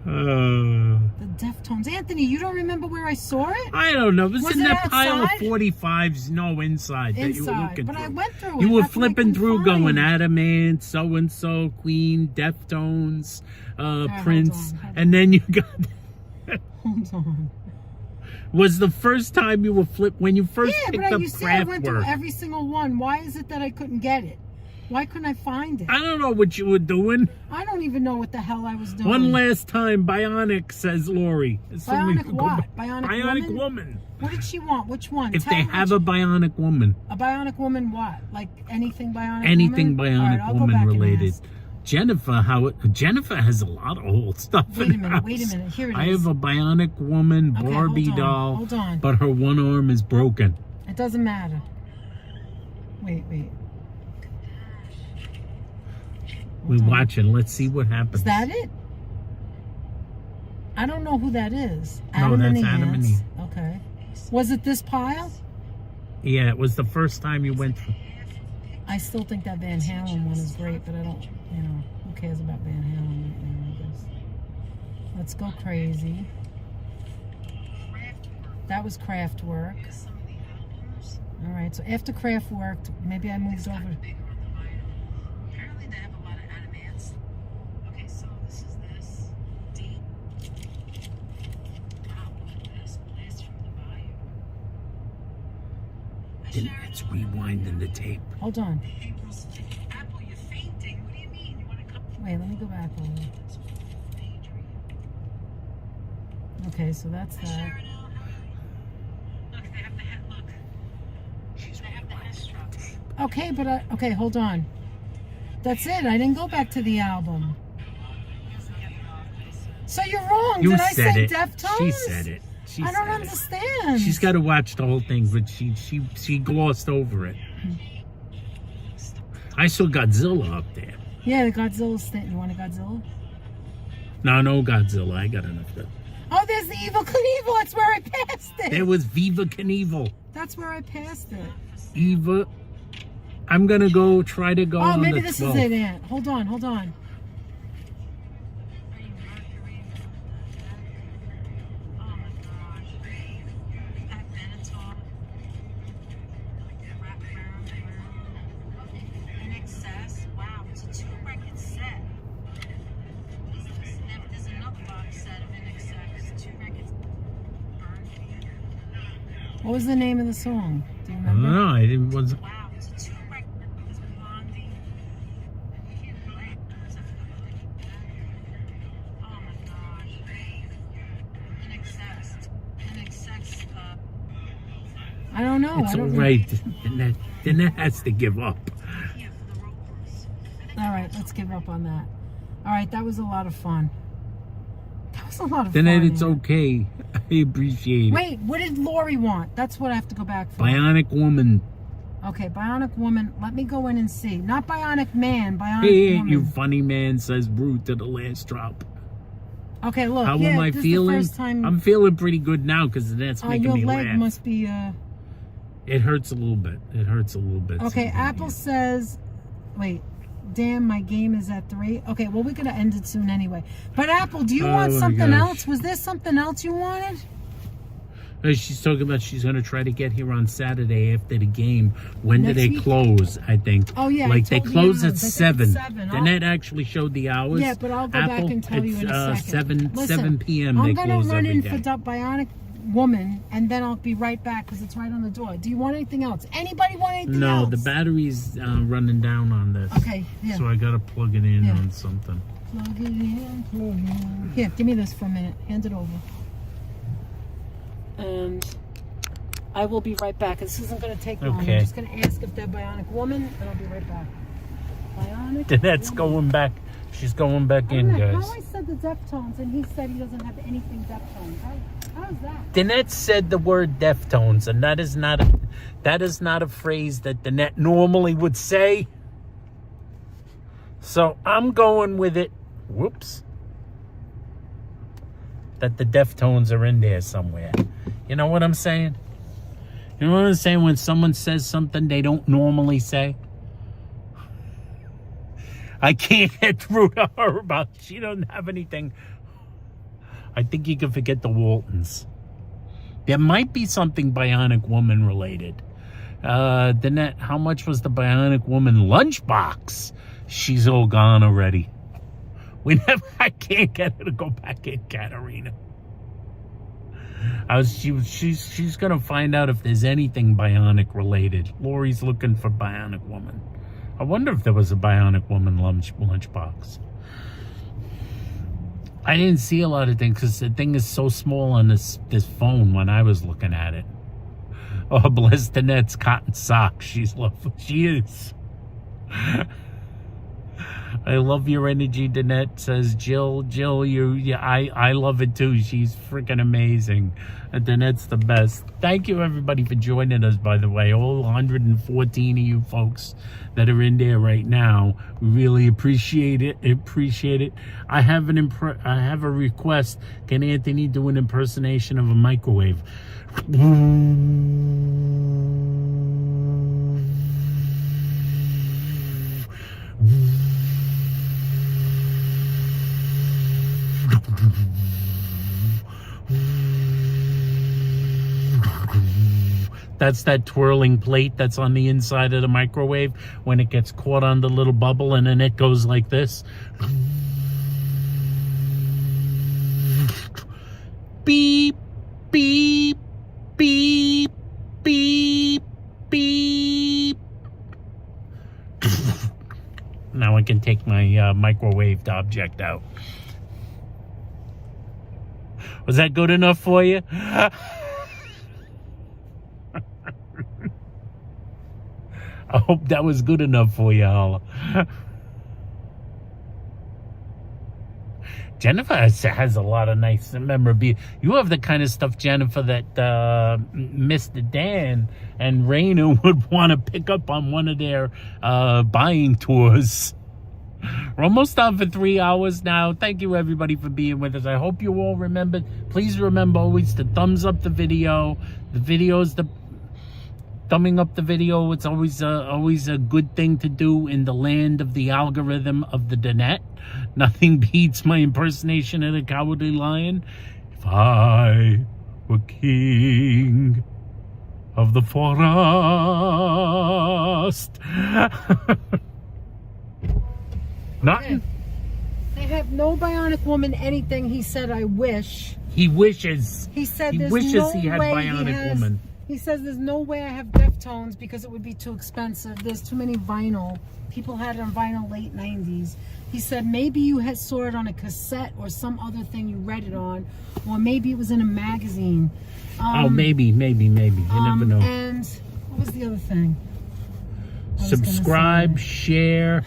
[SPEAKER 1] The Deftones. Anthony, you don't remember where I saw it?
[SPEAKER 2] I don't know. It was in
[SPEAKER 1] it
[SPEAKER 2] that pile of
[SPEAKER 1] outside?
[SPEAKER 2] 45s. No, inside. That you were
[SPEAKER 1] Inside,
[SPEAKER 2] looking
[SPEAKER 1] but
[SPEAKER 2] through.
[SPEAKER 1] I went through it.
[SPEAKER 2] You were
[SPEAKER 1] That's what I
[SPEAKER 2] flipping
[SPEAKER 1] couldn't
[SPEAKER 2] through,
[SPEAKER 1] find.
[SPEAKER 2] going Adamant, so and so, Queen, Deftones,
[SPEAKER 1] right,
[SPEAKER 2] Prince,
[SPEAKER 1] hold on.
[SPEAKER 2] and then you got.
[SPEAKER 1] Hold on.
[SPEAKER 2] Was the first time you were when you first
[SPEAKER 1] Yeah,
[SPEAKER 2] picked
[SPEAKER 1] but
[SPEAKER 2] up
[SPEAKER 1] you said I went through
[SPEAKER 2] Kraftwerk.
[SPEAKER 1] every single one. Why is it that I couldn't get it? Why couldn't I find it?
[SPEAKER 2] I don't know what you were doing.
[SPEAKER 1] I don't even know what the hell I was doing.
[SPEAKER 2] One last time, Bionic, says Lori. So we
[SPEAKER 1] Bionic
[SPEAKER 2] can go
[SPEAKER 1] what?
[SPEAKER 2] back-
[SPEAKER 1] Bionic
[SPEAKER 2] woman.
[SPEAKER 1] What did she want? Which one?
[SPEAKER 2] If
[SPEAKER 1] Tell
[SPEAKER 2] they
[SPEAKER 1] me
[SPEAKER 2] have
[SPEAKER 1] which-
[SPEAKER 2] a Bionic woman,
[SPEAKER 1] a bionic woman, what? Like anything bionic?
[SPEAKER 2] anything
[SPEAKER 1] woman? All right,
[SPEAKER 2] Bionic
[SPEAKER 1] I'll go
[SPEAKER 2] woman
[SPEAKER 1] back and
[SPEAKER 2] related.
[SPEAKER 1] ask.
[SPEAKER 2] Jennifer has a lot of old stuff.
[SPEAKER 1] Wait
[SPEAKER 2] in
[SPEAKER 1] a
[SPEAKER 2] her
[SPEAKER 1] minute. Wait a
[SPEAKER 2] house.
[SPEAKER 1] minute. Here it is.
[SPEAKER 2] I have a Bionic woman
[SPEAKER 1] Okay,
[SPEAKER 2] Barbie
[SPEAKER 1] hold on,
[SPEAKER 2] doll,
[SPEAKER 1] hold on.
[SPEAKER 2] but her one arm is broken.
[SPEAKER 1] It doesn't matter. Wait.
[SPEAKER 2] We
[SPEAKER 1] Hold on.
[SPEAKER 2] watch it. Let's see what happens.
[SPEAKER 1] Is that it? I don't know who that is.
[SPEAKER 2] No, that's
[SPEAKER 1] the
[SPEAKER 2] Adam and
[SPEAKER 1] Ants. Okay. Was it this pile?
[SPEAKER 2] Yeah, it was the first time you went through.
[SPEAKER 1] I still think that Van Halen one is great, but I don't, who cares about Van Halen right now, I guess. Let's go crazy. That was Kraftwerk. All right, so after Kraftwerk, maybe I moved over.
[SPEAKER 7] Apparently they have a lot of animats. Okay, so this is this. Deep. Wow, look at this. Blast from the bayou.
[SPEAKER 2] Then it's rewinding the tape.
[SPEAKER 1] Hold on.
[SPEAKER 7] Apple, you're fainting. What do you mean? You want to come?
[SPEAKER 1] Wait, let me go back over. Okay, so that's that.
[SPEAKER 7] Look, they have the head. Look. They have the head straps.
[SPEAKER 1] Okay, but okay, hold on. That's it. I didn't go back to the album. So you're wrong.
[SPEAKER 2] You
[SPEAKER 1] Did I
[SPEAKER 2] said
[SPEAKER 1] say
[SPEAKER 2] it.
[SPEAKER 1] Deftones?
[SPEAKER 2] She said it. She
[SPEAKER 1] I don't
[SPEAKER 2] said it.
[SPEAKER 1] understand.
[SPEAKER 2] She's got to watch the whole thing, but she glossed over it. I saw Godzilla up there.
[SPEAKER 1] Yeah, the Godzilla's thing. You want a Godzilla?
[SPEAKER 2] No Godzilla. I got enough.
[SPEAKER 1] Oh, there's the Evil Knievel. That's where I passed it.
[SPEAKER 2] There was Viva Knievel.
[SPEAKER 1] That's where I passed it.
[SPEAKER 2] Eva. I'm gonna go try to go
[SPEAKER 1] Oh,
[SPEAKER 2] on
[SPEAKER 1] maybe
[SPEAKER 2] the
[SPEAKER 1] this
[SPEAKER 2] 12th.
[SPEAKER 1] is it, Aunt. Hold on.
[SPEAKER 7] Freddie Mercury. Oh my gosh. Pat Benatar. Rap In Excess. Wow, it's a 2-record set. There's another box set of In Excess. 2 records. Burn Fear.
[SPEAKER 1] What was the name of the song? Do you
[SPEAKER 2] I don't
[SPEAKER 1] remember?
[SPEAKER 2] know. I didn't. Was
[SPEAKER 7] Wow, it's a 2-record. It's Blondie. You can't play it. Oh my gosh. In Excess.
[SPEAKER 1] I don't know.
[SPEAKER 2] it's
[SPEAKER 1] I
[SPEAKER 2] all
[SPEAKER 1] don't
[SPEAKER 2] right. Then that has to give up.
[SPEAKER 7] Here for the ropers.
[SPEAKER 1] All right, let's give up on that. All right, that was a lot of fun. That was a lot of
[SPEAKER 2] Then
[SPEAKER 1] fun.
[SPEAKER 2] it's
[SPEAKER 1] Aunt.
[SPEAKER 2] okay. I appreciate it.
[SPEAKER 1] Wait, what did Lori want? That's what I have to go back for.
[SPEAKER 2] Bionic woman.
[SPEAKER 1] Okay, Bionic Woman. Let me go in and see. Not Bionic Man, Bionic
[SPEAKER 2] Hey,
[SPEAKER 1] Woman.
[SPEAKER 2] you funny man, says Brute to the last drop.
[SPEAKER 1] Okay, look.
[SPEAKER 2] How
[SPEAKER 1] yeah,
[SPEAKER 2] am I
[SPEAKER 1] this
[SPEAKER 2] feeling?
[SPEAKER 1] Is the first time.
[SPEAKER 2] I'm feeling pretty good now because that's making
[SPEAKER 1] your
[SPEAKER 2] me
[SPEAKER 1] leg
[SPEAKER 2] laugh.
[SPEAKER 1] must be.
[SPEAKER 2] It hurts a little bit.
[SPEAKER 1] Okay, Apple says. Wait. Damn, my game is at 3. Okay, well, we're going to end it soon anyway. But Apple, do you want
[SPEAKER 2] my
[SPEAKER 1] something
[SPEAKER 2] gosh.
[SPEAKER 1] else? Was there something else you wanted?
[SPEAKER 2] She's talking about she's going to try to get here on Saturday after the game. When
[SPEAKER 1] Next
[SPEAKER 2] do they
[SPEAKER 1] week?
[SPEAKER 2] close, I think?
[SPEAKER 1] Oh, yeah, I
[SPEAKER 2] Like, they
[SPEAKER 1] told the
[SPEAKER 2] close
[SPEAKER 1] hours.
[SPEAKER 2] at
[SPEAKER 1] I think it's
[SPEAKER 2] 7.
[SPEAKER 1] 7.
[SPEAKER 2] Then that actually showed the hours.
[SPEAKER 1] Yeah, but I'll go back and tell you in a
[SPEAKER 2] it's,
[SPEAKER 1] second.
[SPEAKER 2] 7 p.m.
[SPEAKER 1] I'm
[SPEAKER 2] they
[SPEAKER 1] going to
[SPEAKER 2] close
[SPEAKER 1] run
[SPEAKER 2] every
[SPEAKER 1] in
[SPEAKER 2] day.
[SPEAKER 1] for Bionic Woman, and then I'll be right back because it's right on the door. Do you want anything else? Anybody want anything
[SPEAKER 2] No,
[SPEAKER 1] else?
[SPEAKER 2] the battery's running down on this.
[SPEAKER 1] Okay, yeah.
[SPEAKER 2] So I got to plug it in
[SPEAKER 1] Yeah.
[SPEAKER 2] on something.
[SPEAKER 1] Plug it in, plug it in. Here, give me this for a minute. Hand it over. And I will be right back. This isn't going to take long.
[SPEAKER 2] Okay.
[SPEAKER 1] I'm just going to ask if they're Bionic Woman, and I'll be right back. Bionic
[SPEAKER 2] Danette's
[SPEAKER 1] Woman.
[SPEAKER 2] going back. She's going back
[SPEAKER 1] I
[SPEAKER 2] in,
[SPEAKER 1] don't know
[SPEAKER 2] guys.
[SPEAKER 1] how I said the Deftones, and he said he doesn't have anything Deftones. How's that?
[SPEAKER 2] Danette said the word Deftones, and that is not a phrase that Danette normally would say. So I'm going with it. Whoops. That the Deftones are in there somewhere. You know what I'm saying? You know what I'm saying when someone says something they don't normally say? I can't get through to her about she doesn't have anything. I think you can forget the Waltons. There might be something Bionic Woman related. Danette, how much was the Bionic Woman lunchbox? She's all gone already. I can't get her to go back in, Katarina. She's gonna find out if there's anything bionic related. Lori's looking for Bionic Woman. I wonder if there was a Bionic Woman lunchbox. I didn't see a lot of things because the thing is so small on this phone when I was looking at it. Oh, bless Danette's cotton socks. She's lovely. She is. I love your energy, Danette, says Jill. Jill, I love it too. She's freaking amazing. And Danette's the best. Thank you, everybody, for joining us, by the way. All 114 of you folks that are in there right now. We really appreciate it. I have a request. Can Anthony do an impersonation of a microwave? That's that twirling plate that's on the inside of the microwave when it gets caught on the little bubble and then it goes like this. Beep, beep, beep, beep, beep. Now I can take my microwaved object out. Was that good enough for you? I hope that was good enough for you, Hala. Jennifer has a lot of nice memorabilia. You have the kind of stuff, Jennifer, that Mr. Dan and Raina would want to pick up on one of their buying tours. We're almost on for 3 hours now. Thank you, everybody, for being with us. I hope you all remember. Please remember always to thumbs up the video. The video's the... Thumbing up the video, it's always a good thing to do in the land of the algorithm of the Danette. Nothing beats my impersonation of the Cowardly Lion. If I were king of the forest. Nothing.
[SPEAKER 1] They have no Bionic Woman anything. He said, I wish.
[SPEAKER 2] He wishes.
[SPEAKER 1] He said
[SPEAKER 2] he
[SPEAKER 1] there's
[SPEAKER 2] wishes
[SPEAKER 1] no
[SPEAKER 2] he had
[SPEAKER 1] way
[SPEAKER 2] Bionic Woman.
[SPEAKER 1] He says there's no way I have Deftones because it would be too expensive. There's too many vinyl. People had it on vinyl late 90s. He said maybe you saw it on a cassette or some other thing you read it on. Or maybe it was in a magazine.
[SPEAKER 2] Maybe. You never know.
[SPEAKER 1] And what was the other thing?
[SPEAKER 2] Subscribe, share.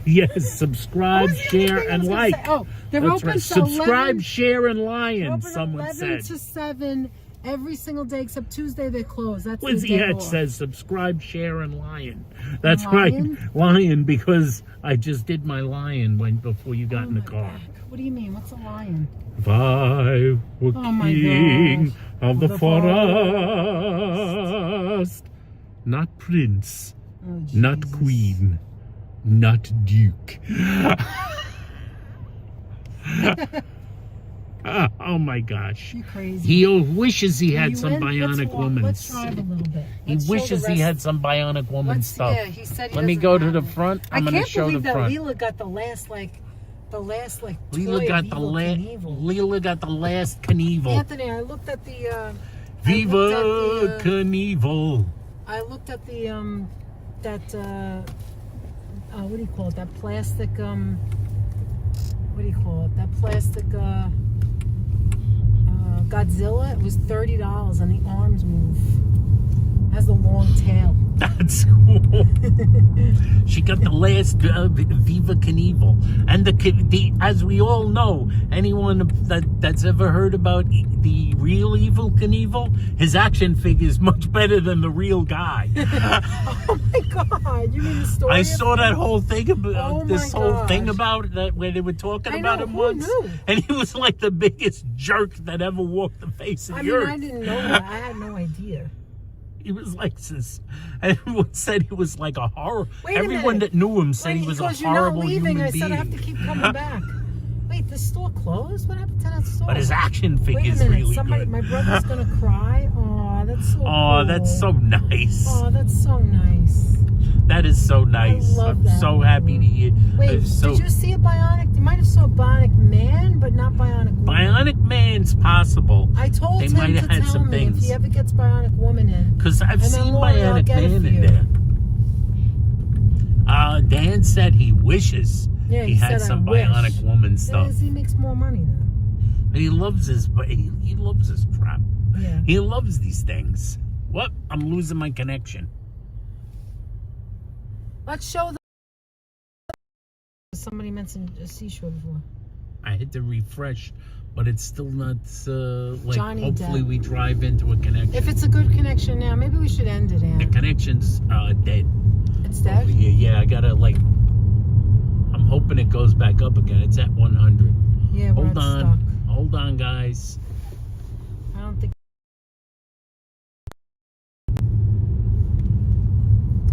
[SPEAKER 2] Yes, subscribe, share, and like.
[SPEAKER 1] They're open to
[SPEAKER 2] subscribe,
[SPEAKER 1] 11,
[SPEAKER 2] share, and lion,
[SPEAKER 1] open
[SPEAKER 2] someone
[SPEAKER 1] 11
[SPEAKER 2] said.
[SPEAKER 1] to 7 every single day except Tuesday they close. That's the
[SPEAKER 2] Wizzy
[SPEAKER 1] day
[SPEAKER 2] Hatch
[SPEAKER 1] off.
[SPEAKER 2] says subscribe, share, and lion. That's
[SPEAKER 1] Lion?
[SPEAKER 2] right, lion, because I just did my lion before you got in the car.
[SPEAKER 1] Back. What do you mean? What's a lion?
[SPEAKER 2] If I were king of the forest, not prince, not queen, not duke. Oh my gosh.
[SPEAKER 1] You crazy.
[SPEAKER 2] He wishes he had some Bionic Woman.
[SPEAKER 1] Let's drive a little bit.
[SPEAKER 2] He wishes he had some Bionic Woman stuff.
[SPEAKER 1] Yeah, he said he
[SPEAKER 2] Let me
[SPEAKER 1] doesn't
[SPEAKER 2] go to
[SPEAKER 1] have
[SPEAKER 2] the
[SPEAKER 1] it.
[SPEAKER 2] front. I'm going to show the front.
[SPEAKER 1] I can't believe that Leela got the last
[SPEAKER 2] Leela got the last. Leela got the last Knievel.
[SPEAKER 1] Anthony, I looked at the
[SPEAKER 2] Viva Knievel.
[SPEAKER 1] I looked at the what do you call it? That plastic what do you call it? That plastic Godzilla. It was $30 and the arms move. It has a long tail.
[SPEAKER 2] That's cool. She got the last Viva Knievel, and the as we all know, anyone that's ever heard about the real Evil Knievel, his action figure is much better than the real guy.
[SPEAKER 1] Oh my God! You mean the story?
[SPEAKER 2] I saw that whole thing about
[SPEAKER 1] whole
[SPEAKER 2] thing about that where they were talking about him
[SPEAKER 1] who
[SPEAKER 2] once,
[SPEAKER 1] knew?
[SPEAKER 2] and he was like the biggest jerk that ever walked the face of the earth.
[SPEAKER 1] I didn't know that. I had no idea.
[SPEAKER 2] He was like this. Everyone said he was like a horror.
[SPEAKER 1] Wait a
[SPEAKER 2] Everyone
[SPEAKER 1] minute.
[SPEAKER 2] that knew him said he was a horrible
[SPEAKER 1] you're not leaving.
[SPEAKER 2] human
[SPEAKER 1] I said I have to
[SPEAKER 2] being.
[SPEAKER 1] keep coming back. Wait, the store closed? What happened to that store?
[SPEAKER 2] But his action
[SPEAKER 1] Wait
[SPEAKER 2] figure
[SPEAKER 1] a
[SPEAKER 2] is
[SPEAKER 1] minute.
[SPEAKER 2] really
[SPEAKER 1] Somebody,
[SPEAKER 2] good.
[SPEAKER 1] my brother's gonna cry. Oh, that's so.
[SPEAKER 2] Oh,
[SPEAKER 1] cool.
[SPEAKER 2] that's so nice.
[SPEAKER 1] Oh, that's so nice.
[SPEAKER 2] That is so nice.
[SPEAKER 1] love
[SPEAKER 2] I'm
[SPEAKER 1] that.
[SPEAKER 2] so happy to hear.
[SPEAKER 1] Wait,
[SPEAKER 2] I'm so,
[SPEAKER 1] did you see a Bionic? You might have saw a Bionic Man, but not Bionic Woman.
[SPEAKER 2] Bionic Man it's possible.
[SPEAKER 1] I told
[SPEAKER 2] They
[SPEAKER 1] him
[SPEAKER 2] might
[SPEAKER 1] to
[SPEAKER 2] have had
[SPEAKER 1] tell
[SPEAKER 2] some
[SPEAKER 1] me
[SPEAKER 2] things.
[SPEAKER 1] if he ever gets Bionic Woman in.
[SPEAKER 2] Because I've
[SPEAKER 1] And then
[SPEAKER 2] seen
[SPEAKER 1] Lori, I'll
[SPEAKER 2] Bionic
[SPEAKER 1] get it
[SPEAKER 2] Man
[SPEAKER 1] for
[SPEAKER 2] in
[SPEAKER 1] you.
[SPEAKER 2] there. Dan said he wishes
[SPEAKER 1] Yeah,
[SPEAKER 2] he
[SPEAKER 1] he
[SPEAKER 2] had
[SPEAKER 1] said,
[SPEAKER 2] some
[SPEAKER 1] "I wish."
[SPEAKER 2] Bionic Woman stuff.
[SPEAKER 1] He makes more money then.
[SPEAKER 2] But he loves his crap.
[SPEAKER 1] Yeah.
[SPEAKER 2] He loves these things. What? I'm losing my connection.
[SPEAKER 1] Let's show them. Somebody mentioned a seashore before.
[SPEAKER 2] I hit the refresh, but it's still not like.
[SPEAKER 1] Johnny
[SPEAKER 2] hopefully,
[SPEAKER 1] Depp.
[SPEAKER 2] we drive into a connection.
[SPEAKER 1] If it's a good connection now, maybe we should end it,
[SPEAKER 2] The
[SPEAKER 1] Ann.
[SPEAKER 2] connection's dead.
[SPEAKER 1] It's dead?
[SPEAKER 2] Yeah, I gotta like. I'm hoping it goes back up again. It's at 100.
[SPEAKER 1] Yeah, we're
[SPEAKER 2] Hold
[SPEAKER 1] not
[SPEAKER 2] on,
[SPEAKER 1] stuck.
[SPEAKER 2] hold on, guys.
[SPEAKER 1] I don't think.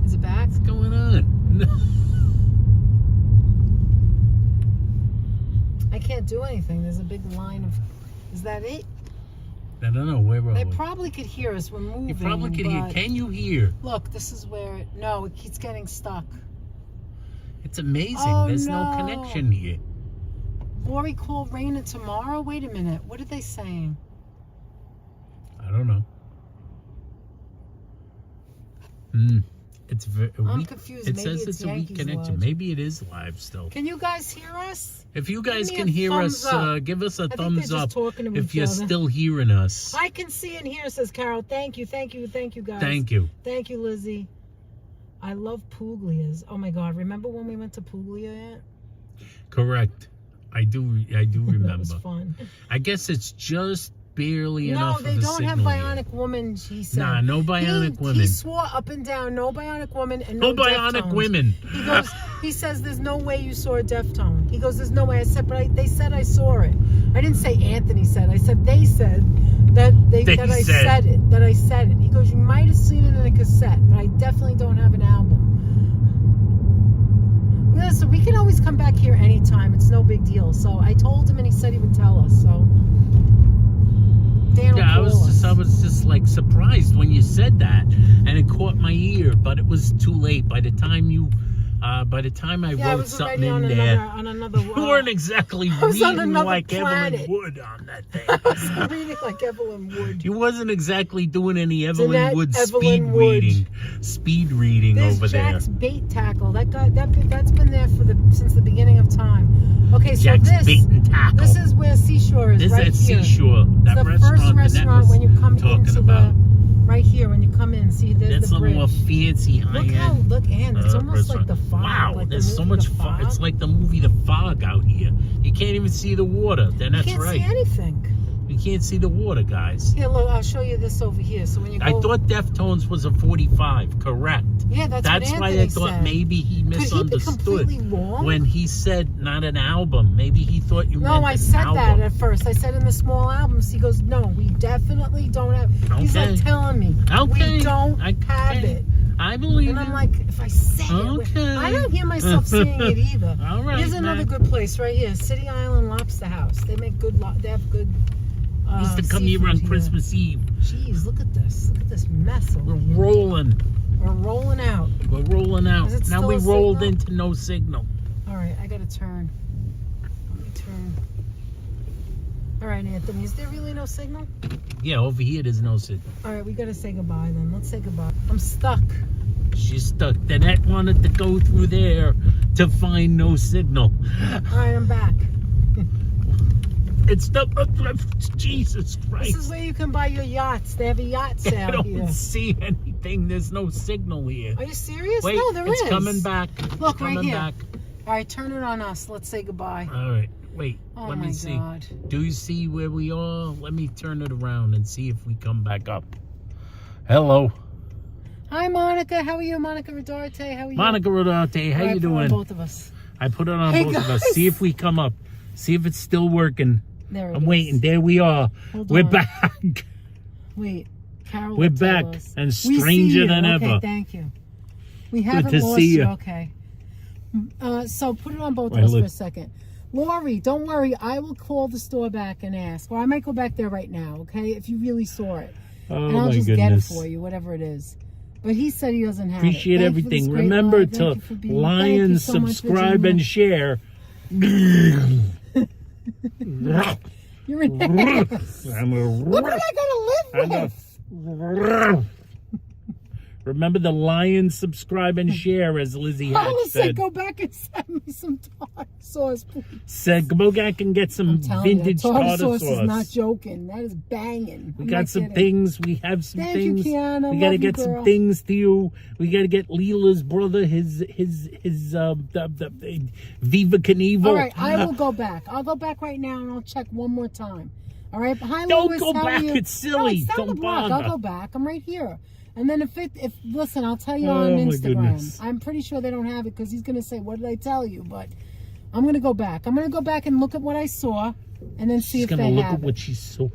[SPEAKER 1] Is it back?
[SPEAKER 2] What's going on?
[SPEAKER 1] I can't do anything. There's a big line of. Is that it?
[SPEAKER 2] I don't know where are
[SPEAKER 1] They
[SPEAKER 2] we.
[SPEAKER 1] probably could hear us. We're moving.
[SPEAKER 2] You probably can hear.
[SPEAKER 1] but-
[SPEAKER 2] Can you hear?
[SPEAKER 1] Look, this is where. No, it keeps getting stuck.
[SPEAKER 2] It's amazing.
[SPEAKER 1] Oh,
[SPEAKER 2] There's no
[SPEAKER 1] no.
[SPEAKER 2] connection here.
[SPEAKER 1] Lori called Raina tomorrow? Wait a minute. What are they saying?
[SPEAKER 2] I don't know. It's very.
[SPEAKER 1] I'm confused.
[SPEAKER 2] It
[SPEAKER 1] Maybe
[SPEAKER 2] says
[SPEAKER 1] it's
[SPEAKER 2] it's a weak
[SPEAKER 1] Yankees
[SPEAKER 2] connection.
[SPEAKER 1] Lodge.
[SPEAKER 2] Maybe it is live still.
[SPEAKER 1] Can you guys hear us?
[SPEAKER 2] If you guys
[SPEAKER 1] me
[SPEAKER 2] can
[SPEAKER 1] a
[SPEAKER 2] hear
[SPEAKER 1] thumbs
[SPEAKER 2] us,
[SPEAKER 1] up.
[SPEAKER 2] give us a
[SPEAKER 1] think they're
[SPEAKER 2] thumbs
[SPEAKER 1] just
[SPEAKER 2] up
[SPEAKER 1] talking to
[SPEAKER 2] if
[SPEAKER 1] each
[SPEAKER 2] you're
[SPEAKER 1] other.
[SPEAKER 2] still hearing us.
[SPEAKER 1] I can see and hear, says Carol. Thank you, thank you, thank you, guys.
[SPEAKER 2] Thank you.
[SPEAKER 1] Thank you, Lizzie. I love Puglia's. Oh my God! Remember when we went to Puglia? Yet?
[SPEAKER 2] Correct. I do remember.
[SPEAKER 1] That was fun.
[SPEAKER 2] I guess it's just barely
[SPEAKER 1] No,
[SPEAKER 2] enough
[SPEAKER 1] they
[SPEAKER 2] of a
[SPEAKER 1] don't have
[SPEAKER 2] signal
[SPEAKER 1] Bionic
[SPEAKER 2] here.
[SPEAKER 1] Woman. She said.
[SPEAKER 2] Nah, no Bionic
[SPEAKER 1] He
[SPEAKER 2] Women.
[SPEAKER 1] swore up and down, no Bionic Woman and
[SPEAKER 2] No
[SPEAKER 1] no
[SPEAKER 2] Bionic
[SPEAKER 1] Deftones.
[SPEAKER 2] Women.
[SPEAKER 1] He goes. He says, "There's no way you saw a Deftone." He goes, "There's no way." I said, "But they said I saw it." I didn't say Anthony said. I said they said that
[SPEAKER 2] They
[SPEAKER 1] that I
[SPEAKER 2] said.
[SPEAKER 1] said it. That I said it. He goes, "You might have seen it in a cassette, but I definitely don't have an album." Listen, we can always come back here anytime. It's no big deal. So I told him, and he said he would tell us. So Dan will
[SPEAKER 2] Yeah, I
[SPEAKER 1] call us.
[SPEAKER 2] was just like surprised when you said that, and it caught my ear. But it was too late. By the time I
[SPEAKER 1] Yeah, I
[SPEAKER 2] wrote
[SPEAKER 1] was
[SPEAKER 2] something
[SPEAKER 1] already
[SPEAKER 2] in
[SPEAKER 1] on
[SPEAKER 2] there,
[SPEAKER 1] another.
[SPEAKER 2] you weren't exactly
[SPEAKER 1] was on
[SPEAKER 2] reading
[SPEAKER 1] another
[SPEAKER 2] like
[SPEAKER 1] planet.
[SPEAKER 2] Evelyn Wood on that thing.
[SPEAKER 1] I was reading like Evelyn Wood.
[SPEAKER 2] You wasn't exactly doing any Evelyn
[SPEAKER 1] Jeanette
[SPEAKER 2] Wood
[SPEAKER 1] Evelyn Wood.
[SPEAKER 2] speed reading
[SPEAKER 1] There's
[SPEAKER 2] over
[SPEAKER 1] Jack's bait tackle. That's been there since the beginning of time. Okay, so
[SPEAKER 2] Jack's
[SPEAKER 1] this
[SPEAKER 2] Bait and Tackle.
[SPEAKER 1] this is where Seashore is.
[SPEAKER 2] This
[SPEAKER 1] right
[SPEAKER 2] at
[SPEAKER 1] here.
[SPEAKER 2] Seashore, that
[SPEAKER 1] It's the
[SPEAKER 2] restaurant
[SPEAKER 1] first
[SPEAKER 2] Annette
[SPEAKER 1] restaurant
[SPEAKER 2] was
[SPEAKER 1] when you come
[SPEAKER 2] talking
[SPEAKER 1] into
[SPEAKER 2] about.
[SPEAKER 1] right here when you come in. See, there's
[SPEAKER 2] That's
[SPEAKER 1] the
[SPEAKER 2] a little more
[SPEAKER 1] bridge.
[SPEAKER 2] fancy, high-end.
[SPEAKER 1] Look, Ann, it's almost like
[SPEAKER 2] restaurant.
[SPEAKER 1] the fog.
[SPEAKER 2] Wow,
[SPEAKER 1] like the
[SPEAKER 2] there's so
[SPEAKER 1] movie
[SPEAKER 2] much
[SPEAKER 1] The
[SPEAKER 2] fog.
[SPEAKER 1] Fog.
[SPEAKER 2] It's like the movie The Fog out here. You can't even see the water. Then that's
[SPEAKER 1] you can't
[SPEAKER 2] right.
[SPEAKER 1] see anything.
[SPEAKER 2] You can't see the water, guys.
[SPEAKER 1] Here, look, I'll show you this over here. So when you go,
[SPEAKER 2] I thought Deftones was a 45. Correct.
[SPEAKER 1] yeah, that's what
[SPEAKER 2] why
[SPEAKER 1] Anthony
[SPEAKER 2] I thought
[SPEAKER 1] said.
[SPEAKER 2] maybe he
[SPEAKER 1] Could he be
[SPEAKER 2] misunderstood
[SPEAKER 1] completely wrong?
[SPEAKER 2] when he said not an album. Maybe he thought you meant
[SPEAKER 1] No, I
[SPEAKER 2] an
[SPEAKER 1] said
[SPEAKER 2] album.
[SPEAKER 1] that at first. I said in the small albums. He goes, no, we definitely don't have. He's
[SPEAKER 2] Okay.
[SPEAKER 1] like telling me,
[SPEAKER 2] Okay.
[SPEAKER 1] we don't
[SPEAKER 2] I
[SPEAKER 1] have
[SPEAKER 2] can-
[SPEAKER 1] it.
[SPEAKER 2] I believe
[SPEAKER 1] And I'm
[SPEAKER 2] you.
[SPEAKER 1] like, if I say
[SPEAKER 2] Okay.
[SPEAKER 1] it, I don't hear myself saying it either.
[SPEAKER 2] All right,
[SPEAKER 1] Here's another
[SPEAKER 2] man.
[SPEAKER 1] good place right here, City Island Lobster House. They make good. They have good.
[SPEAKER 2] Used to come here
[SPEAKER 1] seafood
[SPEAKER 2] on Christmas Eve.
[SPEAKER 1] Jeez, look at this. Look at this mess over
[SPEAKER 2] We're
[SPEAKER 1] here.
[SPEAKER 2] rolling.
[SPEAKER 1] We're rolling out.
[SPEAKER 2] We're rolling out.
[SPEAKER 1] Is it
[SPEAKER 2] Now
[SPEAKER 1] still
[SPEAKER 2] we
[SPEAKER 1] a
[SPEAKER 2] rolled
[SPEAKER 1] signal?
[SPEAKER 2] into no signal.
[SPEAKER 1] All right, I gotta turn. Let me turn. All right, Anthony, is there really no signal?
[SPEAKER 2] Yeah, over here there's no signal.
[SPEAKER 1] All right, we gotta say goodbye then. Let's say goodbye. I'm stuck.
[SPEAKER 2] She's stuck. Danette wanted to go through there to find no signal.
[SPEAKER 1] All right, I'm back.
[SPEAKER 2] It's the Jesus Christ.
[SPEAKER 1] This is where you can buy your yachts. They have a yacht
[SPEAKER 2] I
[SPEAKER 1] sale
[SPEAKER 2] don't
[SPEAKER 1] here.
[SPEAKER 2] see anything. There's no signal here.
[SPEAKER 1] Are you serious?
[SPEAKER 2] Wait,
[SPEAKER 1] No, there is.
[SPEAKER 2] it's coming back.
[SPEAKER 1] Look,
[SPEAKER 2] It's
[SPEAKER 1] right
[SPEAKER 2] coming
[SPEAKER 1] here.
[SPEAKER 2] back.
[SPEAKER 1] All right, turn it on us. Let's say goodbye.
[SPEAKER 2] All right. Wait.
[SPEAKER 1] Oh
[SPEAKER 2] let
[SPEAKER 1] my
[SPEAKER 2] me see.
[SPEAKER 1] God.
[SPEAKER 2] Do you see where we are? Let me turn it around and see if we come back up. Hello.
[SPEAKER 1] Hi, Monica. How are you, Monica Rodarte? How are you?
[SPEAKER 2] Monica Rodarte, how
[SPEAKER 1] All right,
[SPEAKER 2] you
[SPEAKER 1] put it on
[SPEAKER 2] doing?
[SPEAKER 1] both of us.
[SPEAKER 2] I put it on
[SPEAKER 1] Hey,
[SPEAKER 2] both of us.
[SPEAKER 1] guys.
[SPEAKER 2] See if we come up. See if it's still working.
[SPEAKER 1] There it
[SPEAKER 2] I'm
[SPEAKER 1] is.
[SPEAKER 2] waiting. There we are.
[SPEAKER 1] Hold
[SPEAKER 2] We're
[SPEAKER 1] on.
[SPEAKER 2] back.
[SPEAKER 1] Wait, Carol.
[SPEAKER 2] We're
[SPEAKER 1] will tell
[SPEAKER 2] back
[SPEAKER 1] us.
[SPEAKER 2] and
[SPEAKER 1] We see
[SPEAKER 2] stranger
[SPEAKER 1] you.
[SPEAKER 2] than
[SPEAKER 1] Okay,
[SPEAKER 2] ever.
[SPEAKER 1] thank you. We haven't
[SPEAKER 2] to
[SPEAKER 1] lost
[SPEAKER 2] see
[SPEAKER 1] you.
[SPEAKER 2] you.
[SPEAKER 1] Okay. So put it on both
[SPEAKER 2] Wait,
[SPEAKER 1] of us
[SPEAKER 2] look.
[SPEAKER 1] for a second. Lori, don't worry. I will call the store back and ask. Or I might go back there right now, okay? If you really saw it.
[SPEAKER 2] Oh
[SPEAKER 1] And I'll
[SPEAKER 2] my
[SPEAKER 1] just
[SPEAKER 2] goodness.
[SPEAKER 1] get it for you, whatever it is. But he said he doesn't have
[SPEAKER 2] Appreciate
[SPEAKER 1] it. Thank you for this
[SPEAKER 2] everything.
[SPEAKER 1] great
[SPEAKER 2] Remember
[SPEAKER 1] live.
[SPEAKER 2] to
[SPEAKER 1] Thank you for being- thank
[SPEAKER 2] like
[SPEAKER 1] you
[SPEAKER 2] and
[SPEAKER 1] so much,
[SPEAKER 2] subscribe
[SPEAKER 1] Virginia.
[SPEAKER 2] and share.
[SPEAKER 1] You're an ass.
[SPEAKER 2] I'm a
[SPEAKER 1] Look what I gotta live with.
[SPEAKER 2] Remember the lion, subscribe and share, as Lizzie Hatch
[SPEAKER 1] Paula
[SPEAKER 2] said.
[SPEAKER 1] said, go back and send me some tartar sauce, please.
[SPEAKER 2] Said, go back and get some
[SPEAKER 1] I'm telling
[SPEAKER 2] vintage
[SPEAKER 1] you,
[SPEAKER 2] tartar
[SPEAKER 1] sauce
[SPEAKER 2] sauce.
[SPEAKER 1] is not joking. That is banging.
[SPEAKER 2] We
[SPEAKER 1] I'm
[SPEAKER 2] got
[SPEAKER 1] not
[SPEAKER 2] some
[SPEAKER 1] kidding.
[SPEAKER 2] things. We have some
[SPEAKER 1] Thank you,
[SPEAKER 2] things.
[SPEAKER 1] Kiana.
[SPEAKER 2] We got to
[SPEAKER 1] Love you,
[SPEAKER 2] get some
[SPEAKER 1] girl.
[SPEAKER 2] things to you. We got to get Leela's brother his Viva Knievel.
[SPEAKER 1] All right, I will go back. I'll go back right now and I'll check one more time. All right, hi,
[SPEAKER 2] Don't
[SPEAKER 1] Louis,
[SPEAKER 2] go
[SPEAKER 1] how are
[SPEAKER 2] back.
[SPEAKER 1] you?
[SPEAKER 2] It's
[SPEAKER 1] No,
[SPEAKER 2] silly.
[SPEAKER 1] it's down
[SPEAKER 2] Don't
[SPEAKER 1] the block.
[SPEAKER 2] bother.
[SPEAKER 1] I'll go back. I'm right here. And then if listen, I'll tell you
[SPEAKER 2] Oh,
[SPEAKER 1] on
[SPEAKER 2] my
[SPEAKER 1] Instagram.
[SPEAKER 2] goodness.
[SPEAKER 1] I'm pretty sure they don't have it because he's gonna say, "What did I tell you?" But I'm gonna go back. I'm gonna go back and look at what I saw, and then see
[SPEAKER 2] She's
[SPEAKER 1] if
[SPEAKER 2] gonna
[SPEAKER 1] they
[SPEAKER 2] look
[SPEAKER 1] have
[SPEAKER 2] at
[SPEAKER 1] it.
[SPEAKER 2] what she saw.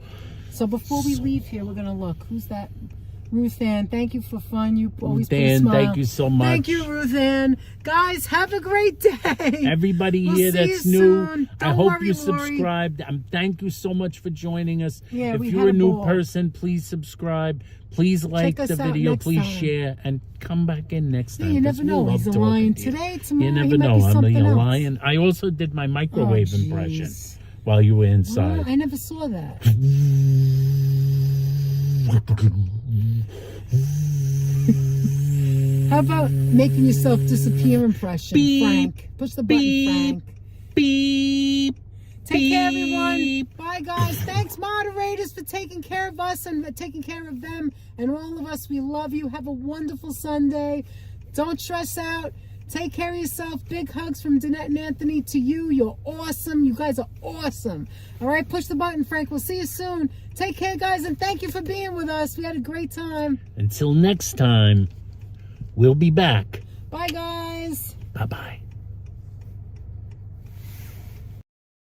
[SPEAKER 1] So before we leave here, we're gonna look. Who's that? Ruth Ann, thank you for fun. You always put a
[SPEAKER 2] Dan,
[SPEAKER 1] smile.
[SPEAKER 2] thank you so much.
[SPEAKER 1] Thank you, Ruth Ann. Guys, have a great day.
[SPEAKER 2] Everybody
[SPEAKER 1] We'll
[SPEAKER 2] here
[SPEAKER 1] see
[SPEAKER 2] that's
[SPEAKER 1] you
[SPEAKER 2] new,
[SPEAKER 1] soon.
[SPEAKER 2] I
[SPEAKER 1] Don't
[SPEAKER 2] hope
[SPEAKER 1] worry,
[SPEAKER 2] you
[SPEAKER 1] Lori.
[SPEAKER 2] subscribed. Thank you so much for joining us.
[SPEAKER 1] Yeah,
[SPEAKER 2] if
[SPEAKER 1] we
[SPEAKER 2] you're
[SPEAKER 1] had
[SPEAKER 2] a
[SPEAKER 1] a
[SPEAKER 2] new
[SPEAKER 1] ball.
[SPEAKER 2] person, please subscribe. Please like
[SPEAKER 1] us
[SPEAKER 2] the
[SPEAKER 1] out
[SPEAKER 2] video.
[SPEAKER 1] next
[SPEAKER 2] Please
[SPEAKER 1] time.
[SPEAKER 2] share and come back in next
[SPEAKER 1] Yeah,
[SPEAKER 2] time.
[SPEAKER 1] you
[SPEAKER 2] 'cause
[SPEAKER 1] never
[SPEAKER 2] we
[SPEAKER 1] know.
[SPEAKER 2] love
[SPEAKER 1] He's a
[SPEAKER 2] talking
[SPEAKER 1] lion
[SPEAKER 2] to you.
[SPEAKER 1] today, tomorrow.
[SPEAKER 2] You never
[SPEAKER 1] he might
[SPEAKER 2] know.
[SPEAKER 1] be
[SPEAKER 2] I'm
[SPEAKER 1] something
[SPEAKER 2] a
[SPEAKER 1] else.
[SPEAKER 2] lion. I also did my microwave
[SPEAKER 1] Oh,
[SPEAKER 2] impression
[SPEAKER 1] jeez.
[SPEAKER 2] while you were
[SPEAKER 1] Well,
[SPEAKER 2] inside.
[SPEAKER 1] I never saw that. How about making yourself disappear impression,
[SPEAKER 2] Beep.
[SPEAKER 1] Frank? Push the button,
[SPEAKER 2] Beep.
[SPEAKER 1] Frank.
[SPEAKER 2] Beep.
[SPEAKER 1] Take care,
[SPEAKER 2] Beep.
[SPEAKER 1] everyone. Bye, guys. Thanks, moderators, for taking care of us and taking care of them. And all of us, we love you. Have a wonderful Sunday. Don't stress out. Take care of yourself. Big hugs from Danette and Anthony to you. You're awesome. You guys are awesome. All right, push the button, Frank. We'll see you soon. Take care, guys, and thank you for being with us. We had a great time.
[SPEAKER 2] Until next time, we'll be back.
[SPEAKER 1] Bye, guys.
[SPEAKER 2] Bye-bye.